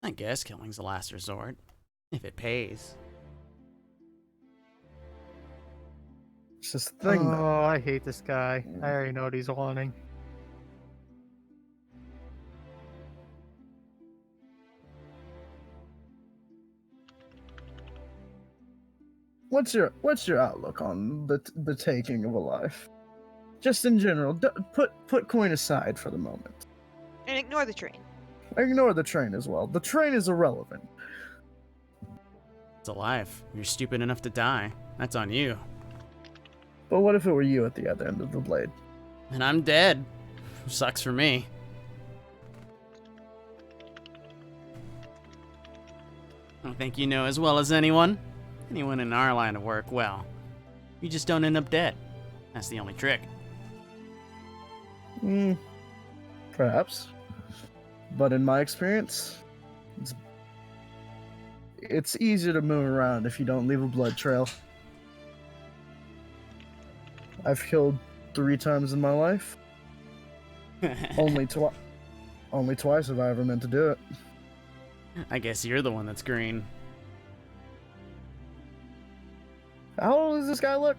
Speaker 3: I guess killing's the last resort, if it pays.
Speaker 2: It's just the thing, though.
Speaker 5: Oh, I hate this guy. I already know what he's wanting.
Speaker 2: What's your outlook on the taking of a life? Just in general, put coin aside for the moment.
Speaker 1: And ignore the train.
Speaker 2: Ignore the train as well. The train is irrelevant.
Speaker 3: It's alive. You're stupid enough to die. That's on you.
Speaker 2: But what if it were you at the other end of the blade?
Speaker 3: And I'm dead. Sucks for me. I think you know as well as anyone in our line of work, well, you just don't end up dead. That's the only trick.
Speaker 2: Perhaps. But in my experience, it's easier to move around if you don't leave a blood trail. I've killed 3 times in my life. Only twice have I ever meant to do it.
Speaker 3: I guess you're the one that's green.
Speaker 2: How old does this guy look?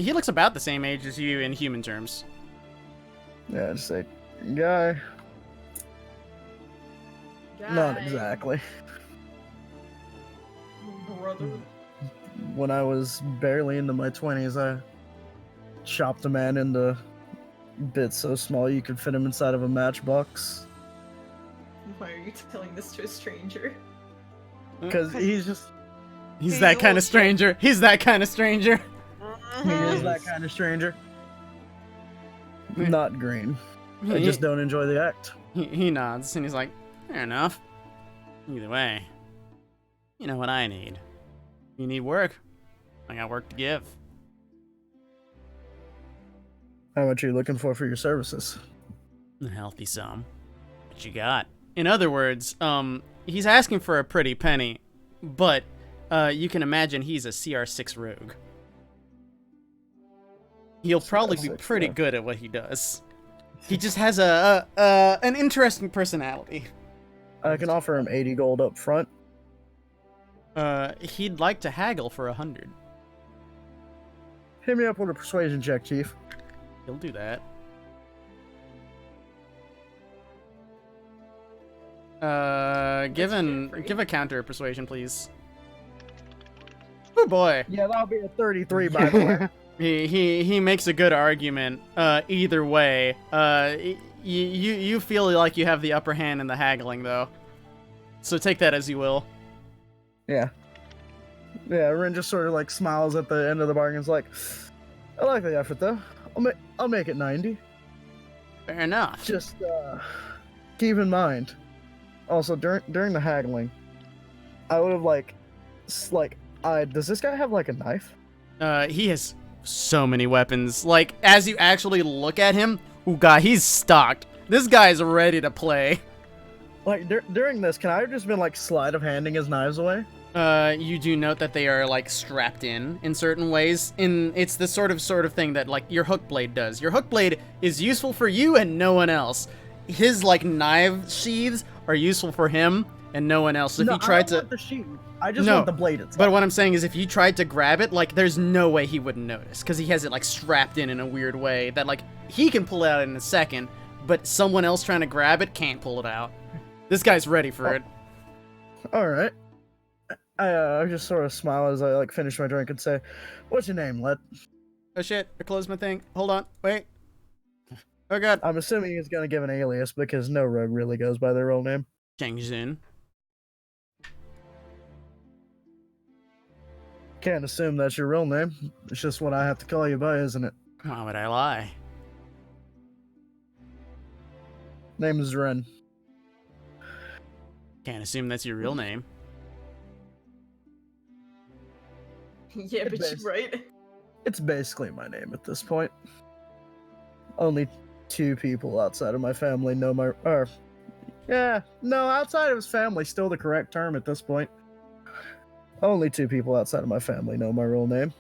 Speaker 3: He looks about the same age as you in human terms.
Speaker 2: Yeah, just say, guy. Not exactly.
Speaker 7: Brother.
Speaker 2: When I was barely into my 20s, I chopped a man into bits so small you could fit him inside of a matchbox.
Speaker 7: Why are you telling this to a stranger?
Speaker 2: Because he's just...
Speaker 3: He's
Speaker 1: He's
Speaker 3: that kind
Speaker 1: old
Speaker 3: of
Speaker 1: shit.
Speaker 3: stranger. He's that kind of stranger.
Speaker 2: He is that kind of stranger. Not green. I just don't enjoy the act.
Speaker 3: He nods and he's like, fair enough. Either way, you know what I need. You need work. I got work to give.
Speaker 2: How much are you looking for your services?
Speaker 3: A healthy sum. What you got? In other words, he's asking for a pretty penny, but you can imagine he's a CR6 rogue. He'll probably be
Speaker 2: CR6,
Speaker 3: pretty
Speaker 2: yeah.
Speaker 3: good at what he does. He just has an interesting personality.
Speaker 2: I can offer him 80 gold up front.
Speaker 3: He'd like to haggle for 100.
Speaker 2: Hit me up with a persuasion check, Chief.
Speaker 3: He'll do that. Give a counter persuasion, please. Oh boy.
Speaker 2: Yeah, that'll be a 33 by the way.
Speaker 3: He makes a good argument. Either way, you feel like you have the upper hand in the haggling, though. So take that as you will.
Speaker 2: Yeah. Yeah, Rin just sort of like smiles at the end of the bargain. It's like, I like the effort though. I'll make it 90.
Speaker 3: Fair enough.
Speaker 2: Just keep in mind. Also, during the haggling, I would have does this guy have like a knife?
Speaker 3: He has so many weapons. Like, as you actually look at him, oh god, he's stocked. This guy's ready to play.
Speaker 2: Like during this, can I have just been like sleight of handing his knives away?
Speaker 3: You do note that they are like strapped in certain ways. It's the sort of thing that like your hook blade does. Your hook blade is useful for you and no one else. His like knife sheaths are useful for him and no one else. If
Speaker 2: No,
Speaker 3: you tried
Speaker 2: I
Speaker 3: to,
Speaker 2: don't want the sheath. I just
Speaker 3: No,
Speaker 2: want the blade itself.
Speaker 3: but what I'm saying is, if you tried to grab it, like there's no way he wouldn't notice because he has it like strapped in a weird way that like he can pull it out in a second, but someone else trying to grab it can't pull it out. This guy's ready for it.
Speaker 2: All right. I just sort of smile as I like finish my drink and say, "What's your name, Led?"
Speaker 3: Oh shit! I closed my thing. Hold on. Wait. Oh god.
Speaker 2: I'm assuming he's gonna give an alias because no rogue really goes by their real name.
Speaker 3: Changzin.
Speaker 2: Can't assume that's your real name. It's just what I have to call you by, isn't it?
Speaker 3: Why would I lie?
Speaker 2: Name is Ren.
Speaker 3: Can't assume that's your real name.
Speaker 7: Yeah, but
Speaker 2: Best.
Speaker 7: you're right.
Speaker 2: It's basically my name at this point. Only 2 people outside of my family know my. Outside of his family, still the correct term at this point. Only 2 people outside of my family know my real name.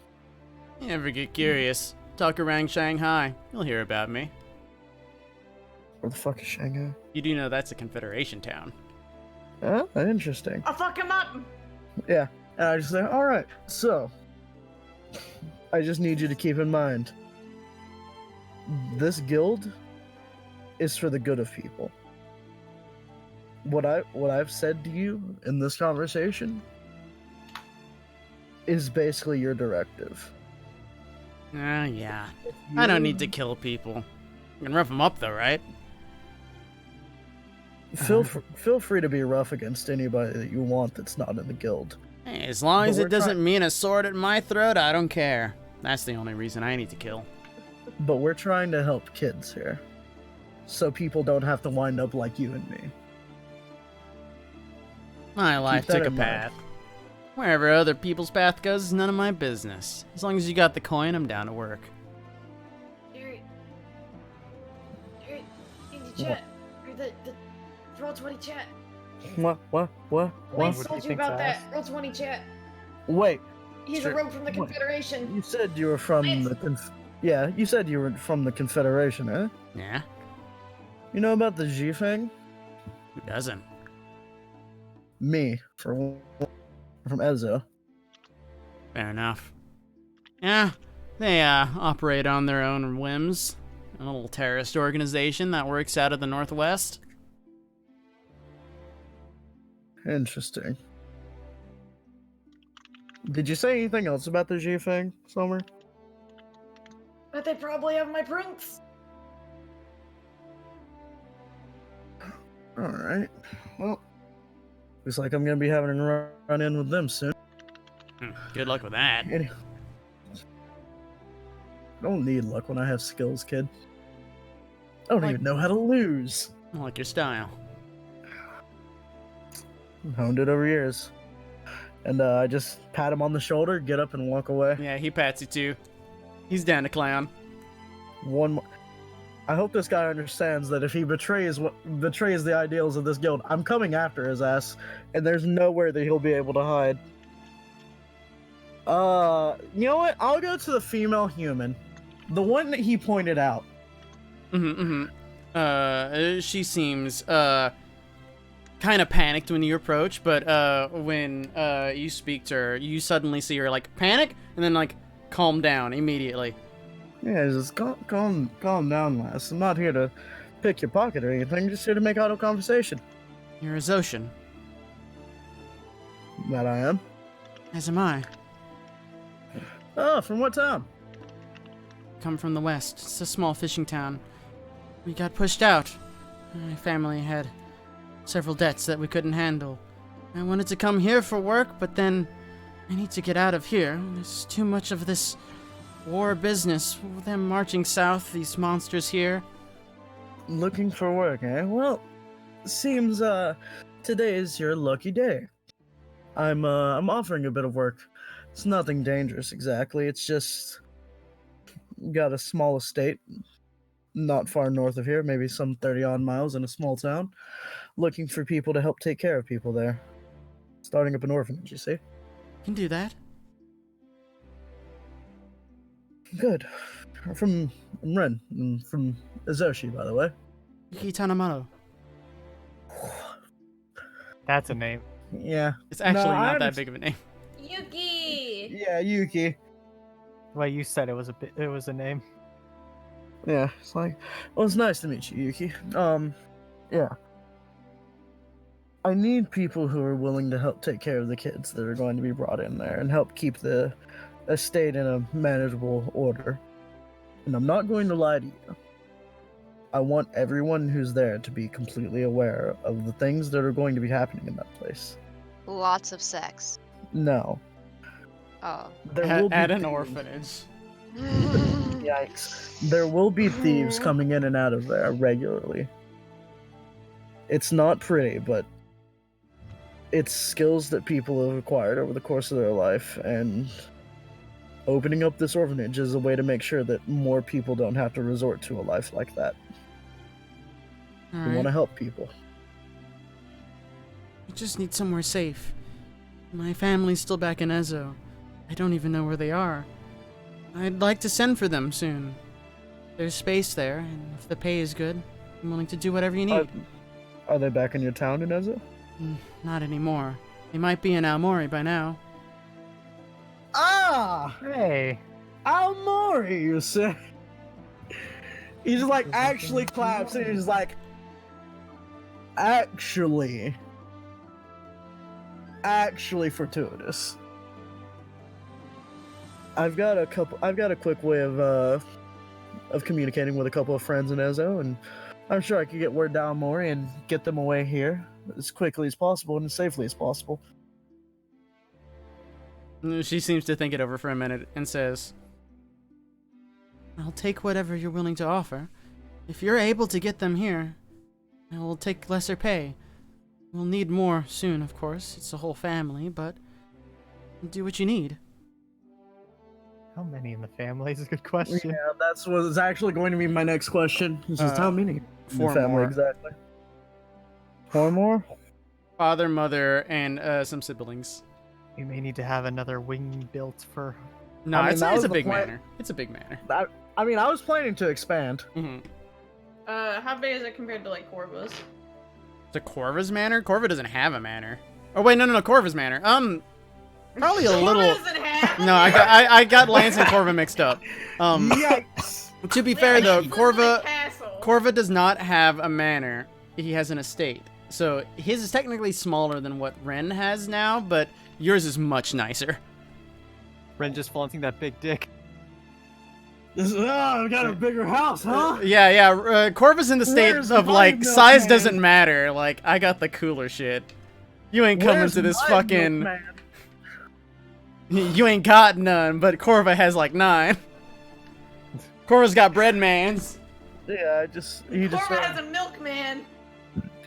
Speaker 3: You ever get curious? Talk around Shanghai. You'll hear about me.
Speaker 2: Where the fuck is Shanghai?
Speaker 3: You do know that's a Confederation town.
Speaker 2: Oh, interesting.
Speaker 7: I'll fuck him up!
Speaker 2: Yeah, and I just say, all right. So, I just need you to keep in mind, this guild is for the good of people. What I've said to you in this conversation is basically your directive.
Speaker 3: Yeah. I don't need to kill people. I can rough them up, though, right?
Speaker 2: Feel free to be rough against anybody that you want that's not in the guild.
Speaker 3: Hey, as long as
Speaker 2: But
Speaker 3: it
Speaker 2: we're
Speaker 3: doesn't mean a sword at my throat, I don't care. That's the only reason I need to kill.
Speaker 2: But we're trying to help kids here, so people don't have to wind up like you and me.
Speaker 3: My life
Speaker 2: that
Speaker 3: took a
Speaker 2: in mind.
Speaker 3: path. Wherever other people's path goes is none of my business. As long as you got the coin, I'm down to work.
Speaker 7: Jared, in the chat, or the roll 20 chat.
Speaker 2: What?
Speaker 7: Wayne
Speaker 5: What do you
Speaker 7: told you
Speaker 5: think's
Speaker 7: about that.
Speaker 5: ass?
Speaker 7: Roll 20 chat.
Speaker 2: Wait,
Speaker 7: He's
Speaker 3: Sure.
Speaker 7: a rogue from the
Speaker 2: What?
Speaker 7: Confederation.
Speaker 2: you said you were from Yeah, you said you were from the Confederation, eh?
Speaker 3: Yeah?
Speaker 2: You know about the G thing?
Speaker 3: Who doesn't?
Speaker 2: Me, from Ezo.
Speaker 3: Fair enough. Yeah, they operate on their own whims. A little terrorist organization that works out of the Northwest.
Speaker 2: Interesting. Did you say anything else about the G thing, Summer?
Speaker 7: But they probably have my prints.
Speaker 2: Alright. Well, looks like I'm gonna be having a run in with them soon.
Speaker 3: Good luck with that.
Speaker 2: I don't need luck when I have skills, kid. I don't
Speaker 3: Like-
Speaker 2: even know how to lose.
Speaker 3: I like your style.
Speaker 2: Honed it over years. And I just pat him on the shoulder, get up, and walk away.
Speaker 3: Yeah, he pats you too. He's down to clown.
Speaker 2: One more. I hope this guy understands that if he betrays the ideals of this guild, I'm coming after his ass, and there's nowhere that he'll be able to hide. You know what? I'll go to the female human, the one that he pointed out.
Speaker 3: She seems kind of panicked when you approach, but when you speak to her, you suddenly see her like panic and then like calm down immediately.
Speaker 2: Yeah, just calm down, lass. I'm not here to pick your pocket or anything. Just here to make auto conversation.
Speaker 3: You're a Zoshan.
Speaker 2: That I am.
Speaker 3: As am I.
Speaker 2: Oh, from what town?
Speaker 3: Come from the west. It's a small fishing town. We got pushed out. My family had several debts that we couldn't handle. I wanted to come here for work, but then I need to get out of here. There's too much of this war business. Them marching south, these monsters here.
Speaker 2: Looking for work, eh? Well, seems today is your lucky day. I'm offering a bit of work. It's nothing dangerous exactly. It's just got a small estate not far north of here, maybe some 30-odd miles in a small town. Looking for people to help take care of people there. Starting up an orphanage, you see?
Speaker 3: Can do that.
Speaker 2: Good. I'm Ren. I'm from Azoshi, by the way.
Speaker 3: Yuki Tanamato.
Speaker 5: That's a name.
Speaker 2: Yeah.
Speaker 3: It's actually
Speaker 2: I
Speaker 3: not that
Speaker 2: understand.
Speaker 3: big of a name.
Speaker 7: Yuki!
Speaker 2: Yeah, Yuki.
Speaker 5: Well, you said it was a name.
Speaker 2: Yeah, it's like, well, it's nice to meet you, Yuki. Yeah. I need people who are willing to help take care of the kids that are going to be brought in there and help keep the estate in a manageable order. And I'm not going to lie to you. I want everyone who's there to be completely aware of the things that are going to be happening in that place.
Speaker 1: Lots of sex.
Speaker 2: No.
Speaker 1: Oh.
Speaker 2: There will be
Speaker 3: At an
Speaker 2: thieves.
Speaker 3: orphanage.
Speaker 2: Yikes. There will be thieves coming in and out of there regularly. It's not pretty, but it's skills that people have acquired over the course of their life, and opening up this orphanage is a way to make sure that more people don't have to resort to a life like that. We want to
Speaker 3: Alright.
Speaker 2: help people.
Speaker 3: I just need somewhere safe. My family's still back in Ezo. I don't even know where they are. I'd like to send for them soon. There's space there, and if the pay is good, I'm willing to do whatever you need.
Speaker 2: Are they back in your town in Ezo?
Speaker 3: Not anymore. They might be in Aomori by now.
Speaker 2: Ah!
Speaker 5: Hey.
Speaker 2: Aomori, you say? He just like actually claps and he's like, actually fortuitous. I've got a quick way of communicating with a couple of friends in Ezo, and I'm sure I could get word down more and get them away here as quickly as possible and as safely as possible.
Speaker 3: She seems to think it over for a minute and says, I'll take whatever you're willing to offer. If you're able to get them here, I will take lesser pay. We'll need more soon, of course. It's a whole family, but do what you need.
Speaker 5: How many in the family is a good question.
Speaker 2: Yeah, that's what's actually going to be my next question. This is how many in the
Speaker 3: 4
Speaker 2: family
Speaker 3: more.
Speaker 2: exactly? 4 more?
Speaker 3: Father, mother, and some siblings.
Speaker 5: We may need to have another wing built for.
Speaker 3: No,
Speaker 2: I mean,
Speaker 3: it's
Speaker 2: that
Speaker 3: a
Speaker 2: was the
Speaker 3: big
Speaker 2: plan.
Speaker 3: manor. It's a big manor.
Speaker 2: I mean, I was planning to expand.
Speaker 3: Mm-hmm.
Speaker 7: How big is it compared to like Corvus?
Speaker 3: The Corva's manor? Corva doesn't have a manor. Oh wait, no, Corva's manor. Probably a little.
Speaker 7: Doesn't have
Speaker 3: No, I got Lance and Corva mixed up.
Speaker 2: Yikes!
Speaker 3: To be fair though, Corva
Speaker 7: Corva
Speaker 3: does not have a manor. He has an estate. So his is technically smaller than what Ren has now, but yours is much nicer.
Speaker 5: Ren just flaunting that big dick.
Speaker 2: I've got a bigger house, huh?
Speaker 3: Yeah. Corva's in the state
Speaker 2: Where's
Speaker 3: of
Speaker 2: my
Speaker 3: like
Speaker 2: milk,
Speaker 3: size
Speaker 2: man?
Speaker 3: doesn't matter. Like I got the cooler shit. You ain't coming
Speaker 2: Where's
Speaker 3: to this
Speaker 2: my
Speaker 3: fucking.
Speaker 2: milkman?
Speaker 3: You ain't got none, but Corva has like 9. Corva's got bread mans.
Speaker 2: Yeah,
Speaker 7: Corva has a milkman.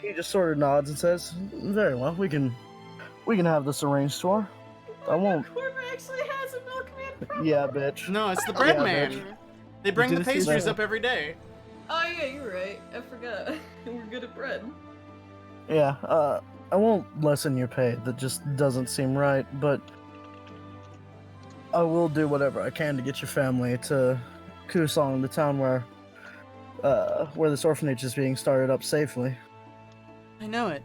Speaker 2: he just sort of nods and says, "Very well, we can have this arranged for. I won't."
Speaker 7: Corva actually has a milkman.
Speaker 2: Yeah, bitch.
Speaker 3: No, it's the bread
Speaker 2: Yeah,
Speaker 3: man.
Speaker 2: bitch.
Speaker 3: They bring
Speaker 5: Did
Speaker 3: the
Speaker 5: it see
Speaker 3: pastries
Speaker 2: that?
Speaker 3: up every day.
Speaker 7: Oh yeah, you're right. I forgot. We're good at bread.
Speaker 2: Yeah, I won't lessen your pay. That just doesn't seem right, but I will do whatever I can to get your family to Kusong, the town where this orphanage is being started up safely.
Speaker 3: I know it.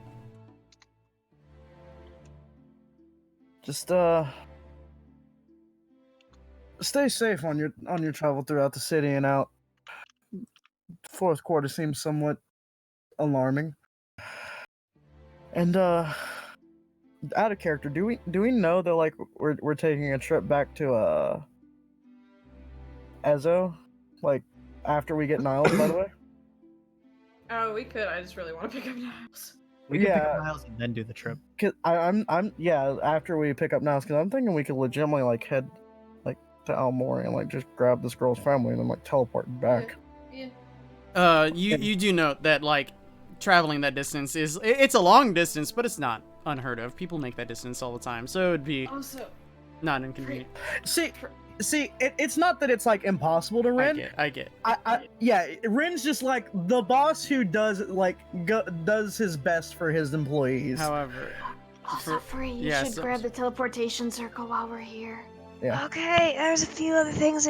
Speaker 2: Just stay safe on your travel throughout the city and out. Fourth quarter seems somewhat alarming. And out of character, do we know that like we're taking a trip back to Ezo, like after we get Niles, by the way?
Speaker 7: Oh, we could. I just really want to pick up Niles.
Speaker 5: We can pick
Speaker 2: Yeah.
Speaker 5: up Miles and then do the trip.
Speaker 2: Cause I'm yeah, after we pick up Niles, because I'm thinking we could legitimately like head like to Almori and like just grab this girl's family and then like teleport back.
Speaker 7: Yeah.
Speaker 3: You do note that like traveling that distance it's a long distance, but it's not unheard of. People make that distance all the time, so it'd be
Speaker 7: Also,
Speaker 3: not inconvenient.
Speaker 2: See, it's not that it's like impossible to Ren.
Speaker 3: I get.
Speaker 2: Yeah, Ren's just like the boss who does like does his best for his employees.
Speaker 3: However,
Speaker 8: Also, Free, you
Speaker 3: yeah,
Speaker 8: should
Speaker 3: so-
Speaker 8: grab the teleportation circle while we're here.
Speaker 2: Yeah.
Speaker 1: Okay, there's a few other things.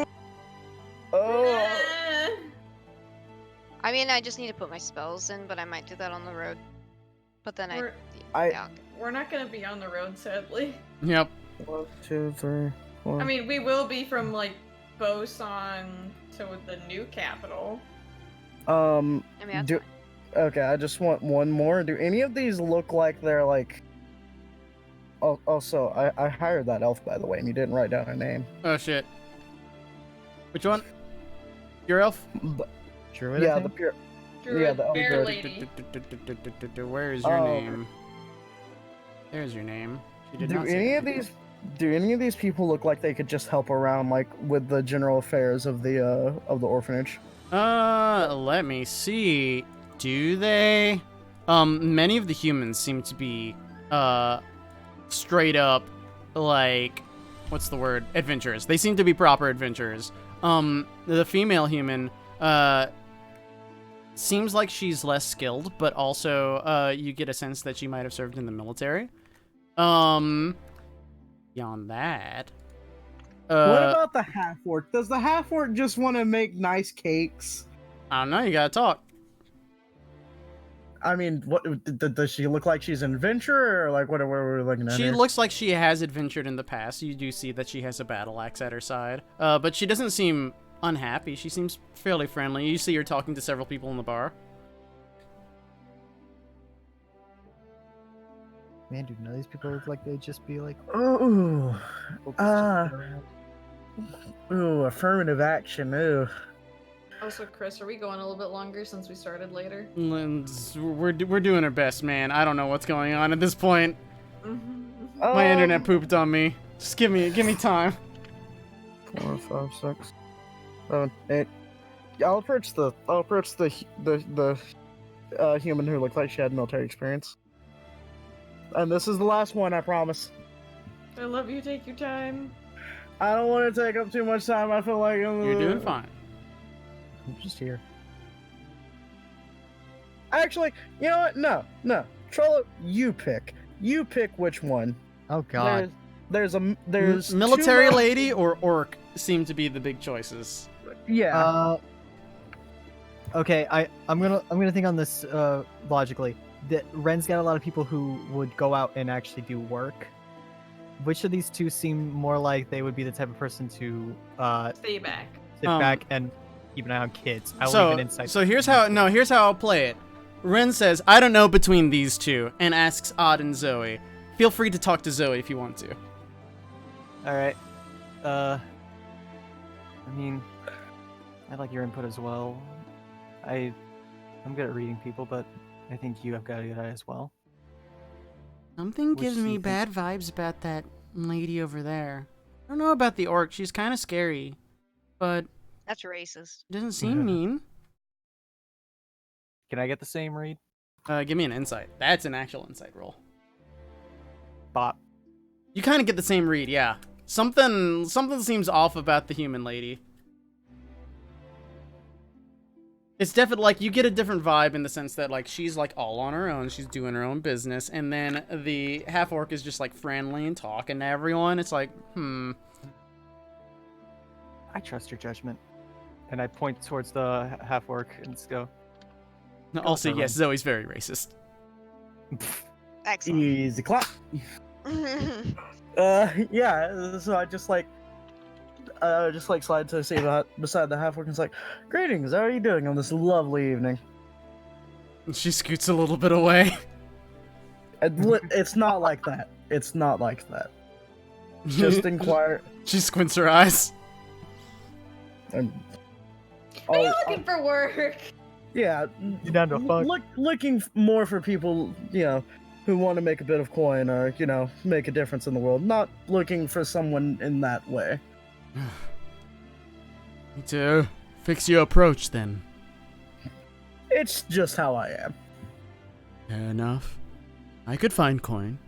Speaker 2: Oh,
Speaker 1: I mean, I just need to put my spells in, but I might do that on the road. But then
Speaker 2: I-
Speaker 7: we're not gonna be on the road, sadly.
Speaker 3: Yep.
Speaker 2: 1, 2, 3, 4.
Speaker 7: I mean, we will be from like Boson to the new capital.
Speaker 1: I mean, that's
Speaker 2: do okay. I just want one more. Do any of these look like they're like? Oh, also, I hired that elf, by the way, and you didn't write down her name.
Speaker 3: Oh shit. Which one? Your elf?
Speaker 2: But,
Speaker 5: Druid, I
Speaker 2: yeah, the
Speaker 5: think?
Speaker 2: pure.
Speaker 7: Druid,
Speaker 2: the
Speaker 7: Bear
Speaker 2: Druid.
Speaker 7: Lady.
Speaker 3: Where is your
Speaker 2: Oh.
Speaker 3: name? There's your name. She did
Speaker 2: Do
Speaker 3: not say
Speaker 2: any
Speaker 3: that.
Speaker 2: of these people look like they could just help around like with the general affairs of the orphanage?
Speaker 3: Let me see. Do they? Many of the humans seem to be, straight up, like, what's the word? Adventurers. They seem to be proper adventurers. The female human, seems like she's less skilled, but also, you get a sense that she might have served in the military. Beyond that,
Speaker 2: What about the half orc? Does the half orc just want to make nice cakes?
Speaker 3: I don't know. You gotta talk.
Speaker 2: I mean, what does she look like? She's an adventurer, or like what are we looking at?
Speaker 3: She
Speaker 2: here?
Speaker 3: looks like she has adventured in the past. You do see that she has a battle axe at her side. But she doesn't seem unhappy. She seems fairly friendly. You see her talking to several people in the bar.
Speaker 5: Man, do none of these people look like they'd just be like.
Speaker 2: Oh,
Speaker 5: focused just around?
Speaker 2: Ooh, affirmative action. Ooh.
Speaker 7: Also, Chris, are we going a little bit longer since we started later?
Speaker 3: We're doing our best, man. I don't know what's going on at this point. My internet pooped on me. Just give me time.
Speaker 2: 4, 5, 6, 7, 8. Yeah, I'll approach the human who looked like she had military experience. And this is the last one, I promise.
Speaker 7: I love you. Take your time.
Speaker 2: I don't want to take up too much time. I feel like
Speaker 3: You're doing fine.
Speaker 2: I'm just here. Actually, you know what? No. Trollo, you pick. You pick which one.
Speaker 5: Oh God.
Speaker 2: There's
Speaker 3: Military
Speaker 2: two
Speaker 3: lady or orc seem to be the big choices.
Speaker 2: Yeah.
Speaker 5: Okay, I'm gonna think on this logically. Ren's got a lot of people who would go out and actually do work. Which of these two seem more like they would be the type of person to
Speaker 7: Stay back.
Speaker 5: sit back and keep an eye on kids? I will leave an insight.
Speaker 3: So here's how I'll play it. Ren says, I don't know between these two, and asks Odd and Zoe. Feel free to talk to Zoe if you want to.
Speaker 5: Alright. I mean, I like your input as well. I'm good at reading people, but I think you have got a good eye as well.
Speaker 3: Something
Speaker 5: Which
Speaker 3: gives
Speaker 5: do
Speaker 3: me
Speaker 5: you think?
Speaker 3: bad vibes about that lady over there. I don't know about the orc. She's kind of scary, but
Speaker 1: That's racist.
Speaker 3: doesn't seem mean.
Speaker 5: Can I get the same read?
Speaker 3: Give me an insight. That's an actual insight roll.
Speaker 5: Bop.
Speaker 3: You kind of get the same read, yeah. Something seems off about the human lady. It's definitely like you get a different vibe in the sense that like she's like all on her own, she's doing her own business, and then the half orc is just like friendly and talking to everyone. It's like,
Speaker 5: I trust your judgment. And I point towards the half orc and just go.
Speaker 3: Also,
Speaker 5: for
Speaker 3: yes, Zoe's very racist.
Speaker 1: Excellent.
Speaker 2: Easy clap. Yeah. So I just like slide to see beside the half orc and it's like, greetings. How are you doing on this lovely evening?
Speaker 3: And she scoots a little bit away.
Speaker 2: It's not like that. It's not like that. Just inquire.
Speaker 3: She squints her eyes.
Speaker 2: And
Speaker 7: Are you looking for work?
Speaker 2: yeah,
Speaker 5: You down to a fuck?
Speaker 2: looking more for people, who want to make a bit of coin or, make a difference in the world. Not looking for someone in that way.
Speaker 3: Need to fix your approach then.
Speaker 2: It's just how I am.
Speaker 3: Fair enough. I could find coin.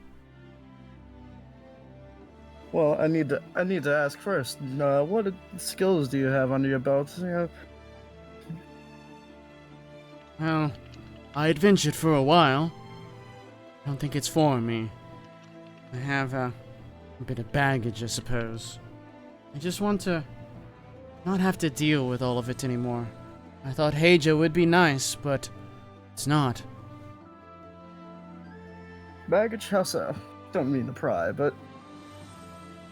Speaker 2: Well, I need to ask first. What skills do you have under your belt?
Speaker 3: Well, I adventured for a while. I don't think it's for me. I have a bit of baggage, I suppose. I just want to not have to deal with all of it anymore. I thought Heija would be nice, but it's not.
Speaker 2: Baggage? How so? Don't mean to pry, but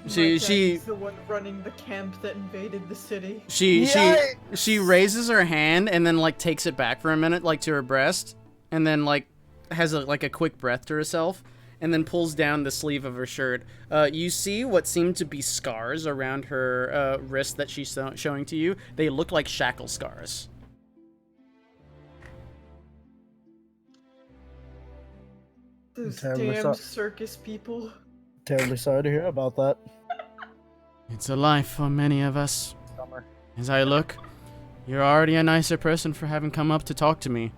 Speaker 3: She's
Speaker 9: the one running the camp that invaded the city.
Speaker 3: She raises her hand and then like takes it back for a minute, like to her breast, and then like has a quick breath to herself, and then pulls down the sleeve of her shirt. You see what seem to be scars around her wrist that she's showing to you. They look like shackle scars.
Speaker 9: Those
Speaker 2: Terribly
Speaker 9: damn
Speaker 2: so-
Speaker 9: circus people.
Speaker 2: terribly sorry to hear about that.
Speaker 3: It's a life for many of us.
Speaker 5: Summer.
Speaker 3: As I look, you're already a nicer person for having come up to talk to me.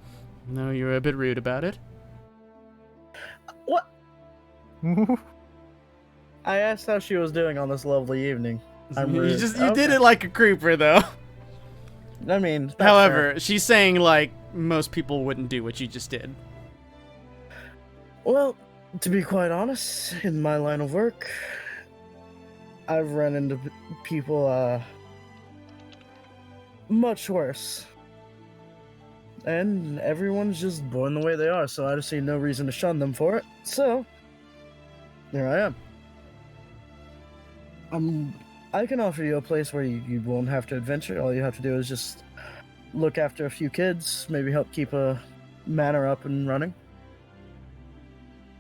Speaker 3: No, you're a bit rude about it.
Speaker 2: What? I asked how she was doing on this lovely evening. I'm rude.
Speaker 3: You did it like a creeper, though.
Speaker 2: I mean, that's
Speaker 3: However, she's saying like most people wouldn't do what you just did.
Speaker 2: well, to be quite honest, in my line of work, I've run into people much worse. And everyone's just born the way they are, so I just see no reason to shun them for it. So, here I am. I can offer you a place where you won't have to adventure. All you have to do is just look after a few kids, maybe help keep a manor up and running.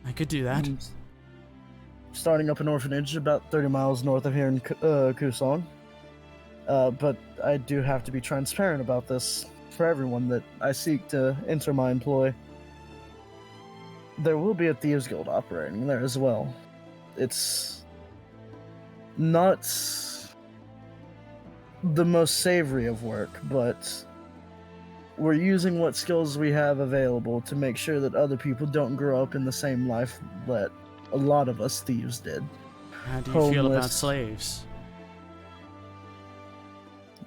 Speaker 3: I could do that.
Speaker 2: Starting up an orphanage about 30 miles north of here in Kusong. But I do have to be transparent about this for everyone that I seek to enter my employ. There will be a Thieves Guild operating there as well. It's not the most savory of work, but we're using what skills we have available to make sure that other people don't grow up in the same life that a lot of us thieves did.
Speaker 3: How do you feel about
Speaker 2: Homeless.
Speaker 3: slaves?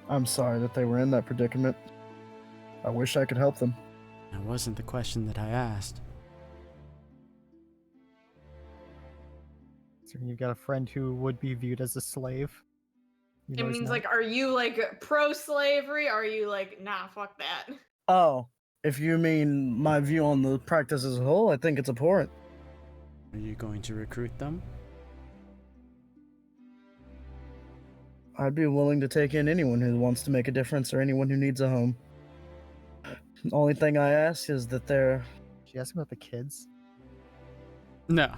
Speaker 2: I'm sorry that they were in that predicament. I wish I could help them.
Speaker 3: That wasn't the question that I asked.
Speaker 5: So you've got a friend who would be viewed as a slave.
Speaker 7: It
Speaker 5: Even though he's
Speaker 7: means
Speaker 5: not.
Speaker 7: like, are you like pro-slavery? Are you like, nah, fuck that?
Speaker 2: Oh, if you mean my view on the practice as a whole, I think it's abhorrent.
Speaker 3: Are you going to recruit them?
Speaker 2: I'd be willing to take in anyone who wants to make a difference or anyone who needs a home. The only thing I ask is that they're...
Speaker 5: She asked about the kids.
Speaker 3: No.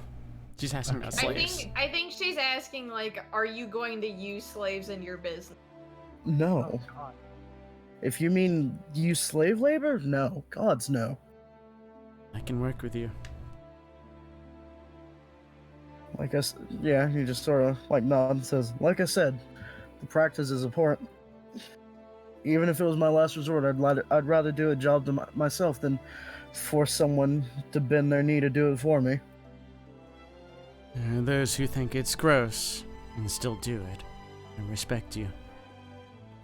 Speaker 3: She's asking about
Speaker 7: I
Speaker 3: slaves.
Speaker 7: think she's asking like, are you going to use slaves in your business?
Speaker 2: No.
Speaker 5: Oh, God.
Speaker 2: If you mean use slave labor, no. Gods, no.
Speaker 3: I can work with you.
Speaker 2: Like I yeah, he just sort of like nods and says, like I said, the practice is abhorrent. Even if it was my last resort, I'd rather do a job to myself than force someone to bend their knee to do it for me.
Speaker 3: There are those who think it's gross and still do it. I respect you.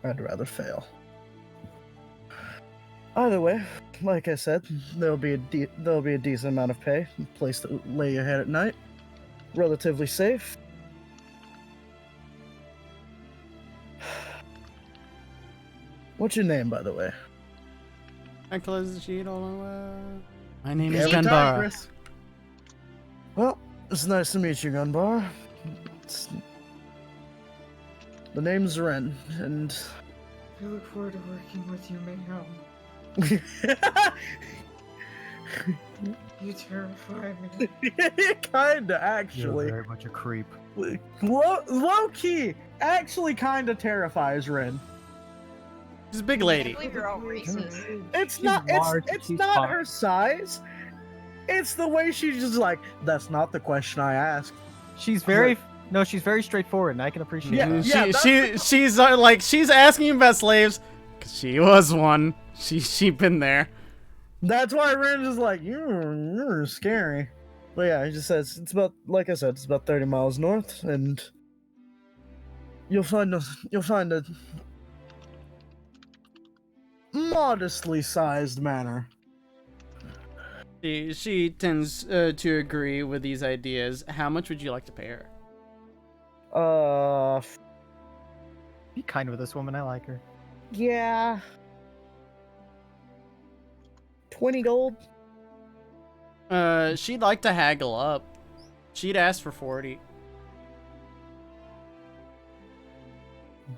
Speaker 2: I'd rather fail. Either way, like I said, there'll be a decent amount of pay, a place to lay your head at night, relatively safe. What's your name, by the way?
Speaker 3: I close the sheet all over. My name is
Speaker 2: Every time,
Speaker 3: Gunbar.
Speaker 2: Chris. Well, it's nice to meet you, Gunbar. The name's Ren, and
Speaker 9: I look forward to working with you, Mayhem. You terrify me.
Speaker 2: kinda
Speaker 5: You're
Speaker 2: actually.
Speaker 5: very much a creep.
Speaker 2: Low key, actually kinda terrifies Ren.
Speaker 3: She's a big
Speaker 1: I
Speaker 3: lady.
Speaker 1: believe you're all racist.
Speaker 2: It's
Speaker 5: She's
Speaker 2: not
Speaker 5: large,
Speaker 2: it's
Speaker 5: she's
Speaker 2: not
Speaker 5: fine.
Speaker 2: her size. It's the way she's just like, that's not the question I asked.
Speaker 5: She's very she's very straightforward, and I can appreciate
Speaker 2: Yeah,
Speaker 5: that.
Speaker 2: yeah,
Speaker 3: She's like she's asking about slaves because she was one. She been there.
Speaker 2: That's why Ren's just like, you're scary. But yeah, he just says it's about, like I said, it's about 30 miles north, and you'll find a modestly sized manor.
Speaker 3: She tends to agree with these ideas. How much would you like to pay her?
Speaker 5: Be kind with this woman. I like her.
Speaker 2: Yeah. 20 gold?
Speaker 3: She'd like to haggle up. She'd ask for 40.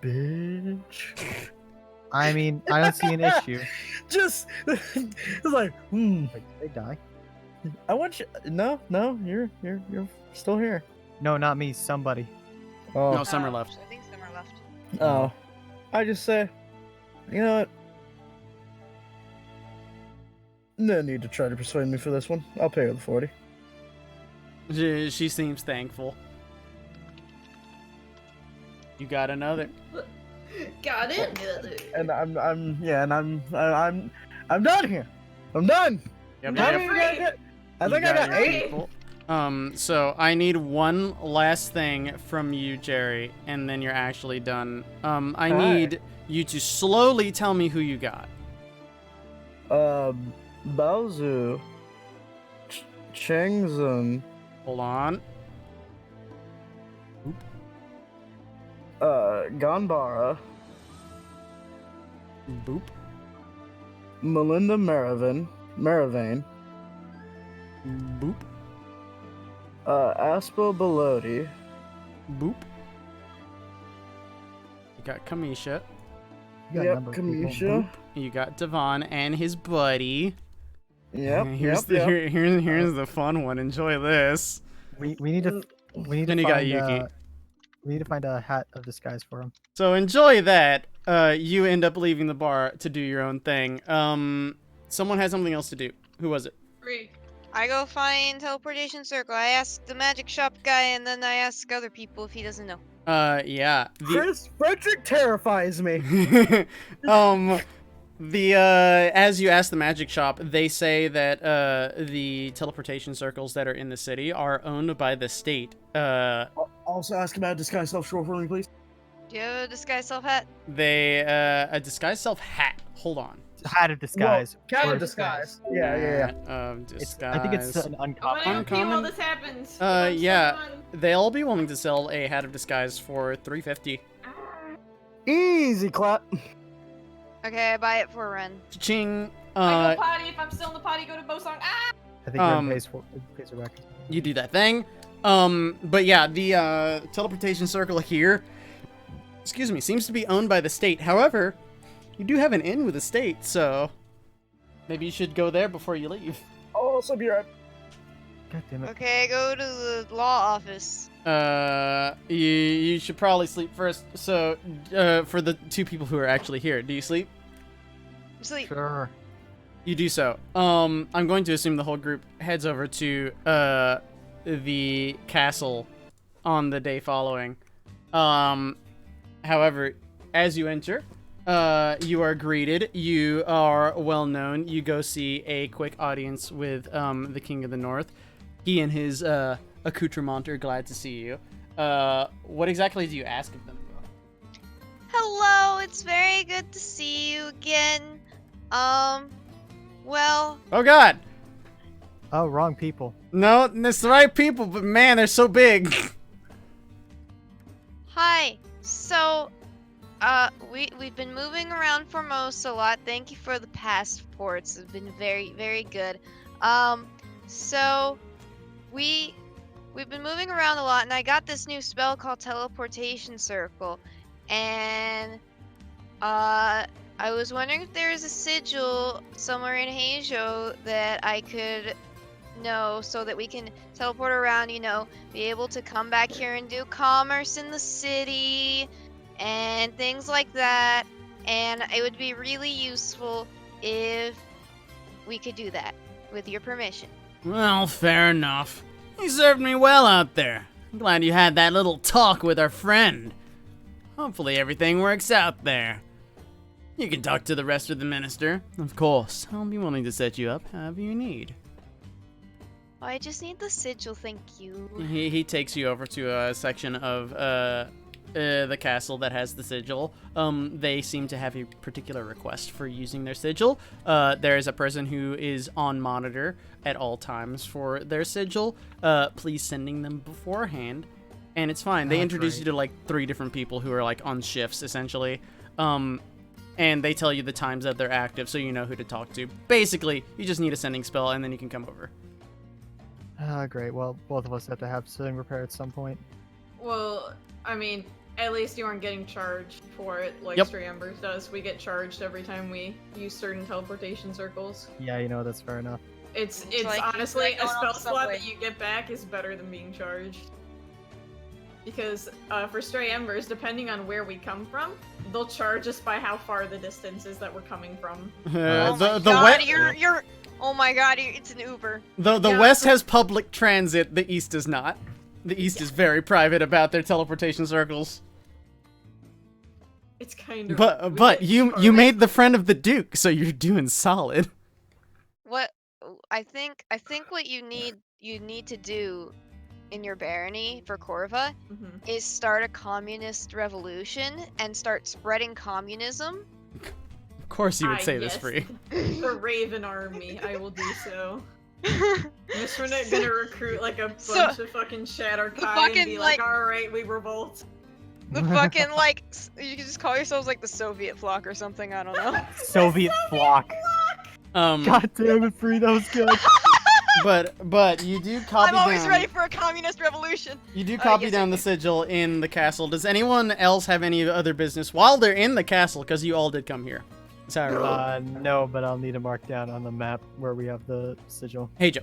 Speaker 2: Bitch.
Speaker 5: I mean, I don't see an issue.
Speaker 2: Just, it's like,
Speaker 5: Like, they die.
Speaker 2: I want you. No, you're still here.
Speaker 5: No, not me. Somebody.
Speaker 2: Oh,
Speaker 3: No, Summer left.
Speaker 1: I think Summer left.
Speaker 2: oh. I just say, you know what? No need to try to persuade me for this one. I'll pay her the 40.
Speaker 3: She seems thankful. You got another.
Speaker 7: Got it.
Speaker 2: And I'm done here. I'm done.
Speaker 3: Yep,
Speaker 2: How
Speaker 3: yep.
Speaker 2: many did I get? I
Speaker 3: You
Speaker 2: think I got
Speaker 3: your
Speaker 2: 8.
Speaker 3: people. So I need one last thing from you, Jerry, and then you're actually done. I
Speaker 2: Hi.
Speaker 3: need you to slowly tell me who you got.
Speaker 2: Baozu, Chengzhen,
Speaker 3: Hold on.
Speaker 2: Ganbara,
Speaker 3: Boop.
Speaker 2: Melinda Maravane,
Speaker 3: Boop.
Speaker 2: Aspo Belodi,
Speaker 3: Boop. You got Kamisha.
Speaker 5: You got a
Speaker 2: yep,
Speaker 5: number of people.
Speaker 2: Kamisha,
Speaker 3: You got Devon and his buddy.
Speaker 2: yep,
Speaker 3: Here's
Speaker 2: yep.
Speaker 3: here's the fun one. Enjoy this.
Speaker 5: We need to
Speaker 3: Then you got
Speaker 5: find,
Speaker 3: Yuki.
Speaker 5: We need to find a hat of disguise for him.
Speaker 3: So enjoy that. You end up leaving the bar to do your own thing. Someone had something else to do. Who was it?
Speaker 7: Free.
Speaker 1: I go find teleportation circle. I ask the magic shop guy, and then I ask other people if he doesn't know.
Speaker 3: Yeah.
Speaker 2: Chris Frederick terrifies me.
Speaker 3: As you ask the magic shop, they say that the teleportation circles that are in the city are owned by the state.
Speaker 2: Also ask about disguise self for me, please.
Speaker 1: Do you have a disguise self hat?
Speaker 3: A disguise self hat. Hold on.
Speaker 5: Hat of disguise.
Speaker 2: Cat
Speaker 5: or
Speaker 2: of disguise. Yeah.
Speaker 3: Disguise.
Speaker 5: I think it's an
Speaker 7: I'm
Speaker 5: uncommon.
Speaker 7: gonna go pee while
Speaker 3: Uncommon?
Speaker 7: this happens.
Speaker 3: Yeah. They'll be willing to sell a hat of disguise for $350.
Speaker 2: Easy clap.
Speaker 1: Okay, I buy it for Ren.
Speaker 3: Ching.
Speaker 7: I go potty. If I'm still in the potty, go to Bosong. Ah!
Speaker 5: I think Ren pays a record.
Speaker 3: You do that thing. But yeah, the teleportation circle here, excuse me, seems to be owned by the state. However, you do have an inn with the state, so maybe you should go there before you leave.
Speaker 2: I'll also be right.
Speaker 5: God damn it.
Speaker 1: Okay, go to the law office.
Speaker 3: You should probably sleep first. So, for the two people who are actually here, do you sleep?
Speaker 1: Sleep.
Speaker 5: Sure.
Speaker 3: You do so. I'm going to assume the whole group heads over to the castle on the day following. However, as you enter, you are greeted. You are well known. You go see a quick audience with the King of the North. He and his accoutrement are glad to see you. What exactly do you ask of them?
Speaker 1: Hello, it's very good to see you again. Well,
Speaker 3: Oh God!
Speaker 5: Oh, wrong people.
Speaker 3: No, it's the right people, but man, they're so big.
Speaker 1: hi. So, we've been moving around Formosa a lot. Thank you for the passports. It's been very, very good. So we've been moving around a lot, and I got this new spell called Teleportation Circle, and I was wondering if there is a sigil somewhere in Heijo that I could know so that we can teleport around, you know, be able to come back here and do commerce in the city and things like that. And it would be really useful if we could do that with your permission.
Speaker 6: Well, fair enough. You served me well out there. I'm glad you had that little talk with our friend. Hopefully everything works out there. You can talk to the rest of the minister. Of course, I'll be willing to set you up however you need.
Speaker 1: Oh, I just need the sigil, thank you.
Speaker 3: He takes you over to a section of the castle that has the sigil. They seem to have a particular request for using their sigil. There is a person who is on monitor at all times for their sigil. Please sending them beforehand, and it's fine. They introduce you to like 3 different people who are like on shifts essentially. And they tell you the times that they're active, so you know who to talk to. Basically, you just need a sending spell, and then you can come over.
Speaker 5: Great. Well, both of us have to have sitting repair at some point.
Speaker 7: Well, I mean, at least you aren't getting charged for it like
Speaker 3: Yep.
Speaker 7: Stray Embers does. We get charged every time we use certain teleportation circles.
Speaker 5: Yeah, you know, that's fair enough.
Speaker 7: It's
Speaker 1: like
Speaker 7: honestly
Speaker 1: going
Speaker 7: a
Speaker 1: on
Speaker 7: spell
Speaker 1: the
Speaker 7: slot
Speaker 1: subway.
Speaker 7: that you get back is better than being charged. Because for Stray Embers, depending on where we come from, they'll charge us by how far the distance is that we're coming from.
Speaker 1: Oh my
Speaker 3: The
Speaker 1: god,
Speaker 3: west,
Speaker 1: you're oh my god, it's an Uber.
Speaker 3: the
Speaker 7: Yeah.
Speaker 3: west has public transit. The east does not. The east is very private about their teleportation circles.
Speaker 7: It's kind of.
Speaker 3: But you made the friend of the Duke, so you're doing solid.
Speaker 1: What I think what you need to do in your barony for Corva
Speaker 7: Mhm.
Speaker 1: is start a communist revolution and start spreading communism.
Speaker 3: Of course you would say this
Speaker 7: yes.
Speaker 3: free.
Speaker 7: The Raven Army, I will do so. Just we're not gonna recruit like a bunch
Speaker 1: So-
Speaker 7: of fucking Shatter
Speaker 1: the
Speaker 7: Kai and be
Speaker 1: fucking,
Speaker 7: like,
Speaker 1: like-
Speaker 7: alright, we revolt.
Speaker 1: The fucking like you can just call yourselves like the Soviet flock or something, I don't know.
Speaker 5: Soviet flock. God damn it, Free, that was good.
Speaker 3: But you do copy
Speaker 1: I'm always
Speaker 3: down.
Speaker 1: ready for a communist revolution.
Speaker 3: You do copy
Speaker 1: yes,
Speaker 3: down
Speaker 1: I
Speaker 3: the
Speaker 1: do.
Speaker 3: sigil in the castle. Does anyone else have any other business while they're in the castle? Because you all did come here. Sorry.
Speaker 5: No, but I'll need to mark down on the map where we have the sigil.
Speaker 3: Hey Joe.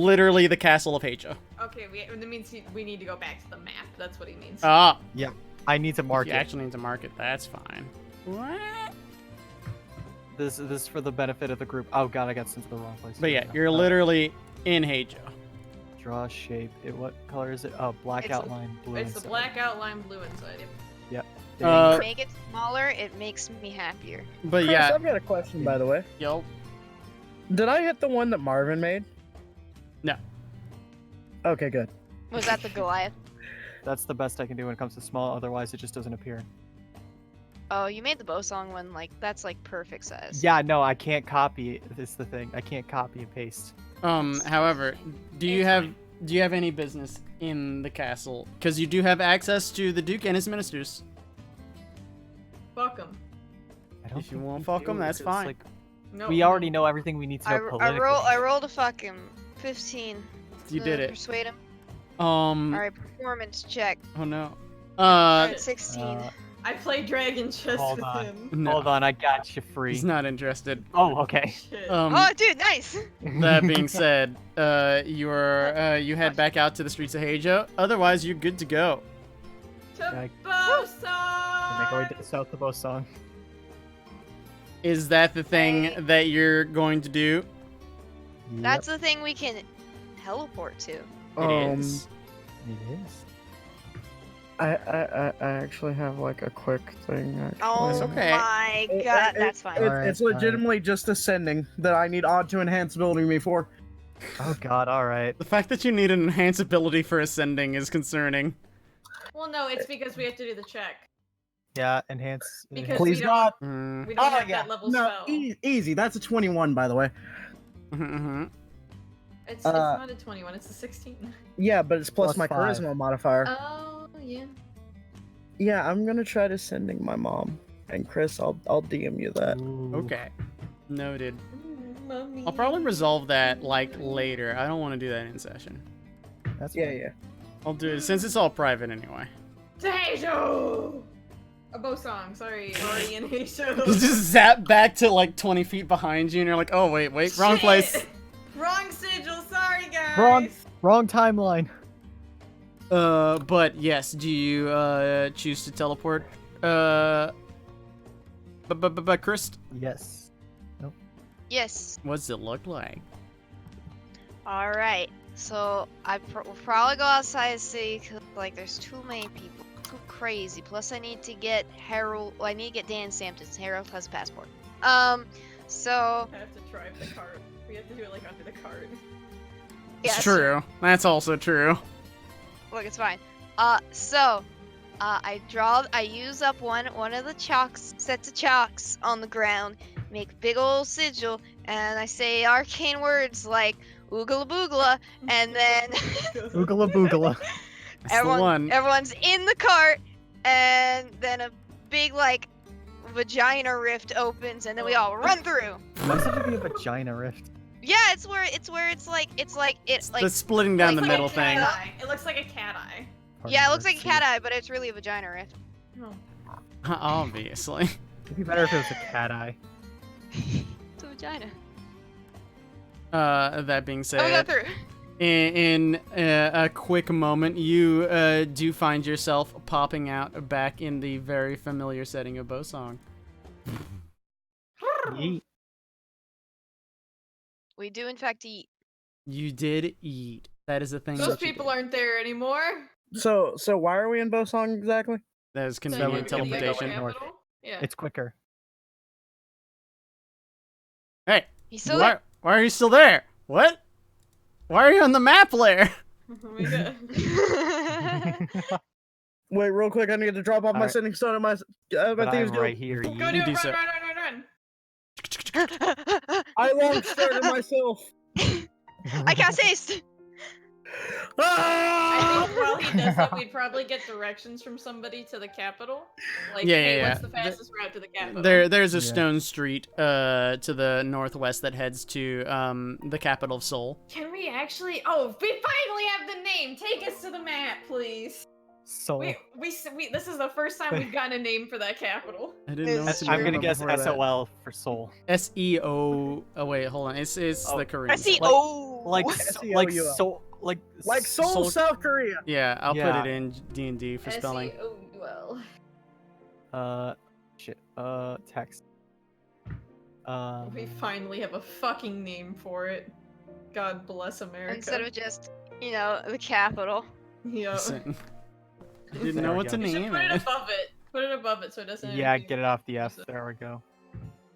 Speaker 3: Literally the castle of Haja.
Speaker 7: Okay, that means we need to go back to the map. That's what he means.
Speaker 3: Ah,
Speaker 5: I need to mark
Speaker 3: you
Speaker 5: it.
Speaker 3: actually need to mark it. That's fine. What?
Speaker 5: This is for the benefit of the group. Oh god, I got sent to the wrong place.
Speaker 3: But yeah, you're literally in Haja.
Speaker 5: Draw shape. What color is it? Oh, black
Speaker 7: It's a-
Speaker 5: outline, blue
Speaker 7: It's the
Speaker 5: inside.
Speaker 7: black outline blue inside.
Speaker 1: Make it smaller, it makes me happier.
Speaker 3: But
Speaker 2: Chris,
Speaker 3: yeah,
Speaker 2: I've got a question, by the way.
Speaker 3: yo,
Speaker 2: Did I hit the one that Marvin made?
Speaker 3: No.
Speaker 2: Okay, good.
Speaker 1: Was that the Goliath?
Speaker 5: That's the best I can do when it comes to small. Otherwise, it just doesn't appear.
Speaker 1: Oh, you made the bow song one, like, that's like perfect size.
Speaker 5: Yeah, no, I can't copy it. This is the thing. I can't copy and paste.
Speaker 3: however, do you have any business in the castle? Because you do have access to the Duke and his ministers.
Speaker 7: Fuck him.
Speaker 5: I don't
Speaker 3: If you
Speaker 5: think
Speaker 3: won't
Speaker 5: we
Speaker 3: fuck
Speaker 5: do,
Speaker 3: 'em, that's
Speaker 5: because,
Speaker 3: fine.
Speaker 5: Like,
Speaker 7: No.
Speaker 5: we already know everything we need to know politically.
Speaker 1: I rolled a fucking 15.
Speaker 3: You
Speaker 1: to
Speaker 3: did it.
Speaker 1: Persuade him.
Speaker 3: Um.
Speaker 1: Alright, performance check.
Speaker 3: Oh no.
Speaker 7: Alright,
Speaker 1: 16.
Speaker 7: I play Dragon Chess
Speaker 5: Hold
Speaker 7: with
Speaker 5: on.
Speaker 7: him.
Speaker 3: No.
Speaker 5: Hold on, I got you free.
Speaker 3: He's not interested.
Speaker 5: Oh, okay.
Speaker 7: Shit.
Speaker 1: Oh, dude, nice!
Speaker 3: That being said, you head back out to the streets of Haja. Otherwise, you're good to go.
Speaker 5: Okay.
Speaker 7: Bosa!
Speaker 5: Make our way south of Osong.
Speaker 3: Is that the thing
Speaker 1: Hey.
Speaker 3: that you're going to do?
Speaker 1: That's the thing we can teleport to.
Speaker 3: It is.
Speaker 5: It is.
Speaker 2: I actually have like a quick thing. Actually.
Speaker 1: Oh
Speaker 3: It's okay.
Speaker 1: my
Speaker 2: It-
Speaker 1: god,
Speaker 2: it-
Speaker 1: that's fine.
Speaker 2: It, it's legitimately just ascending that I need odd to enhance building me for.
Speaker 5: Oh god, alright.
Speaker 3: The fact that you need an enhance ability for ascending is concerning.
Speaker 7: Well, no, it's because we have to do the check.
Speaker 5: Yeah, enhance.
Speaker 7: Because
Speaker 2: Please
Speaker 7: we don't,
Speaker 2: God.
Speaker 3: Mm.
Speaker 7: we don't
Speaker 2: Oh
Speaker 7: have
Speaker 2: yeah,
Speaker 7: that level
Speaker 2: no,
Speaker 7: spell.
Speaker 2: easy. That's a 21, by the way.
Speaker 3: Mm-hmm.
Speaker 7: It's not a 21, it's a 16.
Speaker 2: Yeah, but it's plus
Speaker 5: Plus
Speaker 2: my
Speaker 5: 5.
Speaker 2: charisma modifier.
Speaker 7: Oh, yeah.
Speaker 2: Yeah, I'm gonna try to sending my mom. And Chris, I'll DM you that.
Speaker 3: Okay. Noted.
Speaker 7: Mommy.
Speaker 3: I'll probably resolve that like later. I don't want to do that in session.
Speaker 5: That's
Speaker 2: Yeah,
Speaker 5: fine.
Speaker 2: yeah.
Speaker 3: I'll do it since it's all private anyway.
Speaker 7: Tejo! A bow song, sorry, already in
Speaker 3: You
Speaker 7: Asia.
Speaker 3: just zap back to like 20 feet behind you, and you're like, oh wait, wrong place.
Speaker 7: Wrong sigil, sorry guys!
Speaker 5: Wrong timeline.
Speaker 3: But yes, do you choose to teleport? But Chris,
Speaker 5: Yes.
Speaker 1: Yes.
Speaker 3: what's it look like?
Speaker 1: Alright. So, we'll probably go outside the city because, like, there's too many people. Too crazy. Plus, I need to get Harold. Well, I need to get Dan Sampson. Harold has a passport. So.
Speaker 7: I have to drive the cart. We have to do it like under the cart.
Speaker 3: It's
Speaker 1: yes.
Speaker 3: true. That's also true.
Speaker 1: Look, it's fine. I use up one of the sets of chalks on the ground, make big old sigil, and I say arcane words like oogala boogala, and then
Speaker 5: Oogala boogala.
Speaker 3: That's the one.
Speaker 1: everyone's in the cart, and then a big like vagina rift opens, and then we all run through.
Speaker 5: Why does it have to be a vagina rift?
Speaker 1: Yeah, it's where it's like
Speaker 3: The splitting down
Speaker 1: like-
Speaker 3: the
Speaker 1: like a
Speaker 3: middle thing.
Speaker 7: Cat eye. It looks like a cat eye.
Speaker 1: yeah, it looks like a cat eye, but it's really a vagina rift.
Speaker 7: No.
Speaker 3: Obviously.
Speaker 5: It'd be better if it was a cat eye.
Speaker 1: It's a vagina.
Speaker 3: That being
Speaker 1: Oh, we
Speaker 3: said,
Speaker 1: go through.
Speaker 3: in a quick moment, you do find yourself popping out back in the very familiar setting of Bosong.
Speaker 5: Yeet.
Speaker 1: We do in fact eat.
Speaker 3: You did eat. That is a thing.
Speaker 7: Those
Speaker 3: that you
Speaker 7: people
Speaker 3: did.
Speaker 7: aren't there anymore.
Speaker 2: So why are we in Bosong exactly?
Speaker 3: That is
Speaker 7: So
Speaker 5: we
Speaker 3: convenient
Speaker 5: can go
Speaker 3: teleportation.
Speaker 5: north.
Speaker 7: capital? Yeah.
Speaker 5: It's quicker.
Speaker 3: Hey,
Speaker 1: He's still there.
Speaker 3: why are you still there? What? Why are you on the map layer?
Speaker 7: Oh my god.
Speaker 2: Wait, real quick, I need to drop off my
Speaker 5: Alright.
Speaker 2: sending stone at my
Speaker 5: But
Speaker 2: thieves
Speaker 5: I'm
Speaker 2: guild.
Speaker 5: right here.
Speaker 7: Go
Speaker 5: yeet.
Speaker 7: do
Speaker 3: You
Speaker 7: it,
Speaker 3: do
Speaker 7: run,
Speaker 3: so.
Speaker 7: run, run, run, run.
Speaker 2: I long started myself.
Speaker 1: I cast haste.
Speaker 7: I
Speaker 2: Ah!
Speaker 7: think while he does that, we'd probably get directions from somebody to the capital. Like,
Speaker 3: Yeah,
Speaker 7: hey,
Speaker 3: yeah,
Speaker 7: what's
Speaker 3: yeah.
Speaker 7: the fastest route to the capital?
Speaker 3: There's a
Speaker 5: Yeah.
Speaker 3: stone street to the northwest that heads to the capital of Seoul.
Speaker 7: Can we actually? Oh, we finally have the name. Take us to the map, please.
Speaker 5: Soul.
Speaker 7: We this is the first time we've gotten a name for that capital.
Speaker 3: I didn't know.
Speaker 1: It's-
Speaker 3: what to
Speaker 5: I'm
Speaker 3: do
Speaker 5: gonna guess
Speaker 3: before that.
Speaker 5: SOL for soul.
Speaker 3: SEO. Oh wait, hold on. It's
Speaker 5: Oh.
Speaker 3: the Korean.
Speaker 1: I see.
Speaker 3: spelling.
Speaker 1: Oh.
Speaker 5: Like
Speaker 2: What?
Speaker 5: so,
Speaker 2: SEOUL. Like Seoul, South Korea.
Speaker 3: Yeah, I'll
Speaker 5: Yeah.
Speaker 3: put it in D&D for spelling.
Speaker 4: SEOUL.
Speaker 5: Shit. Text.
Speaker 7: We finally have a fucking name for it. God bless America.
Speaker 1: Instead of just, the capital.
Speaker 7: Yeah.
Speaker 3: Listen, I didn't
Speaker 5: There
Speaker 3: know
Speaker 5: we
Speaker 3: what to
Speaker 5: go.
Speaker 7: You should
Speaker 3: name
Speaker 7: put it
Speaker 3: it.
Speaker 7: above it. Put it above it so it doesn't.
Speaker 5: Yeah,
Speaker 7: anything-
Speaker 5: get it off the F. There we go.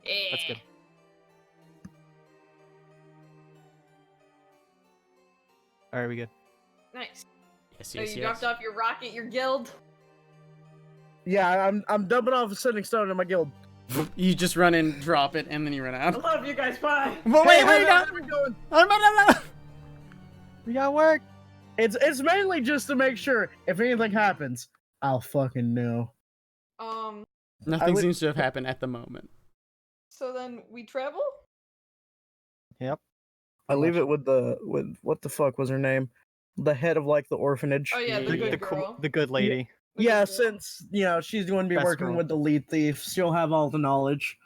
Speaker 7: Yeah.
Speaker 5: That's good. All right, we good.
Speaker 7: Nice.
Speaker 3: Yes,
Speaker 7: So
Speaker 3: yes,
Speaker 7: you
Speaker 3: yes.
Speaker 7: dropped off your rocket, your guild.
Speaker 2: Yeah, I'm dumping off a sending stone in my guild.
Speaker 3: You just run in, drop it, and then you run
Speaker 7: I
Speaker 3: out.
Speaker 7: love you guys. Bye.
Speaker 3: But
Speaker 2: Hey,
Speaker 3: wait,
Speaker 2: how's it going?
Speaker 5: We got work.
Speaker 2: It's mainly just to make sure if anything happens, I'll fucking know.
Speaker 3: Nothing
Speaker 2: would-
Speaker 3: seems to have happened at the moment.
Speaker 7: So then we travel.
Speaker 5: Yep.
Speaker 2: I leave it with what the fuck was her name? The head of like the orphanage.
Speaker 7: Oh yeah, the
Speaker 3: Yeah.
Speaker 7: good
Speaker 5: The
Speaker 7: girl.
Speaker 5: the good lady.
Speaker 7: The
Speaker 2: Yeah,
Speaker 7: good girl.
Speaker 2: since she's going to be
Speaker 5: Best
Speaker 2: working
Speaker 5: girl.
Speaker 2: with the lead thief, she'll have all the knowledge.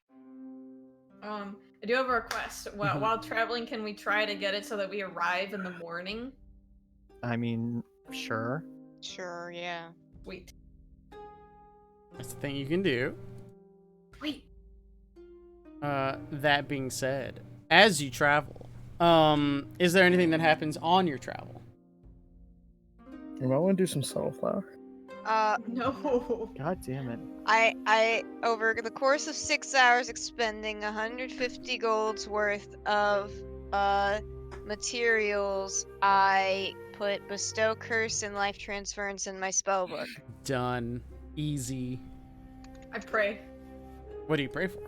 Speaker 7: I do have a request. While traveling, can we try to get it so that we arrive in the morning?
Speaker 5: I mean, sure.
Speaker 1: Sure, yeah.
Speaker 7: Sweet.
Speaker 3: That's the thing you can do.
Speaker 7: Wait.
Speaker 3: That being said, as you travel, is there anything that happens on your travel?
Speaker 2: I want to do some sunflower.
Speaker 7: No.
Speaker 5: God damn it.
Speaker 1: I over the course of 6 hours expending 150 gold's worth of materials, I put bestow curse and life transference in my spellbook.
Speaker 3: Done. Easy.
Speaker 7: I pray.
Speaker 3: What do you pray for?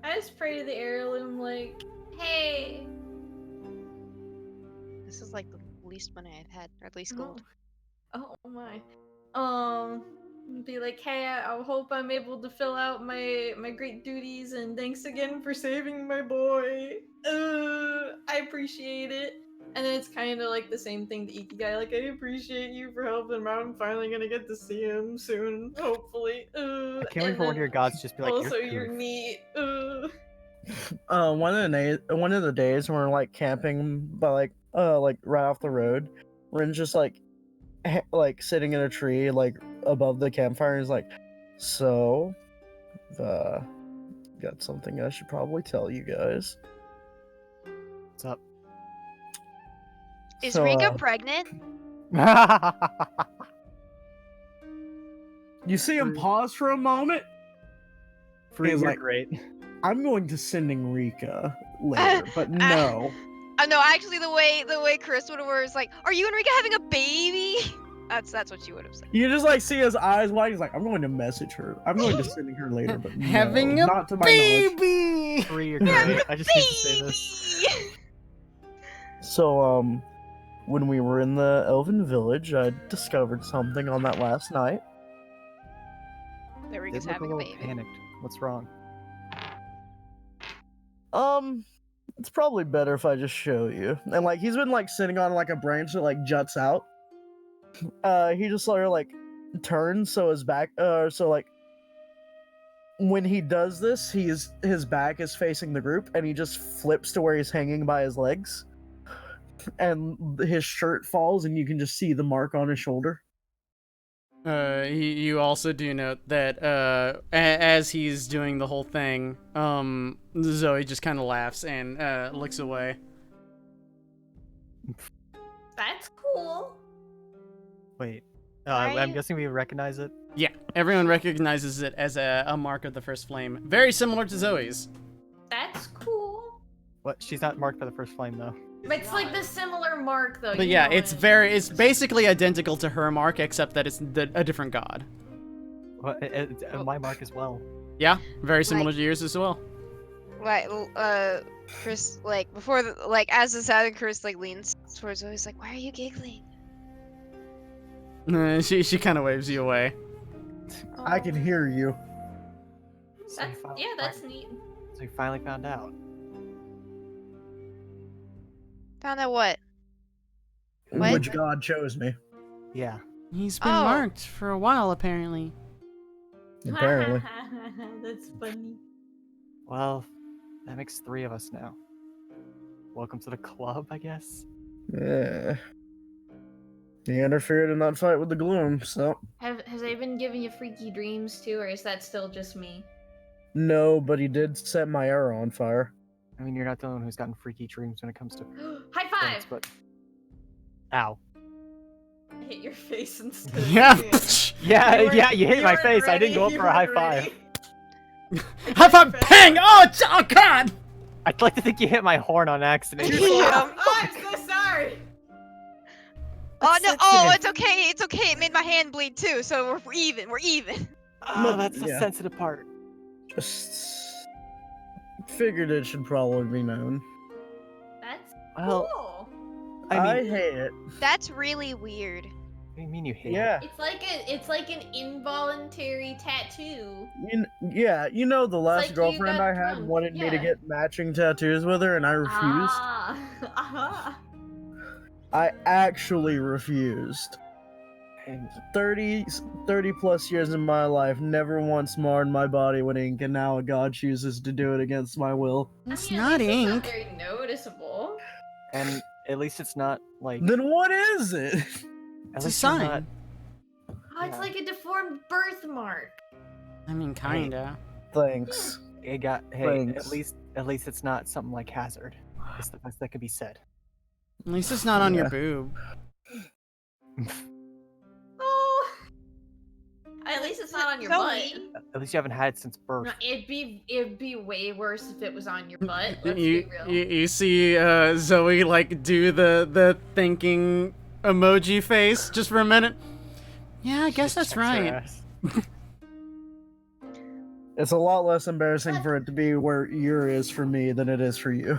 Speaker 4: I just pray to the heirloom, like, hey.
Speaker 1: This is like the least money I've had, or at least
Speaker 7: Oh.
Speaker 1: gold.
Speaker 4: Oh my. Be like, hey, I hope I'm able to fill out my great duties, and thanks again for saving my boy. I appreciate it. And then it's kind of like the same thing to Ikigai, like, I appreciate you for helping him out. I'm finally gonna get to see him soon, hopefully.
Speaker 5: I can't wait for one of your gods to just be like,
Speaker 4: also,
Speaker 5: you're
Speaker 4: you're neat.
Speaker 2: One of the days when we're like camping by like right off the road, Rin's just like sitting in a tree like above the campfire and is like, so got something I should probably tell you guys.
Speaker 5: What's up?
Speaker 1: Is
Speaker 2: So,
Speaker 1: Rika pregnant?
Speaker 2: You see him pause for a moment.
Speaker 5: Free,
Speaker 2: He's
Speaker 5: you're
Speaker 2: like-
Speaker 5: great.
Speaker 2: I'm going to sending Rika later, but no.
Speaker 1: No, actually, the way Chris would have worded is like, "Are you and Rika having a baby?" That's what she would have said.
Speaker 2: You just like see his eyes wide. He's like, I'm going to message her. I'm going to sending her later, but no,
Speaker 3: Having a
Speaker 2: not to my knowledge.
Speaker 3: baby.
Speaker 5: Free, you're great. I just need to say this.
Speaker 2: So, when we were in the Elven Village, I discovered something on that last night.
Speaker 1: That
Speaker 5: Did
Speaker 1: Rika's
Speaker 5: look a
Speaker 1: having a
Speaker 5: little
Speaker 1: baby.
Speaker 5: panicked. What's wrong?
Speaker 2: It's probably better if I just show you. And like, he's been like sitting on like a branch that like juts out. He just sort of like turns so his back, so like when he does this, his back is facing the group, and he just flips to where he's hanging by his legs, and his shirt falls, and you can just see the mark on his shoulder.
Speaker 3: You also do note that as he's doing the whole thing, Zoe just kind of laughs and looks away.
Speaker 4: That's cool.
Speaker 5: Wait.
Speaker 1: Right?
Speaker 5: I'm guessing we recognize it.
Speaker 3: Yeah, everyone recognizes it as a mark of the first flame, very similar to Zoe's.
Speaker 4: That's cool.
Speaker 5: What? She's not marked by the first flame though.
Speaker 4: It's like the similar mark, though.
Speaker 3: But
Speaker 4: you
Speaker 3: yeah,
Speaker 4: know
Speaker 3: it's
Speaker 4: it.
Speaker 3: it's basically identical to her mark, except that it's a different god.
Speaker 5: Well, it's my mark as well.
Speaker 3: Yeah, very similar
Speaker 1: Like-
Speaker 3: to yours as well.
Speaker 1: Like, Chris, like before, as this happened, Chris like leans towards Zoe. He's like, "Why are you giggling?"
Speaker 3: She kind of waves you away.
Speaker 2: I can hear you.
Speaker 5: So we
Speaker 4: That's,
Speaker 5: finally-
Speaker 4: yeah, that's neat.
Speaker 5: So we finally found out.
Speaker 1: Found out what? What?
Speaker 2: Which god chose me?
Speaker 5: Yeah.
Speaker 3: He's been
Speaker 1: Oh.
Speaker 3: marked for a while, apparently.
Speaker 2: Apparently.
Speaker 4: That's funny.
Speaker 5: Well, That makes 3 of us now. Welcome to the club, I guess.
Speaker 2: Yeah. He interfered in that fight with the gloom, so
Speaker 4: Has I been giving you freaky dreams too, or is that still just me?
Speaker 2: no, but he did set my arrow on fire.
Speaker 5: I mean, you're not the one who's gotten freaky dreams when it comes to
Speaker 4: High
Speaker 5: friends,
Speaker 4: five!
Speaker 5: but ow.
Speaker 4: I hit your face instead.
Speaker 3: Yeah.
Speaker 5: Yeah, you hit my face. I didn't go up for a high five.
Speaker 3: High five! Bang! Oh, God!
Speaker 5: I'd like to think you hit my horn on accident.
Speaker 4: Oh, I'm so sorry.
Speaker 1: Oh no!
Speaker 5: That's
Speaker 1: Oh,
Speaker 5: sensitive.
Speaker 1: it's okay. It's okay. It made my hand bleed too, so we're even. We're even.
Speaker 5: Oh, that's the
Speaker 2: Yeah.
Speaker 5: sensitive part.
Speaker 2: Just figured it should probably be known.
Speaker 4: That's
Speaker 5: Well,
Speaker 4: cool.
Speaker 2: I
Speaker 5: I mean,
Speaker 2: hate it.
Speaker 1: That's really weird.
Speaker 5: what do you mean you hate
Speaker 2: Yeah.
Speaker 4: It's like an involuntary tattoo.
Speaker 2: Yeah, you know the last
Speaker 4: like you
Speaker 2: girlfriend
Speaker 4: got
Speaker 2: I had
Speaker 4: drunk,
Speaker 2: wanted me to
Speaker 4: yeah.
Speaker 2: get matching tattoos with her, and I refused.
Speaker 4: Ah.
Speaker 2: I actually refused.
Speaker 5: it?
Speaker 2: 30 plus years in my life, never once marred my body with ink, and now a god chooses to do it against my will.
Speaker 3: It's
Speaker 4: I mean,
Speaker 3: not
Speaker 4: at least
Speaker 3: ink.
Speaker 4: It's not very noticeable.
Speaker 5: And at least it's not like.
Speaker 2: Then what is it?
Speaker 5: At
Speaker 3: It's a
Speaker 5: least you're not-
Speaker 3: sign.
Speaker 4: Oh, it's
Speaker 5: Yeah.
Speaker 4: like a deformed birthmark.
Speaker 3: I mean, kinda.
Speaker 2: Thanks.
Speaker 5: It got. Hey,
Speaker 2: Thanks.
Speaker 5: at least it's not something like hazard. It's the best that could be said.
Speaker 3: At least it's not on your
Speaker 2: Yeah.
Speaker 3: boob.
Speaker 4: Oh. At least it's not on your
Speaker 1: Zoe.
Speaker 4: butt.
Speaker 5: At least you haven't had it since birth.
Speaker 4: No, it'd be way worse if it was on your butt. Let's
Speaker 3: You,
Speaker 4: be real.
Speaker 3: you see Zoe like do the thinking emoji face just for a minute. Yeah, I guess that's
Speaker 5: Checks her
Speaker 3: right.
Speaker 5: ass.
Speaker 2: It's a lot less embarrassing for it to be where your is for me than it is for you.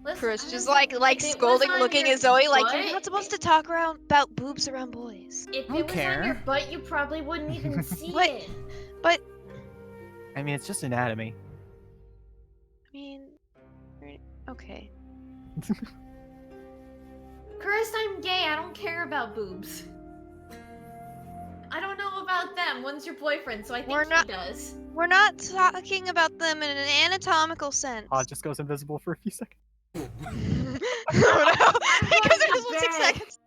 Speaker 4: Listen,
Speaker 1: Chris
Speaker 4: I'm
Speaker 1: just
Speaker 4: saying,
Speaker 1: like
Speaker 4: if it was
Speaker 1: scolding,
Speaker 4: on
Speaker 1: looking
Speaker 4: your
Speaker 1: at Zoe like you're
Speaker 4: butt,
Speaker 1: not supposed to talk about boobs around boys.
Speaker 4: If
Speaker 3: don't
Speaker 4: it was on your
Speaker 3: care.
Speaker 4: butt, you probably wouldn't even see
Speaker 1: What?
Speaker 4: it.
Speaker 1: But
Speaker 5: I mean, it's just anatomy.
Speaker 1: I mean, okay.
Speaker 4: Chris, I'm gay. I don't care about boobs. I don't know about them. One's your boyfriend, so I think
Speaker 1: We're not-
Speaker 4: he does.
Speaker 1: We're not talking about them in an anatomical sense.
Speaker 5: Pod just goes invisible for a few seconds.
Speaker 1: Oh no! Because it was 6
Speaker 4: bed.
Speaker 1: seconds.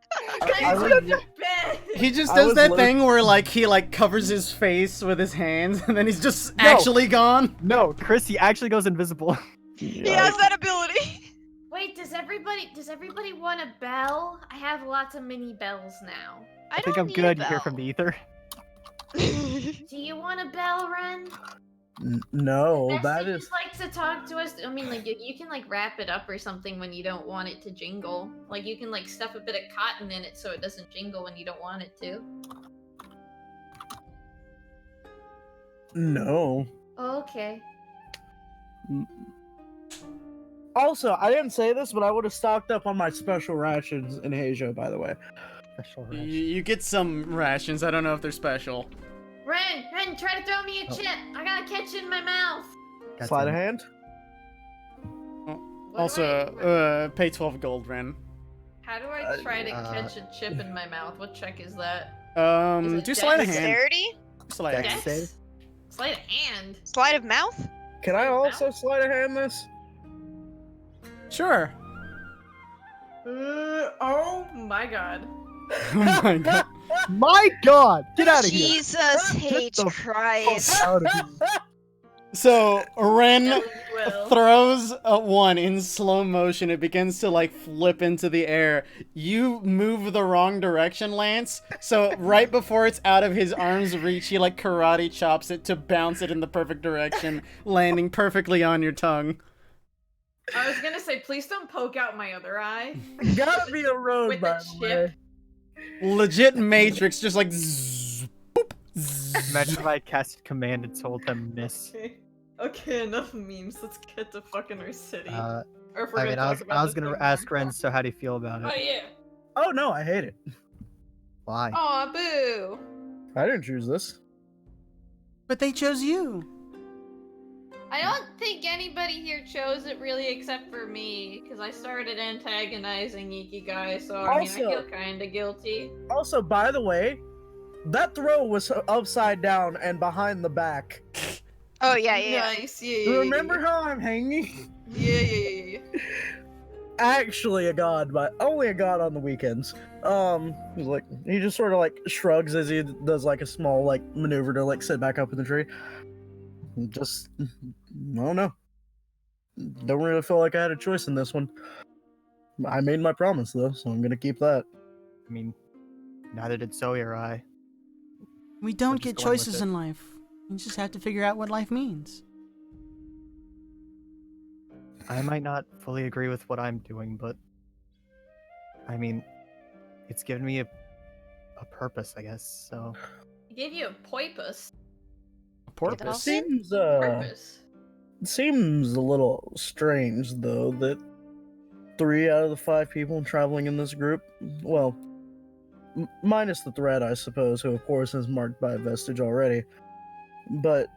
Speaker 2: I
Speaker 4: I'm
Speaker 2: was-
Speaker 4: in the bed.
Speaker 3: He just
Speaker 2: I
Speaker 3: does
Speaker 2: was
Speaker 3: that
Speaker 2: lit-
Speaker 3: thing where like he like covers his face with his hands and then he's just
Speaker 5: No.
Speaker 3: actually gone.
Speaker 5: No, Chris, he actually goes invisible.
Speaker 1: He has that ability.
Speaker 4: Wait, does everybody want a bell? I have lots of mini bells now.
Speaker 5: I think
Speaker 1: don't
Speaker 5: I'm
Speaker 1: need
Speaker 5: good
Speaker 1: a
Speaker 5: here from the ether.
Speaker 4: Do you want a bell, Ren?
Speaker 2: No,
Speaker 4: Betsy
Speaker 2: that is.
Speaker 4: just likes to talk to us. I mean, like you can like wrap it up or something when you don't want it to jingle. Like you can like stuff a bit of cotton in it so it doesn't jingle when you don't want it to.
Speaker 2: No.
Speaker 4: Okay.
Speaker 2: Also, I didn't say this, but I would have stocked up on my special rations in Asia, by the way.
Speaker 5: Special
Speaker 3: You get some rations. I don't know if they're special.
Speaker 4: Ren, try to throw me a
Speaker 5: Oh.
Speaker 4: chip. I gotta catch it in my mouth.
Speaker 2: Sleight of hand?
Speaker 4: What do
Speaker 3: Also, pay 12 gold, Ren.
Speaker 4: how do I try to catch a chip in my mouth? What check is that? Is it
Speaker 3: Do sleight of
Speaker 4: dex?
Speaker 3: hand.
Speaker 1: Dexterity?
Speaker 3: Sleight of
Speaker 5: Dex
Speaker 3: hand.
Speaker 5: save?
Speaker 4: Sleight of hand.
Speaker 1: Sleight of mouth?
Speaker 2: Can I also sleight of hand this?
Speaker 3: Sure.
Speaker 4: Oh my god.
Speaker 3: Oh my god.
Speaker 5: My God! Get out of here!
Speaker 1: Jesus
Speaker 5: Get
Speaker 1: H.
Speaker 5: the
Speaker 1: Christ.
Speaker 5: Out of here.
Speaker 3: So Ren
Speaker 4: Will.
Speaker 3: throws a one in slow motion. It begins to like flip into the air. You move the wrong direction, Lance. So right before it's out of his arm's reach, he like karate chops it to bounce it in the perfect direction, landing perfectly on your tongue.
Speaker 4: I was gonna say, please don't poke out my other eye.
Speaker 2: Gotta be a road,
Speaker 4: With
Speaker 2: by
Speaker 4: the
Speaker 2: the
Speaker 4: chip.
Speaker 2: way.
Speaker 3: Legit Matrix, just like zzz, boop, zzz.
Speaker 5: Imagine if I casted command and told them miss.
Speaker 4: Okay, enough memes. Let's get to fucking our city.
Speaker 5: Uh,
Speaker 4: Or if we're
Speaker 5: I
Speaker 4: gonna
Speaker 5: mean,
Speaker 4: talk about
Speaker 5: I was
Speaker 4: this
Speaker 5: gonna
Speaker 4: thing
Speaker 5: ask
Speaker 4: more.
Speaker 5: Ren, so how do you feel about
Speaker 4: Oh
Speaker 5: it?
Speaker 4: yeah.
Speaker 2: Oh no, I hate it.
Speaker 5: Why?
Speaker 7: Aw, boo.
Speaker 2: I didn't choose this.
Speaker 3: But they chose you.
Speaker 7: I don't think anybody here chose it really except for me, because I started antagonizing Ikigai, so I mean, I
Speaker 2: Also-
Speaker 7: feel kinda guilty.
Speaker 2: Also, by the way, that throw was upside down and behind the back.
Speaker 1: Oh yeah.
Speaker 7: Nice. Yeah.
Speaker 2: Remember how I'm hanging?
Speaker 7: Yeah.
Speaker 2: Actually, only a god on the weekends. He's like, he just sort of like shrugs as he does like a small like maneuver to like sit back up in the tree. Just, I don't know. Don't really feel like I had a choice in this one. I made my promise though, so I'm gonna keep that.
Speaker 5: I mean, neither did Zoe or I.
Speaker 6: We don't
Speaker 5: just
Speaker 6: get
Speaker 5: going with
Speaker 6: choices
Speaker 5: it.
Speaker 6: in life. You just have to figure out what life means.
Speaker 5: I might not fully agree with what I'm doing, but I mean, it's given me a purpose, I guess. So
Speaker 7: He gave you a poipus.
Speaker 3: Porpoise.
Speaker 2: Seems
Speaker 7: Purpose.
Speaker 2: seems a little strange though that 3 out of the 5 people traveling in this group, well, minus the thread, I suppose, who of course is marked by a vestige already, but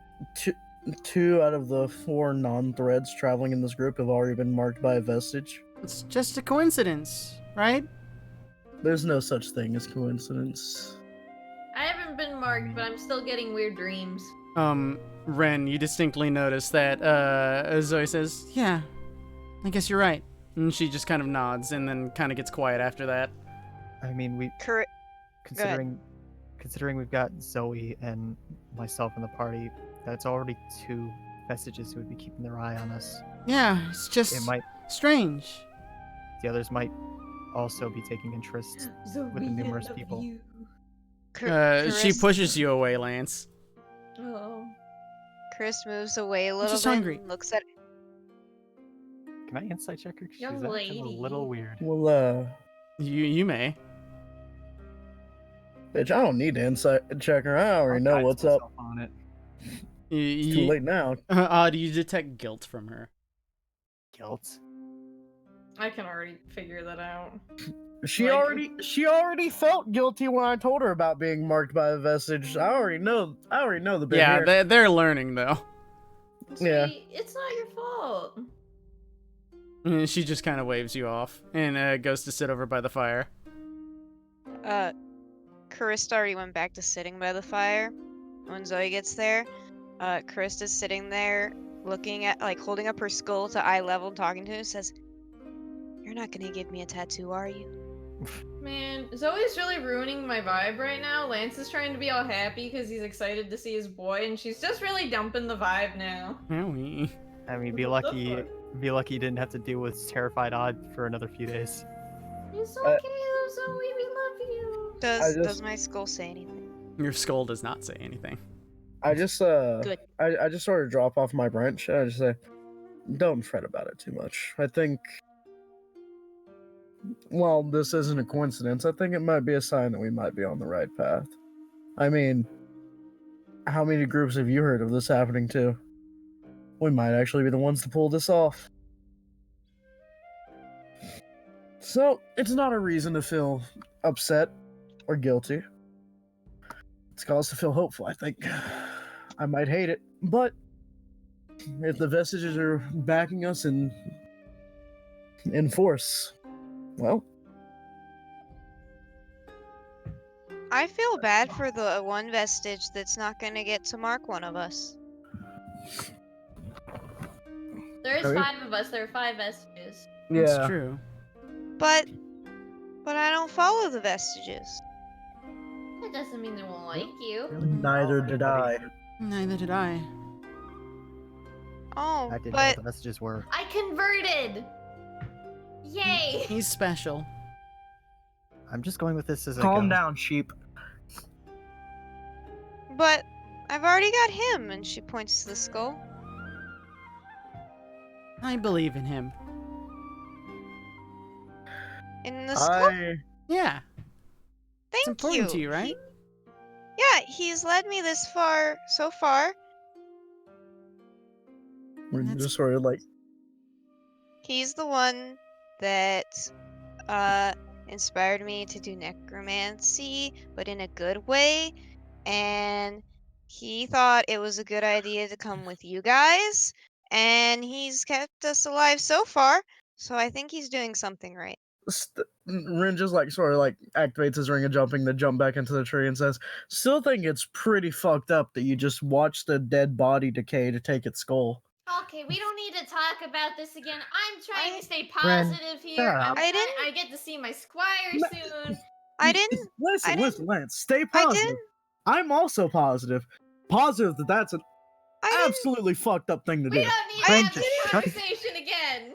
Speaker 2: two out of the 4 non-threads traveling in this group have already been marked by a vestige.
Speaker 6: It's just a coincidence, right?
Speaker 2: There's no such thing as coincidence.
Speaker 7: I haven't been marked, but I'm still getting weird dreams.
Speaker 3: Ren, you distinctly notice that Zoe says, "Yeah, I guess you're right," and she just kind of nods and then kind of gets quiet after that.
Speaker 5: I mean, we
Speaker 1: Correct.
Speaker 5: considering we've got Zoe and myself in the party, that's already 2 vestiges who would be keeping their eye on us.
Speaker 6: Yeah, it's just
Speaker 5: It might
Speaker 6: strange.
Speaker 5: the others might also be taking interest with the numerous people.
Speaker 3: She pushes you away, Lance.
Speaker 7: Oh.
Speaker 1: Chris moves away a little
Speaker 6: just
Speaker 1: bit
Speaker 6: hungry.
Speaker 1: and looks at
Speaker 5: Can I insight check her? 'Cause
Speaker 7: Young
Speaker 5: she's acting a
Speaker 7: lady.
Speaker 5: little weird.
Speaker 2: Well,
Speaker 3: You may.
Speaker 2: bitch, I don't need to insight check her. I already know
Speaker 5: I'll
Speaker 2: what's
Speaker 5: guide
Speaker 2: up.
Speaker 5: myself on it.
Speaker 2: It's too late now.
Speaker 3: Do you detect guilt from her?
Speaker 5: Guilt.
Speaker 7: I can already figure that out.
Speaker 2: She
Speaker 7: Like-
Speaker 2: already felt guilty when I told her about being marked by a vestige. I already know the bit
Speaker 3: Yeah,
Speaker 2: here.
Speaker 3: they're learning though.
Speaker 2: Yeah.
Speaker 7: Sweet, it's not your fault.
Speaker 3: And she just kind of waves you off and goes to sit over by the fire.
Speaker 1: Karista already went back to sitting by the fire. When Zoe gets there, Karista's sitting there looking at, like, holding up her skull to eye level, talking to him, says, "You're not gonna give me a tattoo, are you?"
Speaker 7: Man, Zoe's really ruining my vibe right now. Lance is trying to be all happy because he's excited to see his boy, and she's just really dumping the vibe now.
Speaker 5: I mean, be
Speaker 7: What the
Speaker 5: lucky.
Speaker 7: fuck?
Speaker 5: Be lucky you didn't have to deal with terrified Odd for another few days.
Speaker 7: It's okay, though, Zoe. We love you.
Speaker 1: Does my skull say anything?
Speaker 3: Your skull does not say anything.
Speaker 2: I just
Speaker 1: Good.
Speaker 2: I just sort of drop off my branch and I just say, don't fret about it too much. I think, well, this isn't a coincidence. I think it might be a sign that we might be on the right path. I mean, how many groups have you heard of this happening to? We might actually be the ones to pull this off. So, it's not a reason to feel upset or guilty. It's cause to feel hopeful, I think. I might hate it, but if the vestiges are backing us in force, well,
Speaker 1: I feel bad for the one vestige that's not gonna get to mark one of us.
Speaker 7: There is
Speaker 2: Are we?
Speaker 7: 5 of us. There are 5 vestiges.
Speaker 3: It's true.
Speaker 1: But I don't follow the vestiges.
Speaker 7: That doesn't mean they won't like you.
Speaker 2: Neither did I.
Speaker 6: Neither did I.
Speaker 1: Oh,
Speaker 5: I didn't know
Speaker 1: but
Speaker 5: what the messages were.
Speaker 7: I converted! Yay!
Speaker 6: He's special.
Speaker 5: I'm just going with this as a
Speaker 2: Calm
Speaker 5: go.
Speaker 2: down, sheep.
Speaker 1: but I've already got him, and she points to the skull.
Speaker 6: I believe in him.
Speaker 1: In the skull?
Speaker 6: Yeah.
Speaker 1: Thank
Speaker 6: It's important
Speaker 1: you.
Speaker 6: to you, right?
Speaker 1: Yeah, he's led me this far so far.
Speaker 2: We're
Speaker 6: That's-
Speaker 2: just sort of like,
Speaker 1: He's the one that inspired me to do necromancy, but in a good way. And he thought it was a good idea to come with you guys, and he's kept us alive so far. So I think he's doing something right.
Speaker 2: Rin just like sort of like activates his ring of jumping to jump back into the tree and says, "Still think it's pretty fucked up that you just watched the dead body decay to take its skull."
Speaker 10: Okay, we don't need to talk about this again. I'm trying to stay
Speaker 5: Ren,
Speaker 10: positive here.
Speaker 5: shut up.
Speaker 10: I get to see my squire soon.
Speaker 1: I didn't.
Speaker 2: Listen, Lance, stay
Speaker 1: I
Speaker 2: positive.
Speaker 1: didn't.
Speaker 2: I'm also positive. Positive that that's an
Speaker 1: I didn't.
Speaker 2: absolutely fucked up thing to
Speaker 10: We
Speaker 2: do.
Speaker 10: don't need to
Speaker 5: Ren,
Speaker 10: have this
Speaker 5: just shut-
Speaker 10: conversation again.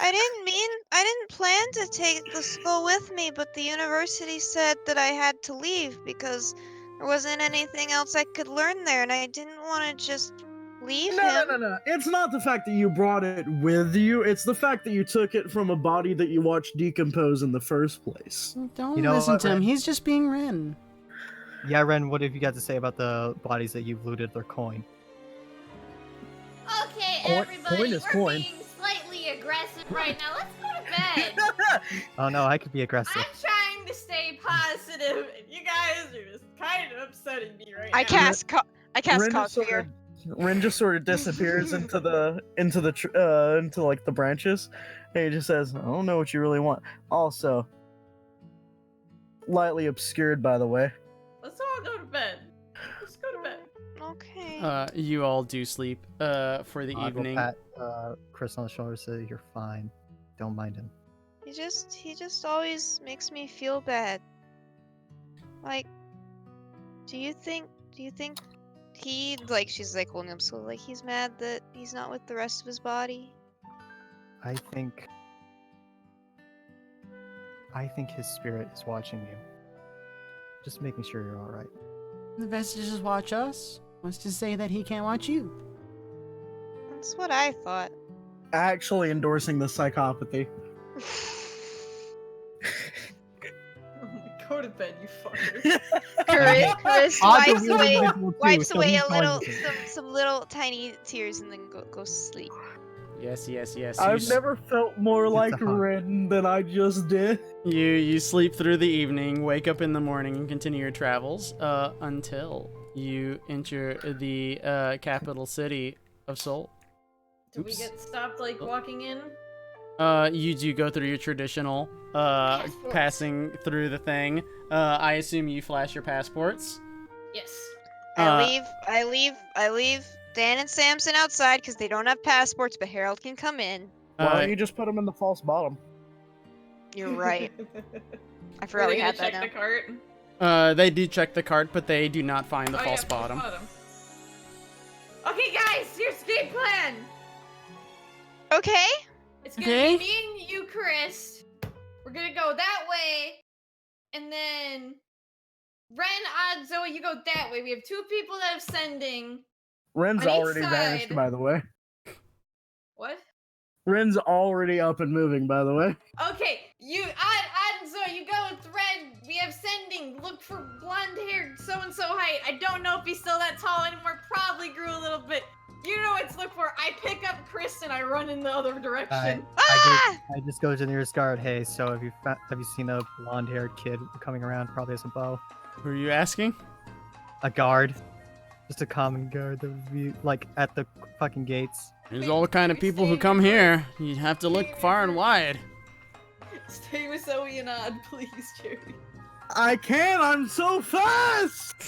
Speaker 1: I didn't plan to take the skull with me, but the university said that I had to leave because there wasn't anything else I could learn there, and I didn't want to just leave him.
Speaker 2: No. It's not the fact that you brought it with you. It's the fact that you took it from a body that you watched decompose in the first place.
Speaker 3: Don't
Speaker 5: You know
Speaker 3: listen
Speaker 5: what,
Speaker 3: to him.
Speaker 5: Ren?
Speaker 3: He's just being Ren.
Speaker 5: Yeah, Ren, what have you got to say about the bodies that you've looted their coin?
Speaker 10: Okay,
Speaker 2: Coin-
Speaker 10: everybody,
Speaker 2: coin is
Speaker 10: we're
Speaker 2: coin.
Speaker 10: being slightly aggressive right now. Let's go to bed.
Speaker 5: Oh no, I could be aggressive.
Speaker 10: I'm trying to stay positive, and you guys are just kind of upsetting me right
Speaker 1: I
Speaker 10: now.
Speaker 1: cast
Speaker 2: Rin
Speaker 1: cause
Speaker 2: just
Speaker 1: fear.
Speaker 2: Rin just sort of disappears into like the branches, and he just says, "I don't know what you really want." Also, lightly obscured, by the way.
Speaker 4: Let's all go to bed. Let's go to bed.
Speaker 1: Okay.
Speaker 3: You all do sleep for the
Speaker 5: I'll go
Speaker 3: evening.
Speaker 5: pat Chris on the shoulder and say, "You're fine. Don't mind him."
Speaker 1: He just always makes me feel bad. Like, do you think he, like, she's like holding him so, like, he's mad that he's not with the rest of his body?
Speaker 5: I think his spirit is watching you. Just making sure you're all right.
Speaker 6: The best to just watch us. Wants to say that he can't watch you.
Speaker 1: That's what I thought.
Speaker 2: Actually endorsing the psychopathy.
Speaker 4: Go to bed, you fucker.
Speaker 1: Chris
Speaker 5: Odds are
Speaker 1: wipes
Speaker 5: really
Speaker 1: away
Speaker 5: individual too,
Speaker 1: wipes
Speaker 5: so
Speaker 1: away
Speaker 5: he's
Speaker 1: a
Speaker 5: going
Speaker 1: little
Speaker 5: to.
Speaker 1: some little tiny tears and then goes to sleep.
Speaker 3: Yes. You
Speaker 2: I've
Speaker 3: s-
Speaker 2: never felt more
Speaker 5: It's a
Speaker 2: like
Speaker 5: hug.
Speaker 2: Rin than I just did.
Speaker 3: You sleep through the evening, wake up in the morning, and continue your travels until you enter the capital city of Seoul.
Speaker 4: Did we get stopped, like, walking in?
Speaker 3: You do go through your traditional
Speaker 10: Passports.
Speaker 3: passing through the thing. I assume you flash your passports.
Speaker 4: Yes.
Speaker 1: I leave Dan and Samson outside because they don't have passports, but Harold can come in.
Speaker 2: Why don't you just put them in the false bottom?
Speaker 1: You're right. I
Speaker 4: Are
Speaker 1: forgot
Speaker 4: they
Speaker 1: we
Speaker 4: gonna
Speaker 1: had that
Speaker 4: check
Speaker 1: now.
Speaker 4: the cart?
Speaker 3: They do check the cart, but they do not find the
Speaker 4: Oh,
Speaker 3: false
Speaker 4: yeah,
Speaker 3: bottom.
Speaker 10: Okay, guys, here's the game plan.
Speaker 1: Okay.
Speaker 10: It's gonna
Speaker 3: Okay.
Speaker 10: be me and you, Chris. We're gonna go that way, and then Ren, Odd, Zoe, you go that way. We have two people that have sending.
Speaker 2: Ren's
Speaker 10: On each
Speaker 2: already vanished,
Speaker 10: side.
Speaker 2: by the way.
Speaker 10: What?
Speaker 2: Ren's already up and moving, by the way.
Speaker 10: Okay, Odd and Zoe, you go with Red. We have sending. Look for blonde-haired so-and-so height. I don't know if he's still that tall anymore. Probably grew a little bit. You know what to look for. I pick up Chris and I run in the other direction.
Speaker 1: Ah!
Speaker 5: I just go to the nearest guard. Hey, so have you seen a blonde-haired kid coming around? Probably has a bow.
Speaker 3: Who are you asking?
Speaker 5: A guard. Just a common guard that would be like at the fucking gates.
Speaker 3: There's all kind of people who come here. You have to look far and wide.
Speaker 4: Stay with Zoe and Odd, please, Jerry.
Speaker 2: I can't, I'm so fast!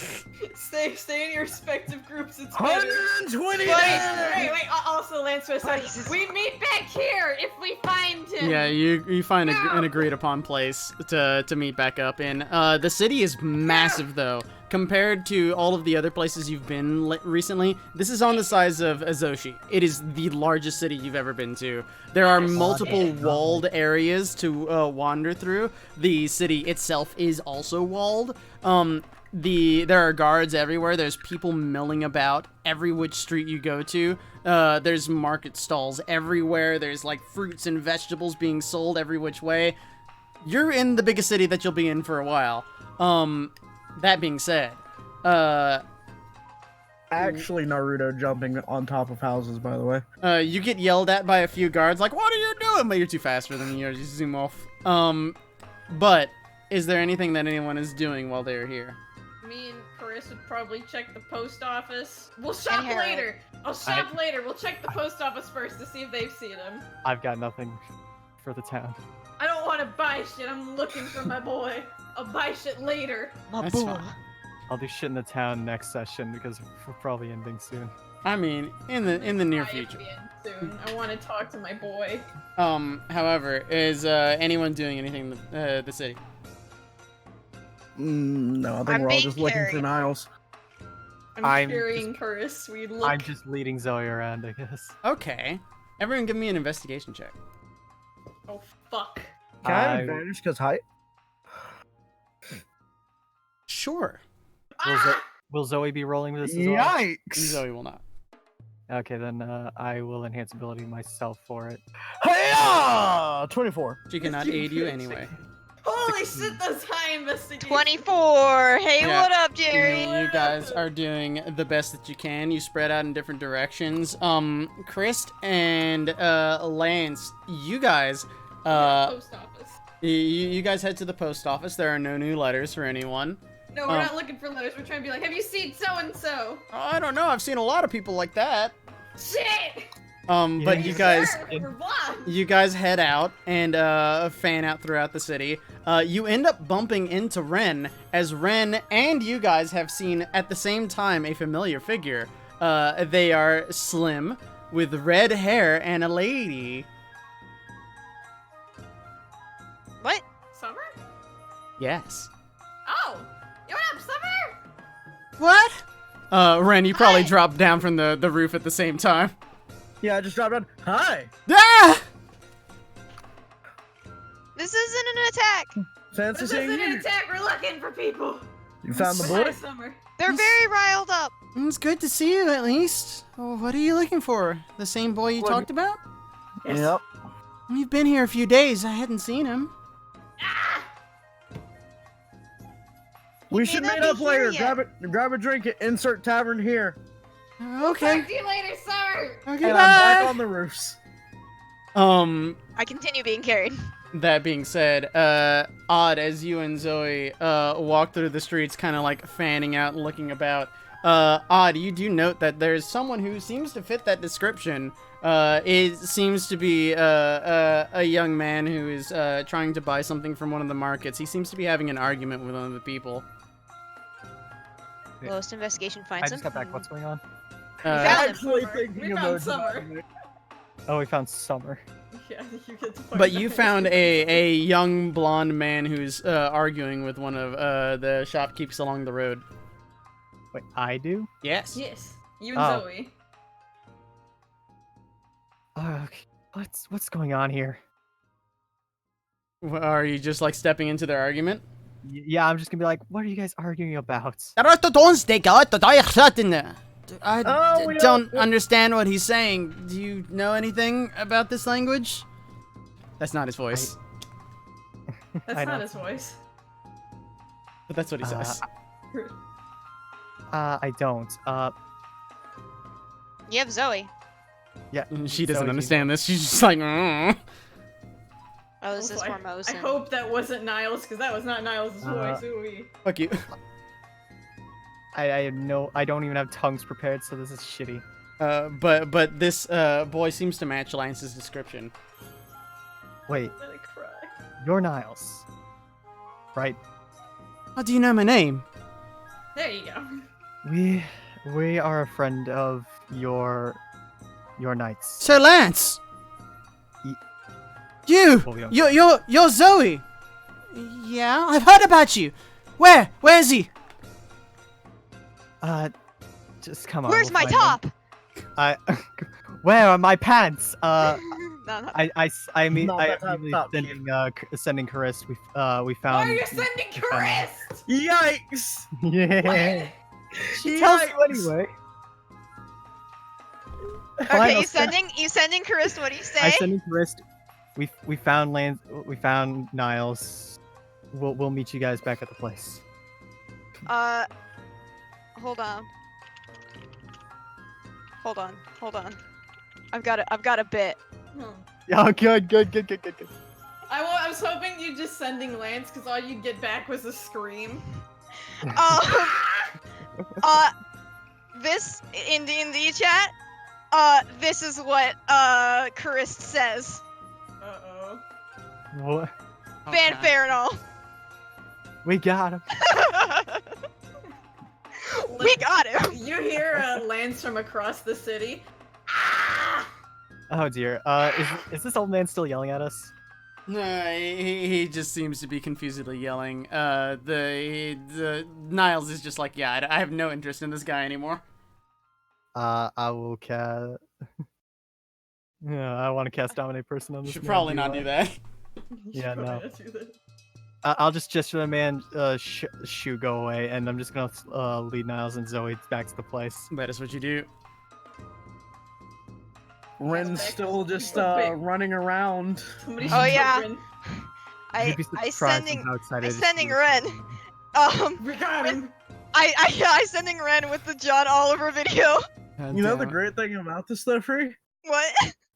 Speaker 4: Stay in your respective groups. It's better.
Speaker 2: 120
Speaker 10: Wait. Also, Lance was like,
Speaker 1: Jesus.
Speaker 10: we meet back here if we find him.
Speaker 3: Yeah, you find
Speaker 10: No.
Speaker 3: an agreed upon place to meet back up in. The city is massive though. Compared to all of the other places you've been recently, this is on the size of Azoshi. It is the largest city you've ever been to. There are multiple walled areas to wander through. The city itself is also walled. There are guards everywhere. There's people milling about every which street you go to. There's market stalls everywhere. There's like fruits and vegetables being sold every which way. You're in the biggest city that you'll be in for a while. That being said,
Speaker 2: Actually, Naruto jumping on top of houses, by the way.
Speaker 3: you get yelled at by a few guards, like, "What are you doing?" But you're too fast for them. You just zoom off. But is there anything that anyone is doing while they're here?
Speaker 4: Me and Chris would probably check the post office. We'll shop
Speaker 1: Harold.
Speaker 4: later. I'll shop later. We'll check the post office first to see if they've seen him.
Speaker 5: I've got nothing for the town.
Speaker 4: I don't want to buy shit. I'm looking for my boy. I'll buy shit later.
Speaker 3: That's fine.
Speaker 5: I'll do shit in the town next session because we're probably ending soon.
Speaker 3: I mean, in the near
Speaker 4: Buy it
Speaker 3: future.
Speaker 4: again soon. I want to talk to my boy.
Speaker 3: However, is anyone doing anything in the city?
Speaker 2: No, I think
Speaker 1: I'm
Speaker 2: we're all
Speaker 1: being
Speaker 2: just looking for
Speaker 1: carried.
Speaker 2: Niles.
Speaker 4: I'm
Speaker 5: I'm
Speaker 4: carrying Chris. We look.
Speaker 5: I'm just leading Zoe around, I guess.
Speaker 3: Okay. Everyone, give me an investigation check.
Speaker 4: Oh fuck.
Speaker 2: Can I have
Speaker 5: I-
Speaker 2: advantage because height?
Speaker 3: Sure.
Speaker 5: Will Zoe be rolling with this as well?
Speaker 2: Yikes!
Speaker 3: Zoe will not.
Speaker 5: Okay, then I will enhance ability myself for it.
Speaker 2: Hey-ya! 24.
Speaker 3: She cannot aid you anyway.
Speaker 4: Holy shit, that's high investigation.
Speaker 1: 24. Hey,
Speaker 3: Yeah.
Speaker 1: what up, Jerry?
Speaker 3: You guys are doing the best that you can. You spread out in different directions. Chris and Lance, you guys
Speaker 4: Post office.
Speaker 3: you guys head to the post office. There are no new letters for anyone.
Speaker 4: No, we're not looking for letters. We're trying to be like, have you seen so and so?
Speaker 3: I don't know. I've seen a lot of people like that.
Speaker 4: Shit.
Speaker 3: But you guys
Speaker 4: Sir, we're blonde.
Speaker 3: you guys head out and fan out throughout the city. You end up bumping into Ren, as Ren and you guys have seen at the same time a familiar figure. They are slim, with red hair and a lady.
Speaker 1: What?
Speaker 4: Summer?
Speaker 3: Yes.
Speaker 4: Oh, you what up, Summer?
Speaker 3: What? Ren, you probably
Speaker 4: Hi.
Speaker 3: dropped down from the roof at the same time.
Speaker 2: Yeah, I just dropped down. Hi!
Speaker 3: Ah!
Speaker 1: This isn't an attack.
Speaker 2: Fancy
Speaker 4: This
Speaker 2: seeing
Speaker 4: isn't an
Speaker 2: you.
Speaker 4: attack. We're looking for people.
Speaker 2: You found the
Speaker 4: Hi,
Speaker 2: boy?
Speaker 4: Summer.
Speaker 1: They're very riled up.
Speaker 3: It's good to see you, at least. Oh, what are you looking for? The same boy you
Speaker 2: What-
Speaker 3: talked about?
Speaker 4: Yes.
Speaker 2: Yep.
Speaker 3: We've been here a few days. I hadn't seen him.
Speaker 4: Ah!
Speaker 2: We
Speaker 1: may
Speaker 2: should
Speaker 1: not
Speaker 2: meet
Speaker 1: be
Speaker 2: up later.
Speaker 1: here
Speaker 2: Grab a drink at Insert Tavern here.
Speaker 3: Okay.
Speaker 4: Talk to you later, Summer.
Speaker 3: Okay,
Speaker 2: And I'm back
Speaker 3: bye.
Speaker 2: on the roofs.
Speaker 1: I continue being carried.
Speaker 3: That being said, Odd, as you and Zoe walk through the streets, kind of like fanning out and looking about, Odd, you do note that there's someone who seems to fit that description. It seems to be a young man who is trying to buy something from one of the markets. He seems to be having an argument with one of the people.
Speaker 5: Yeah.
Speaker 1: Lowest investigation
Speaker 5: I
Speaker 1: finds
Speaker 5: just
Speaker 1: him.
Speaker 5: got back. What's going on?
Speaker 1: found him.
Speaker 2: Actually
Speaker 4: Summer.
Speaker 2: thinking
Speaker 4: We
Speaker 2: about
Speaker 4: found Summer.
Speaker 2: tonight.
Speaker 5: Oh, we found Summer.
Speaker 4: Yeah, you get to find
Speaker 3: But you
Speaker 4: out.
Speaker 3: found a young blonde man who's arguing with one of the shopkeepers along the road.
Speaker 5: Wait, I do?
Speaker 3: Yes.
Speaker 4: Yes, you and
Speaker 5: Oh.
Speaker 4: Zoe.
Speaker 5: Okay. What's going on here?
Speaker 3: Are you just like stepping into their argument?
Speaker 5: Yeah, I'm just gonna be like, what are you guys arguing about?
Speaker 3: I
Speaker 2: Oh, we
Speaker 3: don't
Speaker 2: don't-
Speaker 3: understand what he's saying. Do you know anything about this language? That's not his voice,
Speaker 4: That's
Speaker 5: I
Speaker 4: not
Speaker 5: know.
Speaker 4: his voice.
Speaker 3: but that's what he says.
Speaker 5: I don't.
Speaker 1: You have Zoe.
Speaker 5: Yeah.
Speaker 3: She doesn't
Speaker 5: Zoe,
Speaker 3: understand this. She's just like, mm.
Speaker 1: Oh, this is
Speaker 4: I-
Speaker 1: Formosan.
Speaker 4: I hope that wasn't Niles, because that was not Niles' voice. Ooh.
Speaker 3: Fuck you.
Speaker 5: I don't even have tongues prepared, so this is shitty.
Speaker 3: But this boy seems to match Lance's description.
Speaker 5: Wait,
Speaker 4: I'm gonna cry.
Speaker 5: you're Niles, right?
Speaker 3: How do you know my name?
Speaker 4: There you go.
Speaker 5: We are a friend of your knight's.
Speaker 3: Sir Lance.
Speaker 5: Ye-
Speaker 3: You.
Speaker 5: Well, yeah.
Speaker 3: You're Zoe. Yeah, I've heard about you. Where is he?
Speaker 5: Just come on.
Speaker 1: Where's
Speaker 5: we'll
Speaker 1: my
Speaker 5: find him.
Speaker 1: top?
Speaker 5: Where are my pants?
Speaker 1: No, no.
Speaker 5: I mean,
Speaker 2: Not
Speaker 5: I
Speaker 2: that type of top, kid.
Speaker 5: sending Chris. We
Speaker 4: Why
Speaker 5: found.
Speaker 4: are you sending Chris?
Speaker 2: Yikes!
Speaker 5: Yeah. She tells you
Speaker 2: Yikes.
Speaker 5: anyway.
Speaker 1: Okay, you sending Chris? What do you say?
Speaker 5: I sending Chris. We found Lance. We found Niles. We'll meet you guys back at the place.
Speaker 1: Hold on. Hold on. I've got a bit.
Speaker 5: Oh, good.
Speaker 4: I was hoping you just sending Lance, because all you'd get back was a scream.
Speaker 1: This in D&D chat. This is what Chris says.
Speaker 4: Uh-oh.
Speaker 5: What?
Speaker 1: Fanfare and all.
Speaker 5: We got him.
Speaker 1: We got him.
Speaker 4: You hear Lance from across the city. Ah!
Speaker 5: Oh dear. Is this old man still yelling at us?
Speaker 3: He just seems to be confusedly yelling. The Niles is just like, yeah, I have no interest in this guy anymore.
Speaker 5: I will cast. Yeah, I want to cast Dominate Person on
Speaker 3: You
Speaker 5: this.
Speaker 3: should
Speaker 5: man.
Speaker 3: probably
Speaker 5: Do
Speaker 3: not
Speaker 5: I?
Speaker 3: do that.
Speaker 5: Yeah,
Speaker 4: You
Speaker 5: no.
Speaker 4: wanna do that?
Speaker 5: I'll just gesture to the man, shoe go away, and I'm just gonna lead Niles and Zoe back to the place.
Speaker 3: That is what you do.
Speaker 2: Ren's still just
Speaker 4: Wait.
Speaker 2: running around.
Speaker 4: Somebody
Speaker 1: Oh,
Speaker 4: should
Speaker 1: yeah.
Speaker 4: Ren.
Speaker 5: You'd be
Speaker 1: I
Speaker 5: surprised
Speaker 1: sending
Speaker 5: at how excited
Speaker 1: I
Speaker 5: she
Speaker 1: sending
Speaker 5: is.
Speaker 1: Ren.
Speaker 4: We got him.
Speaker 1: I sending Ren with the John Oliver video.
Speaker 3: God
Speaker 2: You know
Speaker 3: damn
Speaker 2: the
Speaker 3: it.
Speaker 2: great thing about this though, Free?
Speaker 1: What?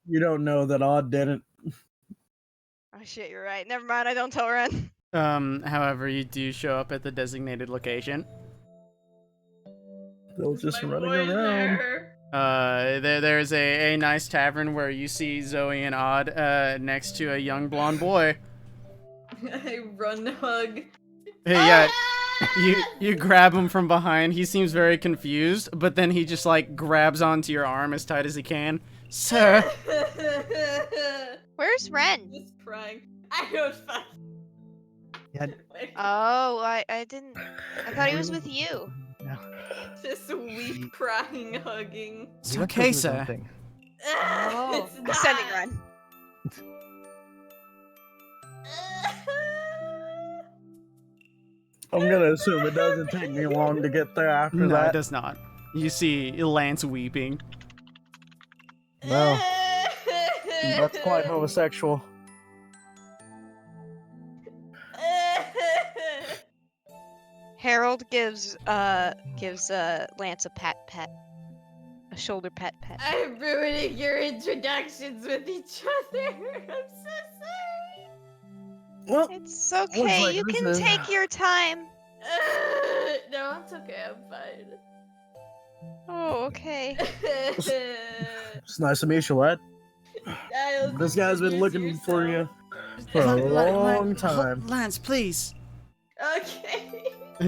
Speaker 2: You don't know that Odd didn't.
Speaker 1: Oh shit, you're right. Never mind. I don't tell Ren.
Speaker 3: However, you do show up at the designated location.
Speaker 2: They're
Speaker 4: Is
Speaker 2: just
Speaker 4: my
Speaker 2: running
Speaker 4: boy
Speaker 2: around.
Speaker 4: there?
Speaker 3: There's a nice tavern where you see Zoe and Odd next to a young blonde boy.
Speaker 4: I run hug.
Speaker 3: Hey, yeah, you grab him from behind. He seems very confused, but then he just like grabs onto your arm as tight as he can. Sir,
Speaker 1: Where's Ren?
Speaker 4: Just crying. I don't fuck.
Speaker 5: Yeah,
Speaker 1: Oh, I didn't. I thought he was with you.
Speaker 5: no.
Speaker 4: Just weep, crying, hugging.
Speaker 3: it's
Speaker 5: He went
Speaker 3: okay,
Speaker 5: through his own
Speaker 3: sir.
Speaker 5: thing.
Speaker 1: Oh,
Speaker 4: It's
Speaker 1: I'm
Speaker 4: not.
Speaker 1: sending Ren.
Speaker 2: I'm gonna assume it doesn't take me long to get there after
Speaker 3: No, it
Speaker 2: that.
Speaker 3: does not. You see Lance weeping.
Speaker 2: No, that's quite homosexual.
Speaker 1: Harold gives Lance a pat, a shoulder pat.
Speaker 10: I'm ruining your introductions with each other. I'm so sorry.
Speaker 2: Well,
Speaker 1: It's okay.
Speaker 2: like
Speaker 1: You
Speaker 2: this
Speaker 1: can
Speaker 2: is-
Speaker 1: take your time.
Speaker 10: No, it's okay. I'm fine.
Speaker 1: Oh, okay.
Speaker 2: it's nice to meet you, lad.
Speaker 10: Niles,
Speaker 2: This guy's been
Speaker 10: introduce
Speaker 2: looking for
Speaker 10: yourself.
Speaker 2: you for a long time.
Speaker 3: Lance, please.
Speaker 10: Okay.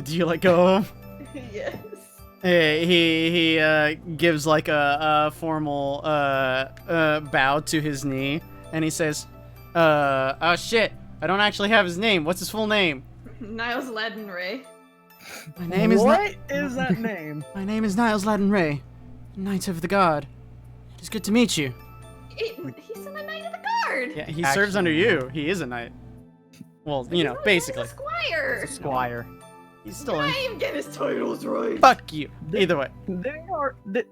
Speaker 3: Do you let go of him?
Speaker 10: Yes.
Speaker 3: He gives like a formal bow to his knee, and he says, oh shit, I don't actually have his name. What's his full name?
Speaker 4: Niles Ladin Ray.
Speaker 3: My name is
Speaker 2: What is that name?
Speaker 3: My name is Niles Ladin Ray, Knight of the Guard. It is good to meet you.
Speaker 10: He's in the Knight of the Guard.
Speaker 3: Yeah, he serves under you. He is a knight. Well, you know, basically.
Speaker 10: He's a squire.
Speaker 5: Squire.
Speaker 3: He's still in.
Speaker 10: I am getting his titles right.
Speaker 3: Fuck you. Either way.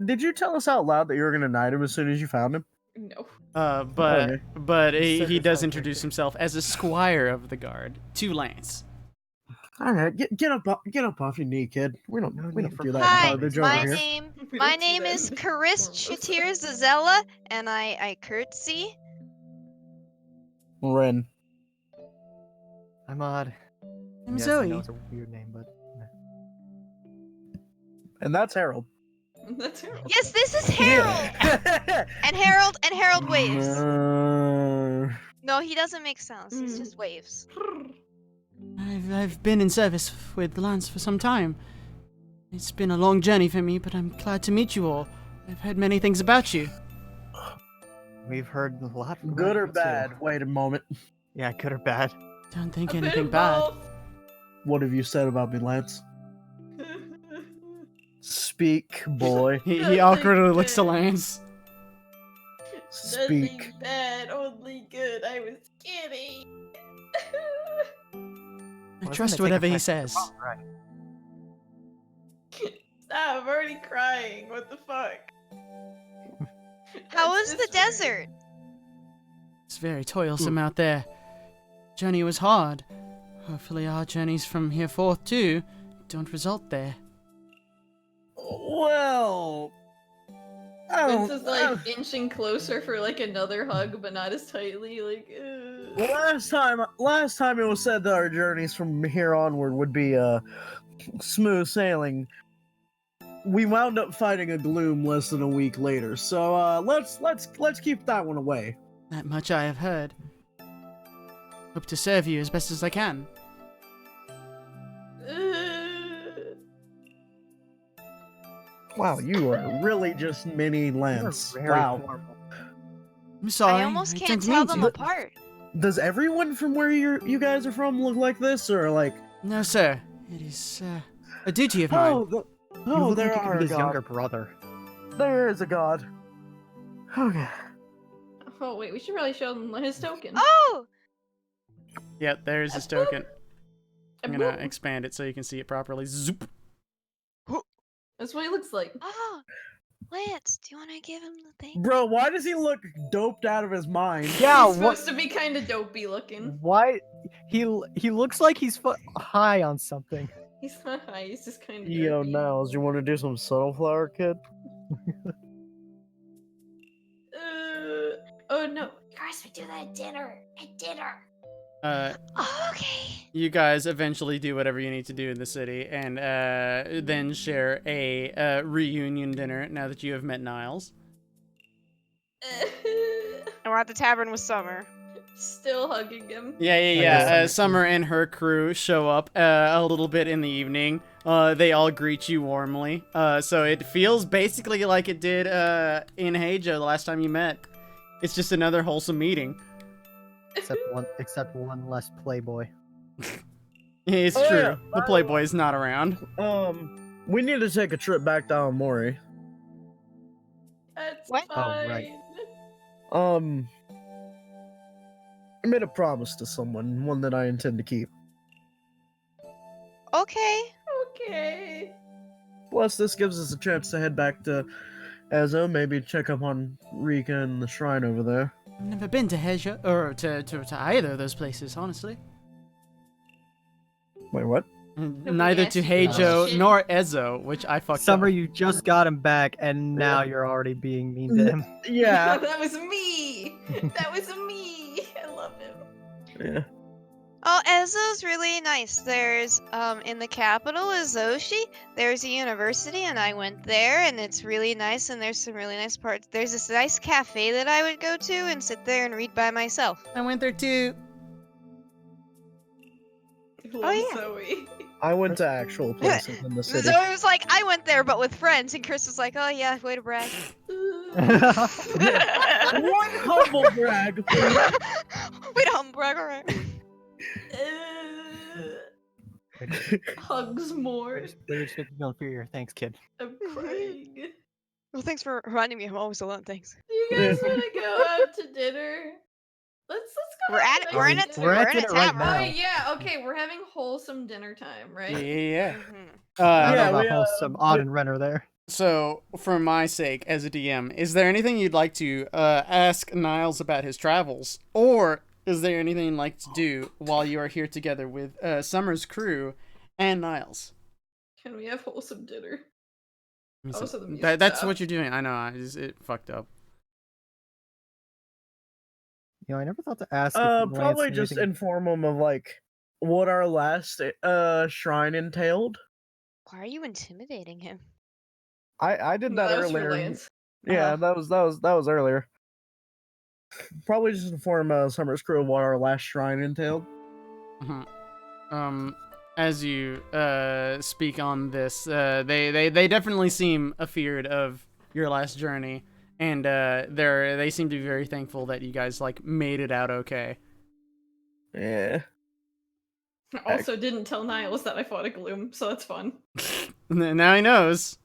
Speaker 2: Did you tell us out loud that you were gonna knight him as soon as you found him?
Speaker 4: No.
Speaker 3: But
Speaker 2: Okay.
Speaker 3: he does introduce himself as a squire of the guard to Lance.
Speaker 2: All right, get up off your knee, kid. We don't do that
Speaker 1: Hi,
Speaker 2: garbage over
Speaker 1: my
Speaker 2: here.
Speaker 1: name
Speaker 4: We
Speaker 1: my
Speaker 4: don't do
Speaker 1: name
Speaker 4: that.
Speaker 1: is Charis Chatir Zazella, and I curtsy.
Speaker 2: Ren.
Speaker 5: I'm Odd.
Speaker 3: I'm
Speaker 5: Yes, I
Speaker 3: Zoe.
Speaker 5: know it's a weird name, but
Speaker 2: And that's Harold.
Speaker 4: That's terrible.
Speaker 1: Yes, this is Harold. And Harold waves. No, he doesn't make sounds. He just waves.
Speaker 3: I've been in service with Lance for some time. It's been a long journey for me, but I'm glad to meet you all. I've heard many things about you.
Speaker 5: we've heard a lot. From
Speaker 2: Good or
Speaker 5: you, too.
Speaker 2: bad? Wait a moment.
Speaker 5: Yeah, good or bad.
Speaker 3: Don't think
Speaker 10: A bit
Speaker 3: anything
Speaker 10: of
Speaker 3: bad.
Speaker 10: both.
Speaker 2: What have you said about me, Lance? Speak, boy.
Speaker 3: He awkwardly looks to Lance.
Speaker 2: Speak.
Speaker 10: Nothing bad, only good. I was kidding.
Speaker 3: I
Speaker 5: Wasn't
Speaker 3: trust
Speaker 5: it take
Speaker 3: whatever he
Speaker 5: effect?
Speaker 3: says.
Speaker 5: Oh, right.
Speaker 10: Stop, I'm already crying. What the fuck?
Speaker 1: How
Speaker 10: That's
Speaker 1: was the
Speaker 10: just weird.
Speaker 1: desert?
Speaker 3: It's very toilsome out there. Journey was hard. Hopefully our journeys from here forth too don't result there.
Speaker 2: Well, I
Speaker 4: Vince
Speaker 2: don't.
Speaker 4: is like inching closer for like another hug, but not as tightly. Like,
Speaker 2: Last time it was said that our journeys from here onward would be smooth sailing. We wound up fighting a gloom less than a week later, so let's keep that one away.
Speaker 3: That much I have heard.
Speaker 6: Hope to serve you as best as I can.
Speaker 2: Wow, you are really just mini
Speaker 5: You're
Speaker 2: Lance.
Speaker 5: very
Speaker 2: Wow.
Speaker 5: formal.
Speaker 6: I'm sorry.
Speaker 1: I almost can't
Speaker 6: didn't
Speaker 1: tell
Speaker 6: mean
Speaker 1: them
Speaker 6: to.
Speaker 1: apart.
Speaker 2: Does everyone from where you guys are from look like this, or like?
Speaker 6: No, sir. It is a duty of mine.
Speaker 5: You look
Speaker 2: there
Speaker 5: like you could
Speaker 2: are
Speaker 5: be his
Speaker 2: God.
Speaker 5: younger brother.
Speaker 2: There is a god. Okay.
Speaker 4: Oh wait, we should probably show them his token.
Speaker 1: Oh!
Speaker 3: Yeah, there's his token. I'm
Speaker 4: A
Speaker 3: gonna
Speaker 4: boop.
Speaker 3: expand it so you can see it properly. Zoop.
Speaker 4: That's what he looks like.
Speaker 1: Oh! Lance, do you want to give him the thing?
Speaker 2: Bro, why does he look doped out of his mind?
Speaker 5: Yeah,
Speaker 4: He's
Speaker 5: what?
Speaker 4: supposed to be kind of dopey looking.
Speaker 5: Why? He looks like he's high on something.
Speaker 4: He's not high. He's just kind of.
Speaker 2: Yo, Niles, you want to do some subtle flower, kid?
Speaker 4: Oh no.
Speaker 10: Guys, we do that at dinner. At dinner.
Speaker 1: Oh, okay.
Speaker 3: You guys eventually do whatever you need to do in the city, and then share a reunion dinner now that you have met Niles.
Speaker 1: And we're at the tavern with Summer.
Speaker 4: Still hugging him.
Speaker 3: Yeah. Summer and her crew show up a little bit in the evening. They all greet you warmly. So it feels basically like it did in Heijo the last time you met. It's just another wholesome meeting.
Speaker 5: Except one less playboy.
Speaker 3: It's
Speaker 2: Oh,
Speaker 3: true.
Speaker 2: yeah.
Speaker 3: The Playboy is not around.
Speaker 2: We need to take a trip back to Aomori.
Speaker 4: That's
Speaker 1: What?
Speaker 4: fine.
Speaker 5: Oh, right.
Speaker 2: I made a promise to someone, one that I intend to keep.
Speaker 1: Okay.
Speaker 4: Okay.
Speaker 2: Plus, this gives us a chance to head back to Ezo, maybe check up on Rika and the shrine over there.
Speaker 6: I've never been to Heijo, or to either of those places, honestly.
Speaker 2: Wait, what?
Speaker 3: Neither to
Speaker 4: asked you
Speaker 3: Heijo
Speaker 4: question.
Speaker 3: nor Ezo, which I fucked
Speaker 5: Summer,
Speaker 3: up.
Speaker 5: you just got him back, and now you're already being mean to him.
Speaker 2: Yeah.
Speaker 4: That was me. That was me. I love him.
Speaker 2: Yeah.
Speaker 1: Oh, Ezo's really nice. There's, in the capital is Zoshi. There's a university, and I went there, and it's really nice, and there's some really nice parts. There's this nice cafe that I would go to and sit there and read by myself.
Speaker 6: I went there too.
Speaker 4: Love
Speaker 1: yeah.
Speaker 4: Zoe.
Speaker 2: I went to actual places in the city.
Speaker 1: Zoe was like, I went there, but with friends, and Chris was like, oh yeah, way to brag.
Speaker 2: One humble brag.
Speaker 1: Way to humble brag, alright.
Speaker 4: Hugs more.
Speaker 5: We're just inferior. Thanks, kid.
Speaker 4: I'm crying.
Speaker 1: Well, thanks for reminding me I'm always alone, thanks.
Speaker 4: Do you guys want to go out to dinner? Let's go.
Speaker 1: We're
Speaker 4: out
Speaker 1: at
Speaker 4: to
Speaker 1: we're in
Speaker 4: nice
Speaker 1: a
Speaker 5: We're at
Speaker 1: we're in a
Speaker 5: dinner right
Speaker 1: tavern.
Speaker 5: now.
Speaker 4: Oh yeah, okay, we're having wholesome dinner time, right?
Speaker 3: Yeah.
Speaker 1: Mhm.
Speaker 5: I don't
Speaker 2: Yeah,
Speaker 5: know
Speaker 2: we,
Speaker 5: about wholesome. Odd and Ren are there.
Speaker 3: So, for my sake, as a DM, is there anything you'd like to ask Niles about his travels? Or is there anything you'd like to do while you are here together with Summer's crew and Niles?
Speaker 4: Can we have wholesome dinner?
Speaker 3: I mean,
Speaker 4: Also, the music
Speaker 3: that's
Speaker 4: stopped.
Speaker 3: what you're doing. I know. It fucked up.
Speaker 5: You know, I never thought to ask. If Lance
Speaker 2: Probably
Speaker 5: knew
Speaker 2: just
Speaker 5: anything-
Speaker 2: inform them of like what our last shrine entailed.
Speaker 1: Why are you intimidating him?
Speaker 2: I did that
Speaker 4: was for
Speaker 2: earlier.
Speaker 4: Lance.
Speaker 2: Yeah,
Speaker 4: Uh-huh.
Speaker 2: that was earlier. Probably just inform Summer's crew of what our last shrine entailed.
Speaker 3: As you speak on this, they definitely seem afeared of your last journey, and they seem to be very thankful that you guys like made it out okay.
Speaker 2: Yeah.
Speaker 4: I also didn't tell Niles that I fought a gloom, so that's fun.
Speaker 3: Now he knows.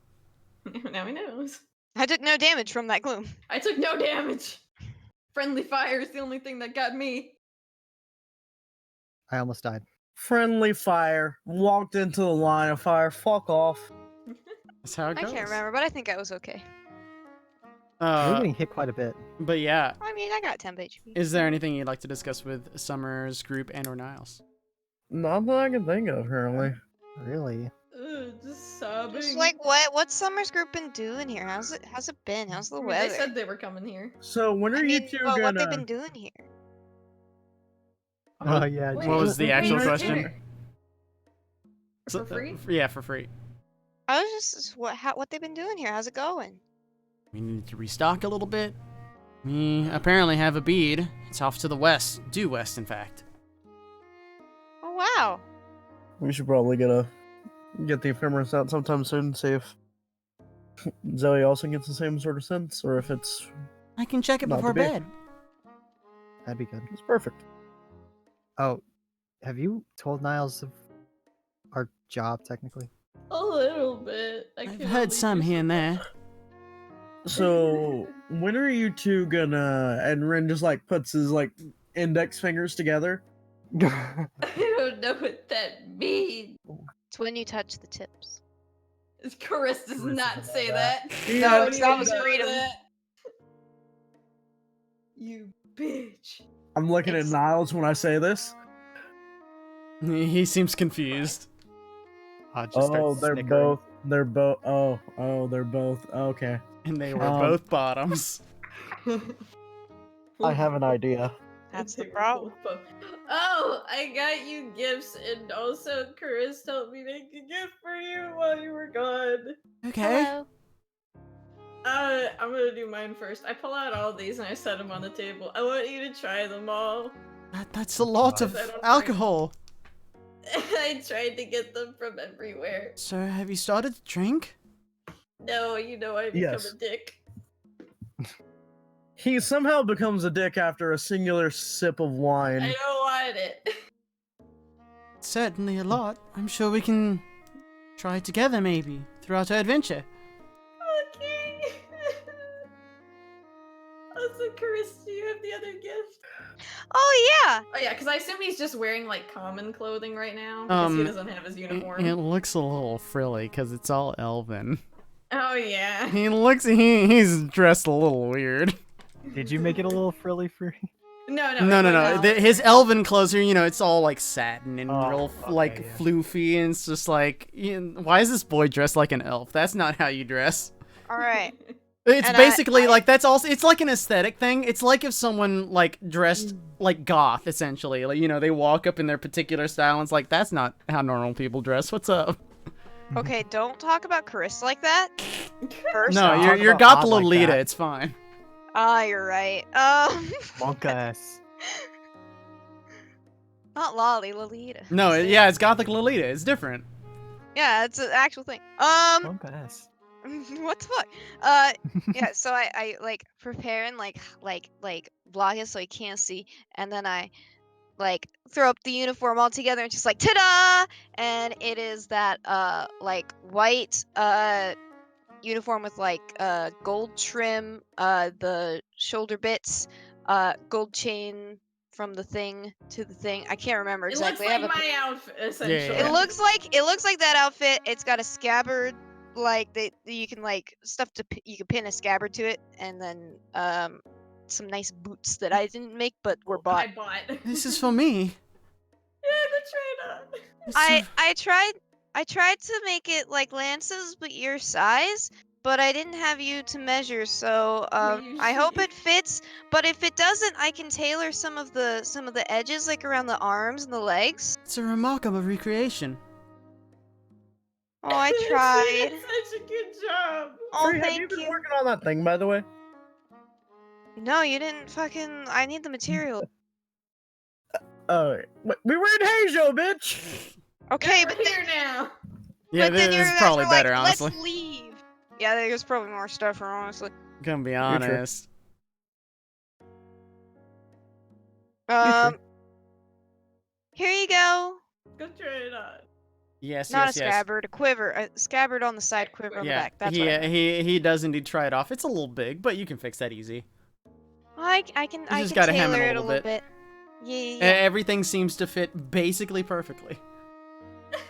Speaker 4: Now he knows.
Speaker 1: I took no damage from that gloom.
Speaker 4: I took no damage. Friendly fire is the only thing that got me.
Speaker 5: I almost died.
Speaker 2: Friendly fire. Walked into the line of fire. Fuck off.
Speaker 3: That's how it
Speaker 1: I
Speaker 3: goes.
Speaker 1: can't remember, but I think I was okay.
Speaker 5: You're getting hit quite a bit.
Speaker 3: But yeah,
Speaker 1: I mean, I got 10 HP.
Speaker 3: is there anything you'd like to discuss with Summer's group and or Niles?
Speaker 2: Nothing I can think of currently.
Speaker 5: Really?
Speaker 4: Just sobbing.
Speaker 1: Just like what's Summer's group been doing here? How's it been? How's the
Speaker 4: I mean,
Speaker 1: weather?
Speaker 4: they said they were coming here.
Speaker 2: So when are
Speaker 1: I
Speaker 2: you
Speaker 1: mean,
Speaker 2: two
Speaker 1: but what
Speaker 2: gonna?
Speaker 1: they've been doing here?
Speaker 5: Oh yeah.
Speaker 4: Wait,
Speaker 3: What was the
Speaker 4: wait,
Speaker 3: actual
Speaker 4: wait,
Speaker 3: question?
Speaker 4: dinner.
Speaker 3: So-
Speaker 4: For free?
Speaker 3: Yeah, for free.
Speaker 1: I was just what they've been doing here? How's it going?
Speaker 6: We need to restock a little bit. We apparently have a bead. It's off to the west, due west, in fact.
Speaker 2: We should probably get the ephemeris out sometime soon. See if Zoe also gets the same sort of sense, or if it's
Speaker 6: I can check it
Speaker 2: Not
Speaker 6: before
Speaker 2: to be.
Speaker 6: bed.
Speaker 5: That'd be good.
Speaker 2: it's perfect.
Speaker 5: Oh, have you told Niles of our job technically?
Speaker 4: A little bit.
Speaker 6: I've heard some here and there.
Speaker 2: So when are you two gonna? And Ren just like puts his like index fingers together.
Speaker 4: I don't know what that means.
Speaker 1: It's when you touch the tips.
Speaker 4: Chris does not say that.
Speaker 1: No,
Speaker 4: Don't
Speaker 1: it's that
Speaker 4: even
Speaker 1: was
Speaker 4: know
Speaker 1: freedom.
Speaker 4: that. You bitch.
Speaker 2: I'm looking at
Speaker 1: It's-
Speaker 2: Niles when I say this.
Speaker 3: He seems confused.
Speaker 5: I'll just start
Speaker 2: Oh, they're
Speaker 5: snickering.
Speaker 2: both. They're both. Oh, they're both. Okay.
Speaker 3: And they were
Speaker 2: Um,
Speaker 3: both bottoms.
Speaker 2: I have an idea.
Speaker 1: That's the
Speaker 4: They were
Speaker 1: problem.
Speaker 4: both Oh, I got you gifts, and also Chris helped me make a gift for you while you were gone.
Speaker 6: Okay.
Speaker 1: Hello.
Speaker 4: I'm gonna do mine first. I pull out all these and I set them on the table. I want you to try them all.
Speaker 6: That's a lot of
Speaker 4: I don't drink.
Speaker 6: alcohol.
Speaker 4: I tried to get them from everywhere.
Speaker 6: So, have you started to drink?
Speaker 4: No, you know I become
Speaker 2: Yes.
Speaker 4: a dick.
Speaker 2: He somehow becomes a dick after a singular sip of wine.
Speaker 4: I don't want it.
Speaker 6: Certainly a lot. I'm sure we can try it together maybe throughout our adventure.
Speaker 4: Okay. Also, Chris, do you have the other gift?
Speaker 1: Oh yeah.
Speaker 4: Oh yeah, because I assume he's just wearing like common clothing right now because he doesn't have his uniform.
Speaker 3: It looks a little frilly because it's all elven.
Speaker 4: Oh yeah.
Speaker 3: He's dressed a little weird.
Speaker 5: Did you make it a little frilly for me?
Speaker 4: No.
Speaker 3: No. His elven clothes are, it's all like satin and
Speaker 5: Oh,
Speaker 3: real
Speaker 5: okay,
Speaker 3: like
Speaker 5: yeah.
Speaker 3: floofy, and it's just like, why is this boy dressed like an elf? That's not how you dress.
Speaker 1: All right.
Speaker 3: It's
Speaker 1: And
Speaker 3: basically like that's also it's like an aesthetic thing. It's like if someone like dressed like goth essentially. Like, they walk up in their particular style and it's like that's not how normal people dress. What's up?
Speaker 1: Okay, don't talk about Chris like that. First.
Speaker 3: No,
Speaker 5: Talk
Speaker 3: you're
Speaker 5: about
Speaker 3: goth
Speaker 5: odd like
Speaker 3: Lolita,
Speaker 5: that.
Speaker 3: it's fine.
Speaker 1: Ah, you're right.
Speaker 5: Monka ass.
Speaker 1: Not Lolly, Lolita.
Speaker 3: No, yeah, it's gothic Lolita. It's different.
Speaker 1: Yeah, it's an actual thing.
Speaker 5: Monka ass.
Speaker 1: What the fuck? Yeah. So I like prepare and like block it so he can't see, and then I like throw up the uniform all together and just like ta-da! And it is that like white uniform with like gold trim, the shoulder bits, gold chain from the thing to the thing. I can't remember
Speaker 4: It looks
Speaker 1: exactly. I
Speaker 4: like
Speaker 1: have a
Speaker 4: my outfit, essentially.
Speaker 3: Yeah.
Speaker 1: It looks like that outfit. It's got a scabbard, like you can like you can pin a scabbard to it, and then some nice boots that I didn't make but were bought.
Speaker 4: I bought.
Speaker 6: This is for me.
Speaker 4: Yeah, go try it on.
Speaker 6: It's
Speaker 1: I tried to make it like Lance's, but your size. But I didn't have you to measure, so
Speaker 4: you
Speaker 1: I hope
Speaker 4: should.
Speaker 1: it fits. But if it doesn't, I can tailor some of the edges, like around the arms and the legs.
Speaker 6: It's a remarkable recreation.
Speaker 1: Oh, I
Speaker 4: You
Speaker 1: tried.
Speaker 4: did such a good job.
Speaker 1: Oh,
Speaker 2: Free, have you
Speaker 1: thank
Speaker 2: been
Speaker 1: you.
Speaker 2: working on that thing, by the way?
Speaker 1: No, you didn't fucking. I need the material.
Speaker 2: We were in Hajo, bitch.
Speaker 1: Okay,
Speaker 4: We're
Speaker 1: but
Speaker 4: here now.
Speaker 3: Yeah,
Speaker 1: then
Speaker 3: this
Speaker 1: you
Speaker 3: is
Speaker 1: guys
Speaker 3: probably
Speaker 1: were
Speaker 3: better,
Speaker 1: like,
Speaker 3: honestly.
Speaker 1: Let's leave. Yeah, there's probably more stuff, honestly.
Speaker 3: Gonna be
Speaker 2: true.
Speaker 3: honest.
Speaker 1: Here you go.
Speaker 4: Go try it on.
Speaker 3: Yes,
Speaker 1: Not
Speaker 3: yes,
Speaker 1: a
Speaker 3: yes.
Speaker 1: scabbard, a quiver, a scabbard on the side, quiver on the
Speaker 3: Yeah,
Speaker 1: back. That's what I meant.
Speaker 3: he does indeed try it off. It's a little big, but you can fix that easy.
Speaker 1: I can
Speaker 3: just
Speaker 1: I
Speaker 3: gotta
Speaker 1: can
Speaker 3: hem it
Speaker 1: tailor
Speaker 3: a
Speaker 1: it a
Speaker 3: little
Speaker 1: little
Speaker 3: bit.
Speaker 1: bit. Yeah.
Speaker 3: Everything seems to fit basically perfectly.
Speaker 4: Looks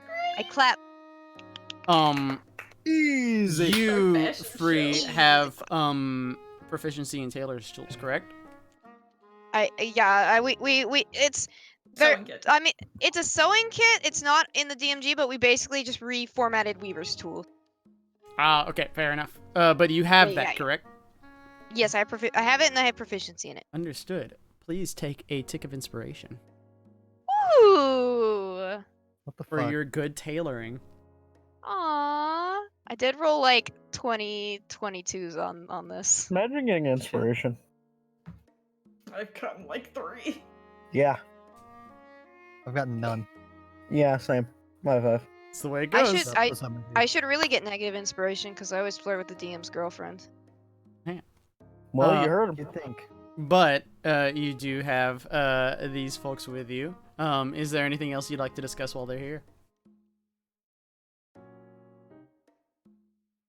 Speaker 4: great.
Speaker 1: I clap.
Speaker 2: Easy.
Speaker 3: You,
Speaker 4: Our fashion
Speaker 3: Free,
Speaker 4: show.
Speaker 3: have proficiency in tailor's tools, correct?
Speaker 1: We it's there.
Speaker 4: Sewing kit.
Speaker 1: I mean, it's a sewing kit. It's not in the DMG, but we basically just reformatted Weaver's tool.
Speaker 3: Ah, okay, fair enough. But you have
Speaker 1: Yeah,
Speaker 3: that,
Speaker 1: yeah.
Speaker 3: correct?
Speaker 1: Yes, I have it and I have proficiency in it.
Speaker 3: Understood. Please take a tick of inspiration
Speaker 1: Ooh.
Speaker 5: What the
Speaker 3: for
Speaker 5: fuck?
Speaker 3: your good tailoring.
Speaker 1: Aww. I did roll like 22s on this.
Speaker 2: Imagine getting inspiration.
Speaker 4: I've gotten like 3.
Speaker 2: Yeah.
Speaker 5: I've gotten none.
Speaker 2: Yeah, same. My 5.
Speaker 3: It's the way it
Speaker 1: I
Speaker 3: goes.
Speaker 1: should-
Speaker 5: So
Speaker 1: I-
Speaker 5: for some reason.
Speaker 1: I should really get negative inspiration because I always flirt with the DM's girlfriend.
Speaker 2: Well, you heard him.
Speaker 5: You'd think.
Speaker 3: But you do have these folks with you. Is there anything else you'd like to discuss while they're here?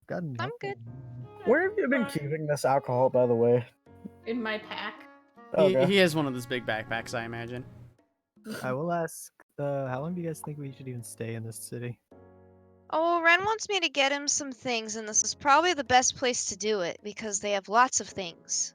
Speaker 5: God,
Speaker 1: I'm good.
Speaker 2: Where have you been keeping this alcohol, by the way?
Speaker 4: In my pack.
Speaker 2: Okay.
Speaker 3: He has one of those big backpacks, I imagine.
Speaker 5: I will ask. How long do you guys think we should even stay in this city?
Speaker 1: Oh, Ren wants me to get him some things, and this is probably the best place to do it because they have lots of things.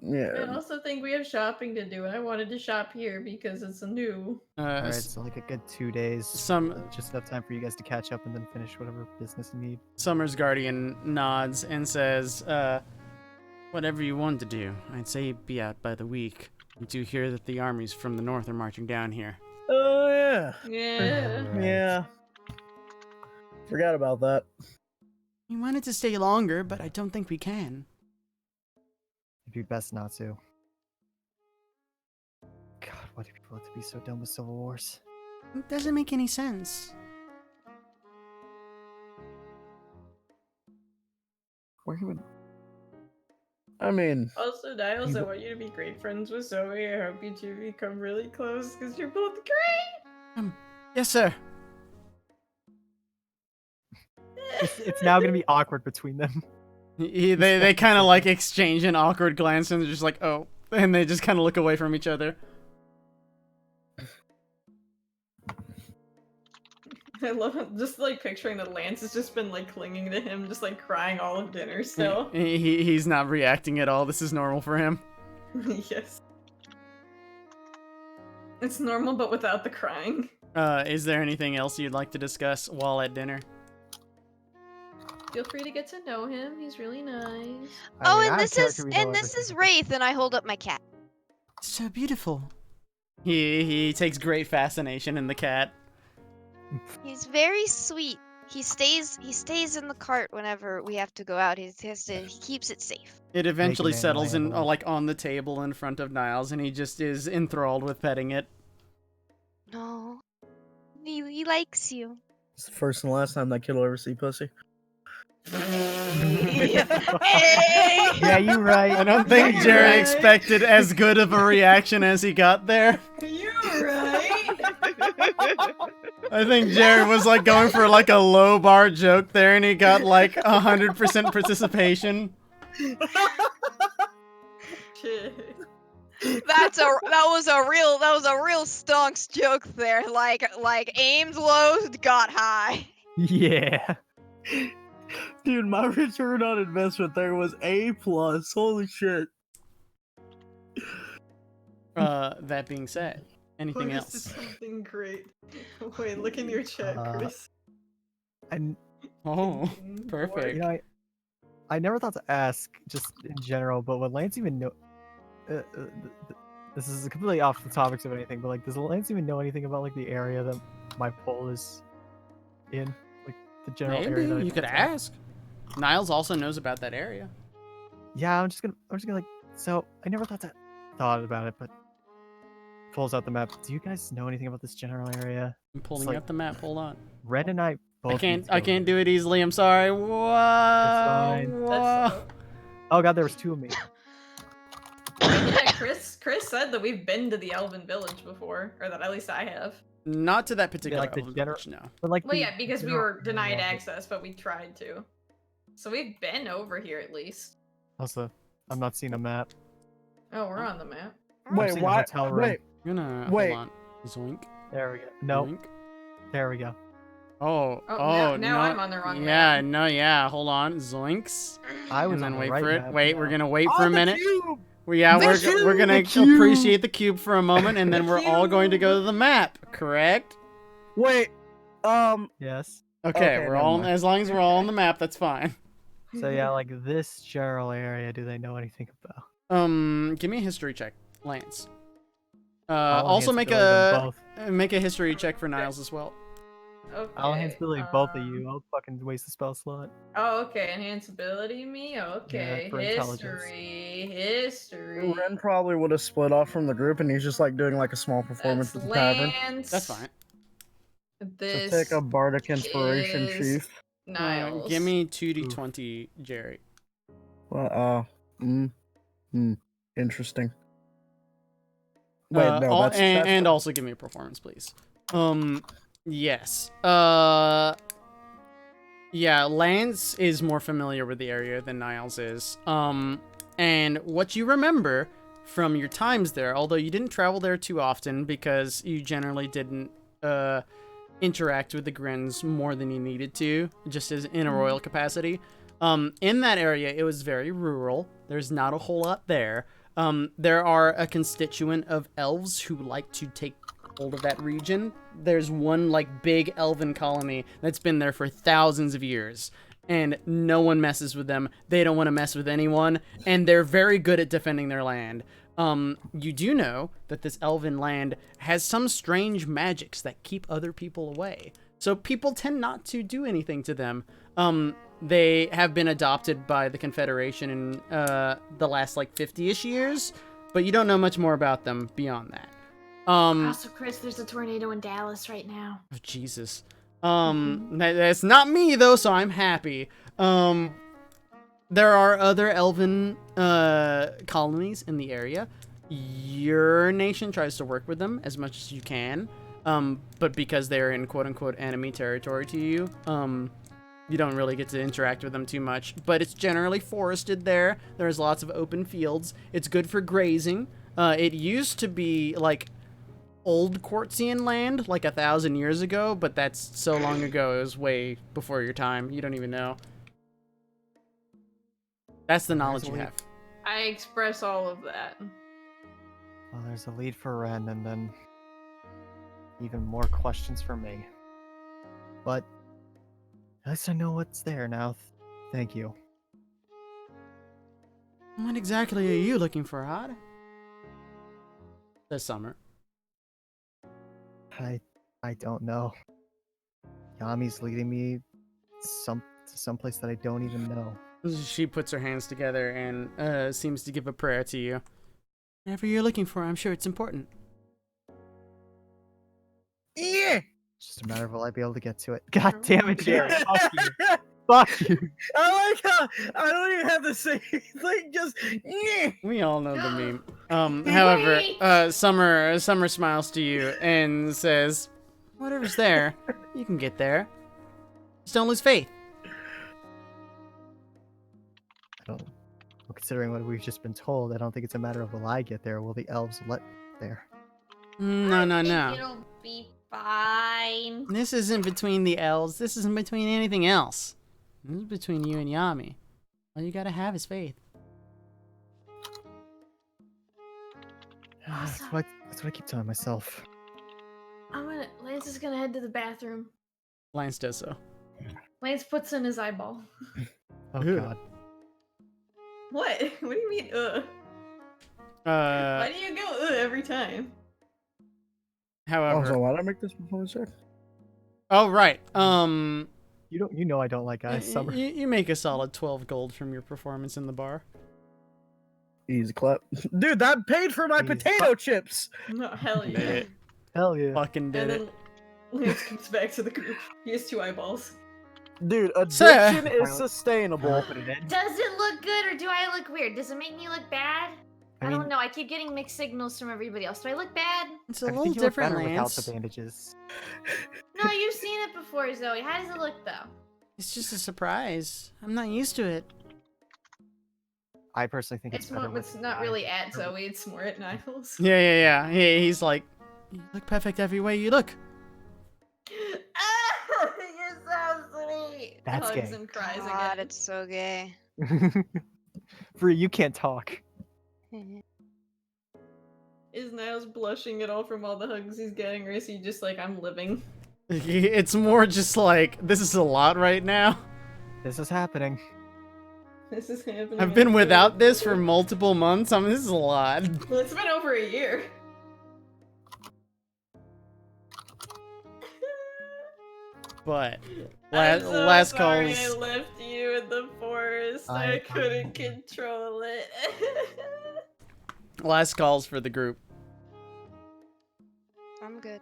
Speaker 4: I
Speaker 2: Yeah.
Speaker 4: also think we have shopping to do, and I wanted to shop here because it's new.
Speaker 5: All right, so like a good 2 days. Just enough time for you guys to catch up and then finish whatever business you need.
Speaker 3: Summer's Guardian nods and says, whatever you want to do, I'd say be out by the week. We do hear that the armies from the north are marching down here.
Speaker 2: Oh, yeah.
Speaker 4: Yeah.
Speaker 2: Yeah. Forgot about that.
Speaker 6: We wanted to stay longer, but I don't think we can.
Speaker 5: It'd be best not to. God, why do people have to be so dumb with civil wars?
Speaker 6: It doesn't make any sense.
Speaker 2: Where would... I mean...
Speaker 4: Also, Niles, I want you to be great friends with Zoe. I hope you two become really close because you're both great.
Speaker 6: Yes, sir.
Speaker 5: It's now gonna be awkward between them.
Speaker 3: They kind of like exchange an awkward glance and they're just like, oh, and they just kind of look away from each other.
Speaker 4: I love it. Just like picturing that Lance has just been like clinging to him, just like crying all of dinner still.
Speaker 3: He's not reacting at all. This is normal for him.
Speaker 4: Yes. It's normal, but without the crying.
Speaker 3: Is there anything else you'd like to discuss while at dinner?
Speaker 4: Feel free to get to know him. He's really nice.
Speaker 1: Oh, and this is Wraith, and I hold up my cat.
Speaker 6: So beautiful.
Speaker 3: He takes great fascination in the cat.
Speaker 1: He's very sweet. He stays in the cart whenever we have to go out. He keeps it safe.
Speaker 3: It eventually
Speaker 5: Making it
Speaker 3: settles in
Speaker 5: reliable.
Speaker 3: like on the table in front of Niles, and he just is enthralled with petting it.
Speaker 1: No, he likes you.
Speaker 2: It's the first and last time that kid will ever see pussy.
Speaker 5: Yeah, you're right.
Speaker 3: I don't think Jerry expected as good of a reaction as he got there.
Speaker 4: You're right.
Speaker 3: I think Jerry was like going for like a low bar joke there, and he got like 100% participation.
Speaker 4: Shit.
Speaker 1: That was a real stonks joke there. Like aimed low, got high.
Speaker 5: Yeah.
Speaker 2: Dude, my return on investment there was A+. Holy shit.
Speaker 3: That being said, anything
Speaker 4: This is
Speaker 3: else?
Speaker 4: something great. Wait, look in your chat, Chris.
Speaker 5: And
Speaker 3: Oh, perfect.
Speaker 5: you know, I never thought to ask, just in general, but would Lance even know? This is completely off the topics of anything, but like, does Lance even know anything about like the area that my pole is in? Like the general area. That I
Speaker 3: Maybe you
Speaker 5: think
Speaker 3: could
Speaker 5: it's at?
Speaker 3: ask. Niles also knows about that area.
Speaker 5: Yeah, I'm just gonna like. So I never thought about it, but pulls out the map. Do you guys know anything about this general area?
Speaker 3: I'm pulling
Speaker 5: like-
Speaker 3: up the map. Hold on.
Speaker 5: Red and I both.
Speaker 3: I can't do it easily. I'm sorry. Whoa.
Speaker 5: fine.
Speaker 3: Whoa.
Speaker 5: Oh god, there was 2 of me.
Speaker 4: Yeah, Chris said that we've been to the Elven Village before, or that at least I have.
Speaker 3: Not to that particular
Speaker 5: like the
Speaker 3: elven
Speaker 5: general-
Speaker 3: village, no.
Speaker 5: But like,
Speaker 4: Well,
Speaker 5: the
Speaker 4: yeah, because we
Speaker 5: general
Speaker 4: were denied
Speaker 5: area.
Speaker 4: access, but we tried to. So we've been over here at least.
Speaker 5: Also, I'm not seeing a map.
Speaker 4: Oh, we're on the map.
Speaker 2: Wait,
Speaker 5: seeing a
Speaker 2: why?
Speaker 5: hotel room.
Speaker 2: Wait,
Speaker 3: I'm gonna
Speaker 2: Wait.
Speaker 3: hold on. Zoink.
Speaker 5: There we go. No,
Speaker 3: Zoink.
Speaker 5: there we go.
Speaker 3: Oh,
Speaker 4: now
Speaker 3: no.
Speaker 4: I'm on the wrong
Speaker 3: Yeah,
Speaker 4: map.
Speaker 3: no, yeah. Hold on. Zoinks.
Speaker 5: I was
Speaker 3: And
Speaker 5: on
Speaker 3: then
Speaker 5: the
Speaker 3: wait
Speaker 5: right
Speaker 3: for it.
Speaker 5: map,
Speaker 3: Wait,
Speaker 5: yeah.
Speaker 3: we're gonna wait for a
Speaker 2: the
Speaker 3: minute.
Speaker 2: cube!
Speaker 3: We're gonna
Speaker 2: The cube!
Speaker 3: appreciate the cube for a moment, and then we're all going to go to the map. Correct?
Speaker 2: Wait,
Speaker 5: Yes.
Speaker 3: Okay,
Speaker 2: Okay,
Speaker 3: we're
Speaker 2: never
Speaker 3: all
Speaker 2: mind.
Speaker 3: as long as we're all on the map, that's fine.
Speaker 5: So yeah, like this general area, do they know anything about?
Speaker 3: Give me a history check, Lance.
Speaker 5: I'll
Speaker 3: Also
Speaker 5: enhance
Speaker 3: make
Speaker 5: ability them
Speaker 3: a history check for Niles as well.
Speaker 5: both. I'll enhance ability both of
Speaker 4: um,
Speaker 5: you. I'll fucking waste the spell slot.
Speaker 4: Oh, okay. Enhance ability me? Okay.
Speaker 5: for intelligence.
Speaker 4: History.
Speaker 2: Ren probably would have split off from the group, and he's just like doing like a small performance
Speaker 4: That's
Speaker 2: at the tavern.
Speaker 4: Lance.
Speaker 3: That's fine.
Speaker 7: This
Speaker 2: So take a bardic inspiration,
Speaker 7: is
Speaker 2: Chief.
Speaker 7: Niles.
Speaker 3: Give me 2d20, Jerry.
Speaker 2: Well, interesting. Wait, no,
Speaker 3: and,
Speaker 2: that's
Speaker 3: and also give me a performance, please. Yes. Yeah, Lance is more familiar with the area than Niles is. And what you remember from your times there, although you didn't travel there too often because you generally didn't interact with the Grins more than you needed to, just as in a royal capacity. In that area, it was very rural. There's not a whole lot there. There are a constituent of elves who like to take hold of that region. There's one like big elven colony that's been there for thousands of years, and no one messes with them. They don't want to mess with anyone, and they're very good at defending their land. You do know that this elven land has some strange magics that keep other people away. So people tend not to do anything to them. They have been adopted by the Confederation in the last like 50-ish years, but you don't know much more about them beyond that.
Speaker 10: Also, Chris, there's a tornado in Dallas right now.
Speaker 3: Oh, Jesus. That's not me though, so I'm happy. There are other elven colonies in the area. Your nation tries to work with them as much as you can, but because they're in quote-unquote enemy territory to you, you don't really get to interact with them too much. But it's generally forested there. There's lots of open fields. It's good for grazing. It used to be like old Quartzian land, like 1,000 years ago, but that's so long ago. It was way before your time. You don't even know. That's the knowledge you have.
Speaker 7: I express all of that.
Speaker 5: Well, there's a lead for Ren, and then even more questions for me. But at least I know what's there now. Thank you.
Speaker 3: What exactly are you looking for, Odd? Says Summer.
Speaker 5: I don't know. Yami's leading me to someplace that I don't even know.
Speaker 3: She puts her hands together and seems to give a prayer to you. Whatever you're looking for, I'm sure it's important.
Speaker 2: Yeah.
Speaker 5: It's just a matter of will I be able to get to it. God damn it, Jared. Fuck you. Fuck you.
Speaker 2: I like how I don't even have to say anything. Just yeah.
Speaker 3: We all know the meme. However, Summer smiles to you and says, "Whatever's there, you can get there. Just don't lose faith."
Speaker 5: Well, considering what we've just been told, I don't think it's a matter of will I get there, will the elves let there.
Speaker 3: No.
Speaker 10: It'll be fine.
Speaker 3: This isn't between the elves. This isn't between anything else. This is between you and Yami. All you gotta have is faith.
Speaker 5: That's what I keep telling myself.
Speaker 4: Lance is gonna head to the bathroom.
Speaker 3: Lance does so.
Speaker 4: Lance puts in his eyeball.
Speaker 5: Oh
Speaker 3: Ew.
Speaker 5: god.
Speaker 4: What? What do you mean, Why do you go, every time?
Speaker 3: However.
Speaker 2: Also, why did I make this performance check?
Speaker 3: Oh, right.
Speaker 5: You know I don't like guys. Summer.
Speaker 3: You make a solid 12 gold from your performance in the bar.
Speaker 2: Easy clap. Dude, that paid for my
Speaker 5: Easy
Speaker 2: potato chips.
Speaker 4: No, hell
Speaker 3: Did
Speaker 4: yeah.
Speaker 3: it.
Speaker 5: Hell yeah.
Speaker 3: Fucking did
Speaker 4: And
Speaker 3: it.
Speaker 4: then Lance comes back to the group. He has 2 eyeballs.
Speaker 2: Dude,
Speaker 3: Sir.
Speaker 2: addiction is sustainable.
Speaker 10: Does it look good or do I look weird? Does it make me look bad? I
Speaker 5: mean,
Speaker 10: don't know. I keep getting mixed signals from everybody else. Do I look bad?
Speaker 3: It's a
Speaker 5: I
Speaker 3: little
Speaker 5: think you look
Speaker 3: different,
Speaker 5: better without
Speaker 3: Lance.
Speaker 5: the bandages.
Speaker 10: No, you've seen it before, Zoe. How does it look though?
Speaker 3: It's just a surprise. I'm not used to it.
Speaker 5: I personally think it's
Speaker 4: It's
Speaker 5: better
Speaker 4: more,
Speaker 5: with
Speaker 4: it's not
Speaker 5: eyes.
Speaker 4: really at Zoe, it's more at Niles.
Speaker 3: Yeah. He's like, you look perfect every way you look.
Speaker 10: Ah, you're so sweet.
Speaker 5: That's
Speaker 4: Hugs
Speaker 5: gay.
Speaker 4: and cries
Speaker 1: God,
Speaker 4: again.
Speaker 1: it's so gay.
Speaker 5: Bree, you can't talk.
Speaker 4: Is Niles blushing at all from all the hugs he's getting, or is he just like, I'm living?
Speaker 3: It's more just like, this is a lot right now.
Speaker 5: This is happening.
Speaker 4: This is happening.
Speaker 3: I've been without this for multiple months. I mean, this is a lot.
Speaker 4: Well, it's been over a year.
Speaker 3: But
Speaker 4: I'm so
Speaker 3: last
Speaker 4: sorry
Speaker 3: calls.
Speaker 4: I left you in the forest. I couldn't control it.
Speaker 3: Last calls for the group.
Speaker 1: I'm good.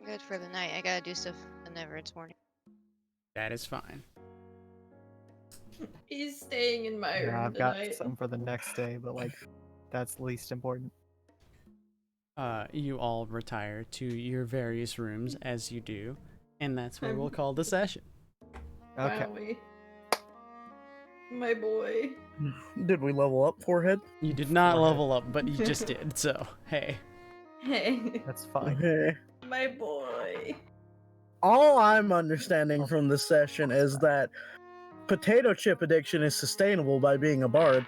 Speaker 1: Good for the night. I gotta do stuff whenever it's morning.
Speaker 3: That is fine.
Speaker 4: He's staying in my
Speaker 5: Yeah,
Speaker 4: room
Speaker 5: I've got
Speaker 4: tonight.
Speaker 5: some for the next day, but like that's least important.
Speaker 3: You all retire to your various rooms as you do, and that's where we'll call the session.
Speaker 5: Okay.
Speaker 4: Finally. My boy.
Speaker 2: Did we level up, Forehead?
Speaker 3: You did not
Speaker 5: Forehead.
Speaker 3: level up, but you just did, so hey.
Speaker 4: Hey.
Speaker 5: That's fine.
Speaker 2: Okay.
Speaker 4: My boy.
Speaker 2: All I'm understanding from this session is that potato chip addiction is sustainable by being a bard.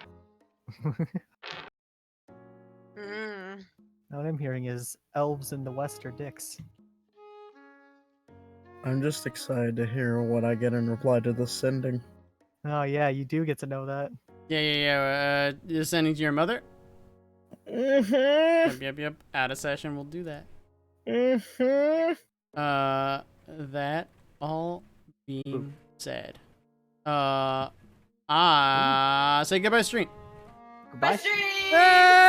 Speaker 1: Mm.
Speaker 5: What I'm hearing is elves in the West are dicks.
Speaker 2: I'm just excited to hear what I get in reply to this sending.
Speaker 5: Oh yeah, you do get to know that.
Speaker 3: Yeah. You're sending to your mother?
Speaker 2: Mm-hmm.
Speaker 3: Yep. Out of session, we'll do that.
Speaker 2: Mm-hmm.
Speaker 3: That all being said, say goodbye, stream.
Speaker 5: Goodbye.
Speaker 4: Stream!
Speaker 3: Ah!